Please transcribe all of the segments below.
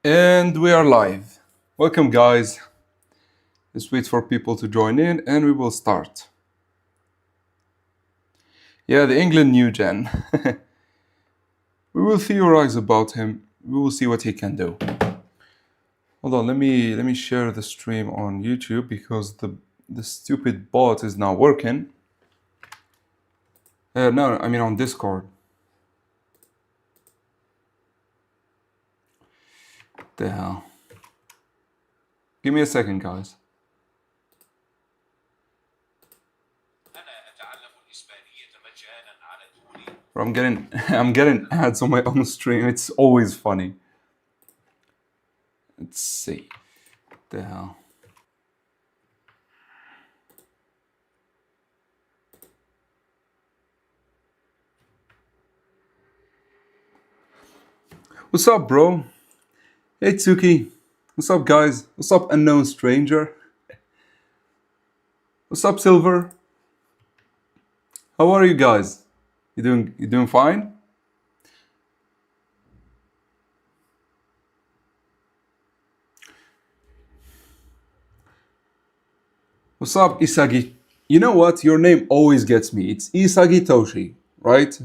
And we are live. Welcome, guys. Let's wait for people to join in and we will start. Yeah, the England new gen. We will theorize about him. We will see what he can do. Hold on, let me share the stream on YouTube because the stupid bot is not working. No, I mean on Discord. The hell. Give me a second, guys. I'm getting ads on my own stream. It's always funny. Let's see. The hell. What's up, bro? Hey, Tsuki. What's up, guys? What's up, unknown stranger? What's up, Silver? How are you guys? You doing fine? What's up, Isagi? You know what? Your name always gets me. It's Isagi Toshi, right?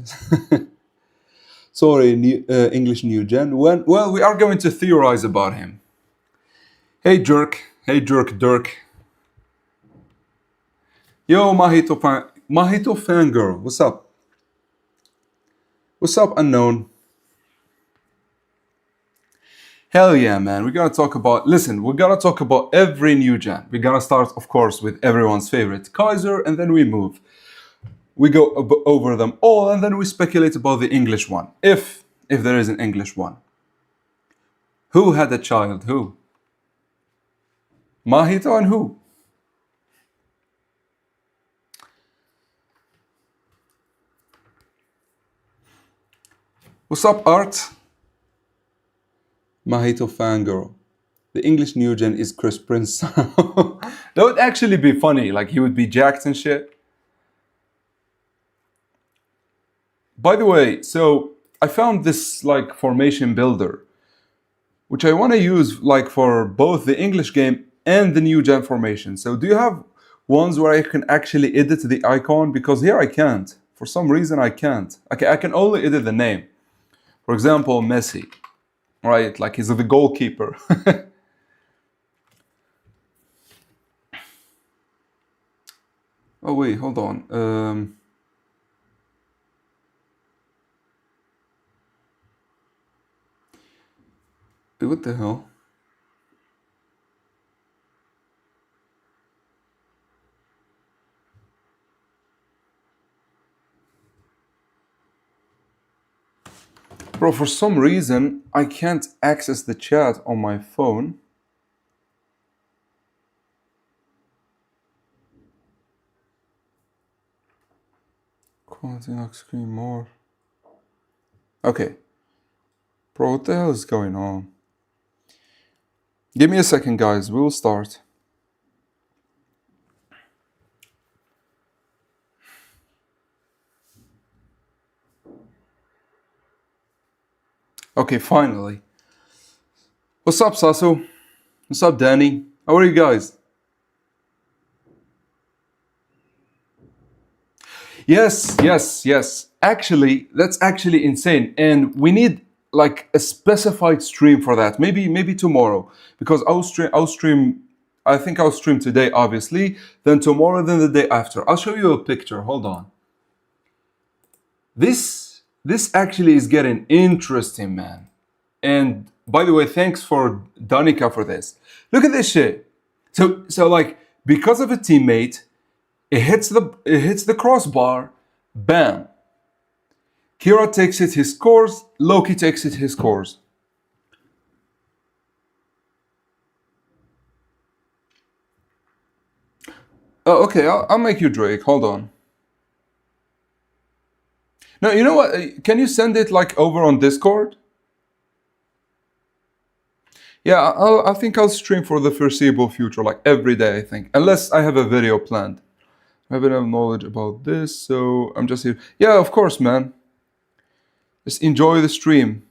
Sorry, English new gen. Well, we are going to theorize about him. Hey, Jerk. Hey, Jerk Dirk. Yo, Mahito Fangirl. What's up? What's up, unknown? Hell yeah, man. We're gonna talk about, listen, we're gonna talk about every new gen. We're gonna start, of course, with everyone's favorite, Kaiser, and then we move. We go over them all, and then we speculate about the English one, if there is an English one. Who had a child? Who? Mahito and who? What's up, Art? Mahito Fangirl. The English new gen is Chris Prince. That would actually be funny. Like, he would be jacked and shit. By the way, so I found this like formation builder, which I want to use like for both the English game and the new gen formation. So do you have ones where I can actually edit the icon? Because here I can't. For some reason I can't. I can only edit the name. For example, Messi, right? Like he's the goalkeeper. Oh wait, hold on. What the hell? Bro, for some reason, I can't access the chat on my phone. Quality lock screen more. Okay. Bro, what the hell is going on? Give me a second, guys. We will start. Okay, finally. What's up, Sasso? What's up, Danny? How are you guys? Yes. Actually, that's actually insane. And we need like a specified stream for that. Maybe tomorrow. Because I'll stream I think I'll stream today, obviously, then tomorrow, then the day after. I'll show you a picture. Hold on. This actually is getting interesting, man. And by the way, thanks for Danica for this. Look at this shit. So like because of a teammate, it hits the crossbar, bam. Kira takes it, he scores. Loki takes it, he scores. Oh, okay, I'll make you Drake. Hold on. No, you know what? Can you send it like over on Discord? Yeah, I think I'll stream for the foreseeable future, like every day, I think. Unless I have a video planned. I have enough knowledge about this, so I'm just here. Yeah, of course, man. Just enjoy the stream.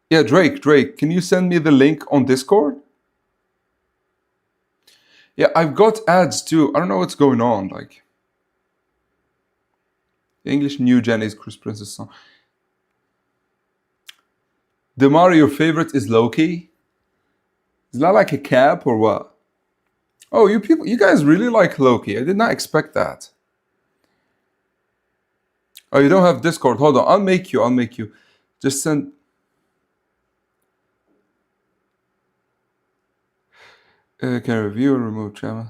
Yeah, Drake, can you send me the link on Discord? Yeah, I've got ads too. I don't know what's going on. Like, the English new gen is Chris Prince's song. Demar, your favorite is Loki? Is that like a cap or what? Oh, you people, you guys really like Loki. I did not expect that. Oh, you don't have Discord. Hold on. I'll make you. Just send. Can review and remove channel.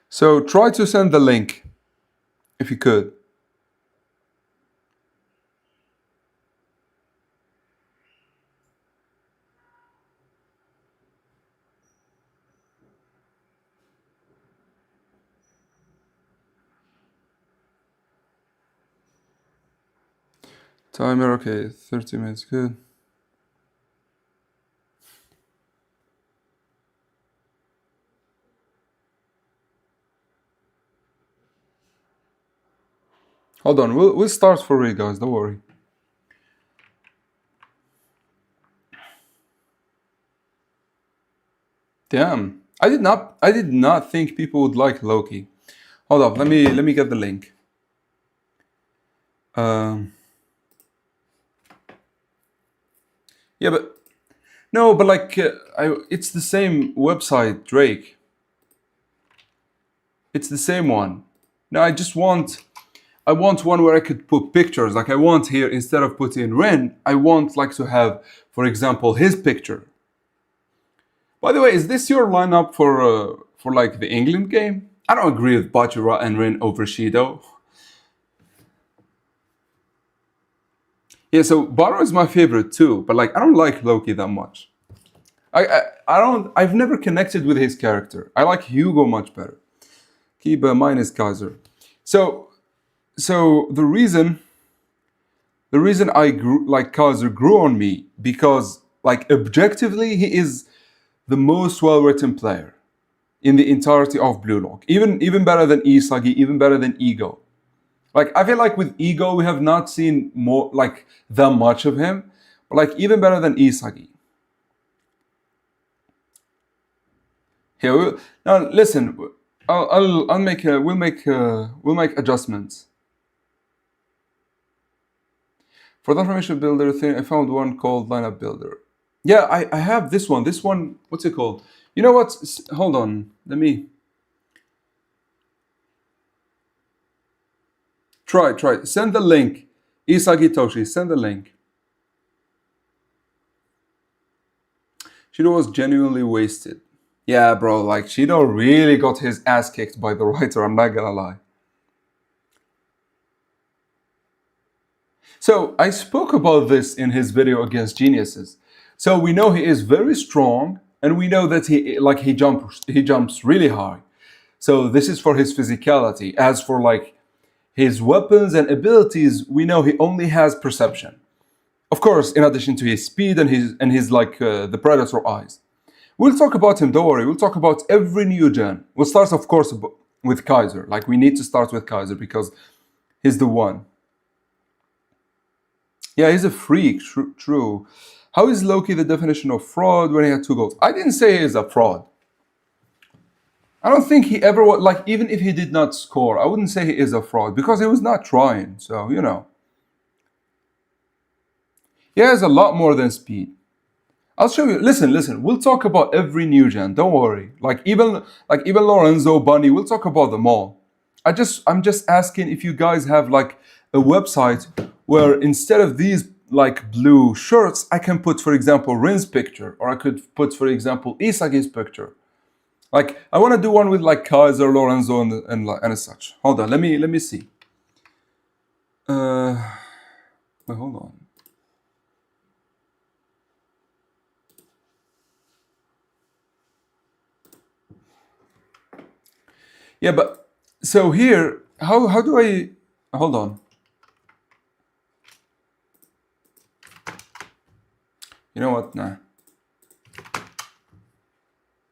So try to send the link if you could. Timer, okay, 30 minutes, good. Hold on, we'll start for real, guys. Don't worry. Damn, I did not think people would like Loki. Hold up, let me get the link. Yeah, but no, but like it's the same website, Drake. It's the same one. No, I want one where I could put pictures. Like I want here, instead of putting Ren, I want like to have, for example, his picture. By the way, is this your lineup for like the England game? I don't agree with Bachira and Ren over Shido. Yeah, so Baro is my favorite too, but like I don't like Loki that much. I've never connected with his character. I like Hugo much better. Kiba minus Kaiser. So the reason I grew like Kaiser grew on me because like objectively he is the most well-written player in the entirety of Blue Lock. Even better than Isagi, even better than Ego. Like I feel like with Ego we have not seen more like that much of him, but like even better than Isagi. Here, now listen. I'll make we'll make adjustments. For the information builder thing, I found one called lineup builder. Yeah, I have this one. This one, what's it called? You know what? Hold on. Let me try. Send the link. Isagi Toshi, send the link. Shido was genuinely wasted. Yeah, bro, like Shido really got his ass kicked by the writer, I'm not gonna lie. So I spoke about this in his video against geniuses. So we know he is very strong, and we know that he jumps really high. So this is for his physicality. As for like his weapons and abilities, we know he only has perception. Of course, in addition to his speed and his like the predator eyes. We'll talk about him, don't worry. We'll talk about every new gen. We'll start, of course, with Kaiser. Like, we need to start with Kaiser because he's the one. Yeah, he's a freak, true. How is Loki the definition of fraud when he had 2 goals? I didn't say he's a fraud. I don't think he ever, like, even if he did not score, I wouldn't say he is a fraud because he was not trying. So, you know. He has a lot more than speed. I'll show you. Listen. We'll talk about every new gen. Don't worry. Like even Lorenzo, Bunny. We'll talk about them all. I'm just asking if you guys have like a website where instead of these like blue shirts, I can put, for example, Rin's picture, or I could put, for example, Isagi's picture. Like I want to do one with like Kaiser, Lorenzo, and such. Hold on. Let me see. Wait, hold on. Yeah, but so here, how do I hold on? You know what? Nah.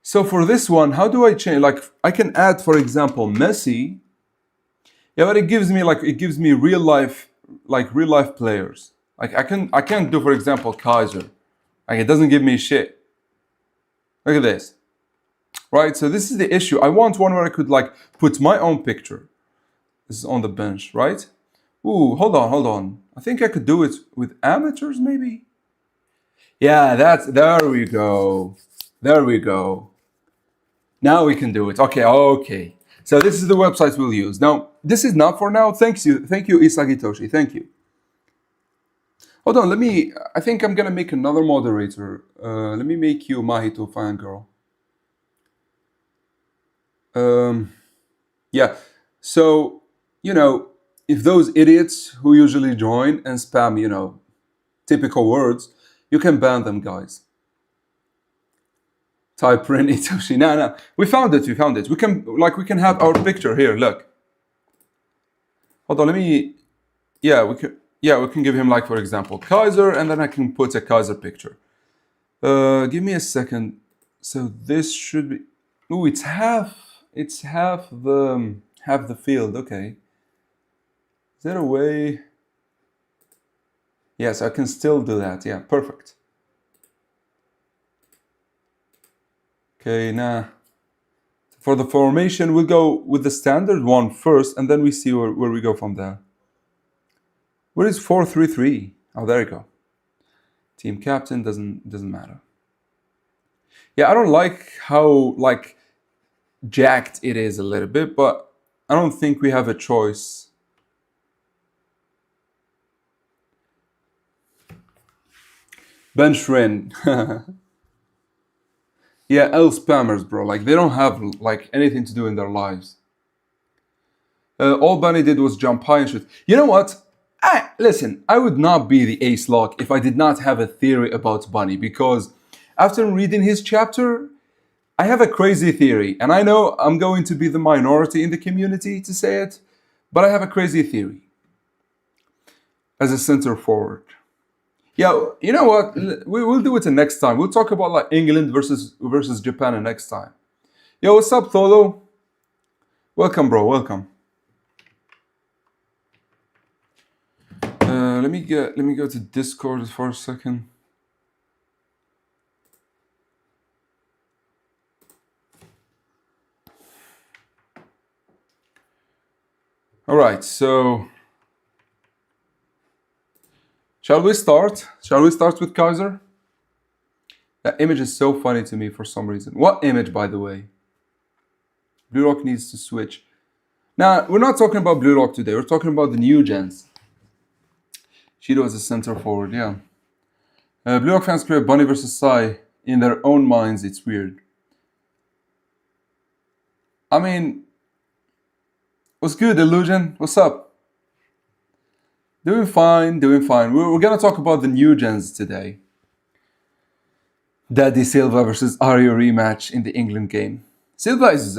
So for this one, how do I change? Like I can add, for example, Messi, Yeah, but it gives me real life, like real life players. Like I can't do, for example, Kaiser. Like it doesn't give me shit. Look at this, right? So this is the issue. I want one where I could like put my own picture. This is on the bench, right? Ooh, hold on. I think I could do it with amateurs, maybe. Yeah, that's there we go. There we go. Now we can do it. Okay, okay. So this is the website we'll use. Now, this is not for now. Thank you, Isagitoshi. Thank you. Hold on, I think I'm gonna make another moderator. Let me make you Mahito Fangirl. Yeah, so, if those idiots who usually join and spam, typical words, you can ban them, guys. Type Rin Itoshi. No. We found it. We can have our picture here. Look. Hold on. We can give him, like, for example, Kaiser, and then I can put a Kaiser picture. Give me a second. So this should be. Ooh, it's half the field. Okay. Is there a way? Yes, I can still do that. Yeah, perfect. Okay, now for the formation, we'll go with the standard one first, and then we see where we go from there. Where is 4-3-3? Oh, there you go. Team captain doesn't matter. Yeah, I don't like how like jacked it is a little bit, but I don't think we have a choice. Bench Rin. Yeah, L spammers, bro. Like they don't have like anything to do in their lives. All Bunny did was jump high and shoot. You know what? Listen, I would not be the ace lock if I did not have a theory about Bunny, because after reading his chapter, I have a crazy theory, and I know I'm going to be the minority in the community to say it, but I have a crazy theory as a center forward. Yeah, you know what? We'll do it the next time. We'll talk about like England versus Japan the next time. Yo, what's up, Tholo? Welcome, bro. Welcome. Let me go to Discord for a second. All right, so shall we start? Shall we start with Kaiser? That image is so funny to me for some reason. What image, by the way? Blue Rock needs to switch. Now, we're not talking about Blue Rock today. We're talking about the new gens. Shido is a center forward, yeah. Blue Rock fans create Bunny versus Sai in their own minds. It's weird. I mean, what's good, Illusion? What's up? Doing fine. We're gonna talk about the new gens today. Daddy Silva versus Ario rematch in the England game. Silva is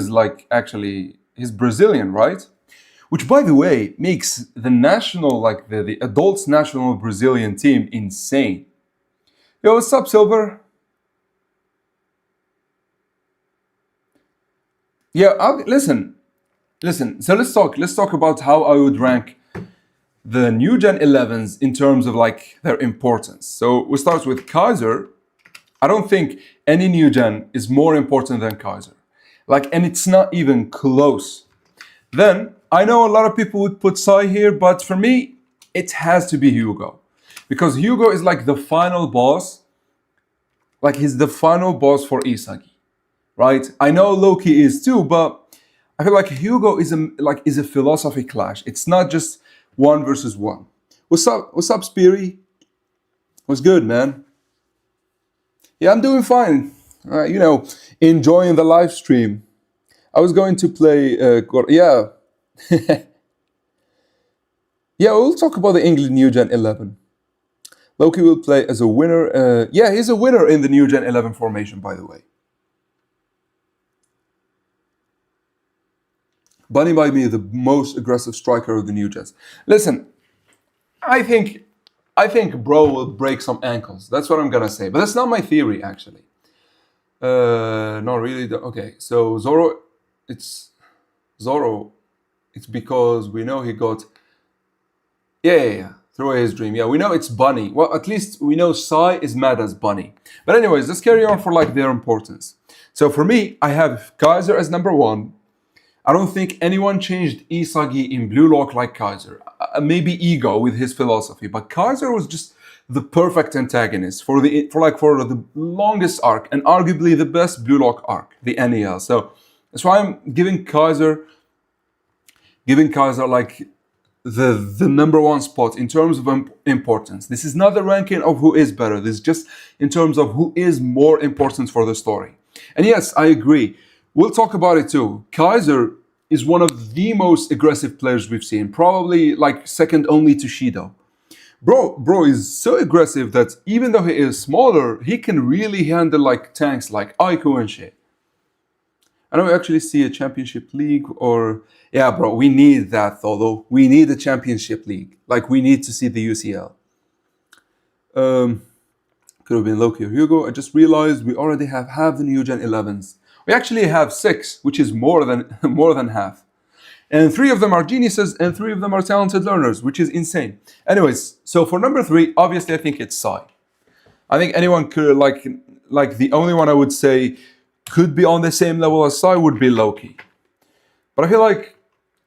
like actually he's Brazilian, right? Which, by the way, makes the national, like the adults national Brazilian team insane. Yo, what's up, Silver? Yeah, listen. So let's talk about how I would rank the new Gen 11s in terms of like their importance. So we start with Kaiser. I don't think any new gen is more important than Kaiser. And it's not even close. Then I know a lot of people would put Sai here, but for me, it has to be Hugo. Because Hugo is like the final boss. Like he's the final boss for Isagi. Right? I know Loki is too, but I feel like Hugo is a philosophy clash. It's not just one versus one. What's up, Speary? What's good, man? Yeah, I'm doing fine. Enjoying the live stream. I was going to play. Yeah, yeah. We'll talk about the England New Gen 11. Loki will play as a winner. Yeah, he's a winner in the New Gen 11 formation, by the way. Bunny might be the most aggressive striker of the New Gens. Listen, I think Bro will break some ankles. That's what I'm gonna say. But that's not my theory, actually. Not really. Okay, so Zoro, it's Zoro. it's because we know he got, yeah. Throw away his dream. Yeah, we know it's Bunny. Well, at least we know Sai is mad as Bunny. But anyways, let's carry on for like their importance. So for me, I have Kaiser as number one. I don't think anyone changed Isagi in Blue Lock like Kaiser. Maybe Ego with his philosophy, but Kaiser was just the perfect antagonist for the longest arc and arguably the best Blue Lock arc, the NEL. So that's why I'm giving Kaiser like the number one spot in terms of importance. This is not the ranking of who is better. This is just in terms of who is more important for the story. And yes, I agree. We'll talk about it too. Kaiser is one of the most aggressive players we've seen, probably like second only to Shido. Bro is so aggressive that even though he is smaller, he can really handle like tanks like Aiku and shit. I don't actually see a championship league or... Yeah, bro, we need that though. We need a championship league. Like, we need to see the UCL. Could have been Loki or Hugo. I just realized we already have half the new Gen 11s. We actually have 6, which is more than half. And 3 of them are geniuses and 3 of them are talented learners, which is insane. Anyways, so for number 3, obviously I think it's Sai. I think anyone could, like the only one I would say could be on the same level as Sai would be Loki. But I feel like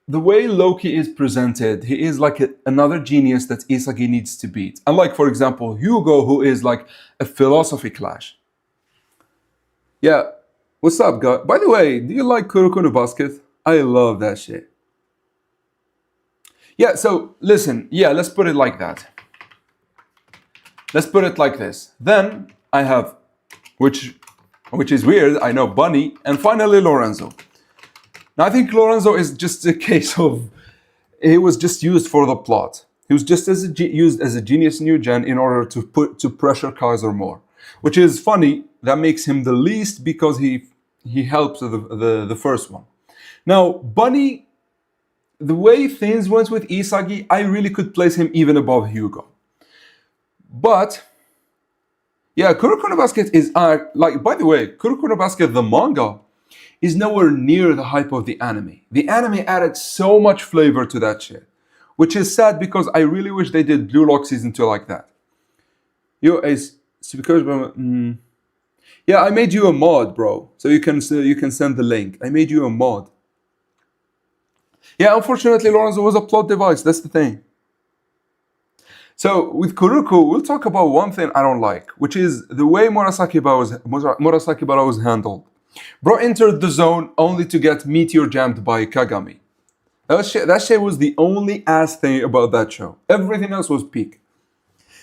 the way Loki is presented, he is like another genius that Isagi needs to beat. Unlike, for example, Hugo, who is like a philosophy clash. Yeah, what's up, guys? By the way, do you like Kuroko no Basket? I love that shit. Yeah, so listen, yeah, let's put it like that. Let's put it like this. Then I have, which is weird, I know, Bunny, and finally Lorenzo. Now, I think Lorenzo is just a case of, he was just used for the plot. He was just used as a genius new gen in order to pressure Kaiser more. Which is funny, that makes him the least because he helps the first one. Now, Bunny, the way things went with Isagi, I really could place him even above Hugo. But, yeah, Kuroko no Basket is, like, by the way, Kuroko no Basket, the manga, is nowhere near the hype of the anime. The anime added so much flavor to that shit, which is sad because I really wish they did Blue Lock Season 2 like that. Yeah, I made you a mod, bro, so you can send the link. I made you a mod. Yeah, unfortunately, Lorenzo was a plot device. That's the thing. So with Kuroko, we'll talk about one thing I don't like, which is the way Murasaki Bara was handled. Bro entered the zone only to get meteor jammed by Kagami. That shit was the only ass thing about that show. Everything else was peak.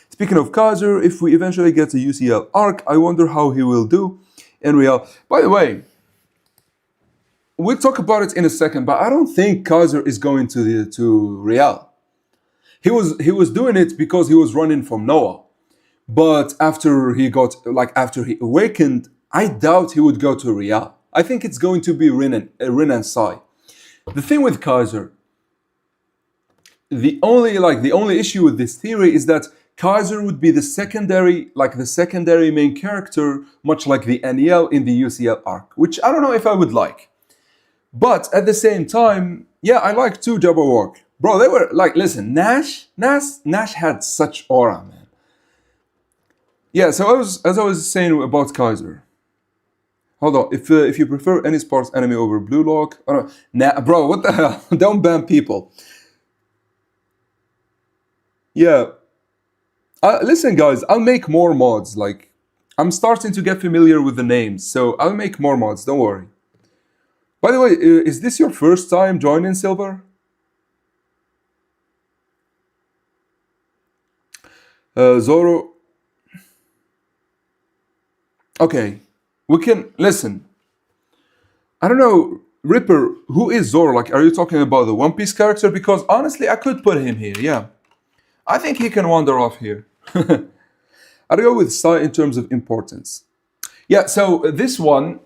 Speaking of Kaiser, if we eventually get a UCL arc, I wonder how he will do in Real. By the way, we'll talk about it in a second, but I don't think Kaiser is going to Real. He was doing it because he was running from Noah. But after he awakened, I doubt he would go to Real. I think it's going to be Rin and Sai. The thing with Kaiser, the only issue with this theory is that Kaiser would be the secondary main character, much like the NEL in the UCL arc, which I don't know if I would like. But at the same time, yeah, I like too Jabberwock. Bro, they were like, listen, Nash had such aura, man. Yeah, so as I was saying about Kaiser. Hold on, if you prefer any sports anime over Blue Lock, bro, what the hell? Don't ban people. Yeah. Listen, guys, I'll make more mods. Like, I'm starting to get familiar with the names, so I'll make more mods. Don't worry. By the way, is this your first time joining Silver? Zoro. Okay, we can listen. I don't know, Ripper. Who is Zoro? Like, are you talking about the One Piece character? Because honestly, I could put him here. Yeah, I think he can wander off here. I'd go with Sai in terms of importance. Yeah, so this one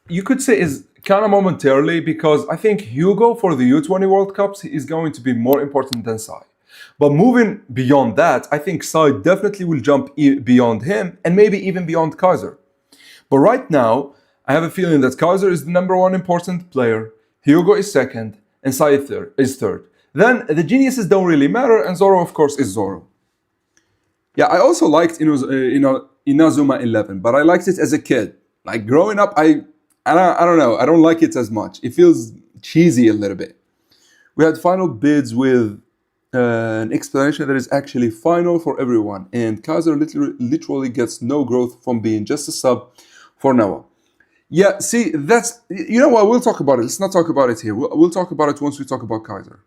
you could say is kind of momentarily because I think Hugo for the U20 World Cups is going to be more important than Sai. But moving beyond that, I think Sai definitely will jump beyond him and maybe even beyond Kaiser. But right now, I have a feeling that Kaiser is the number one important player, Hugo is second, and Sai is third. Then the geniuses don't really matter, and Zoro, of course, is Zoro. Yeah, I also liked Inazuma 11, but I liked it as a kid. Like growing up, I don't know, I don't like it as much. It feels cheesy a little bit. We had final bids with an explanation that is actually final for everyone, and Kaiser literally gets no growth from being just a sub for Noah. Yeah, see, that's, you know what, we'll talk about it. Let's not talk about it here. We'll talk about it once we talk about Kaiser.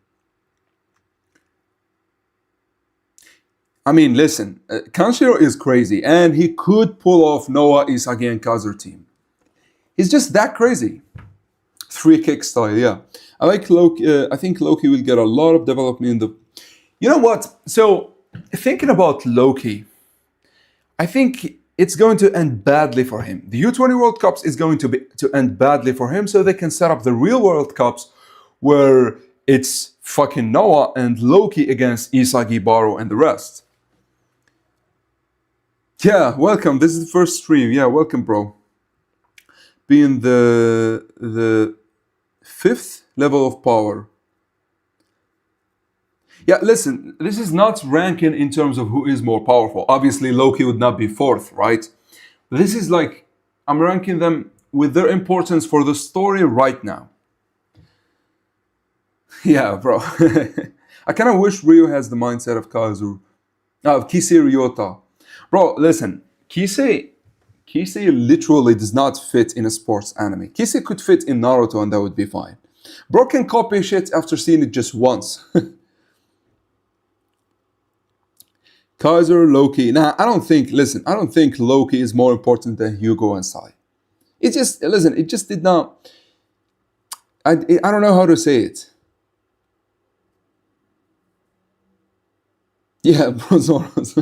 I mean, listen, Kanshiro is crazy, and he could pull off Noah, Isagi, and Kaiser team. He's just that crazy. 3 kick style, yeah. I like Loki. I think Loki will get a lot of development in the. You know what? So thinking about Loki, I think it's going to end badly for him. The U20 World Cups is going to end badly for him, so they can set up the real World Cups where it's fucking Noah and Loki against Isagi, Baro, and the rest. Yeah, welcome. This is the first stream. Yeah, welcome, bro. Being the 5th level of power. Yeah, listen, this is not ranking in terms of who is more powerful. Obviously, Loki would not be 4th, right? This is like, I'm ranking them with their importance for the story right now. Yeah, bro. I kind of wish Ryo has the mindset of Kazu. Of Kisei Ryota. Bro, listen, Kisei literally does not fit in a sports anime. Kisei could fit in Naruto and that would be fine. Bro can copy shit after seeing it just once. Kaiser, Loki. Nah, I don't think Loki is more important than Hugo and Sai. It just did not. I don't know how to say it. Yeah, bro, Zoro's.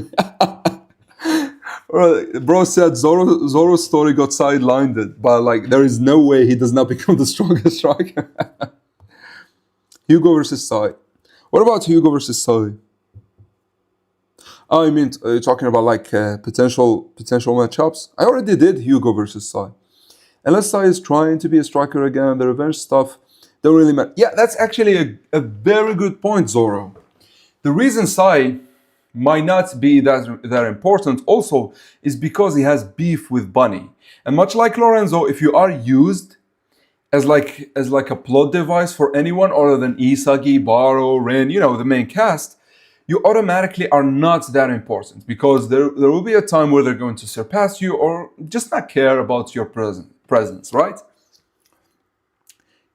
Bro said Zoro's story got sidelined, but like there is no way he does not become the strongest striker. Hugo versus Sai. What about Hugo versus Sai? Oh, I mean, you're talking about like potential matchups. I already did Hugo versus Sai. Unless Sai is trying to be a striker again, the revenge stuff don't really matter. Yeah, that's actually a very good point, Zoro. The reason Sai might not be that important also is because he has beef with Bunny. And much like Lorenzo, if you are used as like a plot device for anyone other than Isagi, Baro, Rin, the main cast, you automatically are not that important because there will be a time where they're going to surpass you or just not care about your presence, right?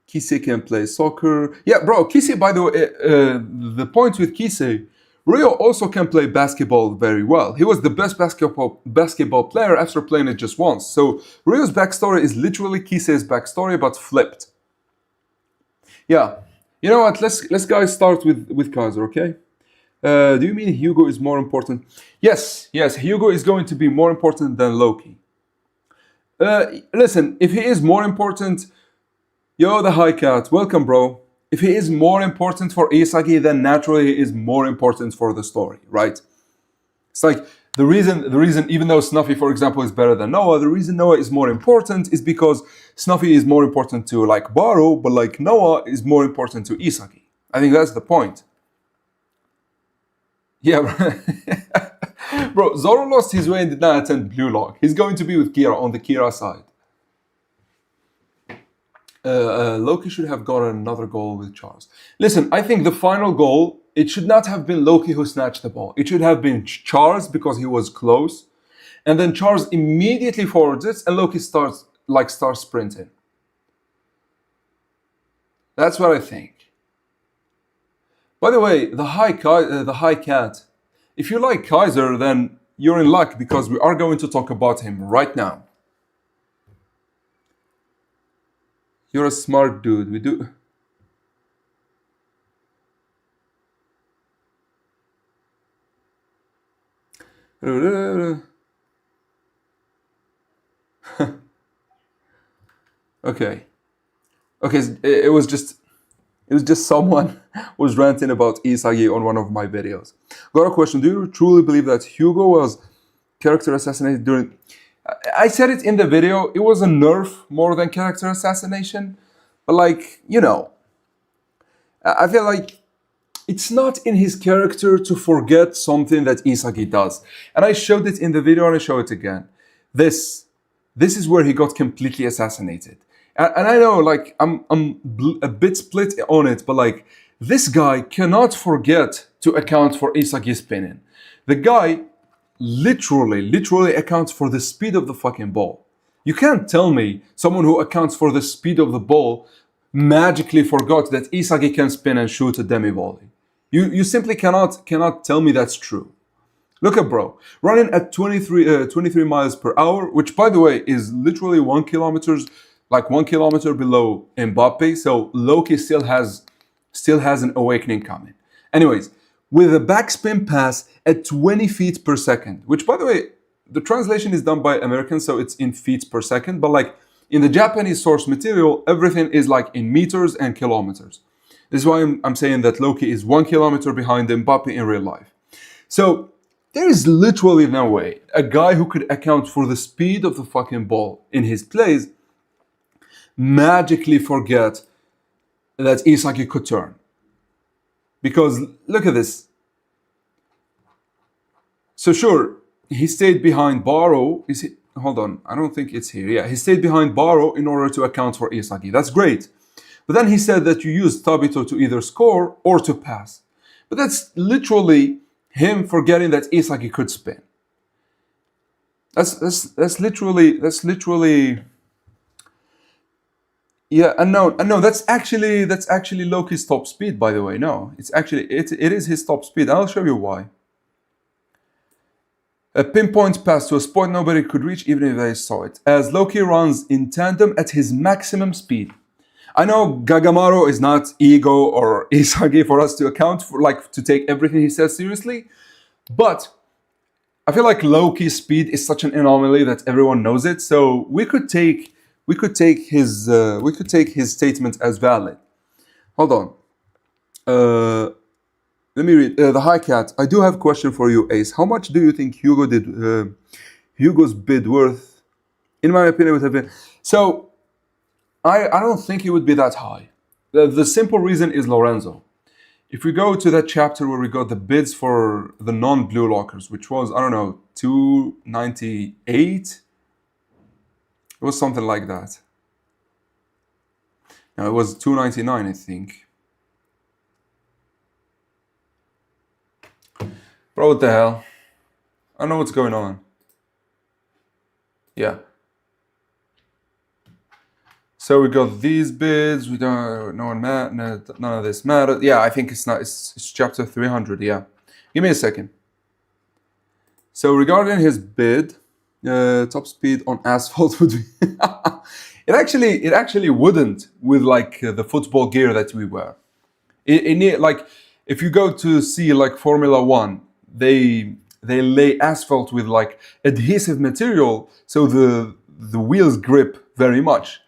Kisei can play soccer. Yeah, bro, Kisei, by the way, the point with Kisei, Ryo also can play basketball very well. He was the best basketball player after playing it just once. So Ryo's backstory is literally Kisei's backstory, but flipped. Yeah, you know what? Let's guys start with Kaiser, okay? Do you mean Hugo is more important? Yes, Hugo is going to be more important than Loki. Listen, if he is more important, yo, the High Cat, welcome, bro. If he is more important for Isagi, then naturally he is more important for the story, right? It's like the reason, even though Snuffy, for example, is better than Noah, the reason Noah is more important is because Snuffy is more important to like Baro, but like Noah is more important to Isagi. I think that's the point. Yeah, bro, Zoro lost his way and did not attend Blue Lock. He's going to be with Kira on the Kira side. Loki should have gotten another goal with Charles. Listen, I think the final goal, it should not have been Loki who snatched the ball. It should have been Charles because he was close. And then Charles immediately forwards it and Loki starts sprinting. That's what I think. By the way, the High Cat, if you like Kaiser, then you're in luck because we are going to talk about him right now. You're a smart dude. We do. Okay. It was just someone was ranting about Isagi on one of my videos. Got a question. Do you truly believe that Hugo was character assassinated during... I said it in the video, it was a nerf more than character assassination. But like, I feel like it's not in his character to forget something that Isagi does. And I showed it in the video and I show it again. This, this is where he got completely assassinated. And I know, like, a bit split on it, but like, this guy cannot forget to account for Isagi spinning. The guy literally accounts for the speed of the fucking ball. You can't tell me someone who accounts for the speed of the ball magically forgot that Isagi can spin and shoot a demi volley. You simply cannot tell me that's true. Look at bro, running at 23 miles per hour, which by the way is literally 1 kilometer below Mbappe. So Loki still has an awakening coming. Anyways, with a backspin pass at 20 feet per second, which by the way, the translation is done by Americans, so it's in feet per second, but like in the Japanese source material, everything is like in meters and kilometers. This is why I'm saying that Loki is 1 kilometer behind Mbappe in real life. So there is literally no way a guy who could account for the speed of the fucking ball in his plays magically forget that Isagi could turn. Because look at this. So sure, he stayed behind Baro. Hold on, I don't think it's here. Yeah, he stayed behind Baro in order to account for Isagi. That's great. But then he said that you use Tabito to either score or to pass. But that's literally him forgetting that Isagi could spin. That's literally. Yeah, and no, that's actually Loki's top speed, by the way. No, it is his top speed. I'll show you why. A pinpoint pass to a spot nobody could reach even if they saw it, as Loki runs in tandem at his maximum speed. I know Gagamaro is not Ego or Isagi for us to account for, like to take everything he says seriously, but I feel like Loki's speed is such an anomaly that everyone knows it. So we could take his statement as valid. Hold on. Let me read. The High Cat. I do have a question for you, Ace. How much do you think Hugo's bid worth? In my opinion, would have been. So I don't think it would be that high. The simple reason is Lorenzo. If we go to that chapter where we got the bids for the non-blue lockers, which was, I don't know, 298? It was something like that. No, it was 299, I think. Bro, what the hell? I don't know what's going on. Yeah. So we got these bids. We don't. None of this matters. Yeah, I think it's not. It's chapter 300. Yeah. Give me a second. So regarding his bid, top speed on asphalt would be. It actually wouldn't with like the football gear that we wear. Like if you go to see like Formula One, they lay asphalt with like adhesive material, so the wheels grip very much.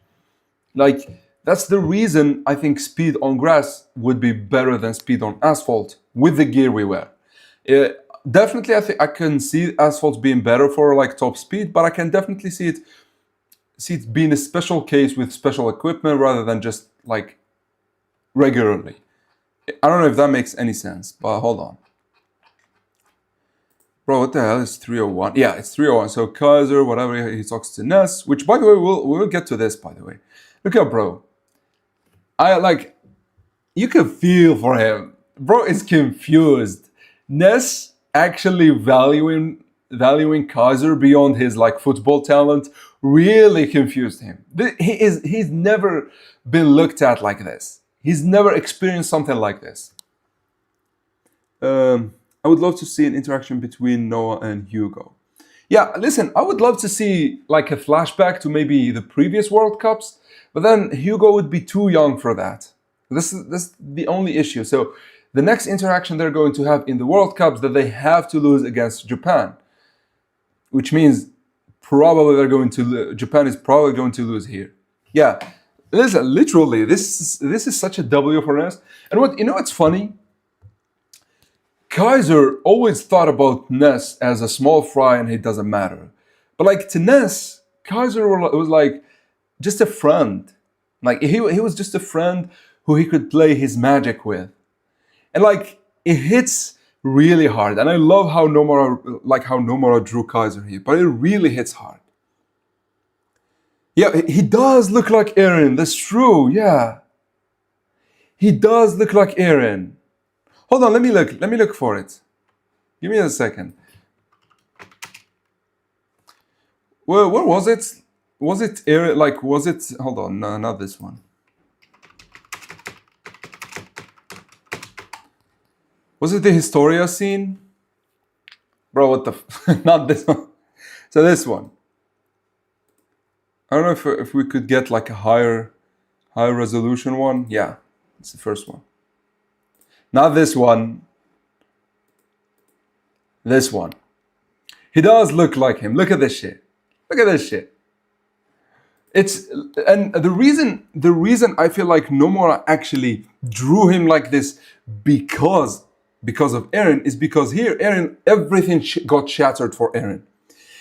Like that's the reason I think speed on grass would be better than speed on asphalt with the gear we wear. Definitely, I think I can see asphalt being better for like top speed, but I can definitely see it being a special case with special equipment rather than just like regularly. I don't know if that makes any sense, but hold on. Bro, what the hell is 301? Yeah, it's 301. So Kaiser, whatever, he talks to Ness, which by the way, we'll get to this, by the way. Look at bro. You can feel for him. Bro is confused. Ness actually valuing Kaiser beyond his like football talent really confused him. He's never been looked at like this. He's never experienced something like this. I would love to see an interaction between Noah and Hugo. Yeah, listen, I would love to see like a flashback to maybe the previous World Cups, but then Hugo would be too young for that. This is the only issue. So the next interaction they're going to have in the World Cups that they have to lose against Japan, which means Japan is probably going to lose here. Yeah, listen, literally, this is such a W for us. And what's funny? Kaiser always thought about Ness as a small fry and it doesn't matter. But like to Ness, Kaiser was like just a friend. Like he was just a friend who he could play his magic with. And like it hits really hard. And I love how Nomura drew Kaiser here, but it really hits hard. Yeah, he does look like Eren. That's true. Yeah, he does look like Eren. Hold on, let me look. Let me look for it. Give me a second. Well, where was it? Was it Eren? Like, was it? Hold on, no, not this one. Was it the Historia scene? Bro, what the? Not this one. So this one. I don't know if we could get like a higher resolution one. Yeah, it's the first one. Not this one. This one. He does look like him. Look at this shit. Look at this shit. It's and the reason I feel like Nomura actually drew him like this because of Eren is because here Eren everything got shattered for Eren.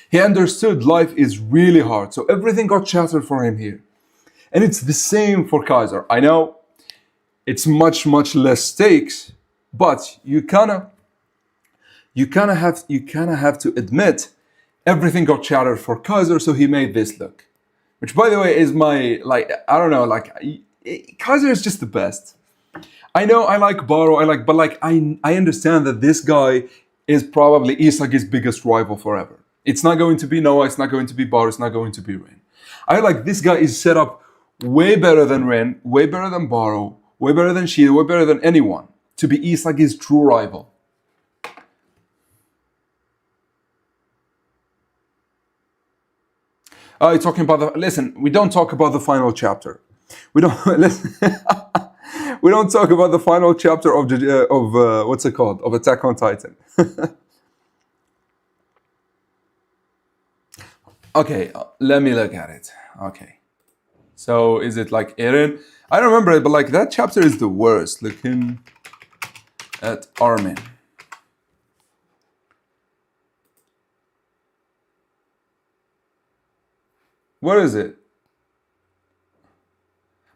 He understood life is really hard, so everything got shattered for him here. And it's the same for Kaiser. I know it's much less stakes, but you kind of have to admit everything got shattered for Kaiser, so he made this look. Which, by the way, is my, like, I don't know, like, Kaiser is just the best. I know I like Baro, but like, I understand that this guy is probably Isagi's biggest rival forever. It's not going to be Noah, it's not going to be Baro, it's not going to be Rin. I like this guy is set up way better than Rin, way better than Baro, way better than Shida, way better than anyone to be Isagi's true rival. You're talking about the. Listen, we don't talk about the final chapter. We don't listen. We don't talk about the final chapter of what's it called, of Attack on Titan. Okay, let me look at it. Okay, so is it like Eren? I don't remember it, but like that chapter is the worst. Looking at Armin. Where is it?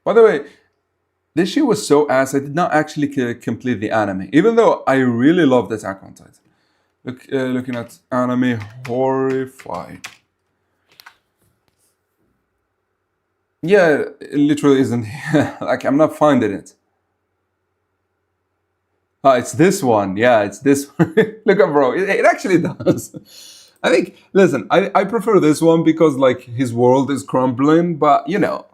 By the way, this shit was so ass. I did not actually complete the anime, even though I really loved Attack on Titan. Looking at anime, horrified. Yeah, it literally isn't. Like I'm not finding it. Ah, it's this one. Yeah, it's this one. Look up, bro. It actually does. I think. Listen, I prefer this one because like his world is crumbling, but you know.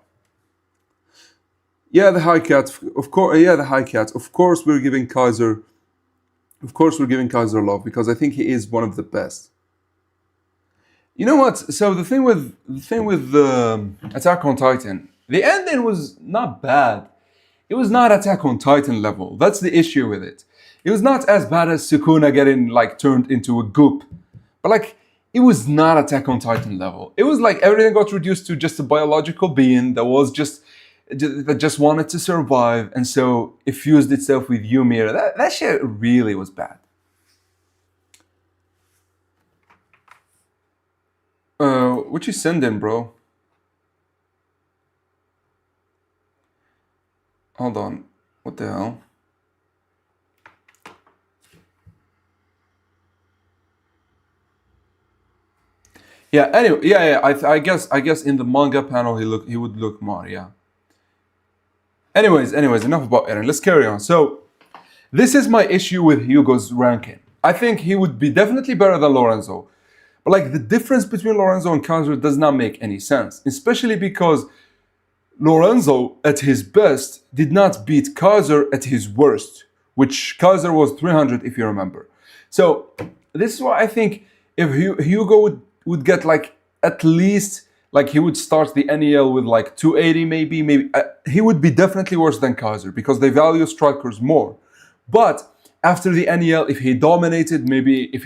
Yeah, the High Cat. Of course. Yeah, the High Cat. Of course, we're giving Kaiser. Of course, we're giving Kaiser love because I think he is one of the best. You know what? So the thing with Attack on Titan, the ending was not bad. It was not Attack on Titan level. That's the issue with it. It was not as bad as Sukuna getting like turned into a goop, but like it was not Attack on Titan level. It was like everything got reduced to just a biological being that just wanted to survive, and so it fused itself with Ymir. That shit really was bad. What you sending, bro? Hold on. What the hell? Yeah. Anyway, yeah. I guess in the manga panel he would look more. Yeah. Anyways, enough about Eren. Let's carry on. So this is my issue with Hugo's ranking. I think he would be definitely better than Lorenzo. But like the difference between Lorenzo and Kaiser does not make any sense, especially because Lorenzo at his best did not beat Kaiser at his worst, which Kaiser was 300 if you remember. So this is why I think if Hugo would get like at least like he would start the NEL with like 280 maybe he would be definitely worse than Kaiser because they value strikers more. But after the NEL, if he dominated, maybe if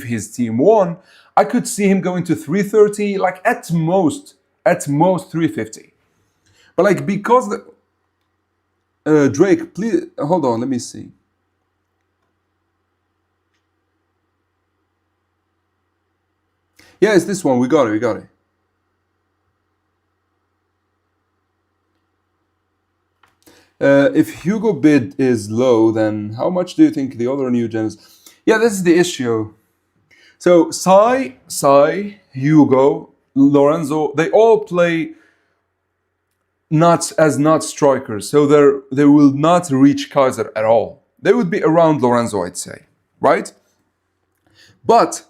his team won, I could see him going to 330, like at most 350. But like because Drake, please hold on, let me see. Yeah, it's this one. We got it. If Hugo bid is low, then how much do you think the other new gens? Yeah, this is the issue. So Hugo, Lorenzo, they all play not strikers, so they will not reach Kaiser at all. They would be around Lorenzo, I'd say, right? But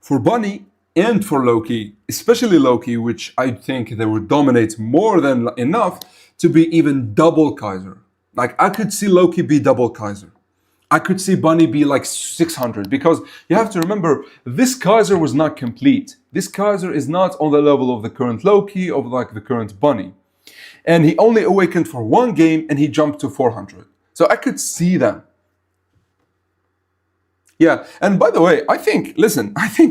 for Bunny and for Loki, especially Loki, which I think they would dominate more than enough to be even double Kaiser. Like I could see Loki be double Kaiser. I could see Bunny be like 600 because you have to remember this Kaiser was not complete. This Kaiser is not on the level of the current Loki, of like the current Bunny. And he only awakened for one game and he jumped to 400. So I could see them. Yeah, and by the way, I think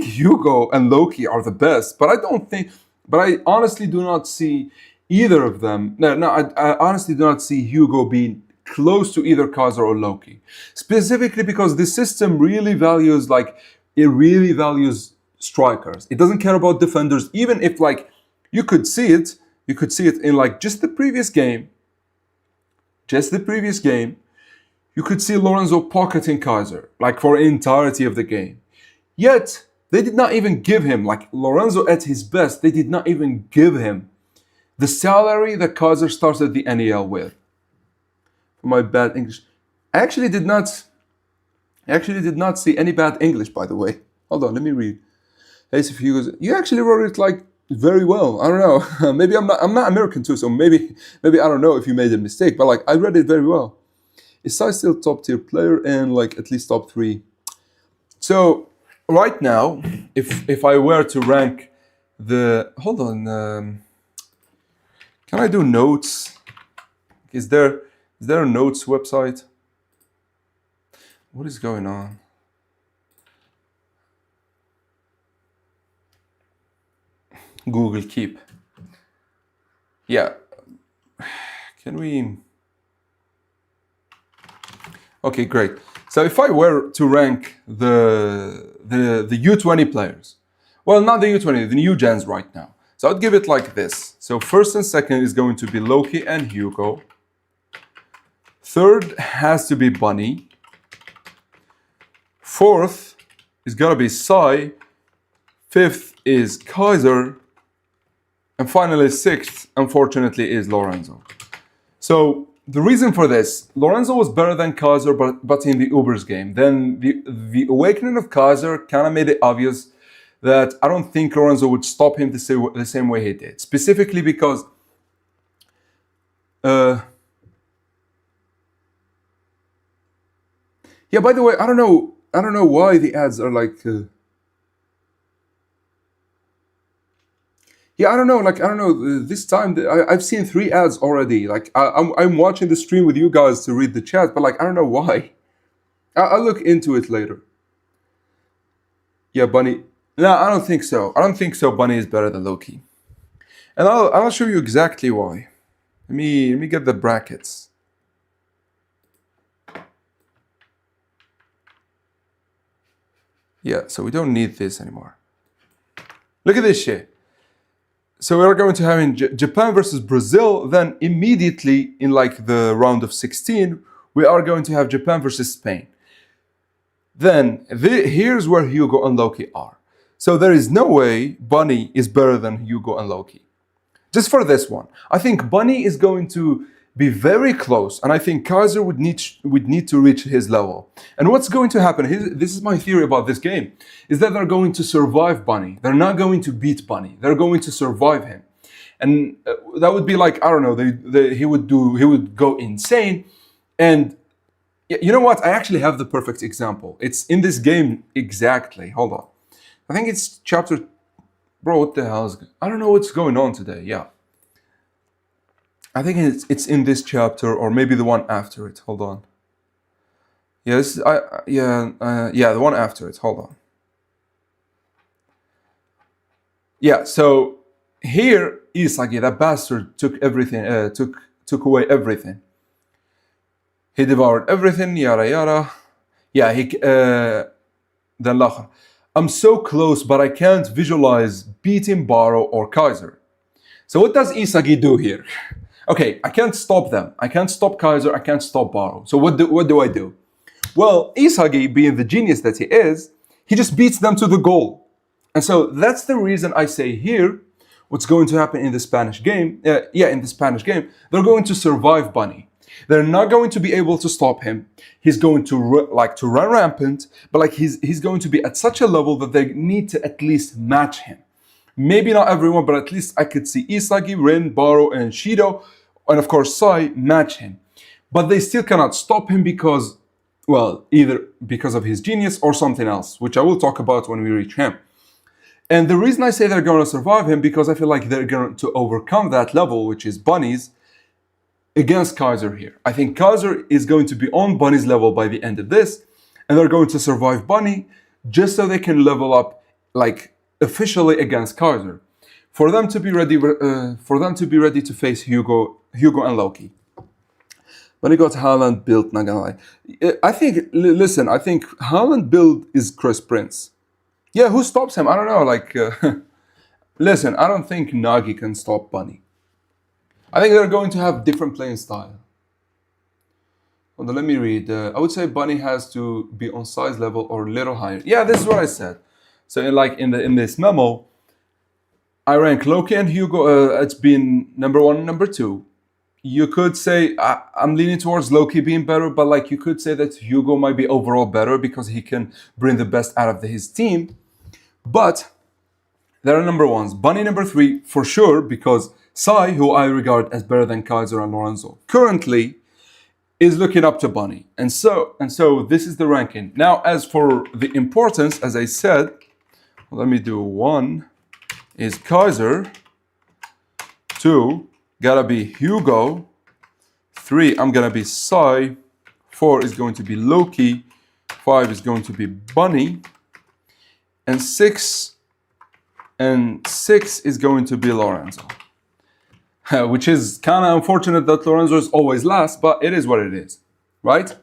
Hugo and Loki are the best, but I honestly do not see either of them. No, I honestly do not see Hugo being close to either Kaiser or Loki. Specifically because this system really values strikers. It doesn't care about defenders, even if like you could see it in like just the previous game. You could see Lorenzo pocketing Kaiser, like for the entirety of the game. Yet, they did not even give him, like Lorenzo at his best, they did not even give him the salary that Kaiser started the NEL with. For my bad English. I actually did not see any bad English, by the way. Hold on, let me read. Ace of Hugo's. You actually wrote it like very well. I don't know. Maybe I'm not American too, so maybe I don't know if you made a mistake, but like I read it very well. Is Sai still top tier player and like at least top 3? So right now, if I were to rank hold on, can I do notes? Is there a notes website? What is going on? Google Keep. Yeah. Can we? Okay, great. So if I were to rank the U20 players, well, not the U20, the new gens right now. So I'd give it like this. So first and second is going to be Loki and Hugo. Third has to be Bunny. Fourth is gotta be Sai. Fifth is Kaiser. And finally, sixth, unfortunately, is Lorenzo. So the reason for this, Lorenzo was better than Kaiser, but in the Ubers game. Then the awakening of Kaiser kind of made it obvious that I don't think Lorenzo would stop him the same way he did. Specifically because yeah, by the way, I don't know why the ads are like yeah, I don't know. This time, I've seen 3 ads already. Like, I'm watching the stream with you guys to read the chat, but like, I don't know why. I'll look into it later. Yeah, Bunny. No, I don't think so. I don't think so. Bunny is better than Loki, and I'll show you exactly why. Let me get the brackets. Yeah, so we don't need this anymore. Look at this shit. So we are going to have in Japan versus Brazil. Then immediately in like the round of 16, we are going to have Japan versus Spain. Then here's where Hugo and Loki are. So there is no way Bunny is better than Hugo and Loki. Just for this one, I think Bunny is going to be very close, and I think Kaiser would need to reach his level. And what's going to happen? This is my theory about this game: is that they're going to survive Bunny. They're not going to beat Bunny. They're going to survive him, and that would be like I don't know. He would go insane, and you know what? I actually have the perfect example. It's in this game exactly. Hold on, I think it's chapter. Bro, what the hell is? I don't know what's going on today. Yeah. I think it's in this chapter or maybe the one after it. Hold on. Yes, the one after it. Hold on. Yeah, so here Isagi, that bastard, took everything. Took away everything. He devoured everything. Yada yada. Yeah, then Lachar. I'm so close, but I can't visualize beating Baro or Kaiser. So what does Isagi do here? Okay, I can't stop them. I can't stop Kaiser. I can't stop Baro. So what do I do? Well, Isagi, being the genius that he is, he just beats them to the goal. And so that's the reason I say here, what's going to happen in the Spanish game, in the Spanish game, they're going to survive Bunny. They're not going to be able to stop him. He's going to to run rampant, but like he's going to be at such a level that they need to at least match him. Maybe not everyone, but at least I could see Isagi, Rin, Baro, and Shido, and of course Sai match him. But they still cannot stop him because, well, either because of his genius or something else, which I will talk about when we reach him. And the reason I say they're going to survive him, because I feel like they're going to overcome that level, which is Bunny's, against Kaiser here. I think Kaiser is going to be on Bunny's level by the end of this, and they're going to survive Bunny just so they can level up, like, officially against Kaiser. For them to be ready, to face Hugo and Loki. When he got Haaland built, not gonna lie. I think Haaland build is Chris Prince. Yeah, who stops him? I don't know. Listen, I don't think Nagi can stop Bunny. I think they're going to have different playing style. Hold on, let me read. I would say Bunny has to be on size level or a little higher. Yeah, this is what I said. So in this memo, I rank Loki and Hugo. It's been number 1 and number 2. You could say I'm leaning towards Loki being better, but like you could say that Hugo might be overall better because he can bring the best out of his team. But there are number 1s. Bunny number 3 for sure, because Sai, who I regard as better than Kaiser and Lorenzo, currently is looking up to Bunny. And so this is the ranking. Now, as for the importance, as I said, let me do 1 is Kaiser, 2 gotta be Hugo, 3 I'm gonna be Sai, 4 is going to be Loki, 5 is going to be Bunny, and 6 is going to be Lorenzo. Which is kind of unfortunate that Lorenzo is always last, but it is what it is, right?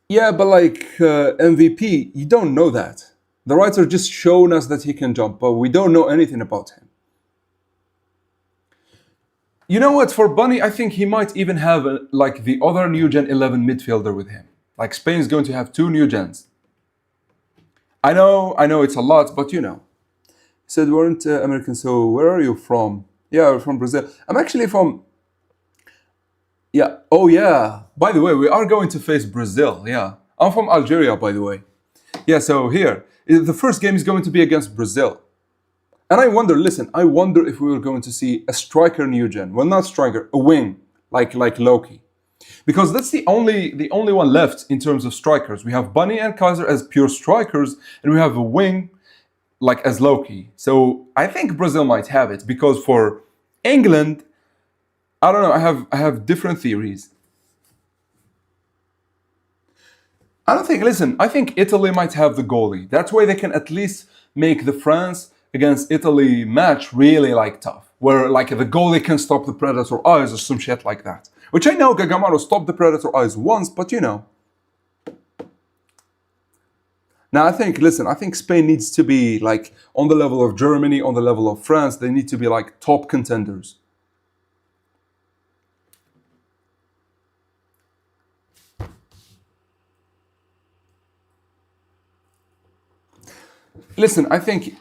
Yeah, but like MVP, you don't know that. The writer just shown us that he can jump, but we don't know anything about him. You know what? For Bunny, I think he might even have like the other new Gen 11 midfielder with him. Like Spain is going to have 2 new gens. I know it's a lot, but you know. He said, weren't American, so where are you from? Yeah, we're from Brazil. I'm actually from... Yeah, oh yeah. By the way, we are going to face Brazil, yeah. I'm from Algeria, by the way. Yeah, so here, the first game is going to be against Brazil. And I wonder if we were going to see a striker new gen. Well, not striker, a wing, like Loki. Because that's the only one left in terms of strikers. We have Bunny and Kaiser as pure strikers, and we have a wing like as Loki. So I think Brazil might have it, because for England, I don't know, I have different theories. I think Italy might have the goalie. That's why they can at least make the France against Italy match really like tough, where like the goalie can stop the Predator eyes or some shit like that. Which I know Gagamaro stopped the Predator eyes once, but you know. Now I think Spain needs to be like on the level of Germany, on the level of France. They need to be like top contenders. Listen, I think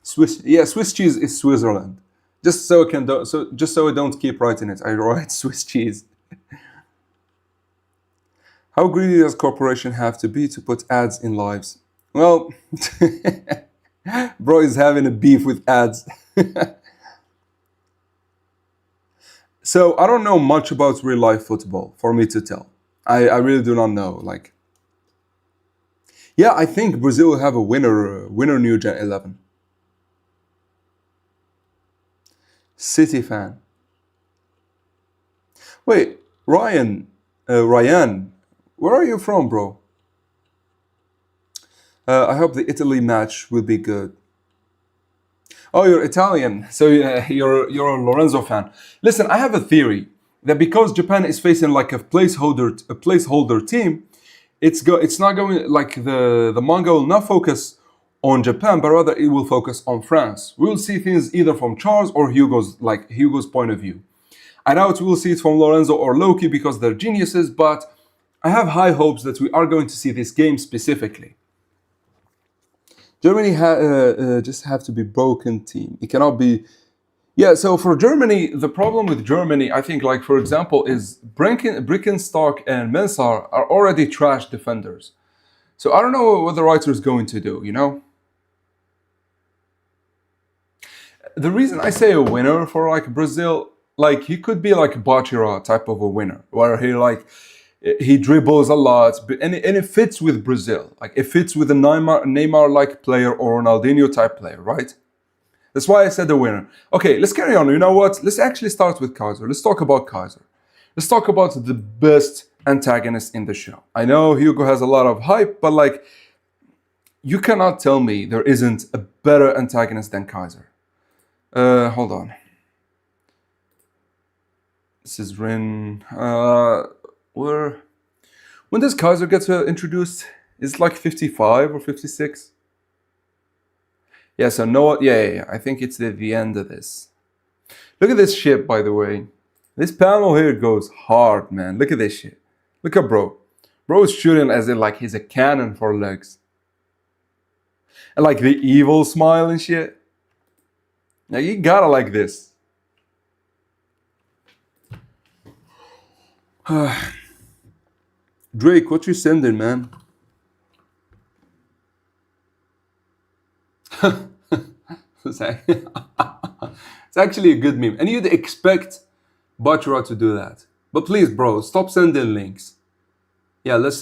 Swiss cheese is Switzerland. Just so I don't keep writing it, I write Swiss cheese. How greedy does corporation have to be to put ads in lives? Well, bro is having a beef with ads. So I don't know much about real life football for me to tell. I really do not know. Like, yeah, I think Brazil will have a winner new Gen 11. City fan. Wait, Ryan, where are you from, bro? I hope the Italy match will be good. Oh, you're Italian, so you're a Lorenzo fan. Listen, I have a theory that because Japan is facing like a placeholder team, it's not going like the manga will not focus on Japan, but rather it will focus on France. We will see things either from Charles or Hugo's point of view. I doubt we will see it from Lorenzo or Loki because they're geniuses, but I have high hopes that we are going to see this game specifically. Germany just have to be broken team. It cannot be. Yeah, so for Germany, the problem with Germany, I think, like for example, is Brickenstock and Mensah are already trash defenders. So I don't know what the writer is going to do, you know? The reason I say a winner for like Brazil, like he could be like Bachira type of a winner, where he dribbles a lot, and it fits with Brazil. Like it fits with a Neymar-like player or Ronaldinho type player, right? That's why I said the winner. Okay, let's carry on. You know what? Let's actually start with Kaiser. Let's talk about Kaiser. Let's talk about the best antagonist in the show. I know Hugo has a lot of hype, but like, you cannot tell me there isn't a better antagonist than Kaiser. Hold on. This is Rin. When does Kaiser get introduced? Is it like 55 or 56? Yeah, so no, yeah. I think it's the end of this. Look at this shit, by the way. This panel here goes hard, man. Look at this shit. Look at bro. Bro is shooting as if like he's a cannon for legs. And like the evil smile and shit. Now you gotta like this. Drake, what you sending, man? It's actually a good meme. And you'd expect Bachira to do that. But please, bro, stop sending links. Yeah, let's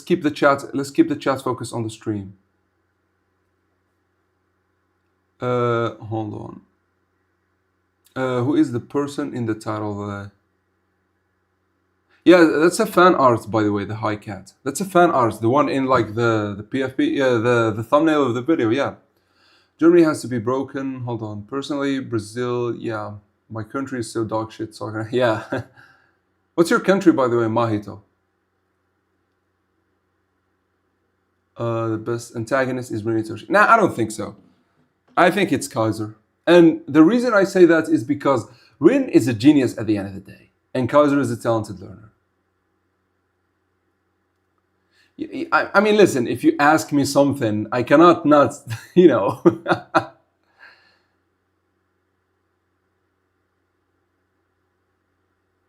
keep the chat focused on the stream. Hold on. Who is the person in the title? Yeah, that's a fan art, by the way, the high cat. That's a fan art, the one in like the PFP, yeah, the thumbnail of the video, yeah. Germany has to be broken. Hold on. Personally, Brazil, yeah. My country is so dog shit, so yeah. What's your country, by the way, Mahito? The best antagonist is Rin Itoshi. Nah, I don't think so. I think it's Kaiser. And the reason I say that is because Rin is a genius at the end of the day. And Kaiser is a talented learner. I mean, listen, if you ask me something, I cannot not, you know.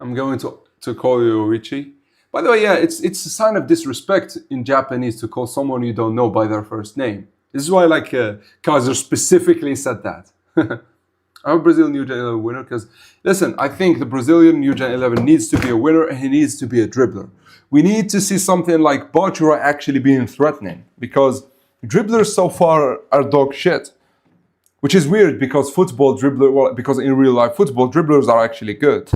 I'm going to call you Richie. By the way, yeah, it's a sign of disrespect in Japanese to call someone you don't know by their first name. This is why, like, Kaiser specifically said that. I hope Brazil New Gen 11 winner, because, listen, I think the Brazilian New Gen 11 needs to be a winner and he needs to be a dribbler. We need to see something like Bachira actually being threatening, because dribblers so far are dog shit. Which is weird because because in real life football dribblers are actually good.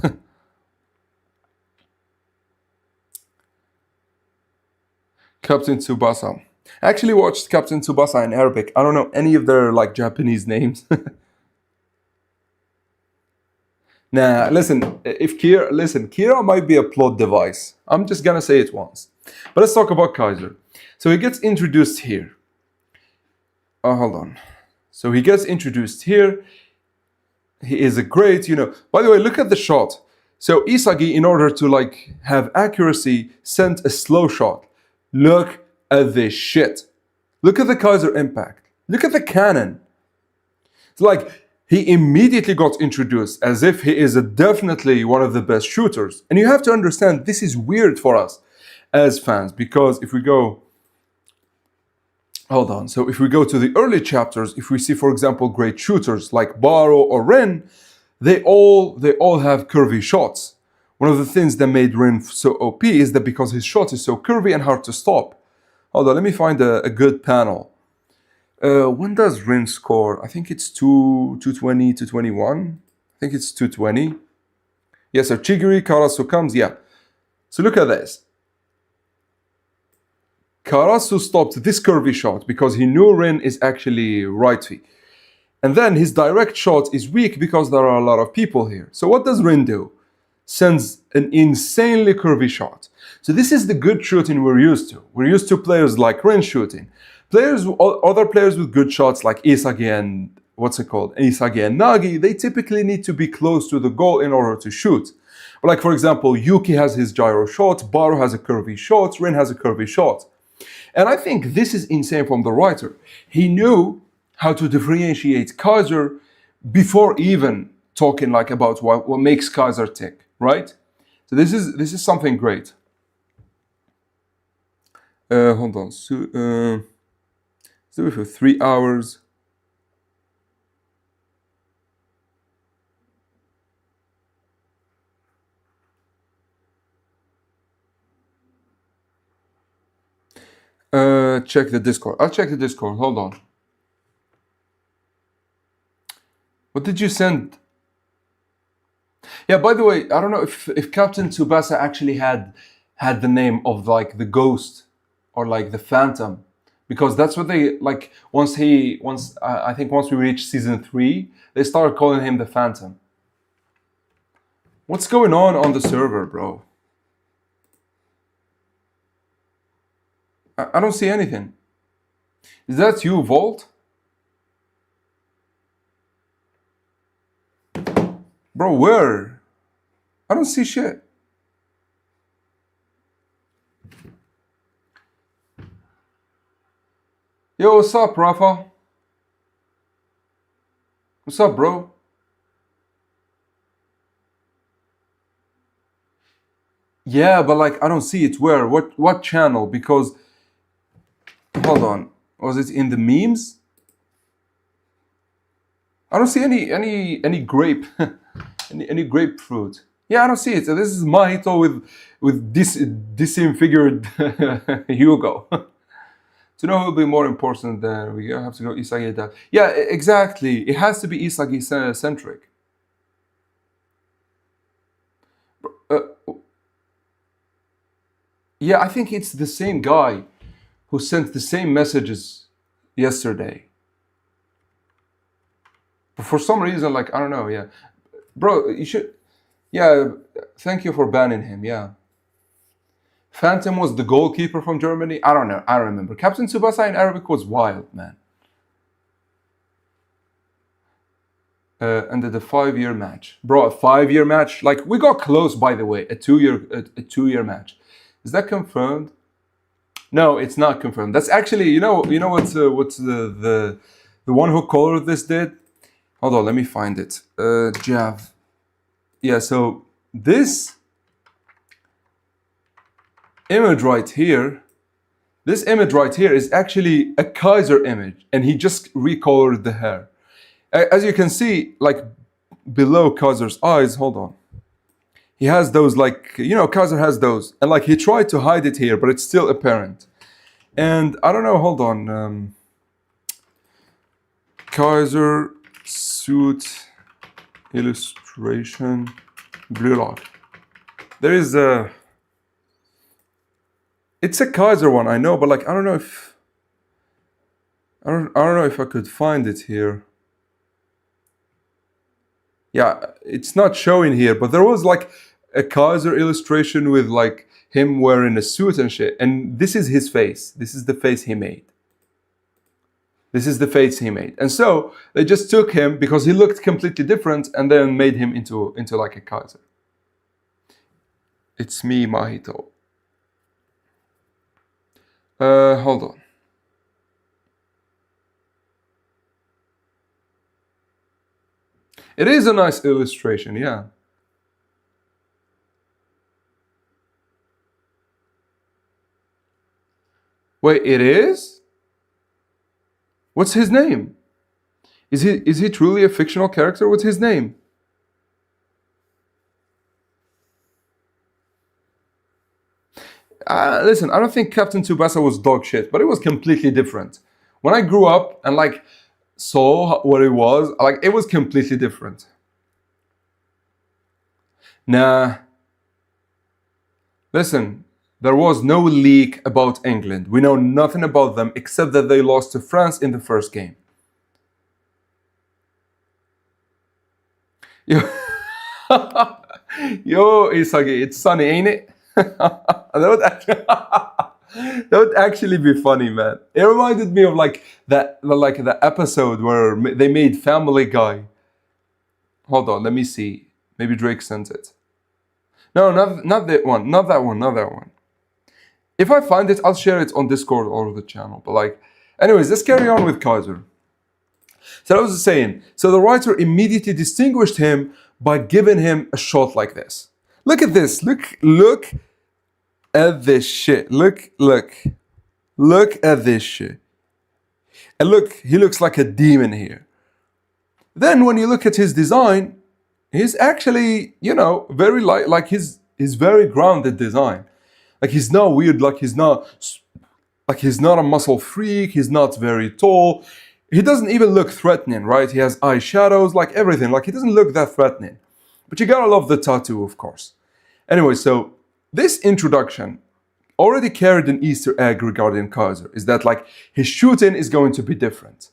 Captain Tsubasa. I actually watched Captain Tsubasa in Arabic. I don't know any of their like Japanese names. Nah, listen, Kira might be a plot device. I'm just gonna say it once. But let's talk about Kaiser. So he gets introduced here. Oh, hold on. So he gets introduced here. He is a great, by the way, look at the shot. So Isagi, in order to like have accuracy, sent a slow shot. Look at this shit. Look at the Kaiser impact. Look at the cannon. It's like he immediately got introduced as if he is definitely one of the best shooters. And you have to understand, this is weird for us as fans, because if we go, hold on. So if we go to the early chapters, if we see, for example, great shooters like Baro or Ren, they all have curvy shots. One of the things that made Ren so OP is that because his shot is so curvy and hard to stop. Hold on, let me find a good panel. When does Rin score? I think it's 220, 221. I think it's 220. Yeah, so Chigiri, Karasu comes, yeah. So look at this. Karasu stopped this curvy shot because he knew Rin is actually righty. And then his direct shot is weak because there are a lot of people here. So what does Rin do? Sends an insanely curvy shot. So this is the good shooting we're used to. We're used to players like Rin shooting. Other players with good shots like Isagi and what's it called, Isagi and Nagi, they typically need to be close to the goal in order to shoot. But like for example, Yuki has his gyro shot, Baru has a curvy shot, Rin has a curvy shot. And I think this is insane from the writer. He knew how to differentiate Kaiser before even talking like about what makes Kaiser tick, right? So this is something great. Hold on. So, for 3 hours. Check the Discord. I'll check the Discord. Hold on. What did you send? Yeah, by the way, I don't know if Captain Tsubasa actually had the name of like the ghost or like the phantom, because that's what they like I think once we reach season 3, they started calling him the Phantom. What's going on the server, bro? I don't see anything. Is that you, Volt? Bro, where? I don't see shit. Yo, what's up, Rafa? What's up, bro? Yeah, but like I don't see it. Where? What channel? Because hold on. Was it in the memes? I don't see any grape any grapefruit. Yeah, I don't see it. So this is Mahito with disfigured Hugo. To know who will be more important than we have to go Isagi that. Yeah, exactly. It has to be Isagi centric. Yeah, I think it's the same guy who sent the same messages yesterday. But for some reason, like, I don't know, yeah. Bro, you should... Yeah, thank you for banning him, yeah. Phantom was the goalkeeper from Germany? I don't know, I don't remember. Captain Tsubasa in Arabic was wild, man. And the 5-year match. Bro, a 5-year match? Like, we got close, by the way, a 2-year match. Is that confirmed? No, it's not confirmed. That's actually, you know what's the one who colored this did? Hold on, let me find it. Jav. Yeah, so this image right here, is actually a Kaiser image, and he just recolored the hair. As you can see, like below Kaiser's eyes, hold on. He has those, like, Kaiser has those. And like he tried to hide it here, but it's still apparent. And I don't know, hold on. Kaiser suit illustration blue lock. There is a... It's a Kaiser one, I know, but like I don't know if I could find it here. Yeah, it's not showing here, but there was like a Kaiser illustration with like him wearing a suit and shit. And this is his face. This is the face he made. And so they just took him because he looked completely different and then made him into like a Kaiser. It's me, Mahito. Hold on. It is a nice illustration, yeah. Wait, it is? What's his name? Is he truly a fictional character? What's his name? Listen, I don't think Captain Tsubasa was dog shit, but it was completely different. When I grew up and like saw what it was, like it was completely different. Nah. Listen, there was no leak about England. We know nothing about them except that they lost to France in the first game. Yo, Yo, Isagi, it's sunny, ain't it? That would actually be funny, man. It reminded me of the episode where they made Family Guy. Hold on, let me see. Maybe Drake sent it. No, not that one. Not that one. Not that one. If I find it, I'll share it on Discord or the channel. But like, anyways, let's carry on with Kaiser. So I was saying, so the writer immediately distinguished him by giving him a shot like this. Look at this. Look at this shit. Look at this shit. And look, he looks like a demon here. Then when you look at his design, he's actually, very light, like he's very grounded design. Like he's not weird, like he's not a muscle freak, he's not very tall. He doesn't even look threatening, right? He has eye shadows, like everything. Like he doesn't look that threatening. But you gotta love the tattoo, of course. Anyway, so this introduction already carried an Easter egg regarding Kaiser, is that like his shooting is going to be different.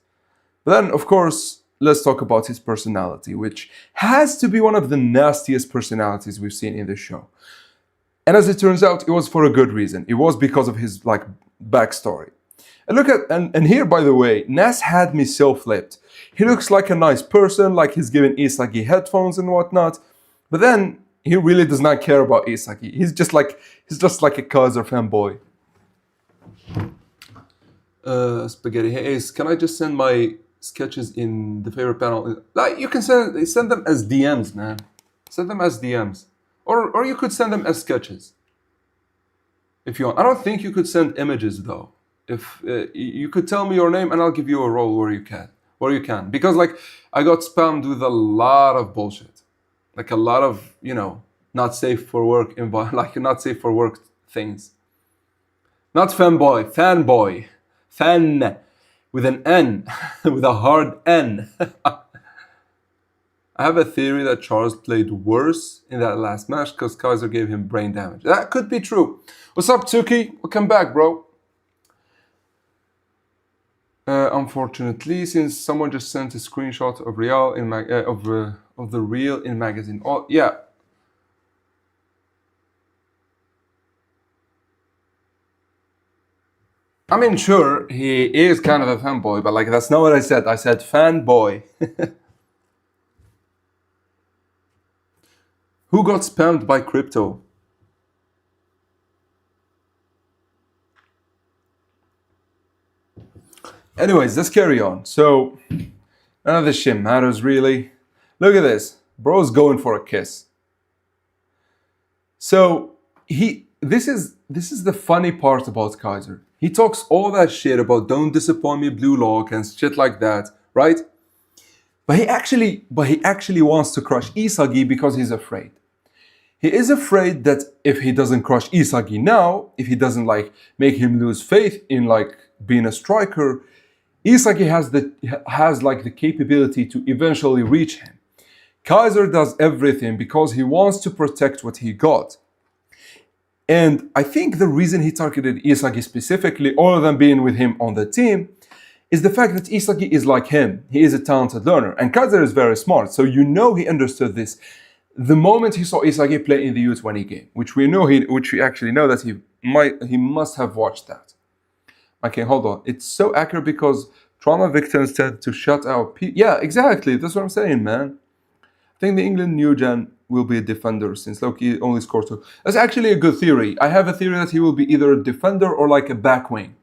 But then, of course, let's talk about his personality, which has to be one of the nastiest personalities we've seen in this show. And as it turns out, it was for a good reason. It was because of his backstory. And look at and here, by the way, Ness had me so flipped. He looks like a nice person, like he's giving Isagi headphones and whatnot. But then he really does not care about Isagi. He's just like a Kaiser fanboy. Spaghetti, hey Ace, can I just send my sketches in the favorite panel? Like you can send them as DMs, man. Send them as DMs. Or you could send them as sketches, if you want. I don't think you could send images though. If you could tell me your name and I'll give you a role where you can. Because like I got spammed with a lot of bullshit, like a lot of not safe for work not safe for work things. Not fanboy, fan with an N, with a hard N. I have a theory that Charles played worse in that last match because Kaiser gave him brain damage. That could be true. What's up, Tsuki? Welcome back, bro. Unfortunately, since someone just sent a screenshot of the reel in magazine. Oh, yeah. I mean, sure, he is kind of a fanboy, but like that's not what I said. I said fanboy. Who got spammed by crypto? Anyways, let's carry on. So, none of this shit matters really. Look at this. Bro's going for a kiss. So, this is the funny part about Kaiser. He talks all that shit about don't disappoint me, Blue Lock, and shit like that, right? But he actually wants to crush Isagi because he's afraid. He is afraid that if he doesn't crush Isagi now, if he doesn't make him lose faith in being a striker, Isagi has the capability to eventually reach him. Kaiser does everything because he wants to protect what he got. And I think the reason he targeted Isagi specifically, other than being with him on the team, is the fact that Isagi is like him. He is a talented learner, and Kaiser is very smart. So he understood this the moment he saw Isagi play in the U20 game, which we actually know that he must have watched that. Okay, hold on. It's so accurate because trauma victims tend to shut out yeah, exactly. That's what I'm saying, man. I think the England new gen will be a defender since Loki only scored 2. That's actually a good theory. I have a theory that he will be either a defender or like a back wing.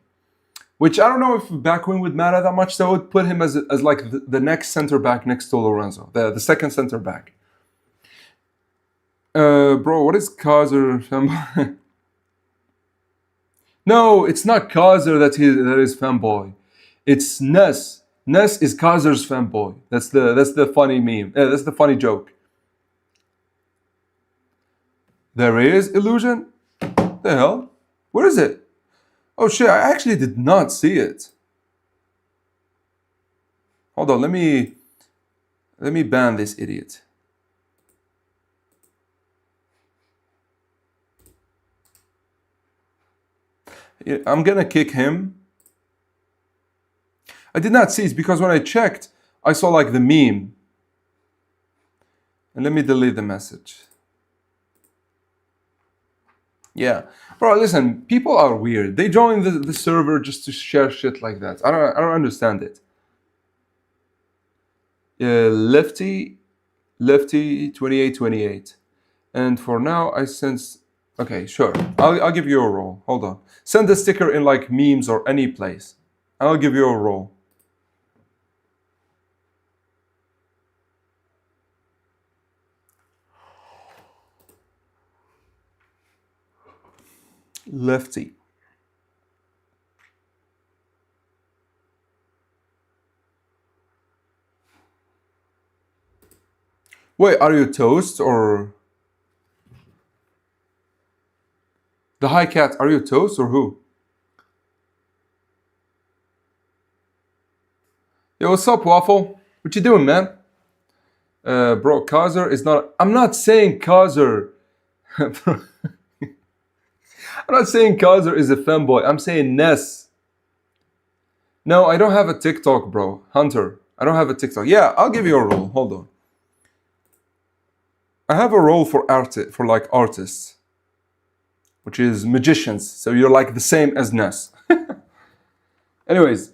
Which I don't know if back wing would matter that much, so I would put him as like the next center back next to Lorenzo, the second center back. Bro, what is Kaiser? No, it's not Kaiser that is fanboy. It's Ness. Ness is Kaiser's fanboy. That's the funny meme. That's the funny joke. There is Illusion? The hell? Where is it? Oh shit, I actually did not see it. Hold on, let me ban this idiot. I'm gonna kick him. I did not see it because when I checked, I saw like the meme. And let me delete the message. Yeah. Bro, listen, people are weird. They join the server just to share shit like that. I don't understand it. Lefty 2828. And for now I sense okay, sure. I'll give you a roll. Hold on. Send a sticker in like memes or any place. I'll give you a roll. Lefty. Wait, are you Toast or the High Cat? Are you Toast or who? Yo, what's up, Waffle? What you doing, man? Bro, Kaiser is not. I'm not saying Kaiser. I'm not saying Kaiser is a fanboy. I'm saying Ness. No, I don't have a TikTok, bro. Hunter, I don't have a TikTok. Yeah, I'll give you a role. Hold on. I have a role for for like artists, which is magicians. So you're like the same as Ness. Anyways,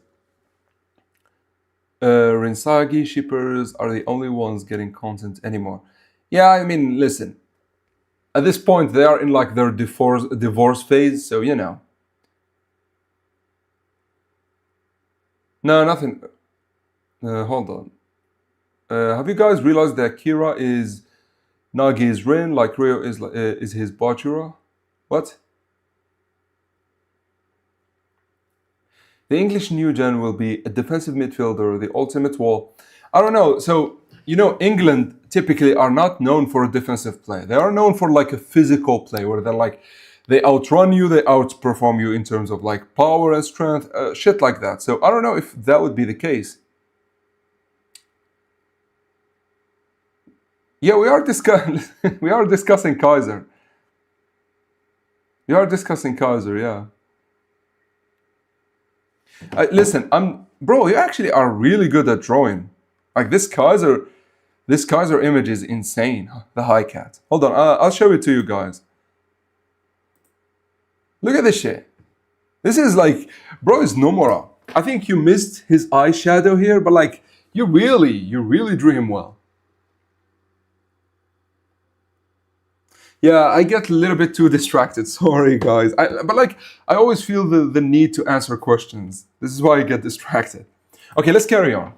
Rinsagi shippers are the only ones getting content anymore. Yeah, I mean, listen. At this point, they are in like their divorce phase, so you know. No, nothing. Hold on. Have you guys realized that Kira is Nagi's Rin, like Rio is his Bachura? What? The English new gen will be a defensive midfielder, the ultimate wall. I don't know. So, you know, England typically are not known for a defensive play. They are known for like a physical play where they're like, they outrun you, they outperform you in terms of like power and strength, shit like that. So I don't know if that would be the case. Yeah, we are discussing we are discussing Kaiser. We are discussing Kaiser, yeah. Listen, I'm bro. You actually are really good at drawing. Like this Kaiser image is insane. The high cat. Hold on, I'll show it to you guys. Look at this shit. This is like, bro, is Nomura. I think you missed his eyeshadow here, but like, you really drew him well. Yeah, I get a little bit too distracted. Sorry, guys. But like, I always feel the need to answer questions. This is why I get distracted. Okay, let's carry on.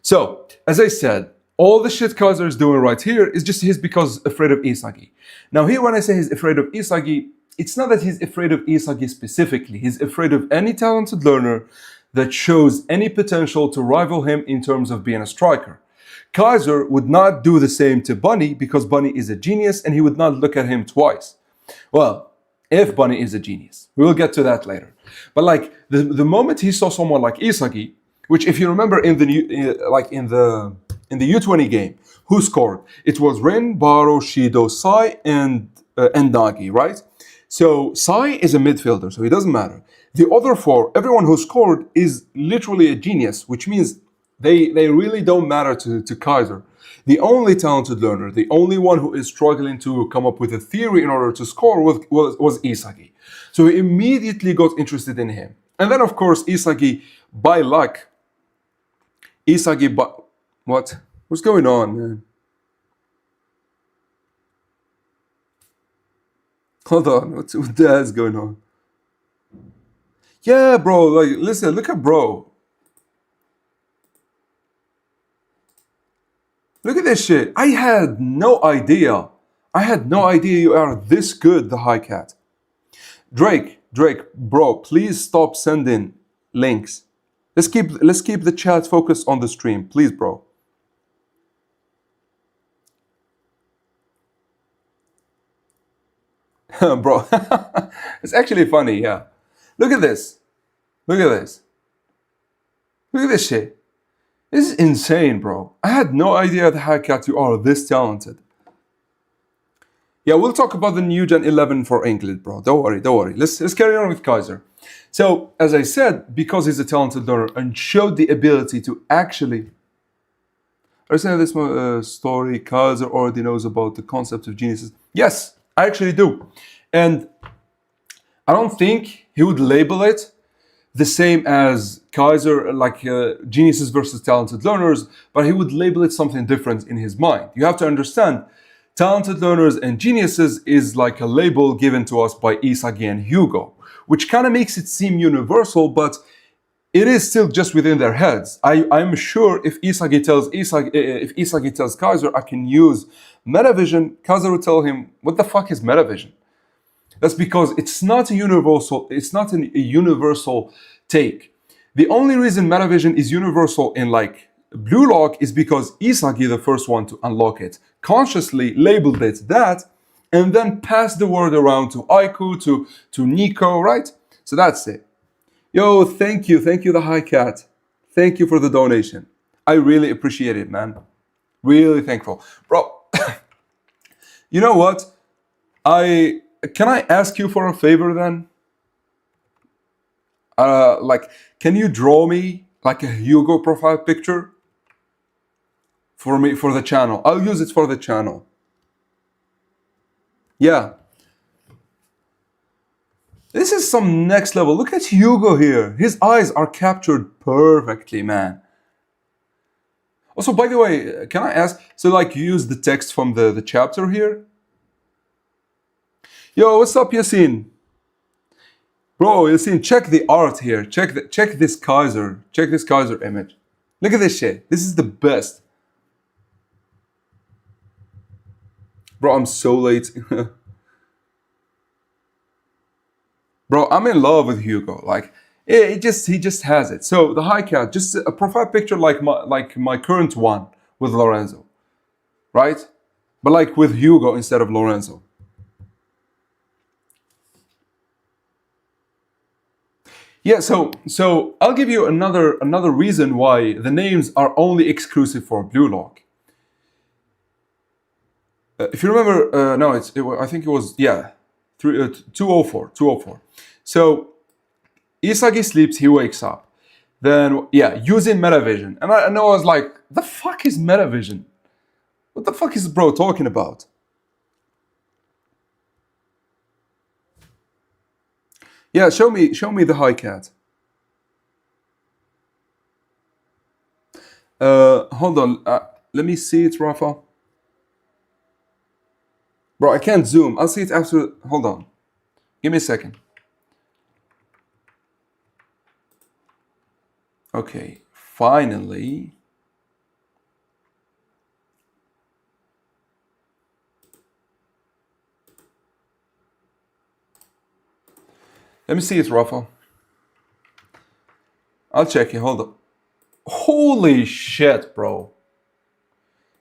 So, as I said, all the shit Kaiser is doing right here is just he's because afraid of Isagi. Now, here when I say he's afraid of Isagi, it's not that he's afraid of Isagi specifically. He's afraid of any talented learner that shows any potential to rival him in terms of being a striker. Kaiser would not do the same to Bunny because Bunny is a genius and he would not look at him twice. Well, if Bunny is a genius. We will get to that later. But like the moment he saw someone like Isagi, which if you remember in the in the U20 game, who scored? It was Rin, Baro, Shido, Sai, and Nagi, right? So Sai is a midfielder, so it doesn't matter. The other four, everyone who scored is literally a genius, which means they really don't matter to Kaiser. The only talented learner, the only one who is struggling to come up with a theory in order to score was Isagi. So he immediately got interested in him. And then, of course, Isagi, by luck, what? What's going on, man? Hold on, what the hell's going on? Yeah, bro, like, listen, look at bro. Look at this shit. I had no idea. I had no idea you are this good, the High Cat. Drake, bro, please stop sending links. Let's keep the chat focused on the stream, please, bro. Bro, it's actually funny, yeah. Look at this. Look at this. Look at this shit. This is insane, bro. I had no idea the High Cat you are this talented. Yeah, we'll talk about the new Gen 11 for England, bro. Don't worry. Let's carry on with Kaiser. So, as I said, because he's a talented learner and showed the ability to actually understand this story, Kaiser already knows about the concept of geniuses. Yes, I actually do. And I don't think he would label it the same as Kaiser, like geniuses versus talented learners, but he would label it something different in his mind. You have to understand, talented learners and geniuses is like a label given to us by Isagi and Hugo, which kind of makes it seem universal, but it is still just within their heads. I'm sure if Isagi tells Kaiser I can use Metavision, Kaiser would tell him, what the fuck is Metavision? That's because it's not a universal take. The only reason Metavision is universal in like Blue Lock is because Isagi, the first one to unlock it, consciously labeled it that, and then passed the word around to Aiku, to Nico, right? So that's it. Yo, thank you, the High Cat. Thank you for the donation. I really appreciate it, man. Really thankful. Bro, you know what? Can I ask you for a favor then? Like, can you draw me like a Hugo profile picture for me, for the channel? I'll use it for the channel. Yeah. This is some next level. Look at Hugo here. His eyes are captured perfectly, man. Also, by the way, can I ask, so like you use the text from the chapter here? Yo, what's up, Yasin? Bro, Yasin, check the art here. Check this Kaiser. Check this Kaiser image. Look at this shit. This is the best. Bro, I'm so late. Bro, I'm in love with Hugo. Like, he just has it. So the High Cat, just a profile picture like my current one with Lorenzo, right? But like with Hugo instead of Lorenzo. Yeah, so I'll give you another reason why the names are only exclusive for Blue Lock. If you remember, no, I think it was 204. So Isagi sleeps, he wakes up. Then using Metavision, and I know I was like, the fuck is Metavision? What the fuck is bro talking about? Yeah, show me the High Cat. Hold on. Let me see it, Rafa. Bro, I can't zoom. I'll see it after. Hold on. Give me a second. Okay, finally. Let me see it, Rafa. I'll check it. Hold on. Holy shit, bro.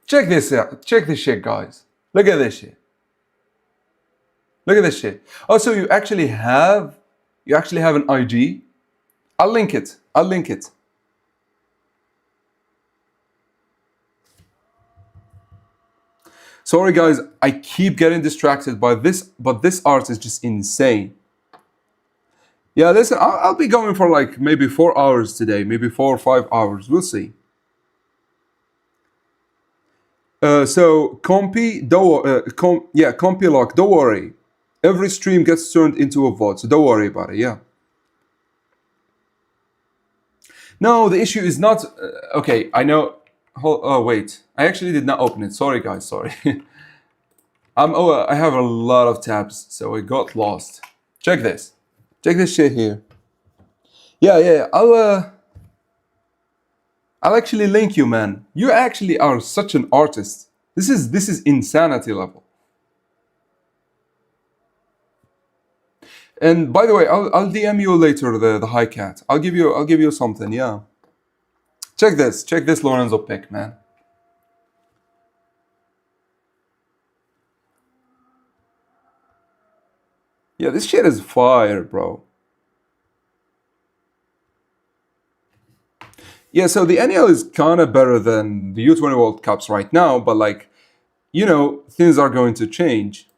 Check this out. Check this shit, guys. Look at this shit. Look at this shit. Oh, so you actually have an IG? I'll link it. Sorry guys, I keep getting distracted by this, but this art is just insane. Yeah, listen, I'll be going for like maybe 4 hours today, maybe 4 or 5 hours. We'll see. So Compy Lock, don't worry. Every stream gets turned into a VOD, so don't worry about it. Yeah. No, the issue is not. Okay, I know. Oh wait, I actually did not open it. Sorry guys, sorry. I have a lot of tabs, so it got lost. Check this. Check this shit here. Yeah. I'll actually link you, man. You actually are such an artist. This is insanity level. And by the way, I'll DM you later the High Cat. I'll give you something. Yeah. Check this Lorenzo pic, man. Yeah, this shit is fire, bro. Yeah, so the NL is kind of better than the U20 World Cups right now, but like, you know, things are going to change.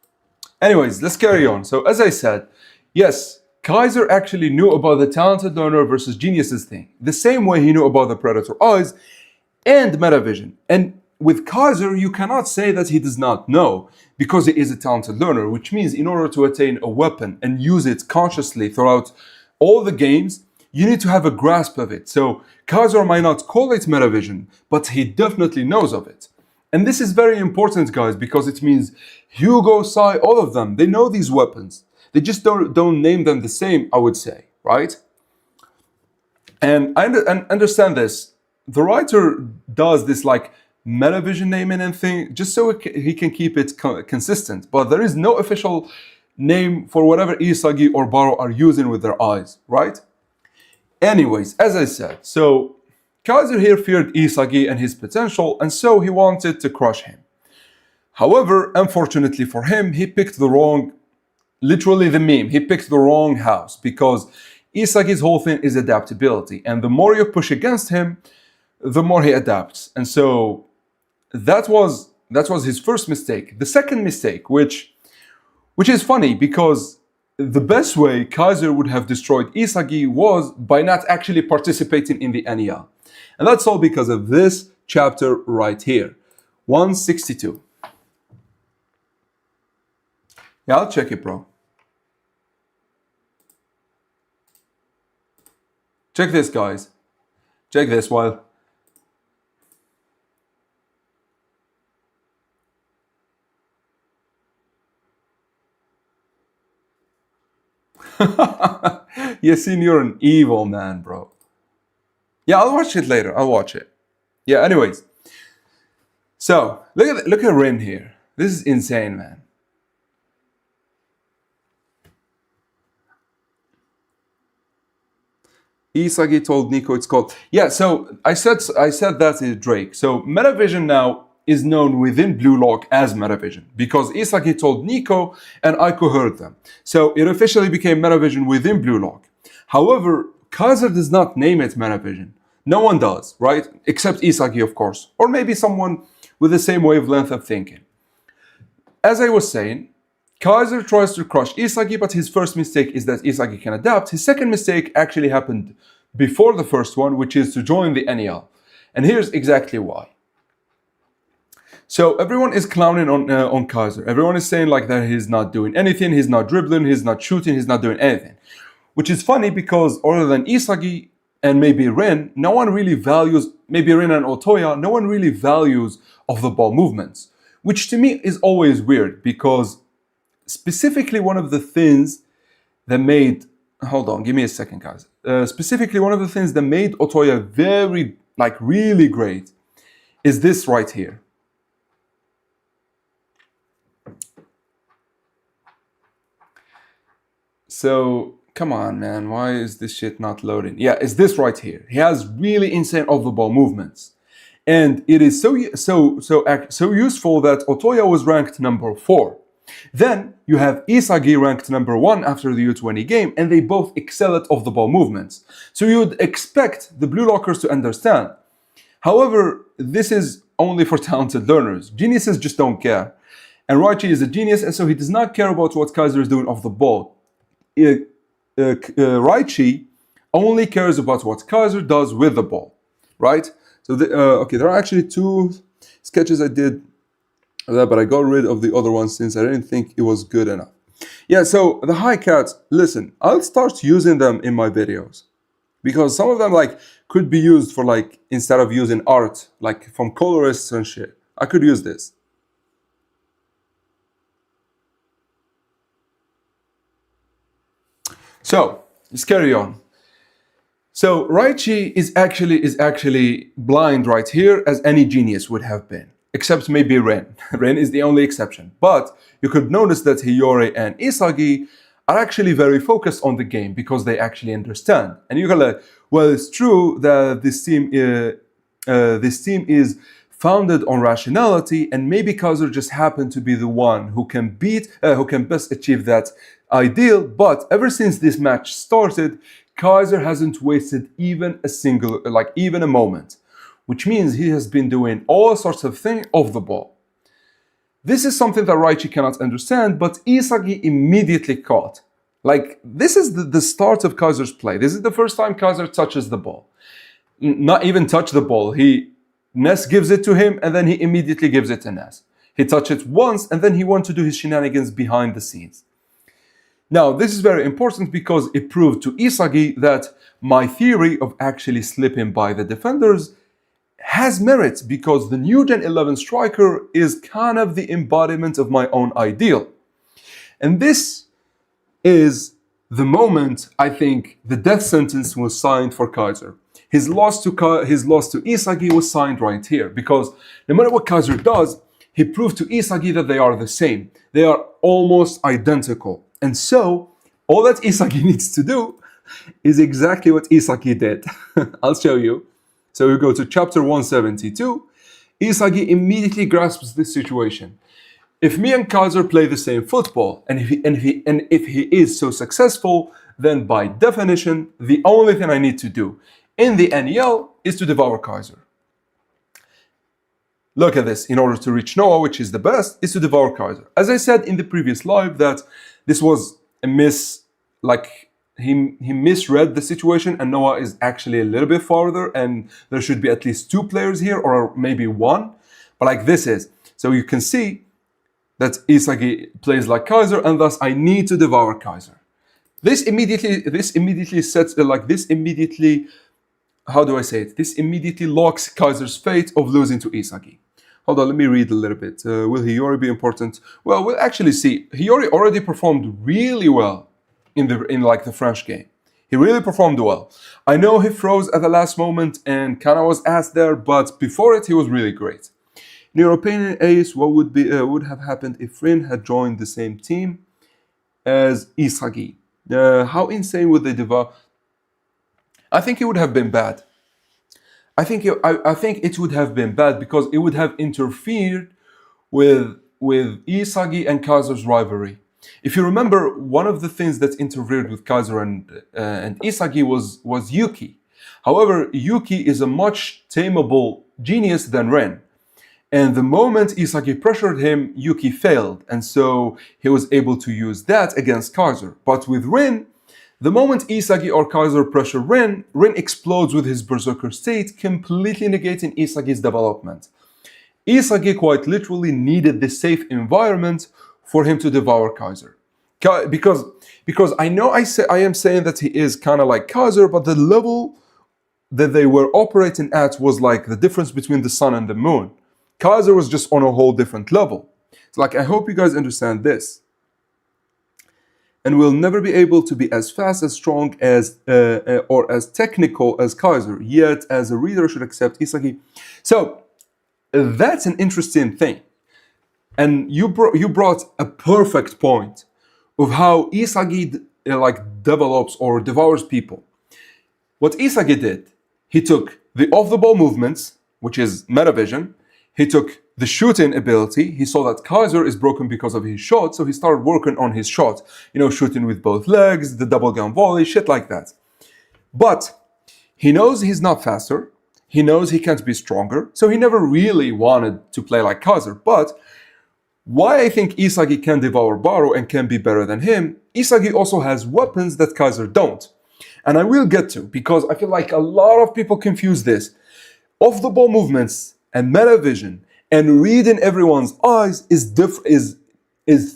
Anyways, let's carry on. So as I said, yes, Kaiser actually knew about the talented learner versus geniuses thing, the same way he knew about the Predator Eyes and Metavision. And with Kaiser, you cannot say that he does not know because he is a talented learner, which means in order to attain a weapon and use it consciously throughout all the games, you need to have a grasp of it. So Kaiser might not call it metavision, but he definitely knows of it. And this is very important, guys, because it means Hugo, Sai, all of them, they know these weapons. They just don't name them the same, I would say, right? And I understand this. The writer does this like metavision naming and thing just so he can keep it consistent. But there is no official name for whatever Isagi or Baro are using with their eyes, right? Anyways, as I said, so Kaiser here feared Isagi and his potential, and so he wanted to crush him. However, unfortunately for him, he picked the wrong, literally the meme, he picked the wrong house, because Isagi's whole thing is adaptability, and the more you push against him, the more he adapts. And so that was his first mistake. The second mistake, which is funny, because the best way Kaiser would have destroyed Isagi was by not actually participating in the NEL. And that's all because of this chapter right here, 162. Yeah, I'll check it, bro. Check this, guys. Check this while... Yasin, you're an evil man, bro. Yeah, I'll watch it later. I'll watch it. Yeah, anyways. So, look at Rin here. This is insane, man. Isagi told Nico it's called... Yeah, so I said that is Drake. So Metavision now is known within Blue Lock as Metavision because Isagi told Nico and Aiko heard them. So it officially became Metavision within Blue Lock. However, Kaiser does not name it Metavision. No one does, right? Except Isagi, of course. Or maybe someone with the same wavelength of thinking. As I was saying, Kaiser tries to crush Isagi, but his first mistake is that Isagi can adapt. His second mistake actually happened before the first one, which is to join the NEL. And here's exactly why. So everyone is clowning on Kaiser. Everyone is saying like that he's not doing anything, he's not dribbling, he's not shooting, he's not doing anything. Which is funny because other than Isagi and maybe Rin, no one really values, maybe Rin and Otoya, no one really values of the ball movements. Which to me is always weird because specifically one of the things that made, hold on, give me a second, guys. Specifically one of the things that made Otoya very, like really great is this right here. So, come on, man, why is this shit not loading? Yeah, it's this right here. He has really insane off-the-ball movements. And it is so useful that Otoya was ranked number 4. Then you have Isagi ranked number 1 after the U20 game, and they both excel at off-the-ball movements. So you would expect the Blue Lockers to understand. However, this is only for talented learners. Geniuses just don't care. And Raichi is a genius, and so he does not care about what Kaiser is doing off the ball. Raichi only cares about what Kaiser does with the ball, right? So, okay, there are actually 2 sketches I did of that, but I got rid of the other one since I didn't think it was good enough. Yeah, so the high cats, listen, I'll start using them in my videos because some of them like could be used for like, instead of using art, like from colorists and shit, I could use this. So, let's carry on. So, Raichi is actually blind right here as any genius would have been. Except maybe Ren. Ren is the only exception. But you could notice that Hiyori and Isagi are actually very focused on the game because they actually understand. And you're gonna, well, it's true that this team is founded on rationality, and maybe Kaiser just happened to be the one who can best achieve that ideal. But ever since this match started, Kaiser hasn't wasted even a moment, which means he has been doing all sorts of things off the ball. This is something that Raichi cannot understand, but Isagi immediately caught. Like, this is the start of Kaiser's play. This is the first time Kaiser touches the ball. Not even touch the ball. He Ness gives it to him, and then he immediately gives it to Ness. He touches it once, and then he wants to do his shenanigans behind the scenes. Now, this is very important because it proved to Isagi that my theory of actually slipping by the defenders has merit, because the new Gen 11 striker is kind of the embodiment of my own ideal. And this is the moment I think the death sentence was signed for Kaiser. His loss to Isagi was signed right here, because no matter what Kaiser does, he proved to Isagi that they are the same. They are almost identical. And so, all that Isagi needs to do is exactly what Isagi did. I'll show you. So we go to chapter 172. Isagi immediately grasps this situation. If me and Kaiser play the same football, and if he is so successful, then by definition, the only thing I need to do in the NEL is to devour Kaiser. Look at this. In order to reach Noah, which is the best, is to devour Kaiser. As I said in the previous live, that this was a he misread the situation, and Noah is actually a little bit farther, and there should be at least 2 players here, or maybe 1. But like this is. So you can see that Isagi plays like Kaiser, and thus I need to devour Kaiser. This immediately sets, how do I say it? This immediately locks Kaiser's fate of losing to Isagi. Hold on, let me read a little bit. Will Hiyori be important? Well, we'll actually see. Hiyori already performed really well in the French game. He really performed well. I know he froze at the last moment and kind of was asked there, but before it, he was really great. In your opinion, Ace, what would have happened if Rin had joined the same team as Isagi? How insane would they devour? I think it would have been bad. I think it would have been bad because it would have interfered with Isagi and Kaiser's rivalry. If you remember, one of the things that interfered with Kaiser and Isagi was Yuki. However, Yuki is a much tameable genius than Ren. And the moment Isagi pressured him, Yuki failed. And so he was able to use that against Kaiser. But with Rin, the moment Isagi or Kaiser pressure Rin explodes with his berserker state, completely negating Isagi's development. Isagi quite literally needed the safe environment for him to devour Kaiser. Because I know I am saying that he is kind of like Kaiser, but the level that they were operating at was like the difference between the sun and the moon. Kaiser was just on a whole different level. It's like, I hope you guys understand this. And will never be able to be as fast, as strong, as or as technical as Kaiser. Yet, as a reader, should accept Isagi. So that's an interesting thing, and you brought a perfect point of how Isagi develops or devours people. What Isagi did, he took the off-the-ball movements, which is metavision. He took the shooting ability. He saw that Kaiser is broken because of his shot, so he started working on his shot. Shooting with both legs, the double gun volley, shit like that. But he knows he's not faster. He knows he can't be stronger, so he never really wanted to play like Kaiser. But why I think Isagi can devour Baro and can be better than him, Isagi also has weapons that Kaiser don't. And I will get to, because I feel like a lot of people confuse this. Off-the-ball movements and metavision and reading everyone's eyes is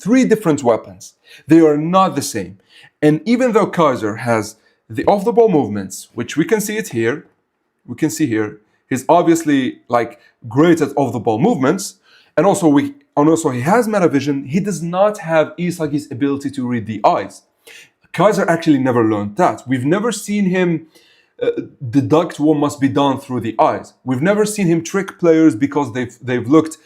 3 different weapons. They are not the same. And even though Kaiser has the off-the-ball movements, which we can see it here, he's obviously great at off-the-ball movements, and also he has metavision, he does not have Isagi's ability to read the eyes. Kaiser actually never learned that. We've never seen him deduct what must be done through the eyes. We've never seen him trick players because they've looked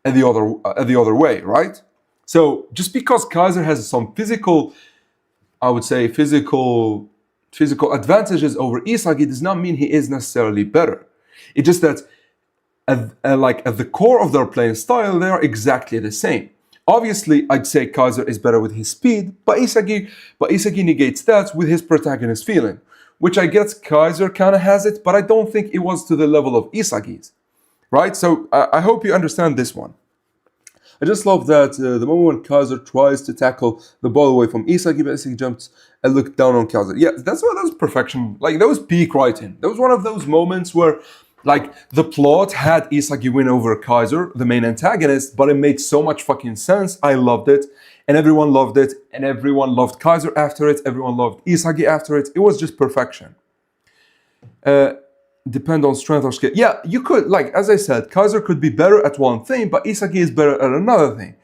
at the other way, right? So just because Kaiser has some physical advantages over Isagi does not mean he is necessarily better. It's just that at the core of their playing style, they are exactly the same. Obviously, I'd say Kaiser is better with his speed, but Isagi negates that with his protagonist feeling, which I guess Kaiser kind of has it, but I don't think it was to the level of Isagi's, right? So I hope you understand this one. I just love that the moment when Kaiser tries to tackle the ball away from Isagi, but Isagi jumps and looked down on Kaiser. Yeah, that was perfection. That was peak writing. That was one of those moments where Like, the plot had Isagi win over Kaiser, the main antagonist, but it made so much fucking sense. I loved it, and everyone loved it, and everyone loved Kaiser after it, everyone loved Isagi after it. It was just perfection. Depend on strength or skill. Yeah, you could, like, as I said, Kaiser could be better at one thing, but Isagi is better at another thing.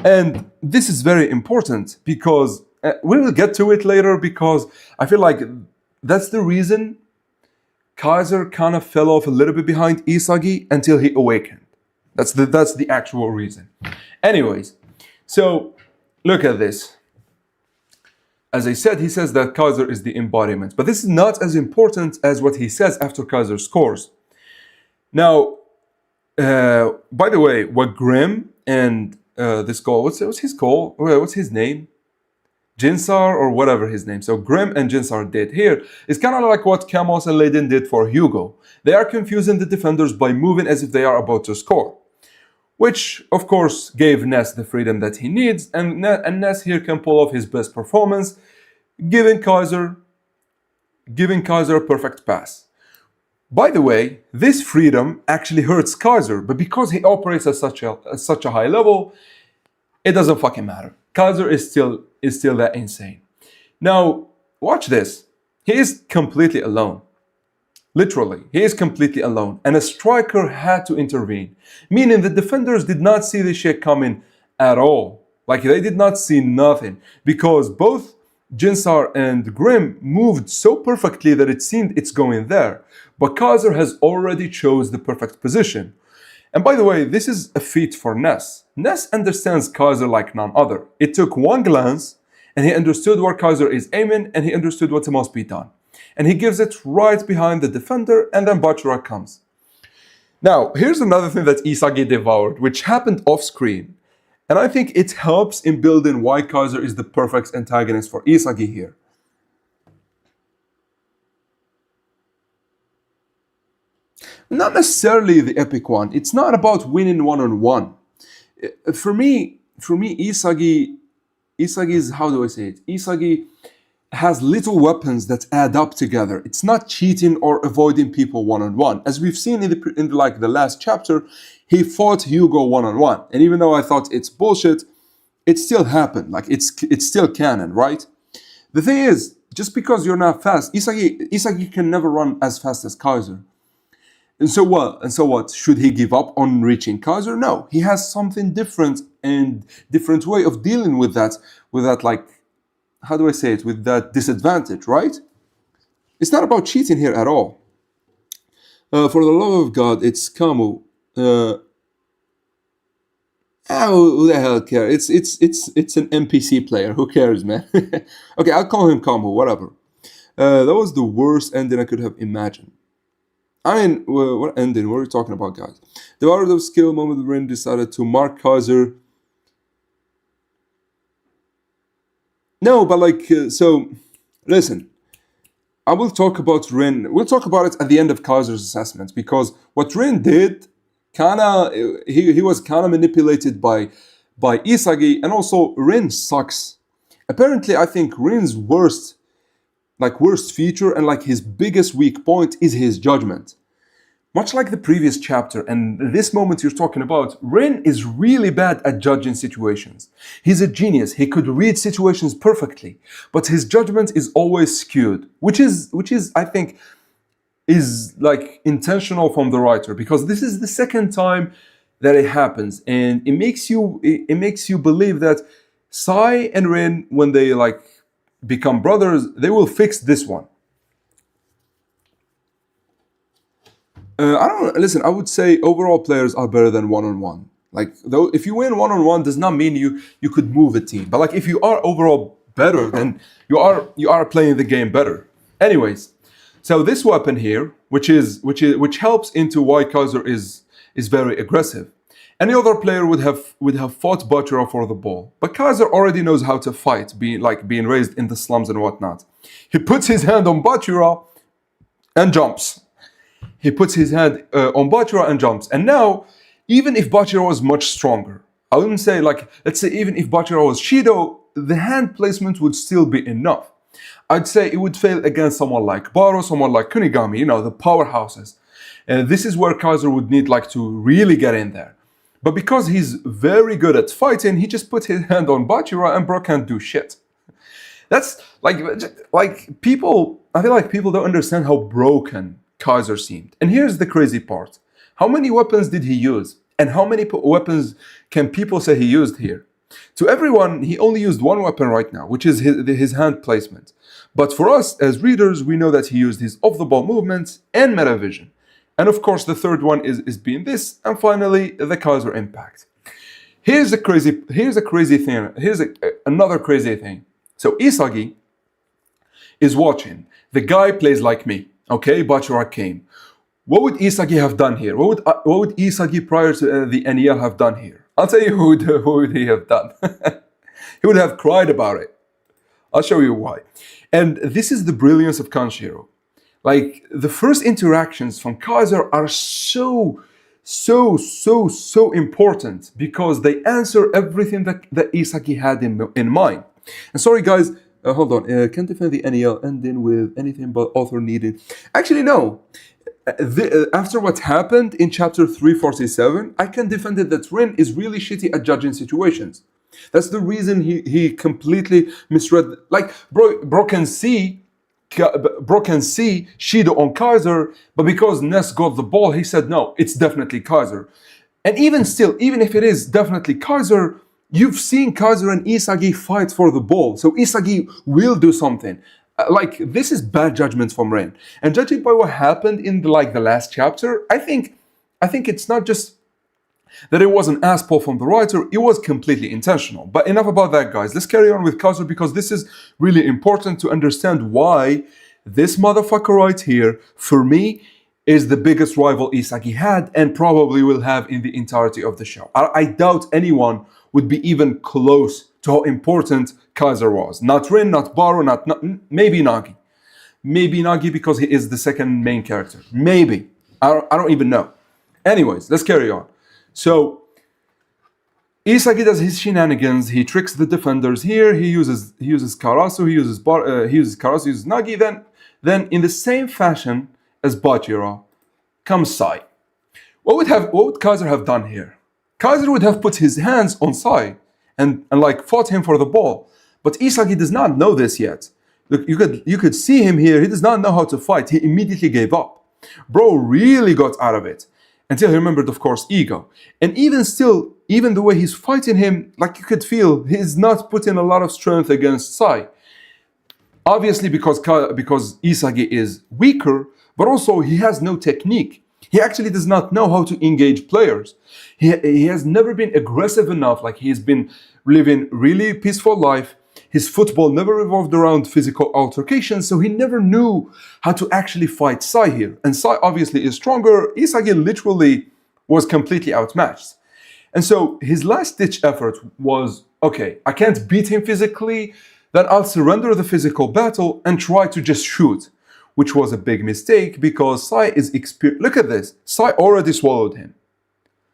And this is very important because we will get to it later, because I feel like that's the reason Kaiser kind of fell off a little bit behind Isagi until he awakened. That's the actual reason. Anyways, so look at this. As I said, he says that Kaiser is the embodiment, but this is not as important as what he says after Kaiser scores. Now, by the way, what Grimm and this goal, what's his goal? What's his name? Jinsar or whatever his name. So Grimm and Jinsar did here is kind of like what Camus and Leiden did for Hugo. They are confusing the defenders by moving as if they are about to score, which of course gave Ness the freedom that he needs, and Ness here can pull off his best performance, giving Kaiser a perfect pass. By the way, this freedom actually hurts Kaiser, but because he operates at such a high level, it doesn't fucking matter. Kaiser is still that insane. Now, watch this. He is completely alone. Literally, he is completely alone, and a striker had to intervene, meaning the defenders did not see this shit coming at all. Like, they did not see nothing, because both Jinsar and Grimm moved so perfectly that it seemed it's going there, but Kaiser has already chose the perfect position. And by the way, this is a feat for Ness. Ness understands Kaiser like none other. It took one glance, and he understood where Kaiser is aiming, and he understood what must be done. And he gives it right behind the defender, and then Bachira comes. Now, here's another thing that Isagi devoured, which happened off screen. And I think it helps in building why Kaiser is the perfect antagonist for Isagi here. Not necessarily the epic one. It's not about winning one-on-one. For me, Isagi is, how do I say it? Isagi has little weapons that add up together. It's not cheating or avoiding people one-on-one. As we've seen in the last chapter, he fought Hugo one-on-one. And even though I thought it's bullshit, it still happened. Like, it's still canon, right? The thing is, just because you're not fast, Isagi can never run as fast as Kaiser. And so what? Should he give up on reaching Kaiser? No, he has something different and different way of dealing with that, like, how do I say it, with that disadvantage, right? It's not about cheating here at all. For the love of God, it's Camus. Who the hell cares? It's an NPC player. Who cares, man? Okay, I'll call him Camus, whatever. That was the worst ending I could have imagined. I mean, what ending? What are we talking about, guys? The out of skill moment, Rin decided to mark Kaiser. No, but like, so, listen. I will talk about Rin. We'll talk about it at the end of Kaiser's assessment, because what Rin did, he was kind of manipulated by Isagi, and also Rin sucks. Apparently, I think Rin's worst feature and like his biggest weak point is his judgment. Much like the previous chapter and this moment you're talking about, Rin is really bad at judging situations. He's a genius. He could read situations perfectly, but his judgment is always skewed, which is I think is like intentional from the writer, because this is the second time that it happens, and it makes you believe that Sai and Rin, when they like become brothers, they will fix this one. I would say overall players are better than one-on-one. Like, though, if you win one-on-one does not mean you could move a team. But like, if you are overall better, then you are playing the game better. Anyways, so this weapon here, which helps into why Kaiser is very aggressive. Any other player would have fought Bachira for the ball, but Kaiser already knows how to fight, being raised in the slums and whatnot. He puts his hand on Bachira and jumps. And now, even if Bachira was much stronger, I wouldn't say, like, let's say even if Bachira was Shido, the hand placement would still be enough. I'd say it would fail against someone like Baro, someone like Kunigami, the powerhouses. And this is where Kaiser would need like to really get in there. But because he's very good at fighting, he just put his hand on Bachira and bro can't do shit. That's like people, I feel like people don't understand how broken Kaiser seemed. And here's the crazy part. How many weapons did he use? And how many weapons can people say he used here? To everyone, he only used one weapon right now, which is his hand placement. But for us as readers, we know that he used his off-the-ball movements and metavision. And of course, the third one is being this, and finally, the Kaiser impact. Here's a crazy thing. Here's another crazy thing. So Isagi is watching. The guy plays like me. Okay, Bachira came. What would Isagi have done here? What would Isagi prior to the NEL have done here? I'll tell you who would he have done. He would have cried about it. I'll show you why. And this is the brilliance of Kanshiro. Like, the first interactions from Kaiser are so important because they answer everything that Isagi had in mind. And sorry guys, hold on, can't defend the NEL ending with anything but author needed. Actually, no. After what happened in chapter 347, I can defend it that Rin is really shitty at judging situations. That's the reason he completely misread. Like, bro can see Shido on Kaiser, but because Ness got the ball, he said, no, it's definitely Kaiser. And even still, even if it is definitely Kaiser, you've seen Kaiser and Isagi fight for the ball. So Isagi will do something. Like, this is bad judgment from Rin. And judging by what happened in the last chapter, I think it's not just that it was an ass pull from the writer, it was completely intentional. But enough about that, guys. Let's carry on with Kaiser because this is really important to understand why this motherfucker right here, for me, is the biggest rival Isagi had and probably will have in the entirety of the show. I doubt anyone would be even close to how important Kaiser was. Not Rin, not Baro, not maybe Nagi. Maybe Nagi because he is the second main character. Maybe. I don't even know. Anyways, let's carry on. So Isagi does his shenanigans. He tricks the defenders here. He uses Karasu. He uses Karasu. He uses Nagi. Then in the same fashion as Bachira comes Sai. What would Kaiser have done here? Kaiser would have put his hands on Sai and like fought him for the ball. But Isagi does not know this yet. Look, you could see him here. He does not know how to fight. He immediately gave up. Bro really got out of it. Until he remembered, of course, ego. And even still, even the way he's fighting him, like you could feel, he's not putting a lot of strength against Sai. Obviously because Isagi is weaker, but also he has no technique. He actually does not know how to engage players. He has never been aggressive enough, like he's been living really peaceful life. His football never revolved around physical altercations, so he never knew how to actually fight Sai here. And Sai obviously is stronger. Isagi literally was completely outmatched. And so his last-ditch effort was, okay, I can't beat him physically, then I'll surrender the physical battle and try to just shoot, which was a big mistake because Sai is experienced. Look at this. Sai already swallowed him.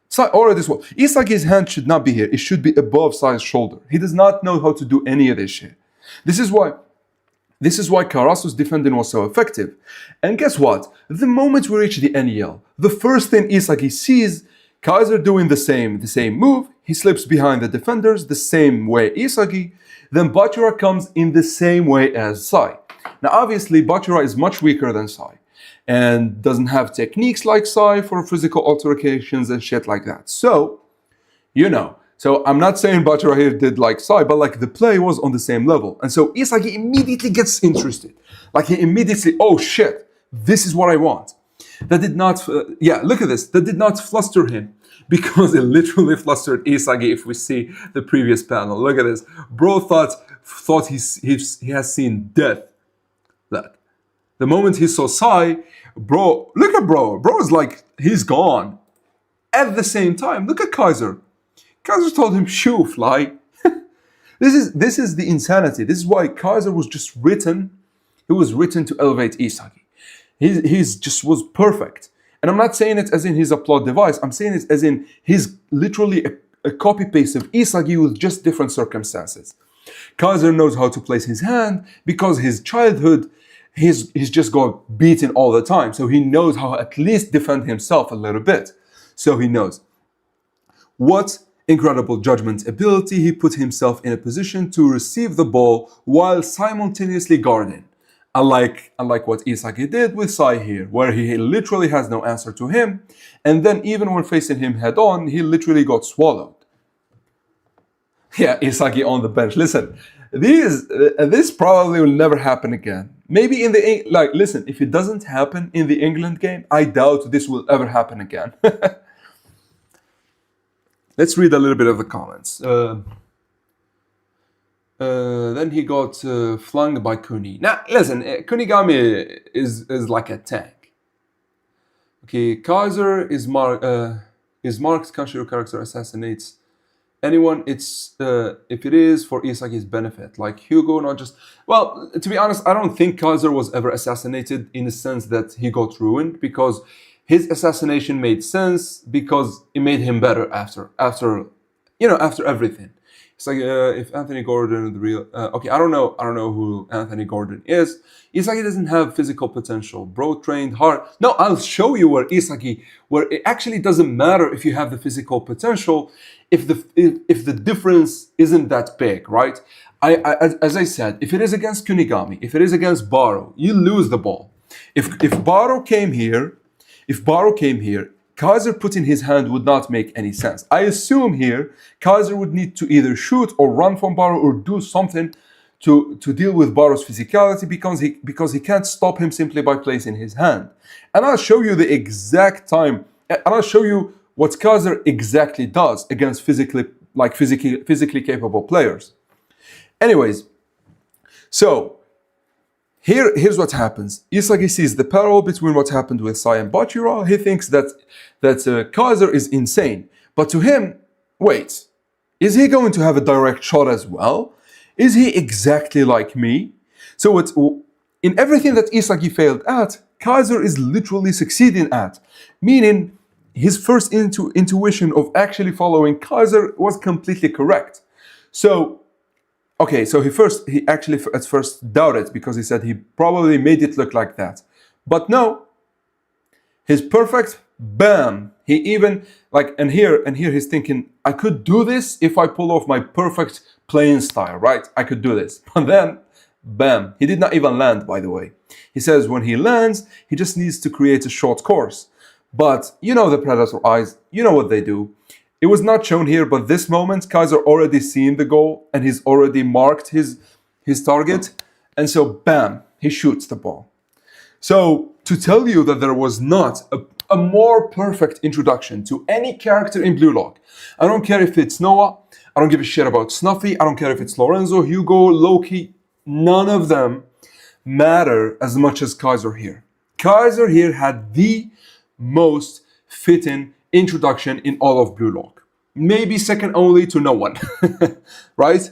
Sai already swallowed. Isagi's hand should not be here. It should be above Sai's shoulder. He does not know how to do any of this shit. This is why Karasu's defending was so effective. And guess what? The moment we reach the NEL, the first thing Isagi sees, Kaiser doing the same move. He slips behind the defenders the same way Isagi. Then Bachira comes in the same way as Sai. Now obviously Bachira is much weaker than Sai and doesn't have techniques like Sai for physical altercations and shit like that. So, so I'm not saying Bachira here did like Sai, but like the play was on the same level. And so Isagi immediately gets interested. Like he immediately, oh shit, this is what I want. That did not, look at this. That did not fluster him because it literally flustered Isagi if we see the previous panel. Look at this. Bro thought he has seen death. Look. The moment he saw Sai, bro, look at bro. Bro is like, he's gone. At the same time, look at Kaiser. Kaiser told him, shoo, fly. This is the insanity. This is why Kaiser was just written. He was written to elevate Isagi. He's just was perfect. And I'm not saying it as in he's a plot device. I'm saying it as in he's literally a copy-paste of Isagi with just different circumstances. Kaiser knows how to place his hand because his childhood, he's just got beaten all the time. So he knows how at least defend himself a little bit. So he knows. What incredible judgment ability. He put himself in a position to receive the ball while simultaneously guarding. Unlike what Isagi did with Sai here, where he literally has no answer to him, and then even when facing him head on, he literally got swallowed. Yeah, Isagi on the bench. Listen, this probably will never happen again. Maybe in the listen, if it doesn't happen in the England game, I doubt this will ever happen again. Let's read a little bit of the comments. Then he got flung by Kuni. Now, listen, Kunigami is like a tank. Okay, Kaiser is Mark's Kanshiro character assassinates anyone. It's if it is for Isagi's benefit, like Hugo, not just. Well, to be honest, I don't think Kaiser was ever assassinated in the sense that he got ruined, because his assassination made sense because it made him better after everything. It's like if Anthony Gordon, the real okay, I don't know who Anthony Gordon is. Isagi doesn't have physical potential. Bro trained hard. No, I'll show you where it actually doesn't matter if you have the physical potential, if the difference isn't that big, right? As I said, if it is against Kunigami, if it is against Baro, you lose the ball. If Baro came here, Kaiser putting his hand would not make any sense. I assume here Kaiser would need to either shoot or run from Baro or do something to deal with Baro's physicality, because he can't stop him simply by placing his hand. And I'll show you the exact time, and I'll show you what Kaiser exactly does against physically capable players. Anyways, so here's what happens. Isagi sees the parallel between what happened with Sai and Bachira. He thinks that Kaiser is insane. But to him, wait, is he going to have a direct shot as well? Is he exactly like me? So in everything that Isagi failed at, Kaiser is literally succeeding at. Meaning, his first intuition of actually following Kaiser was completely correct. So he actually at first doubted, because he said he probably made it look like that. But no, his perfect, bam, he even, and here he's thinking, I could do this if I pull off my perfect playing style, right? I could do this. But then, bam, he did not even land, by the way. He says when he lands, he just needs to create a short course. But you know the Predator eyes, you know what they do. It was not shown here, but this moment, Kaiser already seen the goal and he's already marked his target. And so, bam, he shoots the ball. So, to tell you that there was not a more perfect introduction to any character in Blue Lock, I don't care if it's Noah, I don't give a shit about Snuffy, I don't care if it's Lorenzo, Hugo, Loki, none of them matter as much as Kaiser here. Kaiser here had the most fitting introduction in all of Blue Lock. Maybe second only to no one, right?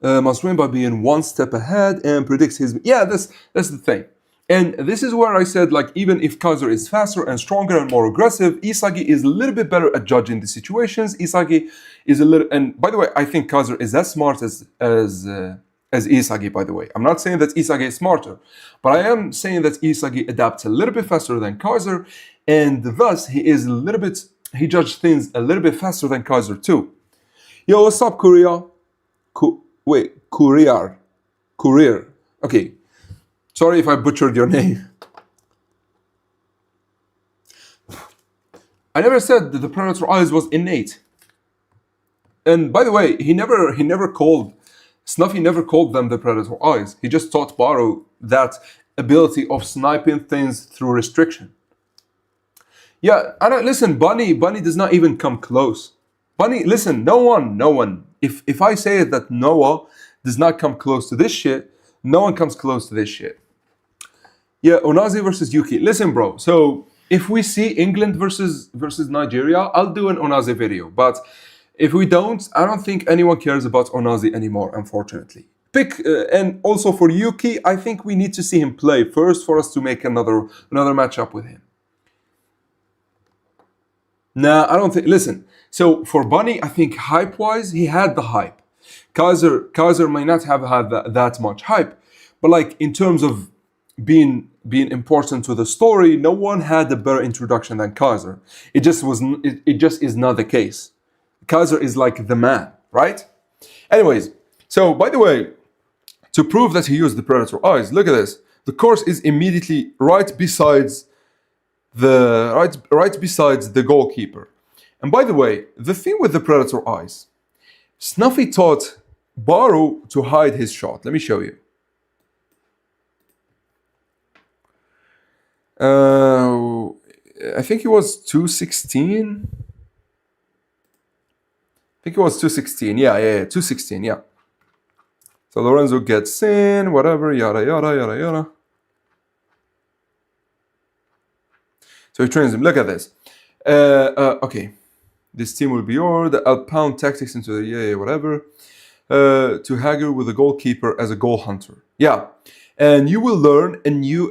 Must win by being one step ahead and predicts his... Yeah, that's the thing. And this is where I said, even if Kaiser is faster and stronger and more aggressive, Isagi is a little bit better at judging the situations. Isagi is a little... And by the way, I think Kaiser is as smart as Isagi, by the way. I'm not saying that Isagi is smarter, but I am saying that Isagi adapts a little bit faster than Kaiser, and thus he judges things a little bit faster than Kaiser too. Yo, what's up, Courier? Courier. Okay. Sorry if I butchered your name. I never said that the Predator eyes was innate. And by the way, Snuffy never called them the Predator eyes. He just taught Baro that ability of sniping things through restriction. Yeah, listen, Bunny does not even come close. Bunny, listen, no one. If I say that Noah does not come close to this shit, no one comes close to this shit. Yeah, Onazi versus Yuki. Listen, bro, so if we see England versus Nigeria, I'll do an Onazi video. But if we don't, I don't think anyone cares about Onazi anymore, unfortunately. And also for Yuki, I think we need to see him play first for us to make another matchup with him. Nah, I don't think... Listen, so for Bunny, I think hype-wise, he had the hype. Kaiser may not have had that much hype, but like in terms of being important to the story, no one had a better introduction than Kaiser. It just is not the case. Kaiser is like the man, right? Anyways, so by the way, to prove that he used the Predator eyes, look at this. The course is immediately right besides the goalkeeper. And by the way, the thing with the Predator eyes, Snuffy taught Barrow to hide his shot. Let me show you. I think it was 216. I think it was 216. Yeah, 216. Yeah. So Lorenzo gets in, whatever, yada yada yada yada. So he trains him. Look at this. Okay. This team will be yours. I'll pound tactics into the whatever. To haggle with the goalkeeper as a goal hunter. Yeah. And you will learn anew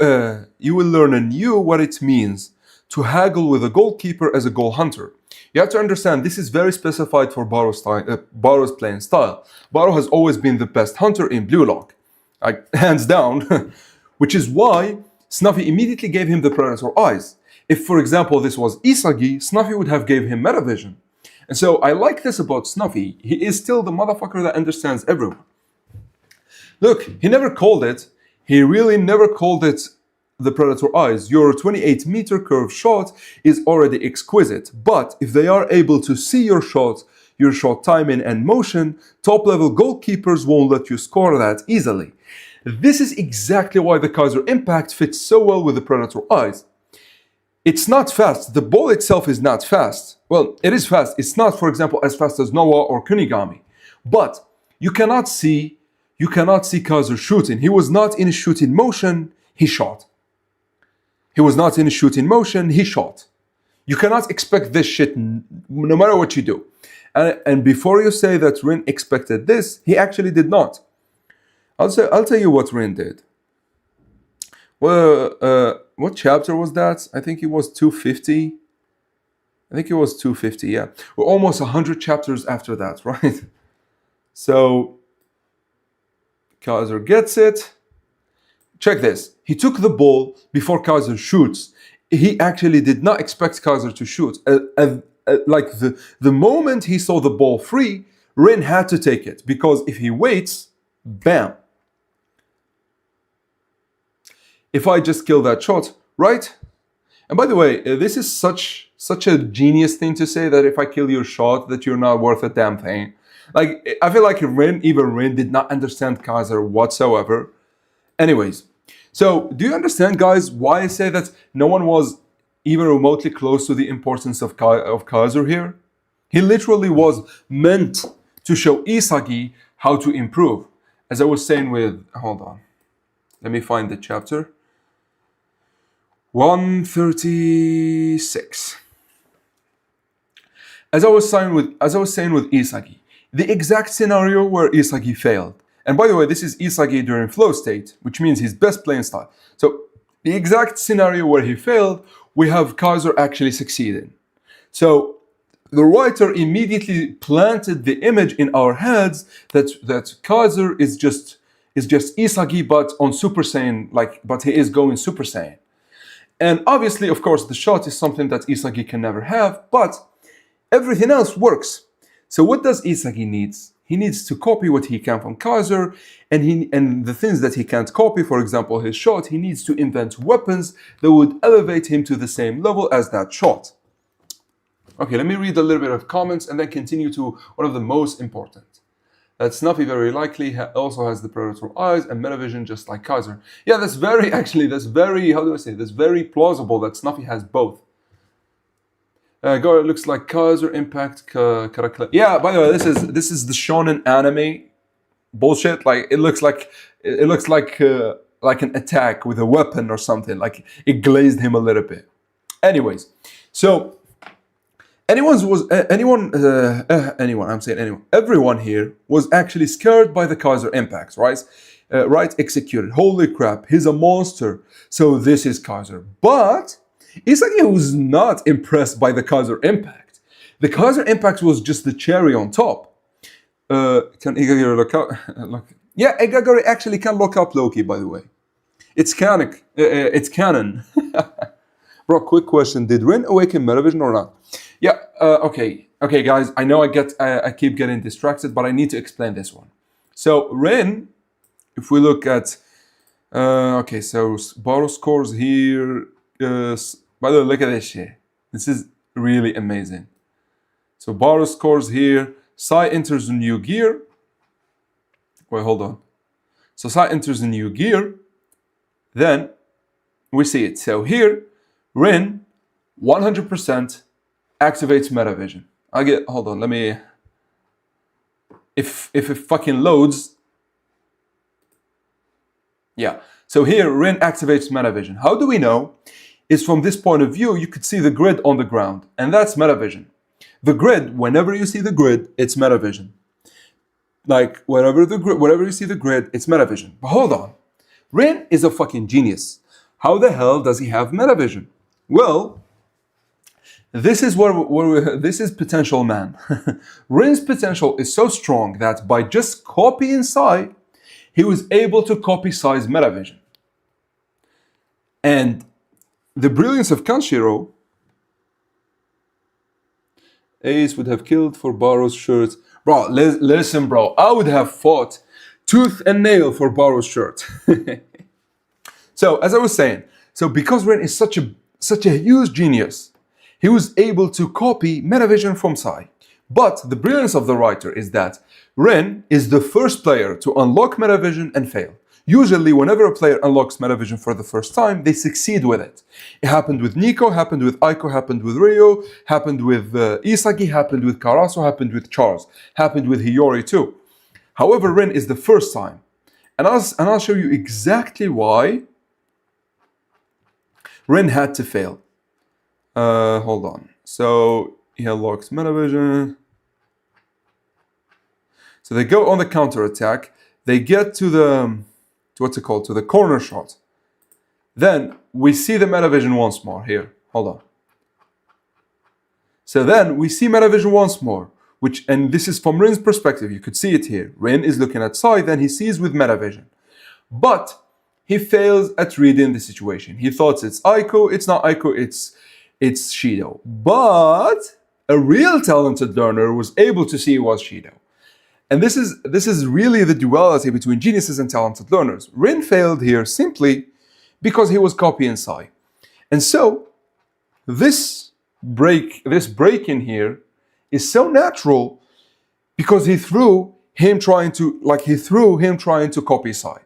what it means to haggle with a goalkeeper as a goal hunter. You have to understand this is very specified for Barrow's playing style. Barrow has always been the best hunter in Blue Lock, like hands down, which is why Snuffy immediately gave him the Predator eyes. If, for example, this was Isagi, Snuffy would have gave him Metavision. And so I like this about Snuffy. He is still the motherfucker that understands everyone. Look, he never called it. He really never called it the Predator eyes. Your 28-meter curve shot is already exquisite, but if they are able to see your shot timing and motion, top-level goalkeepers won't let you score that easily. This is exactly why the Kaiser Impact fits so well with the Predator eyes. It's not fast. The ball itself is not fast. Well, it is fast. It's not, for example, as fast as Noah or Kunigami. But you cannot see Kaiser shooting. He was not in a shooting motion, he shot. He was not in a shooting motion, he shot. You cannot expect this shit no matter what you do. And before you say that Rin expected this, he actually did not. I'll tell you what Rin did. Well, what chapter was that? I think it was 250. I think it was 250, yeah. We're almost 100 chapters after that, right? So Kaiser gets it. Check this. He took the ball before Kaiser shoots. He actually did not expect Kaiser to shoot. Like the moment he saw the ball free, Rin had to take it, because if he waits, bam. If I just kill that shot, right? And by the way, this is such a genius thing to say, that if I kill your shot, that you're not worth a damn thing. Like, I feel like even Rin did not understand Kaiser whatsoever. Anyways, so do you understand, guys, why I say that no one was even remotely close to the importance of Kaiser here? He literally was meant to show Isagi how to improve. As I was saying with, hold on, let me find the chapter. 136. As I was saying with Isagi, the exact scenario where Isagi failed. And by the way, this is Isagi during flow state, which means his best playing style. So the exact scenario where he failed, we have Kaiser actually succeeding. So the writer immediately planted the image in our heads that Kaiser is just Isagi, but on Super Saiyan, but he is going Super Saiyan. And obviously, of course, the shot is something that Isagi can never have, but everything else works. So what does Isagi needs? He needs to copy what he can from Kaiser, and the things that he can't copy, for example, his shot, he needs to invent weapons that would elevate him to the same level as that shot. Okay, let me read a little bit of comments and then continue to one of the most important. That Snuffy very likely also has the Predator eyes and Metavision just like Kaiser. Yeah, that's very plausible that Snuffy has both. It looks like Kaiser Impact. Yeah, by the way, this is the shonen anime bullshit. Like it looks like an attack with a weapon or something. Like it glazed him a little bit. Anyways, so everyone here was actually scared by the Kaiser Impacts, right? Right executed. Holy crap, he's a monster. So this is Kaiser, but Isagi was not impressed by the Kaiser Impact. The Kaiser Impact was just the cherry on top. Can Igagori look up? Yeah, Igagori actually can look up Loki, by the way. It's canon. It's canon. Bro, quick question. Did Rin awaken Metavision or not? Yeah, okay. Okay, guys, I know I keep getting distracted, but I need to explain this one. So, Rin, if we look at... okay, so Baro scores here. By the way, look at this shit. This is really amazing. So, Baro scores here. Sai enters a new gear. Wait, hold on. So, Sai enters a new gear. Then, we see it. So, here, Rin, 100% activates Metavision. Hold on, let me... If it fucking loads... Yeah, so here, Rin activates Metavision. How do we know? Is from this point of view, you could see the grid on the ground, and that's Metavision. The grid, whenever you see the grid, it's Metavision. Like, whenever you see the grid, it's Metavision. But hold on. Rin is a fucking genius. How the hell does he have Metavision? Well, this is this is potential, man. Rin's potential is so strong that by just copying Sai, he was able to copy Sai's Metavision. And the brilliance of Kanshiro, Ace would have killed for Baro's shirt. Bro, listen, bro. I would have fought tooth and nail for Baro's shirt. So, as I was saying, so because Rin is such a huge genius, he was able to copy Metavision from Sai. But the brilliance of the writer is that Rin is the first player to unlock Metavision and fail. Usually, whenever a player unlocks Metavision for the first time, they succeed with it. It happened with Nico, happened with Aiko, happened with Ryo, happened with Isagi, happened with Karasu, happened with Charles, happened with Hiyori too. However, Rin is the first time. And I'll show you exactly why Rin had to fail. Hold on. So he unlocks Metavision. So they go on the counter attack. They get to the to the corner shot. Then we see the Metavision once more here. Hold on. So then we see Metavision once more, and this is from Rin's perspective. You could see it here. Rin is looking at Sai, then he sees with Metavision. But he fails at reading the situation. He thought it's Aiko. It's not Aiko, it's Shido. But a real talented learner was able to see it was Shido. And this is really the duality between geniuses and talented learners. Rin failed here simply because he was copying Sai. And so this break in here is so natural because he threw him trying to copy Sai.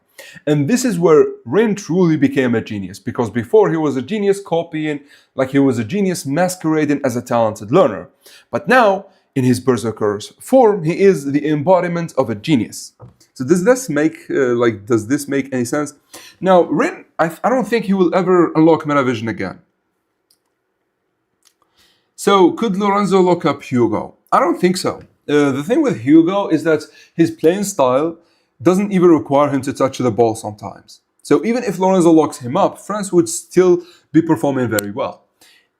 And this is where Rin truly became a genius, because before he was a genius copying, like he was a genius masquerading as a talented learner. But now, in his Berserker's form, he is the embodiment of a genius. So does this make any sense? Now, Rin, I don't think he will ever unlock Metavision again. So could Lorenzo look up Hugo? I don't think so. The thing with Hugo is that his playing style doesn't even require him to touch the ball sometimes. So even if Lorenzo locks him up, France would still be performing very well.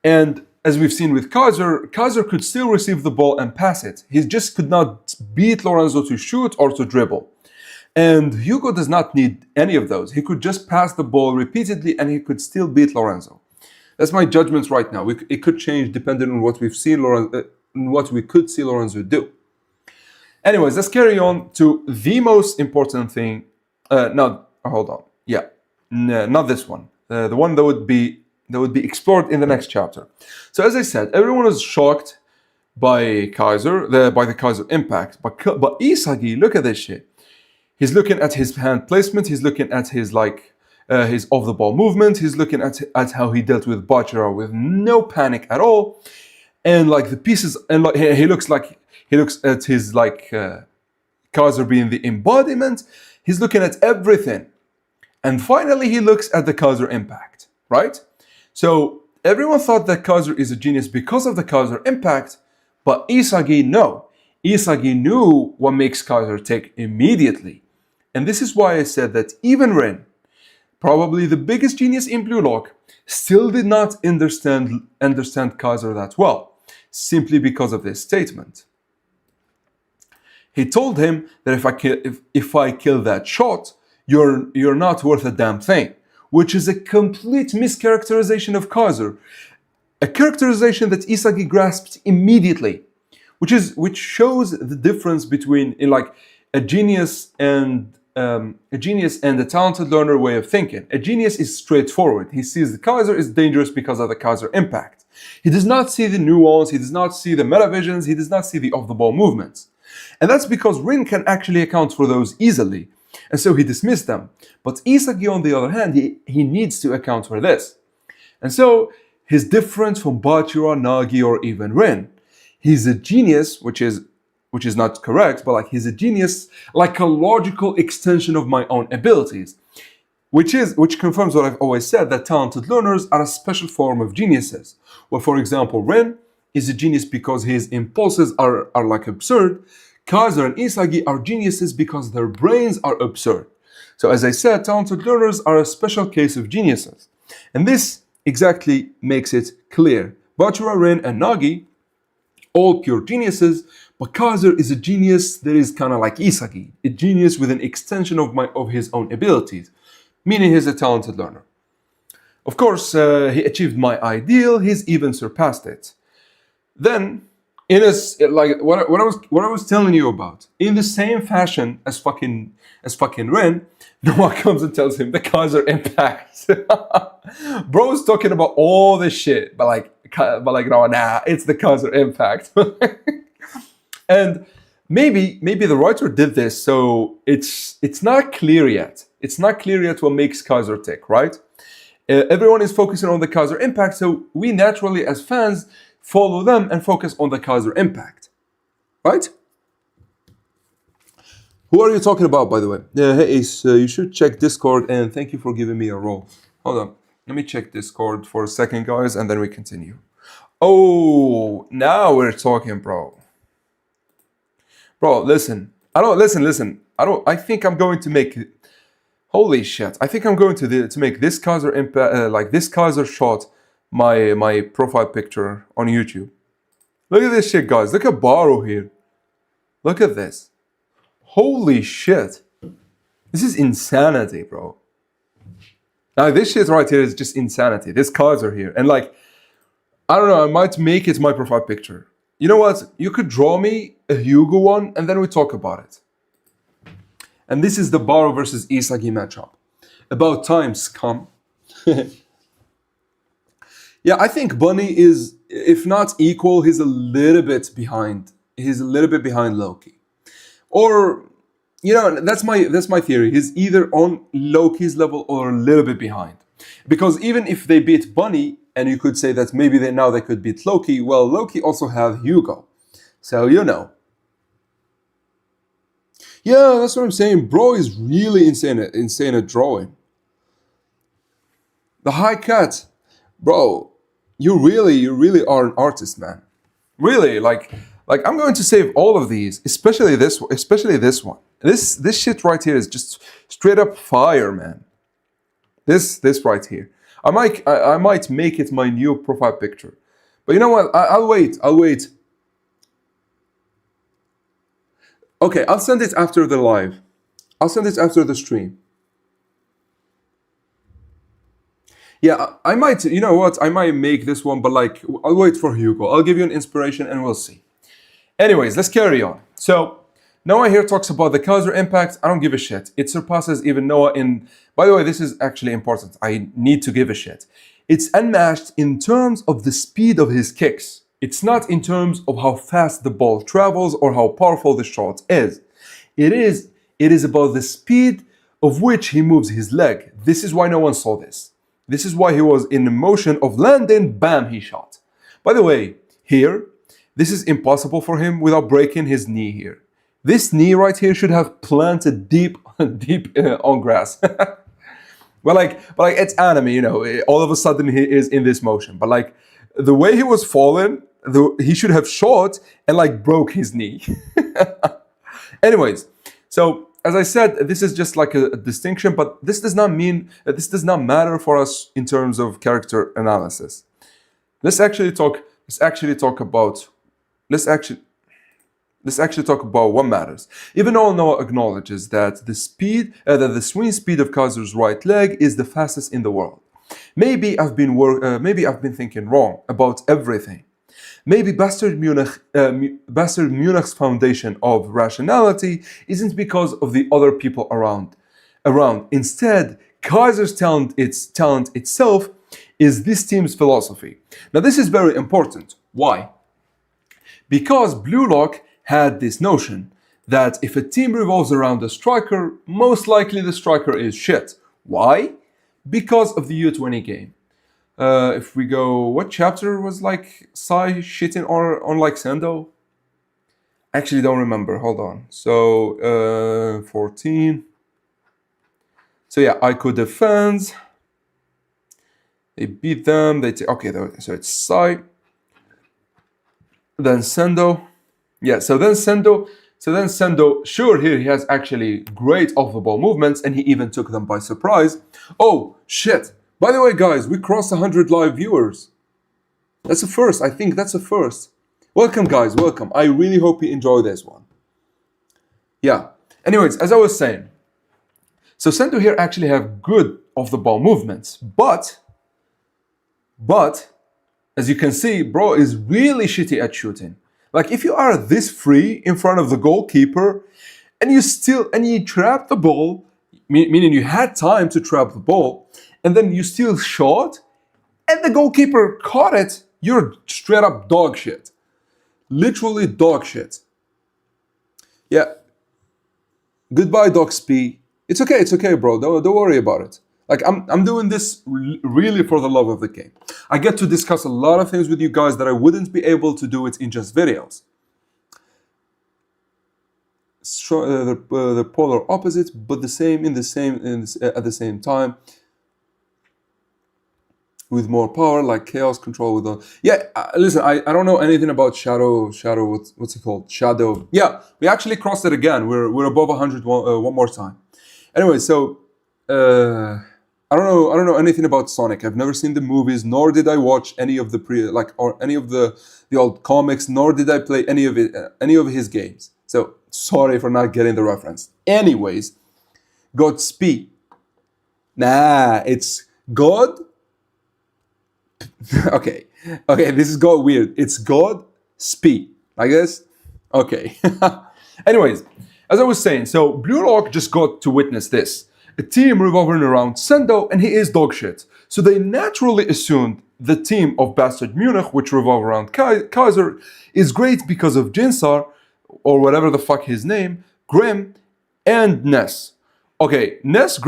And as we've seen with Kaiser could still receive the ball and pass it. He just could not beat Lorenzo to shoot or to dribble. And Hugo does not need any of those. He could just pass the ball repeatedly and he could still beat Lorenzo. That's my judgments right now. It could change depending on what we've seen what we could see Lorenzo do. Anyways, let's carry on to the most important thing. Hold on. Yeah, not this one. The one that would be explored in the next chapter. So as I said, everyone was shocked by the Kaiser impact. But Isagi, look at this shit. He's looking at his hand placement. He's looking at his off the ball movement. He's looking at how he dealt with Bachira with no panic at all, and like the pieces. And like he looks at his Kaiser being the embodiment. He's looking at everything, and finally he looks at the Kaiser impact. Right. So everyone thought that Kaiser is a genius because of the Kaiser impact, but Isagi no. Isagi knew what makes Kaiser tick immediately. And this is why I said that even Rin, probably the biggest genius in Blue Lock, still did not understand Kaiser that well, simply because of this statement. He told him that if I kill that shot, you're not worth a damn thing, which is a complete mischaracterization of Kaiser, a characterization that Isagi grasped immediately, which shows the difference between in like a genius and a talented learner way of thinking. A genius is straightforward. He sees the Kaiser is dangerous because of the Kaiser impact. He does not see the nuance. He does not see the metavisions. He does not see the off-the-ball movements. And that's because Rin can actually account for those easily. And so he dismissed them. But Isagi, on the other hand, he needs to account for this. And so he's different from Bachira, Nagi, or even Rin. He's a genius, which is not correct, but like he's a genius, like a logical extension of my own abilities. Which confirms what I've always said, that talented learners are a special form of geniuses. Well, for example, Ren is a genius because his impulses are like absurd. Kaiser and Isagi are geniuses because their brains are absurd. So as I said, talented learners are a special case of geniuses. And this exactly makes it clear. Bachira, Ren, and Nagi, all pure geniuses, but Kaiser is a genius that is kind of like Isagi, a genius with an extension of his own abilities, meaning he's a talented learner. Of course, he achieved my ideal. He's even surpassed it. Then, like what I was telling you about, in the same fashion as fucking Ren, Noah comes and tells him the Kaiser impact. Bro's talking about all this shit, but no, nah, it's the Kaiser impact. And maybe the writer did this so it's not clear yet. It's not clear yet what makes Kaiser tick, right? Everyone is focusing on the Kaiser impact, so we naturally, as fans, follow them and focus on the Kaiser impact, right? Who are you talking about, by the way? Hey, Ace, you should check Discord, and thank you for giving me a role. Hold on, let me check Discord for a second, guys, and then we continue. Oh, now we're talking, bro. Bro, listen. Listen. I think I'm going to make. Holy shit! I think I'm going to make this Kaiser impact, this Kaiser shot, my profile picture on YouTube. Look at this shit, guys. Look at Baro here. Look at this. Holy shit! This is insanity, bro. Now this shit right here is just insanity. This Kaiser here, and like, I don't know. I might make it my profile picture. You know what? You could draw me a Hugo one, and then we talk about it. And this is the Baro versus Isagi matchup. About time, scum. Yeah, I think Bunny is, if not equal, he's a little bit behind. He's a little bit behind Loki. Or, you know, that's my theory. He's either on Loki's level or a little bit behind. Because even if they beat Bunny, and you could say that maybe they could beat Loki, well, Loki also have Hugo. So, you know. Yeah, that's what I'm saying. Bro is really insane at drawing. The high cut. Bro, you really are an artist, man. Really, like I'm going to save all of these, especially this one. This shit right here is just straight up fire, man. This right here. I might make it my new profile picture. But you know what? I'll wait. Okay, I'll send it after the live. I'll send it after the stream. Yeah, I might, you know what? I might make this one, but like, I'll wait for Hugo. I'll give you an inspiration and we'll see. Anyways, let's carry on. So, Noah here talks about the Kaiser impact. I don't give a shit. It surpasses even Noah in... By the way, this is actually important. I need to give a shit. It's unmatched in terms of the speed of his kicks. It's not in terms of how fast the ball travels or how powerful the shot is. It is about the speed of which he moves his leg. This is why no one saw this. This is why he was in the motion of landing, bam, he shot. By the way, here, this is impossible for him without breaking his knee here. This knee right here should have planted deep on grass. But like it's anime, you know, all of a sudden he is in this motion. But like the way he was falling, he should have shot and like broke his knee. Anyways, so as I said, this is just like a distinction, but this does not mean that this does not matter for us in terms of character analysis. Let's actually talk about Let's actually talk about what matters. Even though Noah acknowledges that the swing speed of Kaiser's right leg is the fastest in the world. Maybe I've been thinking wrong about everything. Maybe Bastard Munich's foundation of rationality isn't because of the other people around. Instead, Kaiser's talent itself is this team's philosophy. Now, this is very important. Why? Because Blue Lock had this notion that if a team revolves around a striker, most likely the striker is shit. Why? Because of the U20 game. If we go, what chapter was like Sai shitting on like Sendo? Actually, don't remember. Hold on. So 14. So yeah, Aiko defends. They beat them. They take okay. So it's Sai. Then Sendo. Yeah. So then Sendo. Sure, here he has actually great off the ball movements, and he even took them by surprise. Oh shit! By the way, guys, we crossed 100 live viewers. That's a first. I think that's a first. Welcome, guys. Welcome. I really hope you enjoy this one. Yeah. Anyways, as I was saying, so Sendo here actually have good off the ball movements, but as you can see, bro is really shitty at shooting. Like if you are this free in front of the goalkeeper and you trap the ball, meaning you had time to trap the ball, and then you still shot, and the goalkeeper caught it, you're straight up dog shit. Literally dog shit. Yeah. Goodbye, Doc Spee. It's okay, bro. Don't worry about it. Like I'm doing this really for the love of the game. I get to discuss a lot of things with you guys that I wouldn't be able to do it in just videos. The polar opposites, but the same at the same time. With more power, like chaos control with the listen, I don't know anything about shadow what's it called, shadow. Yeah, we actually crossed it again. We're above 100 one more time. Anyway, so I don't know anything about Sonic. I've never seen the movies, nor did I watch any of the old comics, nor did I play any of his games. So sorry for not getting the reference. Anyways, Godspeed. Nah, it's God. Okay, this is got weird. It's God Speed, I guess. Okay. Anyways, as I was saying, so Blue Lock just got to witness this. A team revolving around Sendo, and he is dog shit. So they naturally assumed the team of Bastard Munich, which revolve around Kaiser, is great because of Jinsar, or whatever the fuck his name, Grim, and Ness. Okay, Ness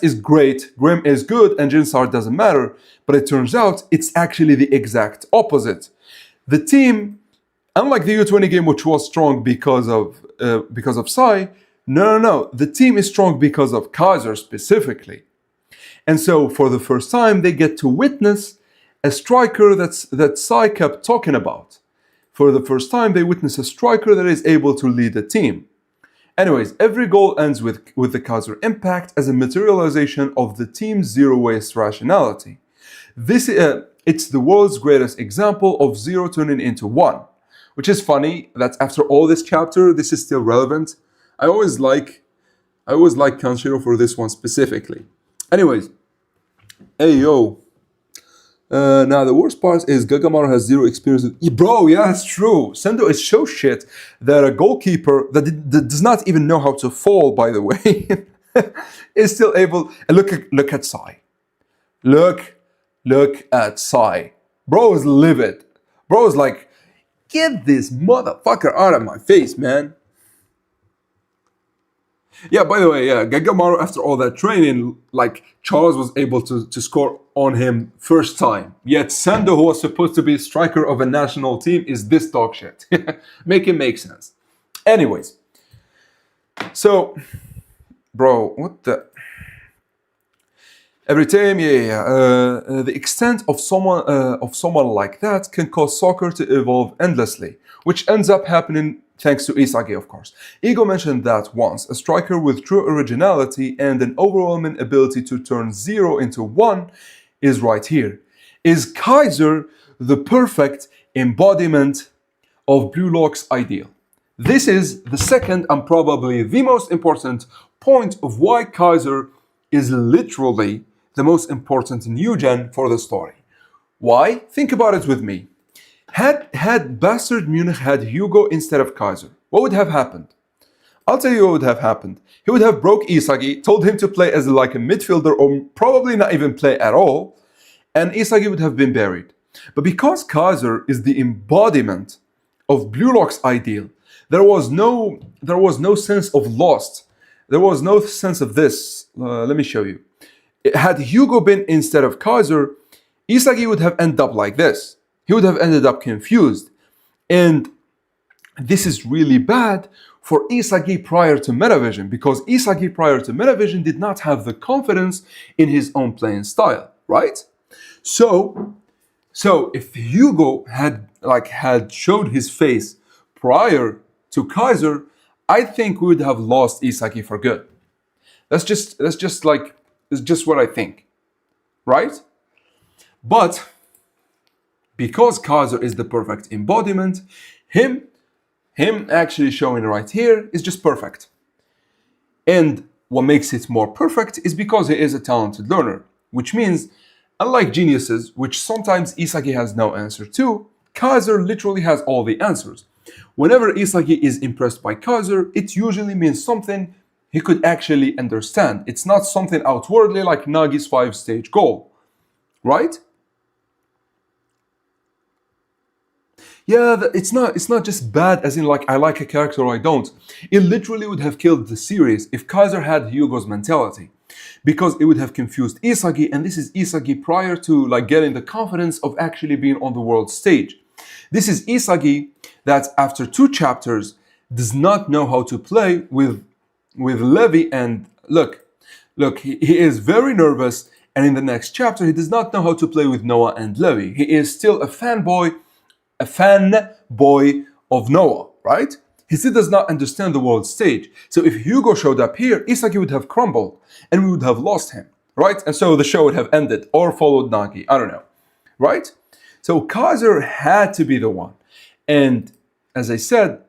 is great, Grim is good, and Jinsar doesn't matter, but it turns out it's actually the exact opposite. The team, unlike the U20 game, which was strong because of Sai, no, the team is strong because of Kaiser specifically. And so for the first time, they get to witness a striker that Sai kept talking about. For the first time, they witness a striker that is able to lead a team. Anyways, every goal ends with the Kaiser impact as a materialization of the team's zero-waste rationality. It's the world's greatest example of zero turning into one, which is funny that after all this chapter, this is still relevant. I always like Kanshiro for this one specifically. Anyways, hey yo. Now the worst part is Gagamaru has zero experience with... Bro, yeah, it's true. Sendo is so shit that a goalkeeper that does not even know how to fall, by the way, is still able... And look at Sai. Look at Sai. Bro is livid. Bro is like, get this motherfucker out of my face, man. Yeah, by the way, Gagamaru, after all that training, like, Charles was able to score on him first time. Yet Sendo, who was supposed to be striker of a national team, is this dog shit. Make it make sense. Anyways. So, bro, what the... Every time, the extent of someone like that can cause soccer to evolve endlessly, which ends up happening thanks to Isagi, of course. Ego mentioned that once, a striker with true originality and an overwhelming ability to turn zero into one is right here. Is Kaiser the perfect embodiment of Blue Lock's ideal. This is the second and probably the most important point of why Kaiser is literally the most important new gen for the story. Why? Think about it with me. Had Bastard Munich had Hugo instead of Kaiser, what would have happened? I'll tell you what would have happened. He would have broke Isagi, told him to play as like a midfielder or probably not even play at all, and Isagi would have been buried. But because Kaiser is the embodiment of Blue Lock's ideal, there was no sense of lost. There was no sense of this. Let me show you. Had Hugo been instead of Kaiser, Isagi would have ended up like this. He would have ended up confused. And this is really bad for Isagi prior to Metavision, because Isagi prior to Metavision did not have the confidence in his own playing style, right? So if Hugo had showed his face prior to Kaiser, I think we would have lost Isagi for good. That's just what I think, right? But because Kaiser is the perfect embodiment, him actually showing right here is just perfect. And what makes it more perfect is because he is a talented learner, which means, unlike geniuses, which sometimes Isagi has no answer to, Kaiser literally has all the answers. Whenever Isagi is impressed by Kaiser, it usually means something he could actually understand. It's not something outwardly like Nagi's 5-stage goal, right? Yeah, it's not just bad as in like I like a character or I don't. It literally would have killed the series if Kaiser had Hugo's mentality, because it would have confused Isagi, and this is Isagi prior to like getting the confidence of actually being on the world stage. This is Isagi that after 2 chapters does not know how to play with Levi, and look, he is very nervous, and in the next chapter he does not know how to play with Noah and Levi. He is still a fanboy of Noah, right? He still does not understand the world stage. So if Hugo showed up here, Isagi would have crumbled and we would have lost him, right? And so the show would have ended or followed Nagi. I don't know, right? So Kaiser had to be the one. And as I said,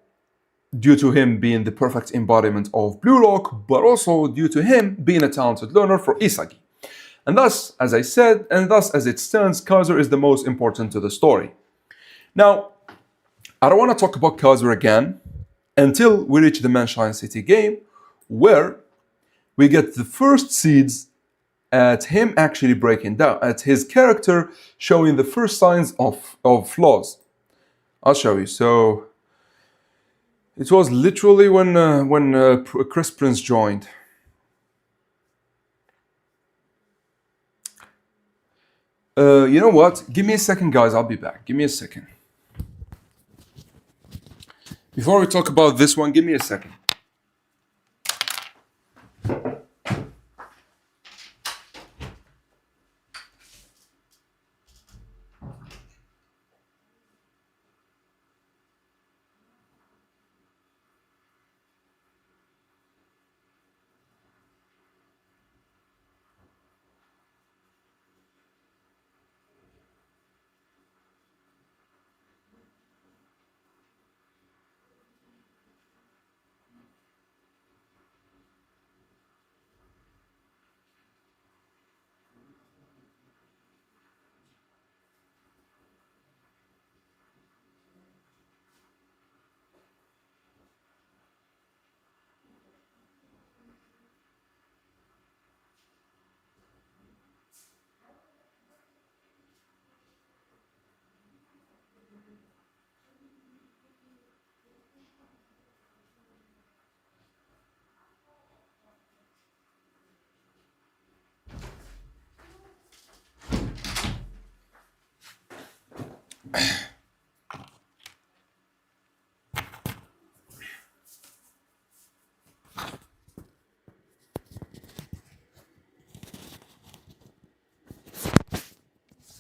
due to him being the perfect embodiment of Blue Lock, but also due to him being a talented learner for Isagi. And thus, as I said, and thus as it stands, Kaiser is the most important to the story. Now, I don't want to talk about Kaiser again until we reach the Mannstein City game, where we get the first seeds at him actually breaking down, at his character showing the first signs of flaws. I'll show you. So it was literally when Chris Prince joined. You know what? Give me a second, guys. I'll be back. Give me a second. Before we talk about this one, give me a second.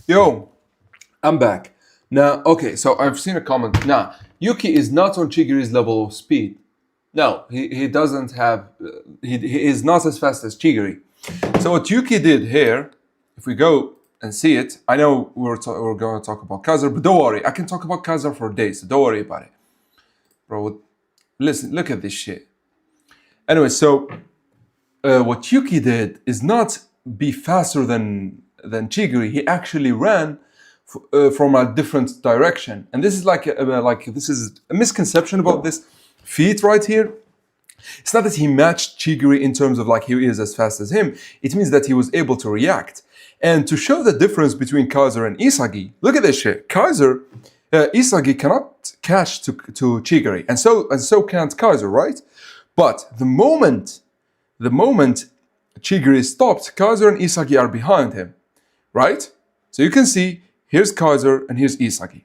Yo, I'm back. Now, okay, so I've seen a comment. Now, Yuki is not on Chigiri's level of speed. No, he doesn't have, he is not as fast as Chigiri. So what Yuki did here, if we go and see it. I know we're going to talk about Kaiser, but don't worry. I can talk about Kaiser for days. So don't worry about it, bro. Listen, look at this shit. Anyway, so what Yuki did is not be faster than Chigiri. He actually ran from a different direction, and this is this is a misconception about this feat right here. It's not that he matched Chigiri in terms of like he is as fast as him. It means that he was able to react. And to show the difference between Kaiser and Isagi, look at this shit. Kaiser, Isagi cannot catch to Chigiri, and so can't Kaiser, right? But the moment Chigiri stopped, Kaiser and Isagi are behind him, right? So you can see here's Kaiser and here's Isagi.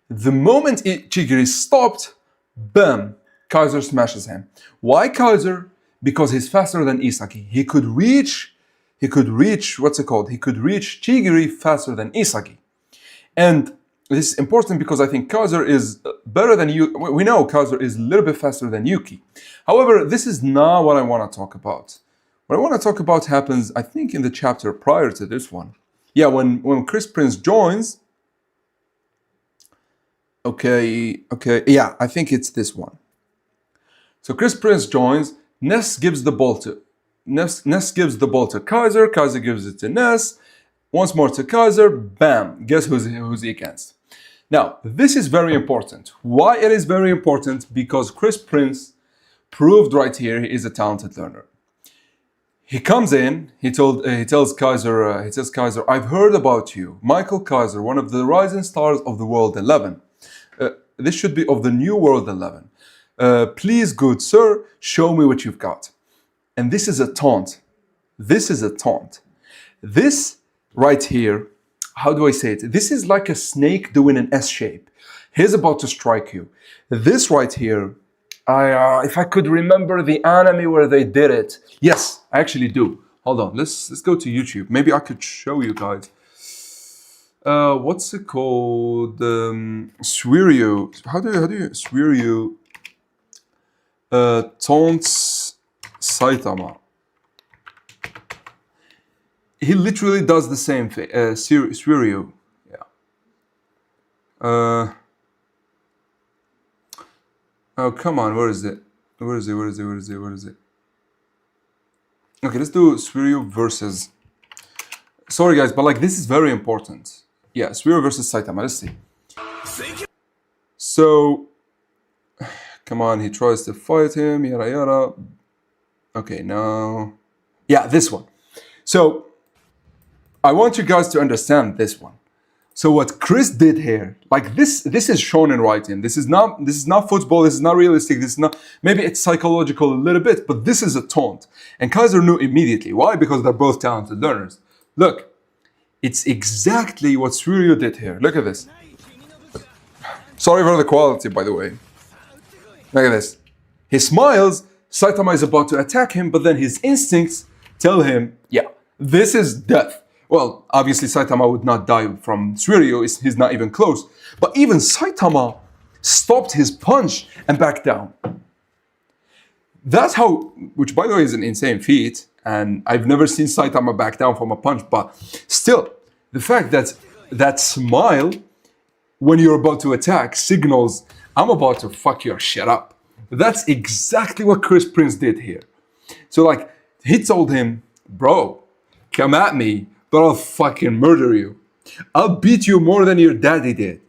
The moment Chigiri stopped, bam, Kaiser smashes him. Why Kaiser? Because he's faster than Isagi. He could reach what's it called? He could reach Chigiri faster than Isagi. And this is important because I think Kaiser is better than Yuki. We know Kaiser is a little bit faster than Yuki. However, this is not what I want to talk about. What I want to talk about happens, I think, in the chapter prior to this one. Yeah, when Chris Prince joins. Okay, yeah, I think it's this one. So Chris Prince joins. Ness gives the ball to Kaiser. Kaiser gives it to Ness. Once more to Kaiser. Bam. Guess who's he against? Now, this is very important. Why it is very important? Because Chris Prince proved right here he is a talented learner. He comes in. He tells Kaiser, I've heard about you, Michael Kaiser, one of the rising stars of the World 11. This should be of the new World 11. Please, good sir, show me what you've got. And this is a taunt. This right here, how do I say it? This is like a snake doing an S shape. He's about to strike you. This right here, if I could remember the anime where they did it. Yes, I actually do. Hold on, let's go to YouTube. Maybe I could show you guys. What's it called? Suiryu. How do you Suiryu? Taunts Saitama. He literally does the same thing. Suiryu. Yeah. Oh, come on. Where is it? Where is it? Okay, let's do Suiryu versus... Sorry, guys, but like this is very important. Yeah, Suiryu versus Saitama. Let's see. So... Come on, he tries to fight him, yada yada. Okay, now... Yeah, this one. So, I want you guys to understand this one. So what Chris did here, like this is shonen writing. This is not football, this is not realistic, this is not... Maybe it's psychological a little bit, but this is a taunt. And Kaiser knew immediately. Why? Because they're both talented learners. Look, it's exactly what Suiryu did here. Look at this. Sorry for the quality, by the way. Look at this. He smiles, Saitama is about to attack him, but then his instincts tell him, yeah, this is death. Well, obviously Saitama would not die from Suiryu, he's not even close. But even Saitama stopped his punch and backed down. That's how, which by the way is an insane feat, and I've never seen Saitama back down from a punch, but still, the fact that that smile when you're about to attack signals, I'm about to fuck your shit up. That's exactly what Chris Prince did here. So like, he told him, bro, come at me, but I'll fucking murder you. I'll beat you more than your daddy did.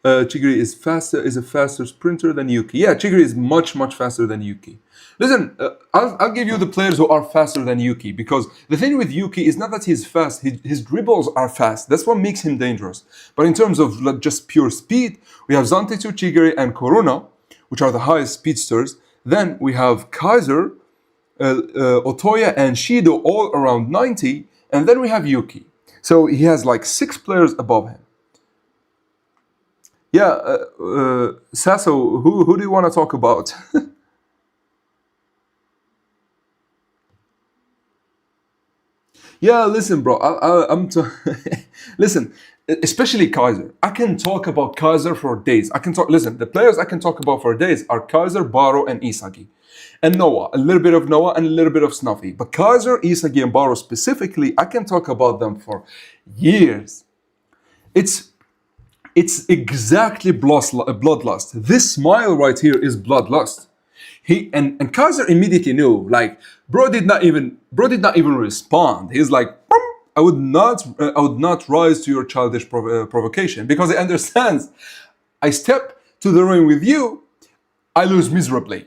Chigiri is a faster sprinter than Yuki. Yeah, Chigiri is much faster than Yuki. Listen, I'll give you the players who are faster than Yuki, because the thing with Yuki is not that he's fast, his dribbles are fast. That's what makes him dangerous. But in terms of just pure speed, we have Zantetsu, Chigiri, and Koruna, which are the highest speedsters. Then we have Kaiser, Otoya, and Shido all around 90. And then we have Yuki. So he has like 6 players above him. Yeah, Sasso, who do you want to talk about? Yeah, listen, bro. Listen, especially Kaiser. I can talk about Kaiser for days. Listen, the players I can talk about for days are Kaiser, Baro, and Isagi. And Noah, a little bit of Noah and a little bit of Snuffy. But Kaiser, Isagi, and Baro specifically, I can talk about them for years. It's exactly bloodlust. This smile right here is bloodlust. And Kaiser immediately knew, like, bro did not even respond. He's like, I would not rise to your childish provocation, because he understands, I step to the ring with you, I lose miserably.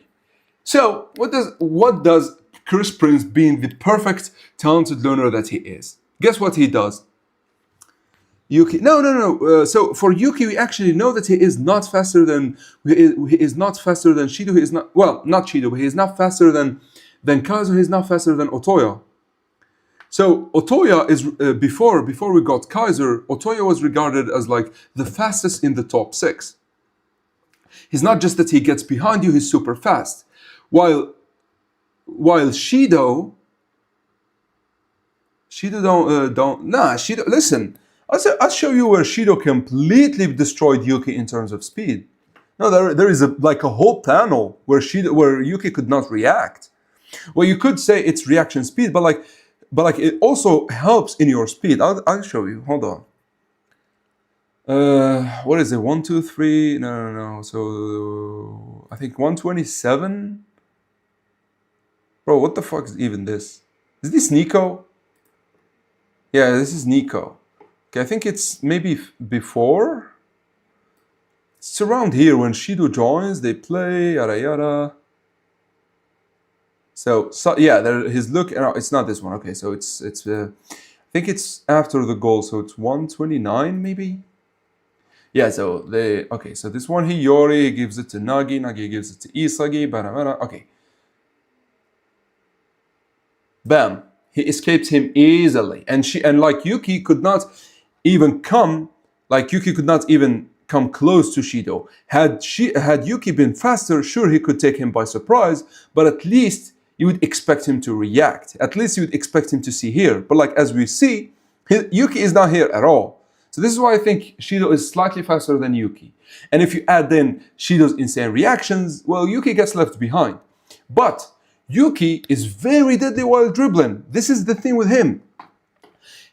So what does Chris Prince, being the perfect talented learner that he is, guess what he does? Yuki, no. So for Yuki, we actually know that he is not faster than Shido. He is not, well, not Shido, but he is not faster than Kaiser. He is not faster than Otoya. So Otoya is before we got Kaiser, Otoya was regarded as like the fastest in the top 6. He's not just that he gets behind you; he's super fast. While Shido Shido. Listen, I'll show you where Shido completely destroyed Yuki in terms of speed. No, there is a whole panel where Yuki could not react. Well, you could say it's reaction speed, but it also helps in your speed. I'll show you. Hold on. What is it? 1, 2, 3? No. So I think 127. Bro, what the fuck is even this? Is this Nico? Yeah, this is Nico. Okay, I think it's maybe before. It's around here when Shido joins. They play yada yada. So yeah, his look. No, it's not this one. Okay, so it's. I think it's after the goal. So it's 129 maybe. Yeah. So okay. So this one Hiyori gives it to Nagi. Nagi gives it to Isagi. Bada. Okay. Bam. He escaped him easily, and Yuki could not even come. Yuki could not even come close to Shido. Had Yuki been faster, sure, he could take him by surprise, but at least you would expect him to react. At least you would expect him to see here. But as we see, Yuki is not here at all. So this is why I think Shido is slightly faster than Yuki. And if you add in Shido's insane reactions, well, Yuki gets left behind. But Yuki is very deadly while dribbling. This is the thing with him.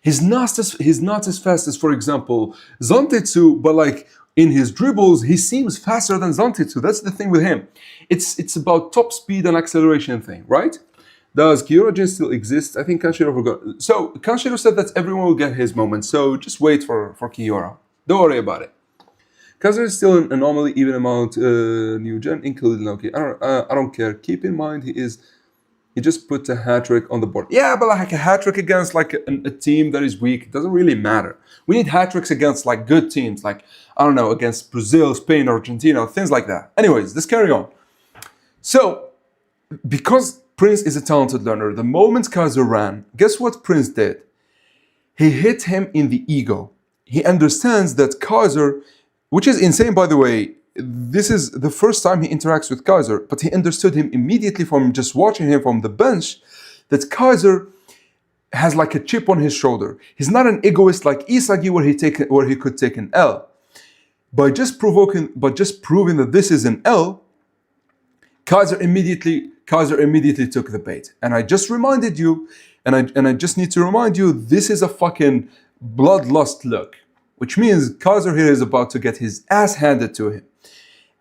He's not as fast as, for example, Zantetsu, but in his dribbles, he seems faster than Zantetsu. That's the thing with him. It's about top speed and acceleration thing, right? Does Kyoragen still exist? I think Kanshiro forgot. So Kanshiro said that everyone will get his moment. So just wait for Kiora. Don't worry about it. Kaiser is still an anomaly, even amount new gen, including Loki. I don't care. Keep in mind he just put a hat trick on the board. Yeah, but a hat trick against a team that is weak doesn't really matter. We need hat tricks against good teams, against Brazil, Spain, Argentina, things like that. Anyways, let's carry on. So, because Prince is a talented learner, the moment Kaiser ran, guess what Prince did? He hit him in the ego. He understands that Kaiser, which is insane, by the way. This is the first time he interacts with Kaiser, but he understood him immediately from just watching him from the bench, that Kaiser has a chip on his shoulder. He's not an egoist like Isagi where he could take an L. By just proving that this is an L, Kaiser immediately took the bait. And I just reminded you, and I just need to remind you, this is a fucking bloodlust look, which means Kaiser here is about to get his ass handed to him.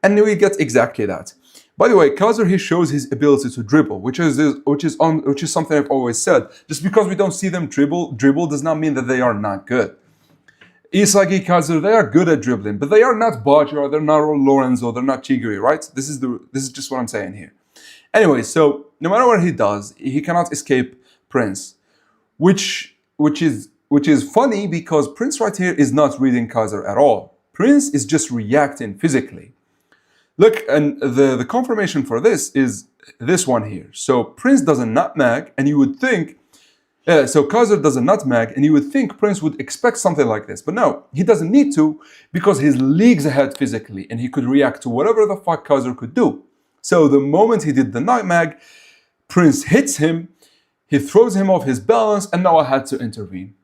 And we get exactly that. By the way, Kaiser here shows his ability to dribble, which is something I've always said. Just because we don't see them dribble does not mean that they are not good. Isagi, Kaiser, they are good at dribbling, but they are not Bajra, they're not Lorenzo, they're not Chigiri, right? This is just what I'm saying here. Anyway, so no matter what he does, he cannot escape Prince, which is funny because Prince right here is not reading Kaiser at all. Prince is just reacting physically. Look, and the confirmation for this is this one here. So Prince does a nutmeg, and you would think, so Kaiser does a nutmeg, and you would think Prince would expect something like this. But no, he doesn't need to, because he's leagues ahead physically, and he could react to whatever the fuck Kaiser could do. So the moment he did the nutmeg, Prince hits him, he throws him off his balance, and Noah had to intervene.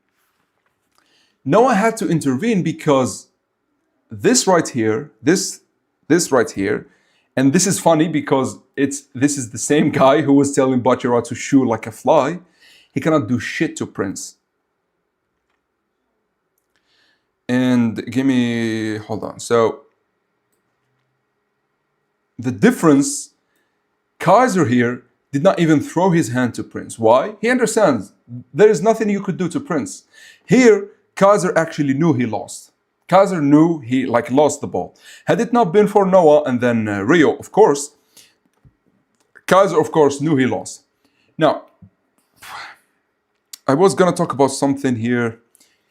Noah had to intervene because this right here, this right here, and this is funny because this is the same guy who was telling Bachira to shoo like a fly. He cannot do shit to Prince. And hold on. So the difference, Kaiser here did not even throw his hand to Prince. Why? He understands there is nothing you could do to Prince. Here, Kaiser actually knew he lost. Kaiser knew he lost the ball. Had it not been for Noah and then Rio, of course, Kaiser, of course, knew he lost. Now, I was going to talk about something here.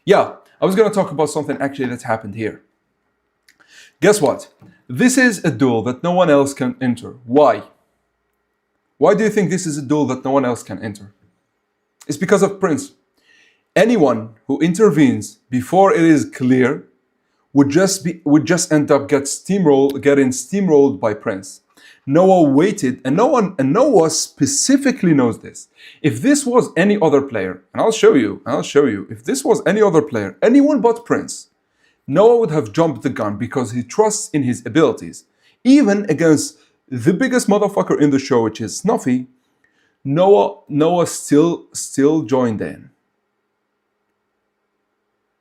Yeah, I was going to talk about something actually that happened here. Guess what? This is a duel that no one else can enter. Why? Why do you think this is a duel that no one else can enter? It's because of Prince. Anyone who intervenes before it is clear would just end up getting steamrolled by Prince. Noah waited, and Noah specifically knows this. If this was any other player, and I'll show you, if this was any other player, anyone but Prince, Noah would have jumped the gun because he trusts in his abilities. Even against the biggest motherfucker in the show, which is Snuffy, Noah still joined in.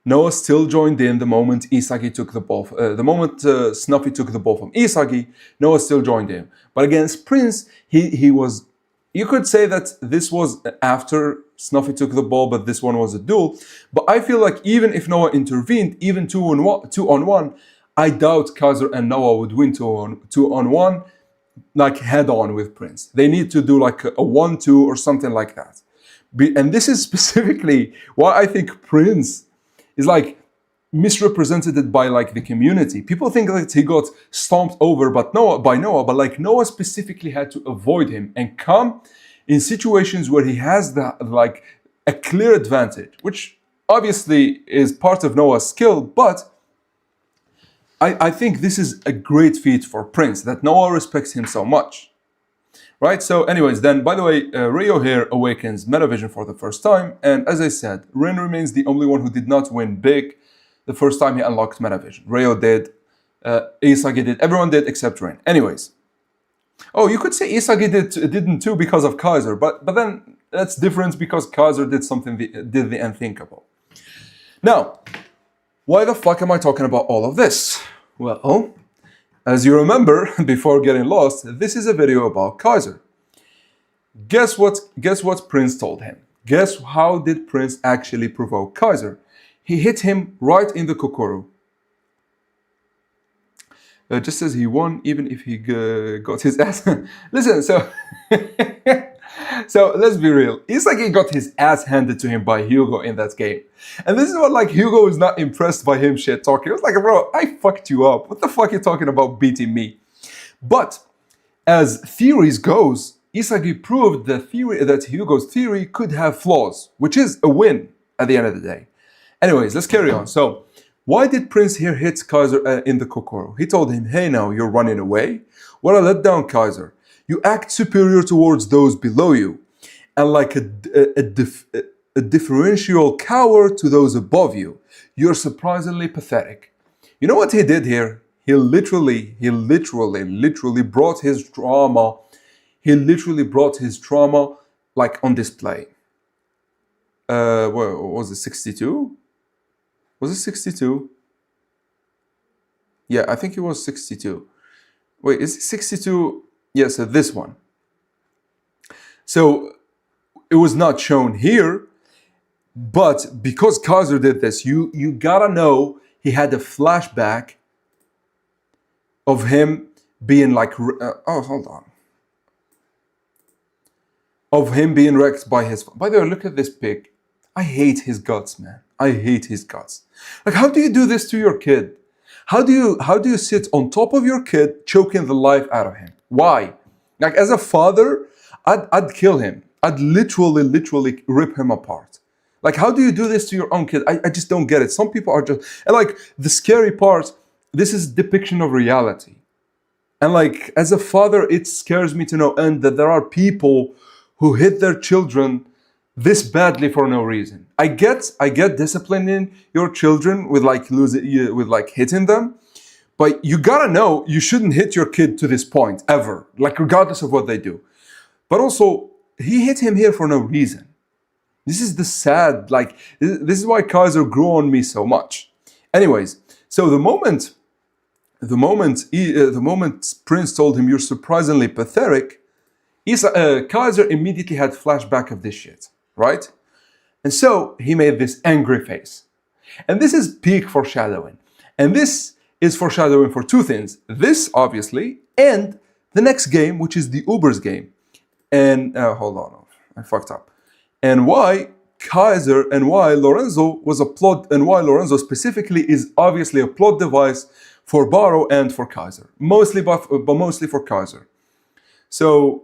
Noah still joined in the moment Isagi took the ball. The moment Snuffy took the ball from Isagi, Noah still joined in. But against Prince, he was. You could say that this was after Snuffy took the ball, but this one was a duel. But I feel like even if Noah intervened, even 2-on-1, I doubt Kaiser and Noah would win 2-on-1, like head on with Prince. They need to do like a 1-2 or something like that. And this is specifically why I think Prince is like misrepresented by like the community. People think that he got stomped over by Noah, but like Noah specifically had to avoid him and come in situations where he has like a clear advantage, which obviously is part of Noah's skill, but I think this is a great feat for Prince, that Noah respects him so much. Right, so anyways, then, by the way, Rio here awakens Metavision for the first time, and as I said, Rin remains the only one who did not win big the first time he unlocked Metavision. Rio did, Isagi did, everyone did except Rin. Anyways. Oh, you could say Isagi didn't too because of Kaiser, but then that's different because Kaiser did the unthinkable. Now, why the fuck am I talking about all of this? Well, as you remember, before getting lost, this is a video about Kaiser. Guess what Prince told him? Guess how did Prince actually provoke Kaiser? He hit him right in the kokoro. Just says he won even if he got his ass. Listen, so let's be real. Isagi got his ass handed to him by Hugo in that game. And this is what like Hugo was not impressed by him shit talking. He was like, bro, I fucked you up. What the fuck are you talking about beating me? But as theories goes, Isagi proved that Hugo's theory could have flaws, which is a win at the end of the day. Anyways, let's carry on. So why did Prince here hit Kaiser in the kokoro? He told him, hey now, you're running away? What a letdown, Kaiser. You act superior towards those below you, and like a differential coward to those above you. You're surprisingly pathetic. You know what he did here? He literally brought his trauma. He literally brought his trauma like on display. What was it, 62? Was it 62? Yeah, I think it was 62. Wait, is it 62? Yes, yeah, so this one. So it was not shown here, but because Kaiser did this, you gotta know he had a flashback of him being like, hold on. Of him being wrecked by his, by the way, look at this pig. I hate his guts, man. I hate his guts. Like, how do you do this to your kid? How do you sit on top of your kid, choking the life out of him? Why? Like, as a father, I'd kill him. I'd literally rip him apart. Like, how do you do this to your own kid? I just don't get it. Some people are just, and like, the scary part, this is depiction of reality. And like, as a father, it scares me to no end that there are people who hit their children this badly for no reason. I get disciplining your children with like with like hitting them, but you gotta know you shouldn't hit your kid to this point ever, like regardless of what they do. But also, he hit him here for no reason. This is the sad, like, this is why Kaiser grew on me so much. Anyways, so the moment Prince told him, "You're surprisingly pathetic," Kaiser immediately had flashback of this shit, right? And so he made this angry face. And this is peak foreshadowing. And this is foreshadowing for two things. This, obviously, and the next game, which is the Uber's game. And hold on, I fucked up. And why Kaiser and why Lorenzo was a plot, and why Lorenzo specifically is obviously a plot device for Barrow and for Kaiser. But mostly for Kaiser. So,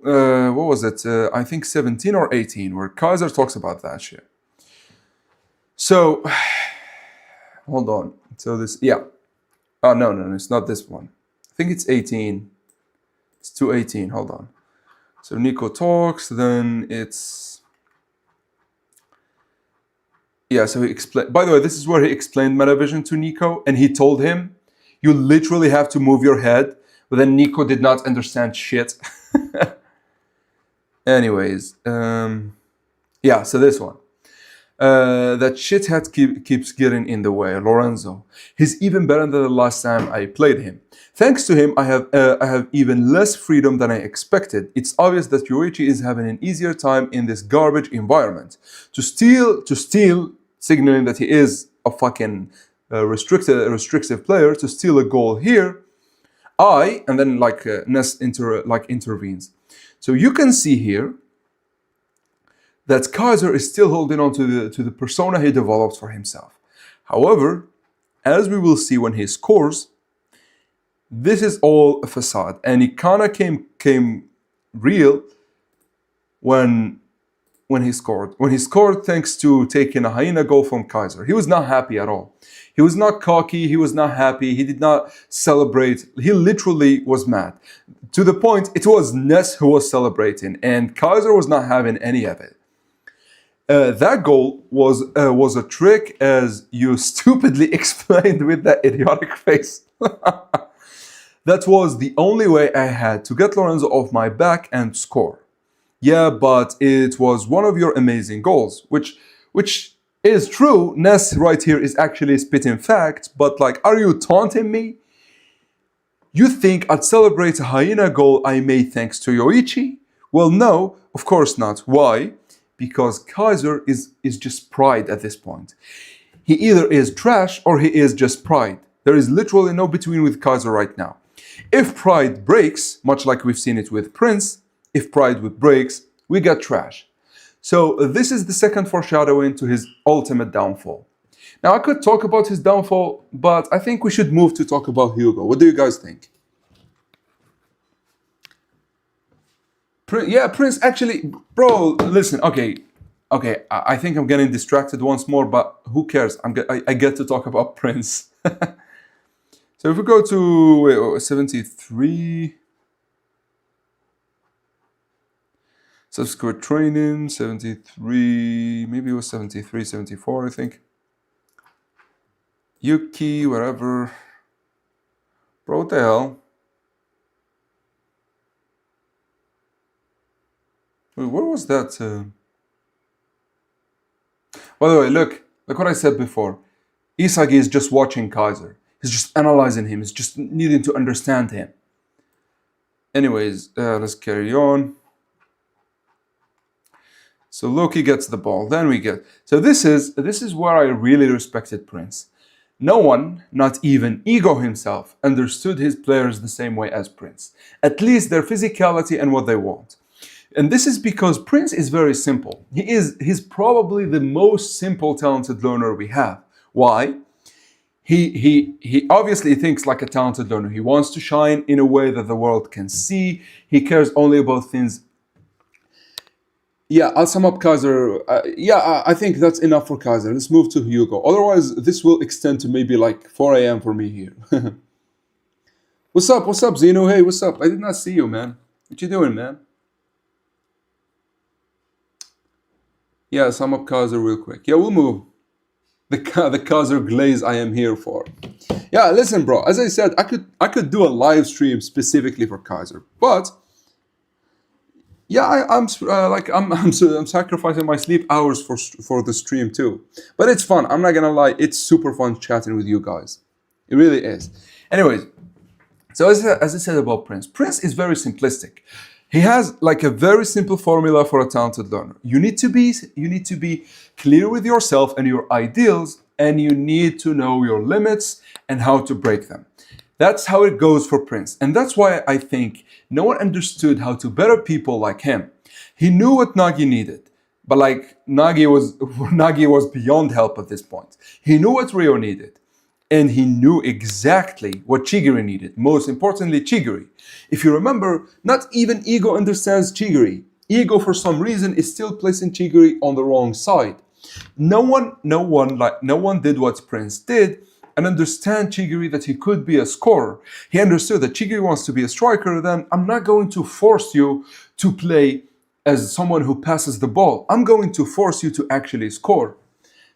what was it? I think 17 or 18, where Kaiser talks about that shit. So, hold on. So this, yeah. Oh, no, it's not this one. I think it's 18. It's 218, hold on. So Nico talks, then it's... Yeah, so he explained... By the way, this is where he explained Metavision to Nico, and he told him, you literally have to move your head, but then Nico did not understand shit. Anyways, yeah, so this one. That shithead keeps getting in the way, Lorenzo. He's even better than the last time I played him. Thanks to him, I have even less freedom than I expected. It's obvious that Yoichi is having an easier time in this garbage environment. To steal, signaling that he is a fucking restrictive player, to steal a goal here, and then like Ness intervenes. So you can see here that Kaiser is still holding on to the persona he developed for himself. However, as we will see when he scores, this is all a facade, and it kind of came real when he scored. When he scored thanks to taking a hyena goal from Kaiser. He was not happy at all. He was not cocky, he was not happy, he did not celebrate. He literally was mad. To the point, it was Ness who was celebrating, and Kaiser was not having any of it. That goal was a trick, as you stupidly explained with that idiotic face. That was the only way I had to get Lorenzo off my back and score. Yeah, but it was one of your amazing goals, which is true. Ness right here is actually spitting facts, but like, are you taunting me? You think I'd celebrate a hyena goal I made thanks to Yoichi? Well, no, of course not. Why? Because Kaiser is just pride at this point. He either is trash or he is just pride. There is literally no between with Kaiser right now. If pride breaks, much like we've seen it with Prince, if pride breaks, we get trash. So this is the second foreshadowing to his ultimate downfall. Now I could talk about his downfall, but I think we should move to talk about Hugo. What do you guys think? Yeah, Prince, actually, bro, listen, okay, I think I'm getting distracted once more, but who cares? I get to talk about Prince. So if we go to 73, subsequent training, 73, maybe it was 73, 74, I think. Yuki, whatever. Bro, what the hell? Wait, where was that? By the way, look what I said before. Isagi is just watching Kaiser. He's just analyzing him. He's just needing to understand him. Anyways, let's carry on. So Loki gets the ball. Then we get... So this is where I really respected Prince. No one, not even Ego himself, understood his players the same way as Prince. At least their physicality and what they want. And this is because Prince is very simple. He's probably the most simple, talented learner we have. Why? He obviously thinks like a talented learner. He wants to shine in a way that the world can see. He cares only about things. Yeah, I'll sum up Kaiser. I think that's enough for Kaiser. Let's move to Hugo. Otherwise, this will extend to maybe like 4 a.m. for me here. What's up, Zeno? Hey, what's up? I did not see you, man. What you doing, man? Yeah, sum up Kaiser real quick. Yeah, we'll move. The Kaiser glaze I am here for. Yeah, listen, bro. As I said, I could do a live stream specifically for Kaiser, but yeah, I'm sacrificing my sleep hours for the stream too. But it's fun. I'm not gonna lie. It's super fun chatting with you guys. It really is. Anyways, so as I said about Prince, Prince is very simplistic. He has like a very simple formula for a talented learner. You need to be clear with yourself and your ideals, and you need to know your limits and how to break them. That's how it goes for Prince. And that's why I think no one understood how to better people like him. He knew what Nagi needed, but like Nagi was Nagi was beyond help at this point. He knew what Rio needed. And he knew exactly what Chigiri needed. Most importantly, Chigiri. If you remember, not even Ego understands Chigiri. Ego, for some reason, is still placing Chigiri on the wrong side. No one did what Prince did and understand Chigiri that he could be a scorer. He understood that Chigiri wants to be a striker, then I'm not going to force you to play as someone who passes the ball. I'm going to force you to actually score.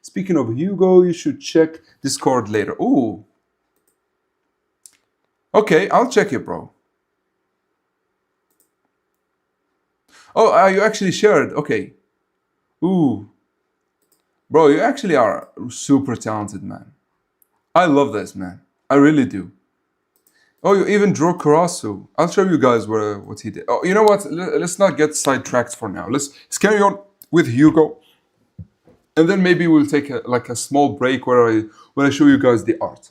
Speaking of Hugo, you should check Discord later. Ooh. Okay, I'll check it, bro. Oh, you actually shared. Okay. Ooh. Bro, you actually are super talented, man. I love this, man. I really do. Oh, you even drew Karasu. I'll show you guys what he did. Oh, you know what? Let's not get sidetracked for now. Let's carry on with Hugo. And then maybe we'll take a small break where I show you guys the art.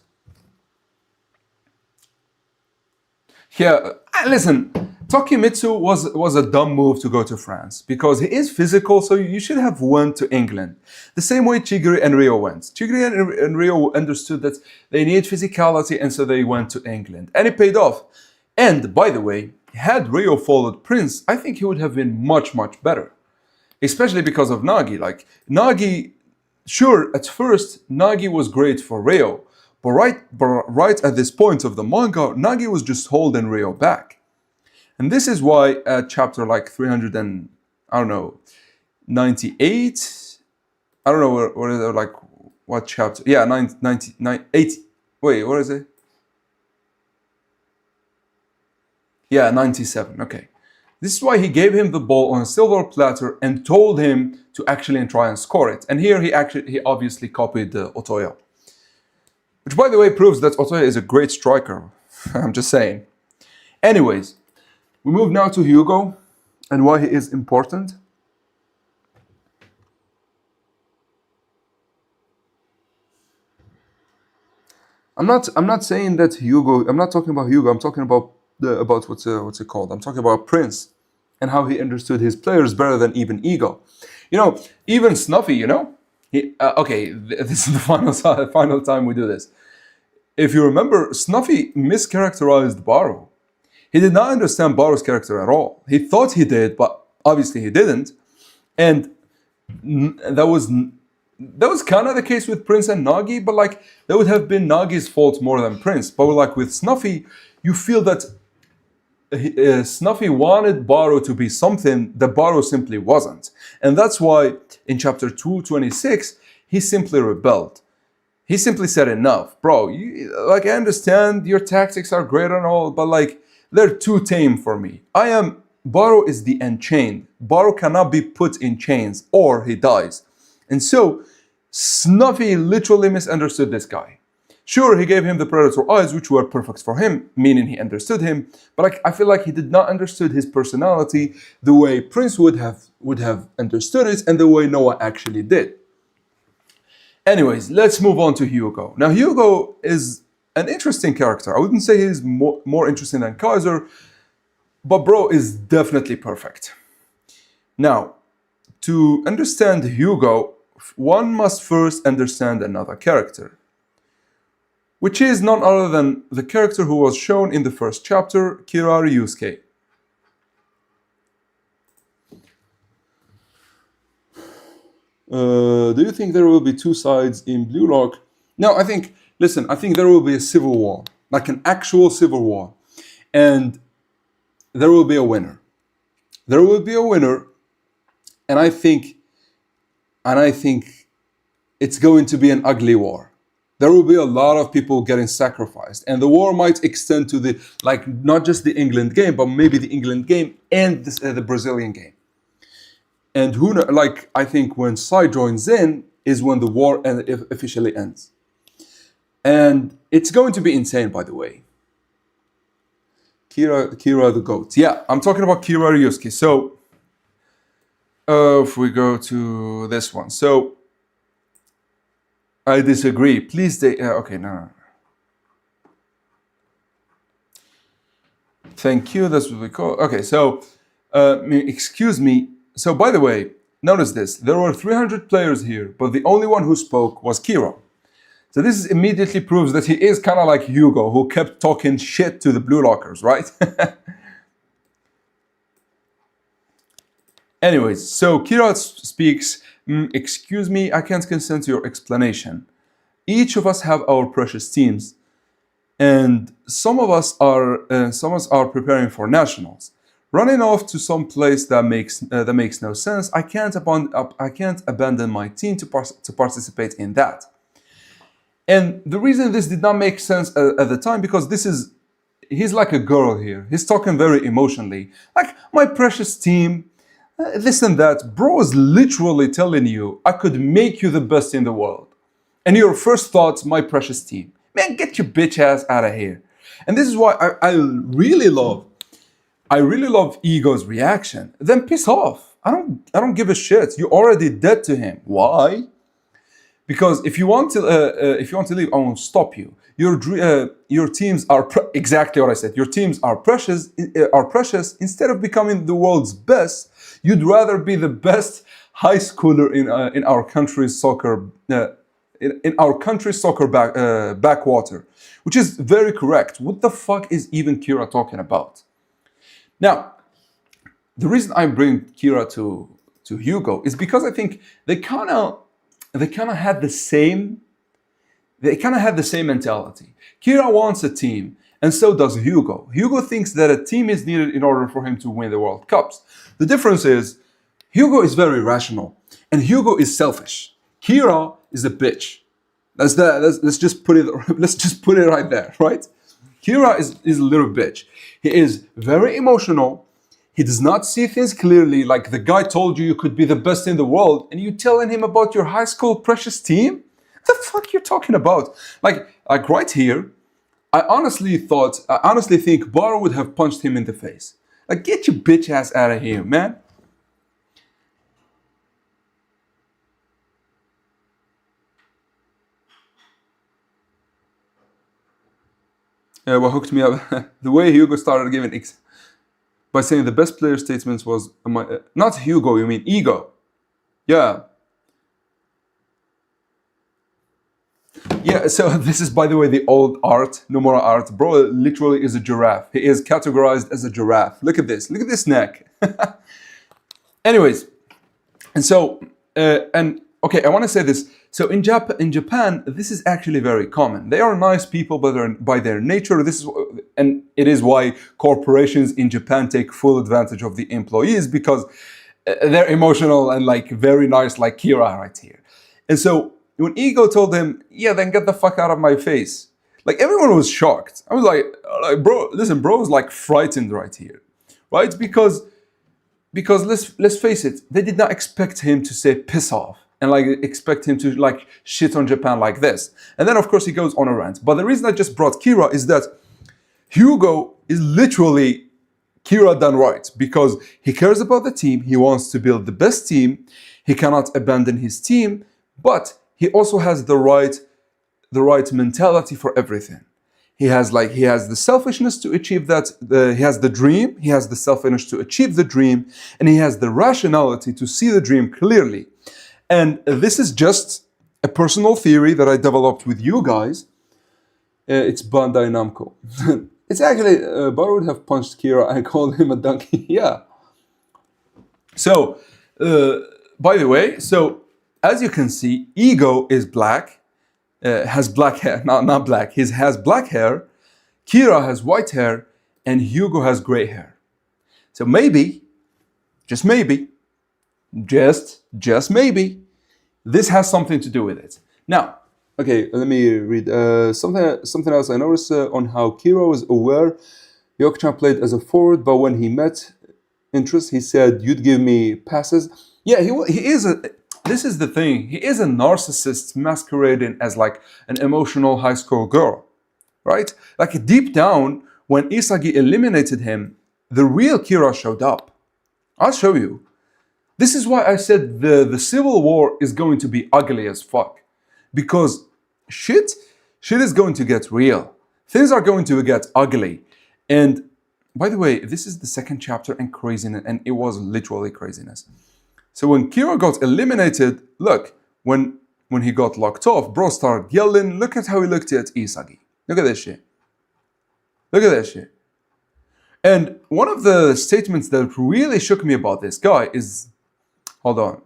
Yeah, listen, Tokimitsu was a dumb move to go to France because he is physical, so you should have went to England. The same way Chigiri and Rio went. Chigiri and Rio understood that they need physicality, and so they went to England. And it paid off. And by the way, had Rio followed Prince, I think he would have been much, much better. Especially because of Nagi. Like, Nagi, sure, at first, Nagi was great for Rio. But right at this point of the manga, Nagi was just holding Rio back. And this is why at chapter like 300 and, I don't know, 98? I don't know what is it, like, what chapter? Yeah, 80. Wait, what is it? Yeah, 97, okay. This is why he gave him the ball on a silver platter and told him to actually try and score it. And here he obviously copied Otoya. Which, by the way, proves that Otoya is a great striker. I'm just saying. Anyways, we move now to Hugo and why he is important. I'm not saying that Hugo. I'm not talking about Hugo. I'm talking about what's it called? I'm talking about Prince and how he understood his players better than even Ego. Even Snuffy. Okay, this is the final time we do this. If you remember, Snuffy mischaracterized Baro. He did not understand Baro's character at all. He thought he did, but obviously he didn't. And that was kind of the case with Prince and Nagi, but like that would have been Nagi's fault more than Prince. But like with Snuffy, you feel that Snuffy wanted Baro to be something that Baro simply wasn't. And that's why in chapter 226, he simply rebelled. He simply said, enough. Bro, I understand your tactics are great and all, but like, they're too tame for me. Baro is the Enchained. Baro cannot be put in chains or he dies. And so, Snuffy literally misunderstood this guy. Sure, he gave him the Predator eyes, which were perfect for him, meaning he understood him, but I feel like he did not understood his personality the way Prince would have understood it and the way Noah actually did. Anyways, let's move on to Hugo. Now, Hugo is an interesting character. I wouldn't say he's more interesting than Kaiser, but bro is definitely perfect. Now, to understand Hugo, one must first understand another character, which is none other than the character who was shown in the first chapter, Kirari Yusuke. Do you think there will be two sides in Blue Lock? No, I think there will be a civil war, like an actual civil war. And there will be a winner. There will be a winner, and I think and I think it's going to be an ugly war. There will be a lot of people getting sacrificed, and the war might extend to the like not just the England game, but maybe the England game and the Brazilian game. And who know, like I think when Sai joins in is when the war officially ends, and it's going to be insane. By the way, Kira the goat. Yeah, I'm talking about Kira Ryusuke. So if we go to this one, so I disagree. Please stay. Okay, no. Thank you. That's what we call. Okay, so excuse me. So by the way, notice this. There were 300 players here, but the only one who spoke was Kira. So this immediately proves that he is kind of like Hugo, who kept talking shit to the Blue Lockers, right? Anyways, so Kira speaks. Excuse me, I can't consent to your explanation. Each of us have our precious teams, and some of us are preparing for nationals. Running off to some place that makes no sense. I can't abandon my team to participate in that. And the reason this did not make sense at the time because he's like a girl here. He's talking very emotionally, like my precious team, this and that. Bro is literally telling you, I could make you the best in the world, and your first thoughts, my precious team. Man, get your bitch ass out of here. And this is why I really love Ego's reaction. Then piss off. I don't give a shit. You're already dead to him. Why? Because if you want to leave, I won't stop you. Your teams are exactly what I said. Your teams are precious. Instead of becoming the world's best, you'd rather be the best high schooler in our country's soccer. In our country's soccer backwater, which is very correct. What the fuck is even Kira talking about? Now, the reason I bring Kira to Hugo is because I think they kind of had the same mentality. Kira wants a team, and so does Hugo. Hugo thinks that a team is needed in order for him to win the World Cups. The difference is Hugo is very rational, and Hugo is selfish. Kira is a bitch. Let's just put it right there, right? Kira is a little bitch. He is very emotional. He does not see things clearly. Like the guy told you could be the best in the world, and you telling him about your high school precious team? What the fuck you're talking about? Like right here, I honestly think Bar would have punched him in the face. Like, get your bitch ass out of here, man. What hooked me up, the way Hugo started giving by saying the best player statements was not Hugo, you mean Ego. Yeah. Yeah, so this is, by the way, the old art, Nomura art. Bro literally is a giraffe. He is categorized as a giraffe. Look at this neck. Anyways, and so, okay, I want to say this. So in Japan, this is actually very common. They are nice people, but by their nature, and it is why corporations in Japan take full advantage of the employees, because they're emotional and like very nice, like Kira right here. And so when Ego told him, yeah, then get the fuck out of my face, like everyone was shocked. I was like bro, listen, bro was like frightened right here, right? Because let's face it, they did not expect him to say piss off and like expect him to like shit on Japan like this. And then of course he goes on a rant. But the reason I just brought Kira is that Hugo is literally Kira done right, because he cares about the team. He wants to build the best team. He cannot abandon his team, but he also has the right mentality for everything. He has the selfishness to achieve that. He has the dream. He has the selfishness to achieve the dream, and he has the rationality to see the dream clearly. And this is just a personal theory that I developed with you guys. It's Bandai Namco. It's actually Bar would have punched Kira and called him a donkey. Yeah. So, by the way, so as you can see, Ego is black. Has black hair, not black. He has black hair. Kira has white hair, and Hugo has gray hair. So maybe, just maybe, just maybe, This has something to do with it. Now, okay, let me read something else I noticed on how Kira was aware Yokchan played as a forward, but when he met interest, he said, "You'd give me passes." Yeah, he is a. This is the thing. He is a narcissist masquerading as like an emotional high school girl, right? Like deep down, when Isagi eliminated him, the real Kira showed up. I'll show you. This is why I said the civil war is going to be ugly as fuck, because shit is going to get real. Things are going to get ugly. And by the way, this is the second chapter and craziness, and it was literally craziness. So when Kira got eliminated, look, when he got locked off, bro started yelling. Look at how he looked at Isagi. Look at this shit. Look at that shit. And one of the statements that really shook me about this guy is, hold on,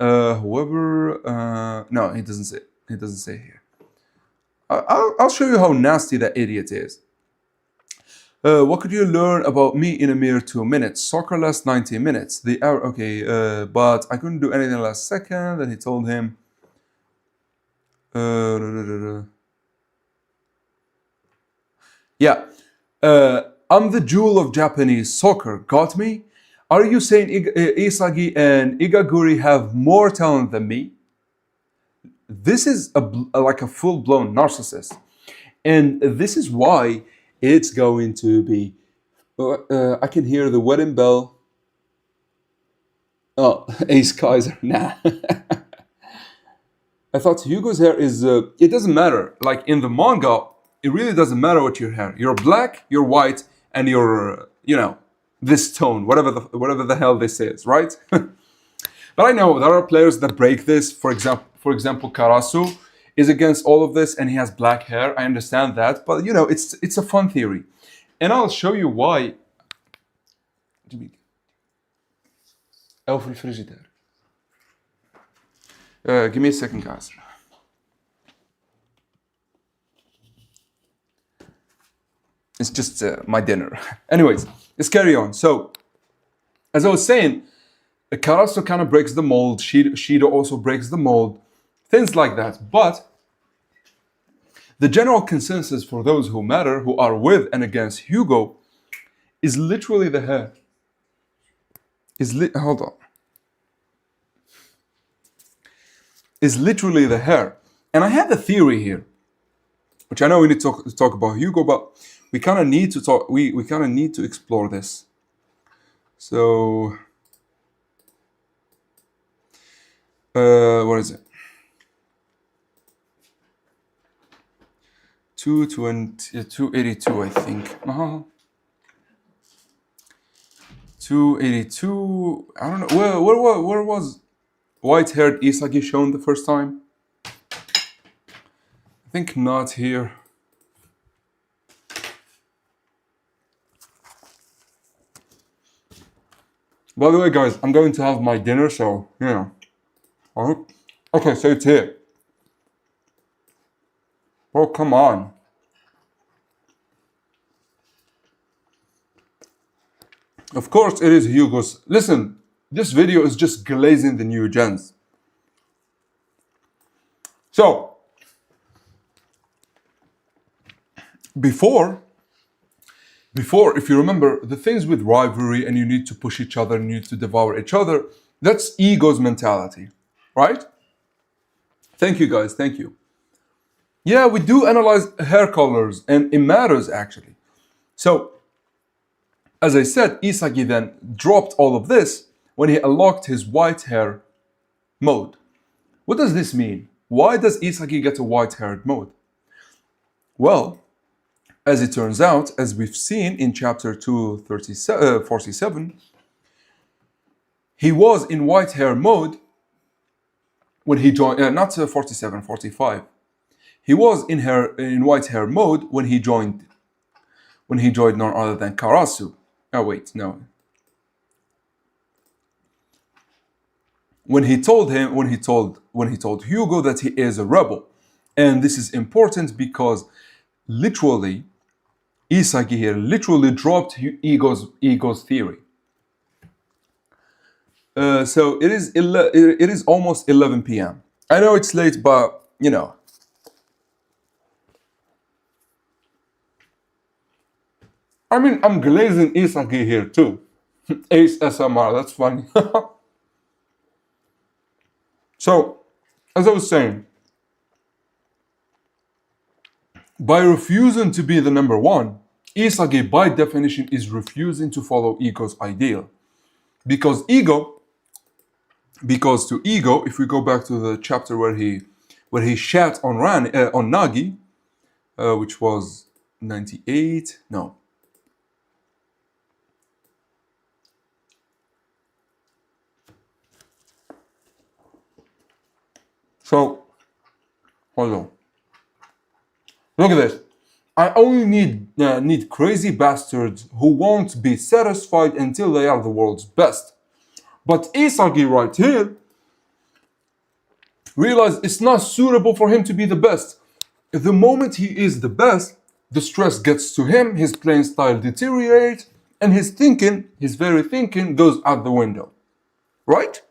no, he doesn't say. He doesn't say here. I'll show you how nasty that idiot is. What could you learn about me in a mere 2 minutes? Soccer lasts 90 minutes. But I couldn't do anything last second. Then he told him. Yeah. I'm the jewel of Japanese soccer. Got me? Are you saying Isagi and Igaguri have more talent than me? This is like a full-blown narcissist. And this is why it's going to be... I can hear the wedding bell. Oh, Ace Kaiser. Nah. I thought Hugo's hair is... it doesn't matter. Like in the manga, it really doesn't matter what your hair. You're black, you're white, and you're, this tone, whatever the hell this is, right? But I know there are players that break this. For example, Karasu is against all of this, and he has black hair. I understand that, but it's a fun theory, and I'll show you why. Elf frigidaire. Give me a second, guys. It's just my dinner. Anyways, let's carry on. So, as I was saying, Karasu kind of breaks the mold. Shido also breaks the mold. Things like that. But the general consensus for those who matter, who are with and against Hugo, is literally the hair. Hold on. Is literally the hair. And I have a theory here, which I know we need to talk about Hugo, but we kind of need to talk. We kind of need to explore this. So, what is it? 282, I think. 282. I don't know. Where was white-haired Isagi shown the first time? I think not here. By the way, guys, I'm going to have my dinner, so, Okay, so it's here. Oh, come on. Of course, it is Hugo's. Listen, this video is just glazing the new gens. So, before, if you remember, the things with rivalry and you need to push each other and you need to devour each other, that's ego's mentality, right? Thank you, guys. Thank you. Yeah, we do analyze hair colors, and it matters, actually. So, as I said, Isagi then dropped all of this when he unlocked his white hair mode. What does this mean? Why does Isagi get a white-haired mode? Well, as it turns out, as we've seen in chapter 247, he was in white hair mode when he joined, not 47, 45. He was in white hair mode when he joined none other than Karasu. Oh wait, no. When he told Hugo that he is a rebel. And this is important because literally, Isagi here literally dropped ego's theory. So it is almost 11 p.m. I know it's late, but you know. I mean, I'm glazing Isagi here too. Ace SMR, that's funny. So, as I was saying, by refusing to be the number one, Isagi by definition is refusing to follow ego's ideal. Because to ego, if we go back to the chapter where he shat on on Nagi, which was 98, no. So, hold on. Look at this. I only need crazy bastards who won't be satisfied until they are the world's best. But Isagi right here realized it's not suitable for him to be the best. The moment he is the best, the stress gets to him, his playing style deteriorates, and his thinking, his very thinking, goes out the window. Right?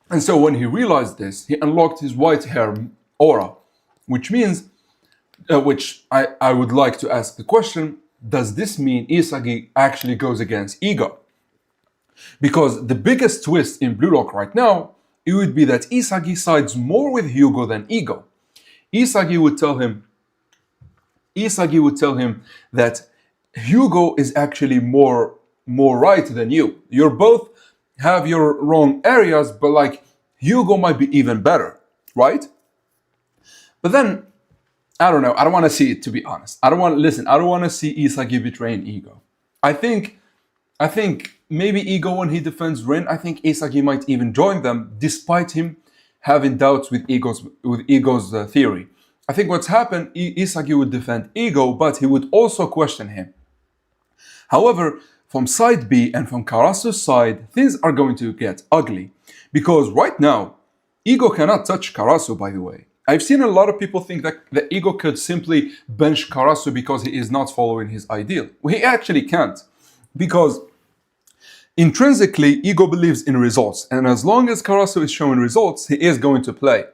And so when he realized this, he unlocked his white hair aura, which means, which I would like to ask the question, does this mean Isagi actually goes against ego? Because the biggest twist in Blue Lock right now, it would be that Isagi sides more with Hugo than ego. Isagi would tell him that Hugo is actually more right than you. You're both have your wrong areas, but like Hugo might be even better, right? But then I don't know. I don't want to see it, to be honest. I don't want to see Isagi betraying ego. I think maybe ego when he defends Rin, I think Isagi might even join them, despite him having doubts with ego's theory. I think what's happened, Isagi would defend ego, but he would also question him. However, from side B and from Karasu's side, things are going to get ugly. Because right now, ego cannot touch Karasu, by the way. I've seen a lot of people think that the ego could simply bench Karasu because he is not following his ideal. Well, he actually can't. Because intrinsically, ego believes in results. And as long as Karasu is showing results, he is going to play.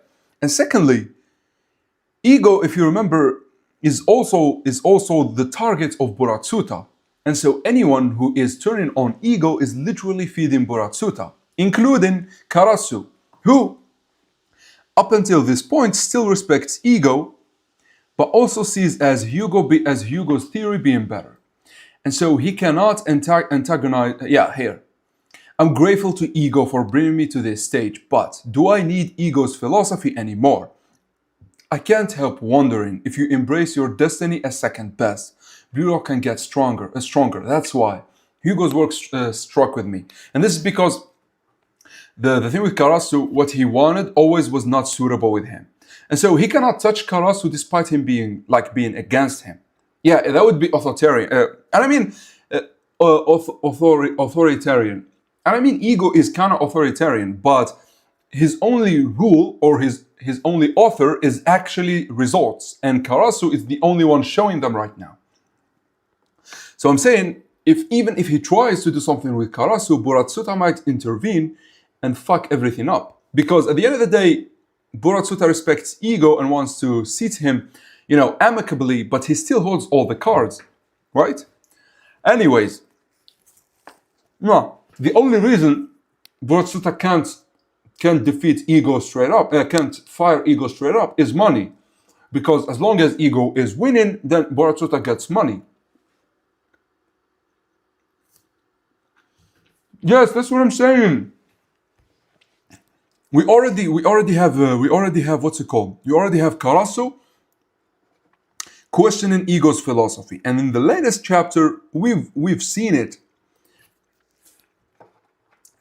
And secondly, ego, if you remember, is also the target of Buratsuta. And so anyone who is turning on ego is literally feeding Buratsuta, including Karasu, who, up until this point, still respects ego, but also sees as Hugo's theory being better. And so he cannot antagonize. Yeah, here. I'm grateful to ego for bringing me to this stage, but do I need ego's philosophy anymore? I can't help wondering if you embrace your destiny as second best, Blue Lock can get stronger. That's why Hugo's work struck with me, and this is because the thing with Karasu, what he wanted always was not suitable with him, and so he cannot touch Karasu despite him being against him. Yeah, that would be authoritarian, and I mean authoritarian, and I mean ego is kind of authoritarian, but his only rule or his only author is actually results, and Karasu is the only one showing them right now. So I'm saying, even if he tries to do something with Karasu, Buratsuta might intervene and fuck everything up. Because at the end of the day, Buratsuta respects ego and wants to seat him, amicably, but he still holds all the cards, right? Anyways, no, the only reason Buratsuta can't defeat ego straight up, can't fire ego straight up, is money. Because as long as ego is winning, then Buratsuta gets money. Yes, that's what I'm saying. We already have what's it called? We already have Karasu questioning ego's philosophy, and in the latest chapter, we've seen it.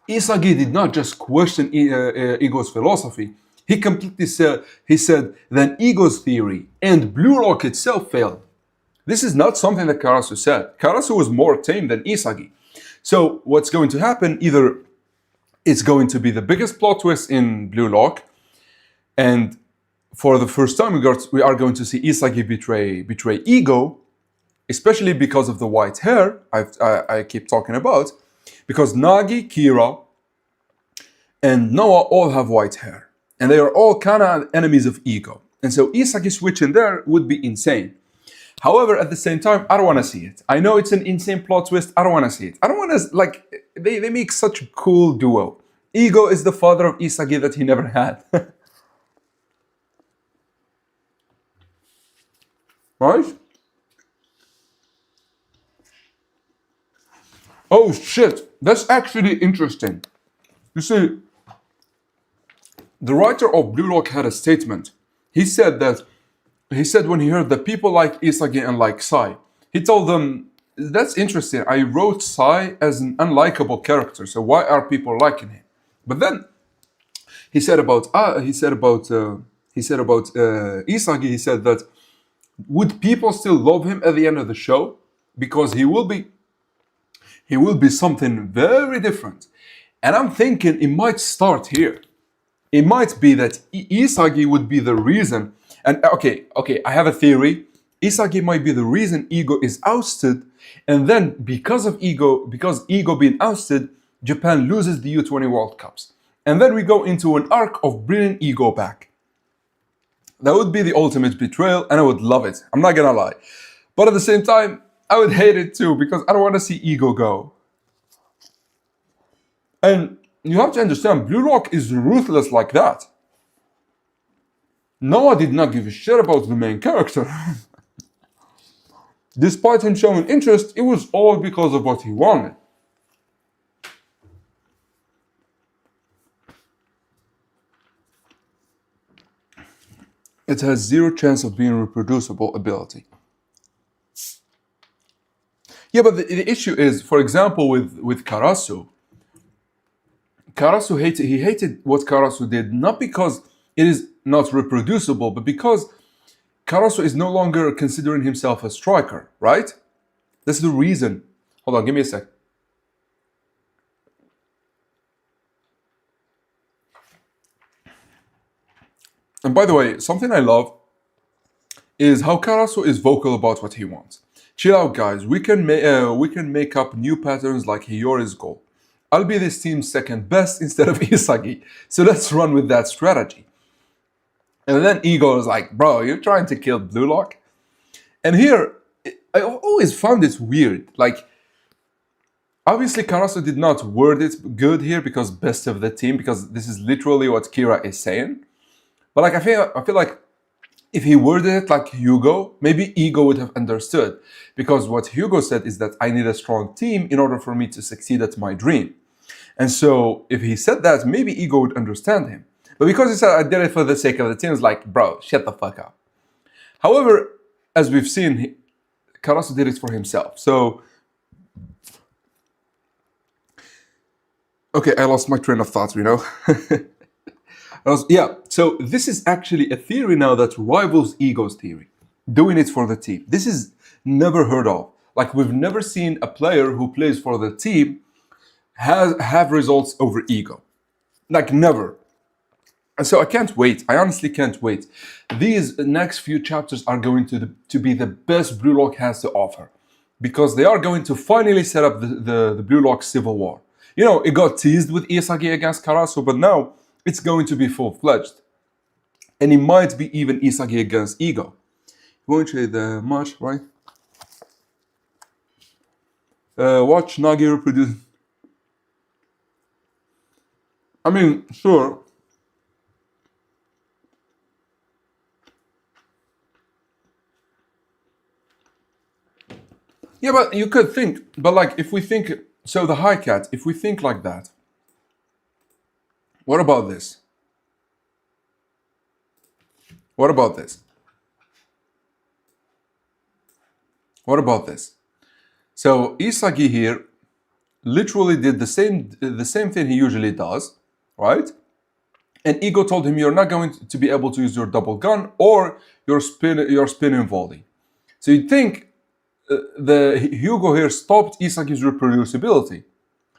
Isagi did not just question ego's philosophy. He completely said then ego's theory and Blue Lock itself failed. This is not something that Karasu said. Karasu was more tame than Isagi. So what's going to happen? Either it's going to be the biggest plot twist in Blue Lock, and for the first time we are going to see Isagi betray ego, especially because of the white hair I keep talking about, because Nagi, Kira, and Noah all have white hair. and they are all kind of enemies of ego. And so Isagi switching there would be insane. However, at the same time, I don't want to see it. I know it's an insane plot twist. I don't want to see it. I don't want to, like, they make such a cool duo. Ego is the father of Isagi that he never had. Right? Oh shit, that's actually interesting. You see, the writer of Blue Lock had a statement. He said when he heard that people like Isagi and like Sai, he told them, that's interesting. I wrote Sai as an unlikable character, so why are people liking him? But then he said about Isagi, he said that would people still love him at the end of the show? Because he will be something very different. And I'm thinking it might start here. It might be that Isagi would be the reason. And okay, I have a theory. Isagi might be the reason Ego is ousted, and then because Ego being ousted, Japan loses the U20 World Cups. And then we go into an arc of bringing Ego back. That would be the ultimate betrayal, and I would love it. I'm not gonna lie. But at the same time, I would hate it too, because I don't want to see Ego go. And you have to understand, Blue Lock is ruthless like that. Noah did not give a shit about the main character. Despite him showing interest, it was all because of what he wanted. It has zero chance of being reproducible ability. Yeah, but the issue is, for example, with Karasu, he hated what Karasu did, not because it is not reproducible, but because Karasu is no longer considering himself a striker, right? That's the reason. Hold on, give me a sec. And by the way, something I love is how Karasu is vocal about what he wants. Chill out, guys. We can make up new patterns like Hiyori's goal. I'll be this team's second best instead of Isagi. So let's run with that strategy. And then Ego is like, bro, you're trying to kill Blue Lock? And here, I always found it weird. Like, obviously Karasu did not word it good here because best of the team, because this is literally what Kira is saying. But like I feel like if he worded it like Hugo, maybe Ego would have understood. Because what Hugo said is that I need a strong team in order for me to succeed at my dream. And so if he said that, maybe Ego would understand him. But because he said I did it for the sake of the team, it's like, bro, shut the fuck up. However, as we've seen, Karasu did it for himself. So, okay, I lost my train of thought, you know? Yeah, so this is actually a theory now that rivals Ego's theory. Doing it for the team. This is never heard of. Like, we've never seen a player who plays for the team have results over Ego. Like, never. And so I can't wait. I honestly can't wait. These next few chapters are going to be the best Blue Lock has to offer. Because they are going to finally set up the Blue Lock Civil War. You know, it got teased with Isagi against Karasu, but now it's going to be full-fledged. And it might be even Isagi against Ego. You won't trade the match, right? Watch Nagi reproduce. I mean, sure. Yeah, but you could think, but like if we think, so the High Cat, if we think like that, what about this? What about this? What about this? So Isagi here literally did the same thing he usually does, right? And Ego told him you're not going to be able to use your double gun or your spinning volley. So you'd think the Hugo here stopped Isagi's reproducibility.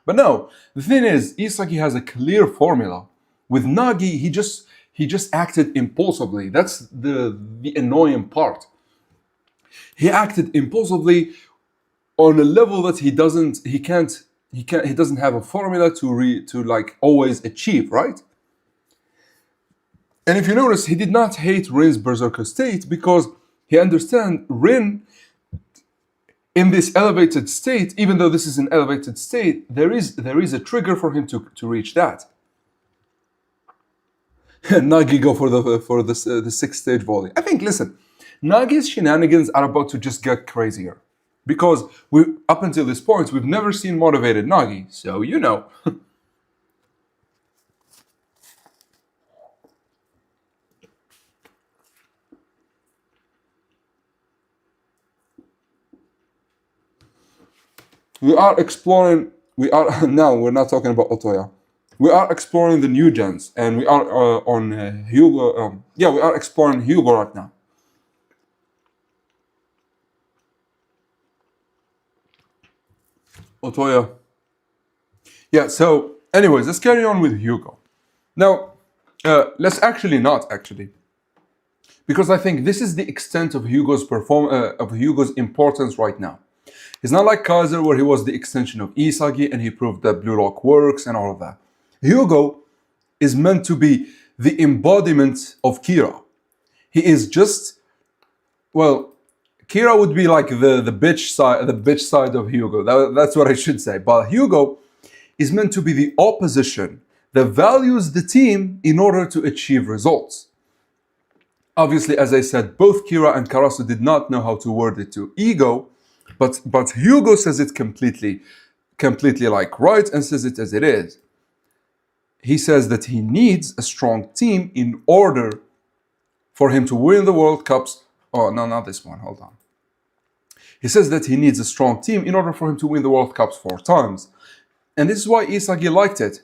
But no, the thing is, Isagi has a clear formula. With Nagi, he just acted impulsively. That's the annoying part. He acted impulsively on a level that he doesn't have a formula to like always achieve, right? And if you notice, he did not hate Rin's Berserker state because he understands Rin in this elevated state, even though this is an elevated state, there is a trigger for him to reach that. Nagi go for the sixth stage volley. I think, listen, Nagi's shenanigans are about to just get crazier. Because we up until this point, we've never seen motivated Nagi, so you know. We're not talking about Otoya. We are exploring the new gens, and we are on Hugo. We are exploring Hugo right now. Otoya. Yeah, so, anyways, let's carry on with Hugo. Now, let's not actually. Because I think this is the extent of Hugo's importance right now. It's not like Kaiser, where he was the extension of Isagi and he proved that Blue Lock works and all of that. Hugo is meant to be the embodiment of Kira. He is just, well, Kira would be like the bitch side of Hugo. That's what I should say. But Hugo is meant to be the opposition that values the team in order to achieve results. Obviously, as I said, both Kira and Karasu did not know how to word it to ego, but Hugo says it completely like right and says it as it is. He says that he needs a strong team in order for him to win the World Cups. Oh, no, not this one. Hold on. He says that he needs a strong team in order for him to win the World Cups 4 times. And this is why Isagi liked it.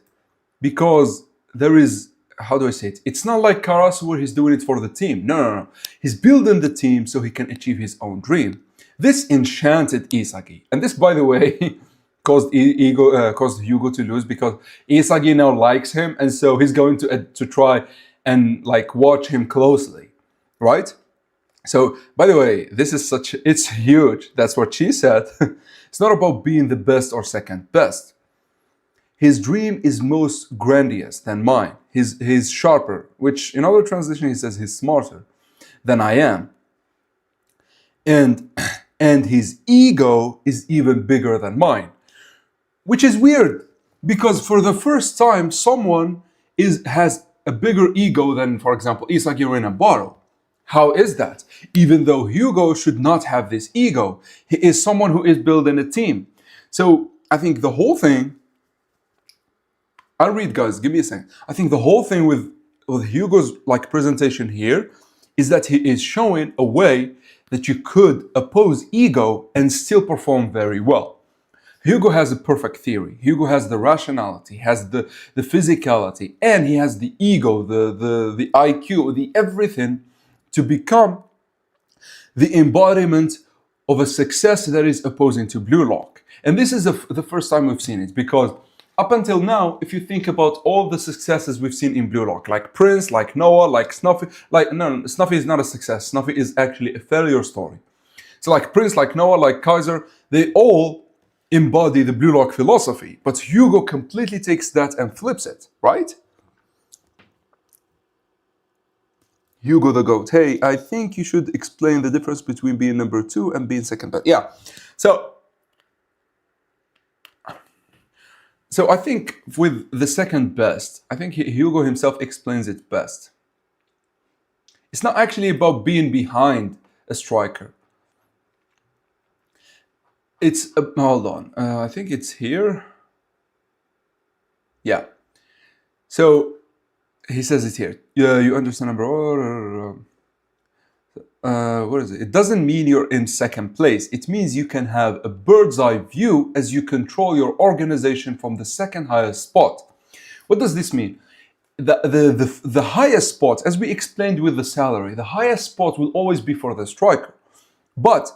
Because there is, how do I say it? It's not like Karasu where he's doing it for the team. No. He's building the team so he can achieve his own dream. This enchanted Isagi. And this, by the way, caused Hugo to lose because Isagi now likes him, and so he's going to try and like watch him closely, right? So, by the way, it's huge. That's what she said. It's not about being the best or second best. His dream is most grandiose than mine. He's sharper, which in other translation he says he's smarter than I am. And his ego is even bigger than mine. Which is weird, because for the first time, someone has a bigger ego than, for example, Isagi, Rin, and Baro. How is that? Even though Hugo should not have this ego, he is someone who is building a team. So I think the whole thing, I'll read, guys, give me a second. I think the whole thing with Hugo's like presentation here is that he is showing a way that you could oppose ego and still perform very well. Hugo has a perfect theory. Hugo has the rationality, has the physicality, and he has the ego, the IQ, the everything to become the embodiment of a success that is opposing to Blue Lock. And this is the first time we've seen it, because up until now, if you think about all the successes we've seen in Blue Lock, like Prince, like Noah, like Snuffy, Snuffy is not a success. Snuffy is actually a failure story. So like Prince, like Noah, like Kaiser, they all embody the Blue Lock philosophy, but Hugo completely takes that and flips it, right? Hugo the GOAT. Hey, I think you should explain the difference between being number 2 and being second best. Yeah. So I think with the second best, I think Hugo himself explains it best. It's not actually about being behind a striker. It's, hold on, I think it's here. Yeah. So he says it here. Yeah, you understand number. What is it? It doesn't mean you're in second place. It means you can have a bird's eye view as you control your organization from the second highest spot. What does this mean? The highest spot, as we explained with the salary, the highest spot will always be for the striker. But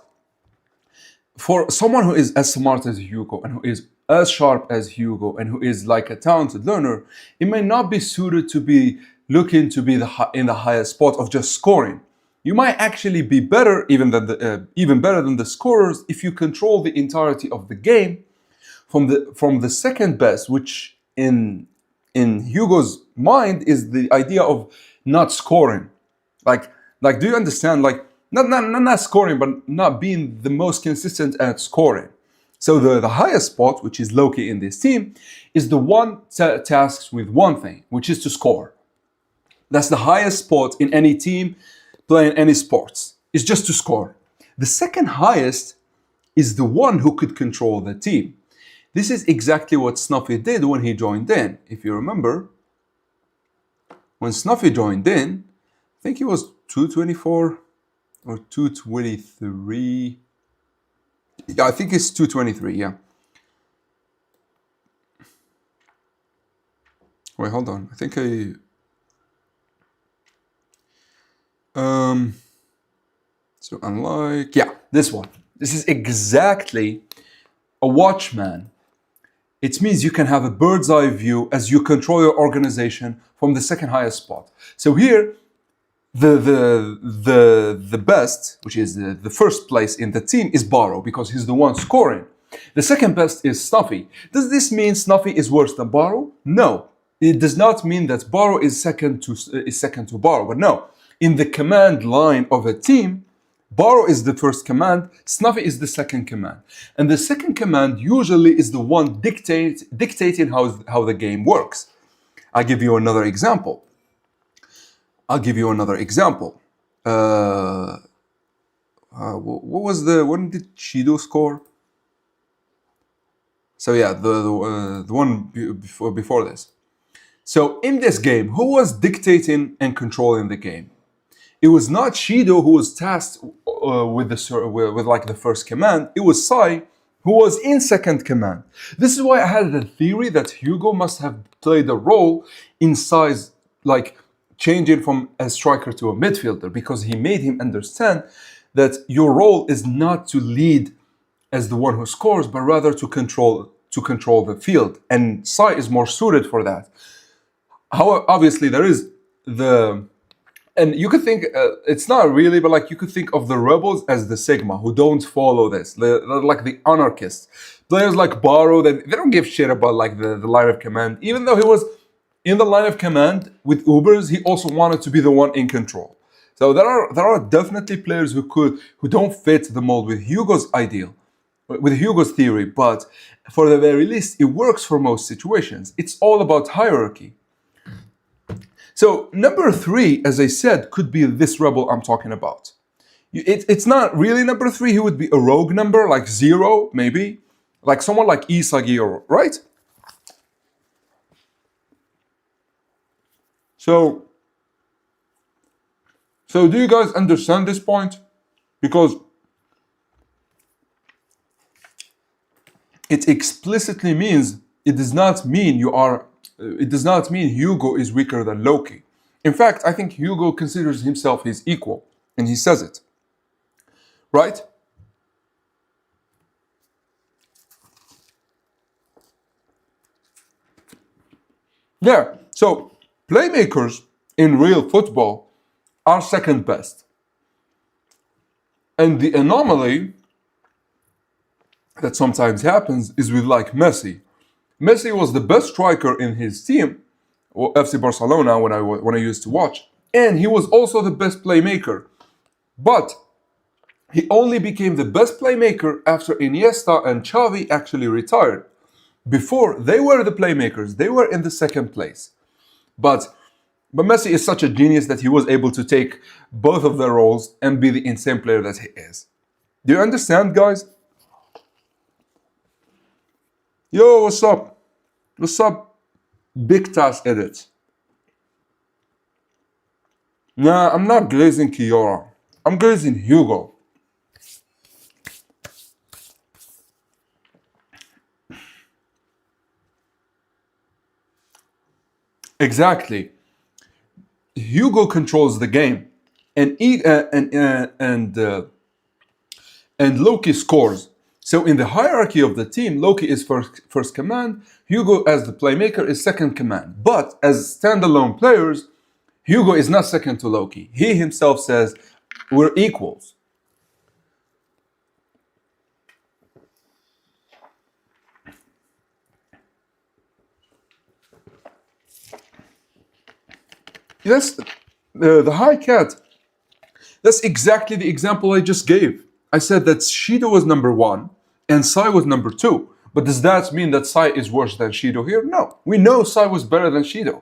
for someone who is as smart as Hugo and who is as sharp as Hugo and who is like a talented learner, it may not be suited to be looking to be in the highest spot of just scoring. You might actually be better, even better than the scorers, if you control the entirety of the game from the second best, which in Hugo's mind is the idea of not scoring. Like, do you understand? Like, not scoring, but not being the most consistent at scoring. So the highest spot, which is Loki in this team, is the one tasked with one thing, which is to score. That's the highest spot in any team playing any sports. It's just to score. The second highest is the one who could control the team. This is exactly what Snuffy did when he joined in. If you remember, when Snuffy joined in, I think he was 224 or 223. Yeah, I think it's 223, yeah. Wait, hold on. I think so unlike, yeah, this one. This is exactly a watchman. It means you can have a bird's eye view as you control your organization from the second highest spot. So here, the best, which is the first place in the team, is Barrow because he's the one scoring. The second best is Snuffy. Does this mean Snuffy is worse than Barrow? No. It does not mean that Barrow is second to Barrow, but no. In the command line of a team, Barrow is the first command, Snuffy is the second command. And the second command usually is the one dictating how the game works. I'll give you another example. What was when did Shido score? So yeah, the one before this. So in this game, who was dictating and controlling the game? It was not Shido who was tasked with like the first command. It was Sai who was in second command. This is why I had the theory that Hugo must have played a role in Sai's, like, changing from a striker to a midfielder, because he made him understand that your role is not to lead as the one who scores, but rather to control the field. And Sai is more suited for that. However, obviously there is and you could think, it's not really, but like you could think of the rebels as the Sigma, who don't follow this. They're like the anarchists. Players like Barrow, they don't give shit about like the line of command. Even though he was in the line of command with Ubers, he also wanted to be the one in control. So there are definitely players who don't fit the mold with Hugo's ideal, with Hugo's theory, but for the very least, it works for most situations. It's all about hierarchy. So number 3, as I said, could be this rebel I'm talking about. It's not really number 3. He would be a rogue number, like 0, maybe. Like someone like Isagi, right? So do you guys understand this point? Because it explicitly means, it does not mean Hugo is weaker than Loki. In fact, I think Hugo considers himself his equal, and he says it. Right? Yeah, so playmakers in real football are second best. And the anomaly that sometimes happens is with like Messi. Messi was the best striker in his team, or FC Barcelona, when I used to watch, and he was also the best playmaker. But he only became the best playmaker after Iniesta and Xavi actually retired. Before, they were the playmakers. They were in the second place. But Messi is such a genius that he was able to take both of their roles and be the insane player that he is. Do you understand, guys? Yo, what's up? What's up, Big Task Edit? Nah, I'm not glazing Kiora. I'm glazing Hugo. Exactly. Hugo controls the game, and Loki scores. So in the hierarchy of the team, Loki is first command, Hugo as the playmaker is second command. But as standalone players, Hugo is not second to Loki. He himself says, we're equals. Yes, The high cat, that's exactly the example I just gave. I said that Shido was number one and Sai was number two. But does that mean that Sai is worse than Shido here? No. We know Sai was better than Shido.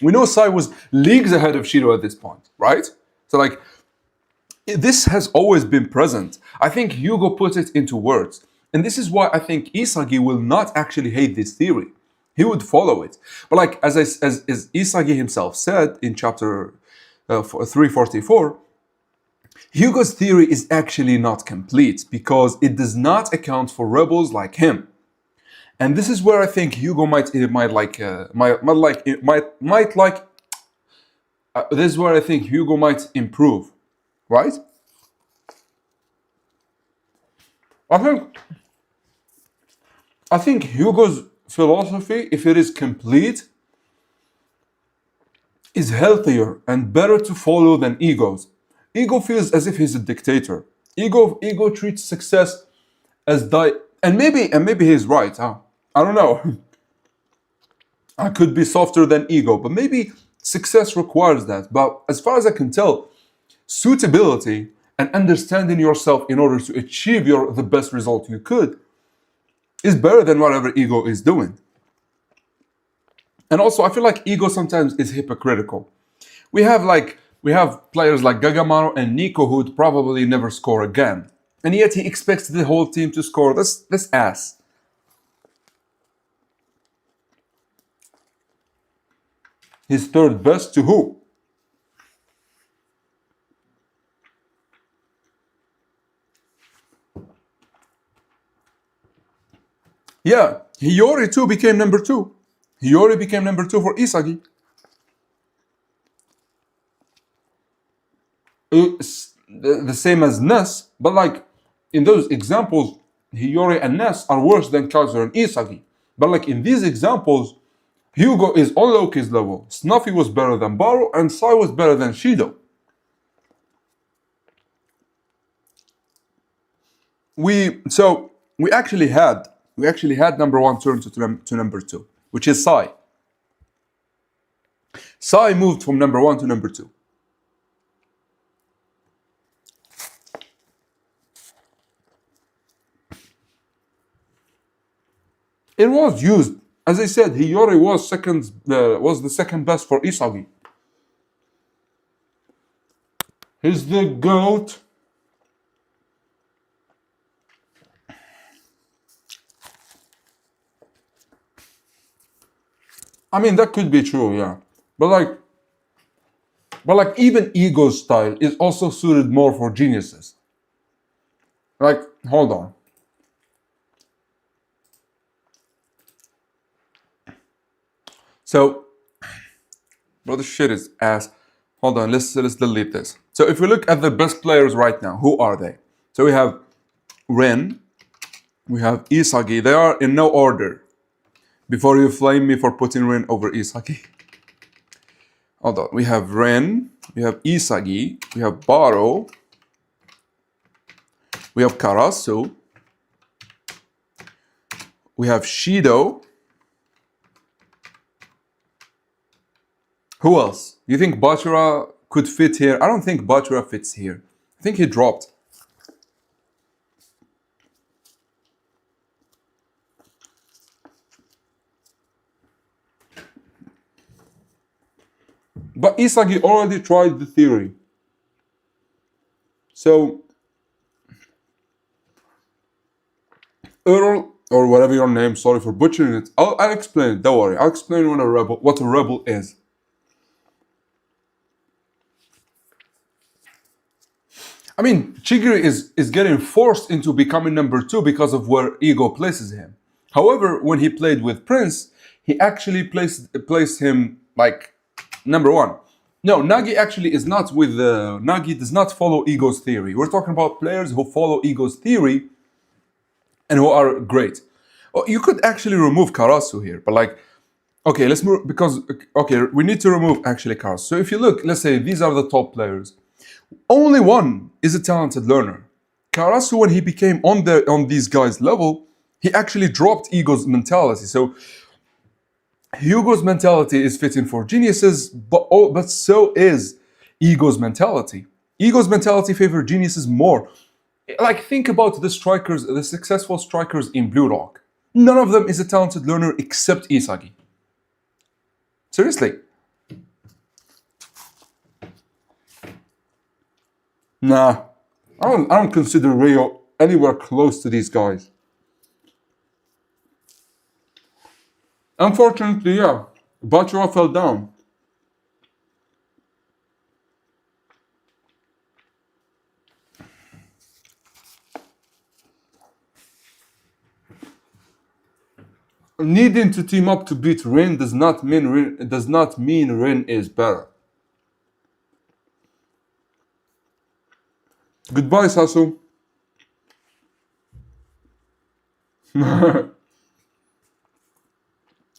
We know Sai was leagues ahead of Shido at this point, right? So, like, this has always been present. I think Hugo put it into words. And this is why I think Isagi will not actually hate this theory. He would follow it. But like as Isagi himself said in chapter 344, Hugo's theory is actually not complete because it does not account for rebels like him. And this is where I think Hugo this is where I think Hugo might improve, right? I think Hugo's philosophy, if it is complete, is healthier and better to follow than Ego's. Ego feels as if he's a dictator. Ego treats success as and maybe he's right, huh? I don't know. I could be softer than Ego, but maybe success requires that. But as far as I can tell, suitability and understanding yourself in order to achieve the best result you could is better than whatever Ego is doing. And also, I feel like Ego sometimes is hypocritical. We have players like Gagamaro and Nico who would probably never score again. And yet he expects the whole team to score. This ass. He's third best to who? Yeah, Hiyori too became number two. Hiyori became number two for Isagi. It's the same as Ness, but like in those examples, Hiyori and Ness are worse than Kaiser and Isagi. But like in these examples, Hugo is on Loki's level. Snuffy was better than Baro, and Sai was better than Shido. We actually had number one turn to number two, which is Sai. Sai moved from number one to number two. It was used. As I said, Hiyori was the second best for Isagi. He's the GOAT. I mean, that could be true, yeah. But even Ego's style is also suited more for geniuses. Like, hold on. So, bro, this shit is ass. Hold on, let's delete this. So if we look at the best players right now, who are they? So we have Ren, we have Isagi. They are in no order. Before you flame me for putting Ren over Isagi. Hold on, we have Ren, we have Isagi, we have Baro, we have Karasu, we have Shido. Who else? You think Bachira could fit here? I don't think Bachira fits here. I think he dropped. But Isagi already tried the theory. So, Earl, or whatever your name, sorry for butchering it. I'll explain it, don't worry. I'll explain what a rebel is. I mean, Chigiri is getting forced into becoming number two because of where Ego places him. However, when he played with Prince, he actually placed him like number one. No, Nagi actually is not with Nagi does not follow Ego's theory. We're talking about players who follow Ego's theory and who are great. Oh, you could actually remove Karasu here, but like, okay, let's move because we need to remove actually Karasu. So if you look, let's say these are the top players. Only one is a talented learner. Karasu, when he became on these guys' level, he actually dropped Ego's mentality. So Hugo's mentality is fitting for geniuses, but so is Ego's mentality. Ego's mentality favor geniuses more. Like, think about the strikers, the successful strikers in Blue Lock. None of them is a talented learner except Isagi. Seriously. Nah. I don't consider Rio anywhere close to these guys. Unfortunately, yeah. Bachara fell down. Needing to team up to beat Rin does not mean Rin is better. Goodbye, Sasu.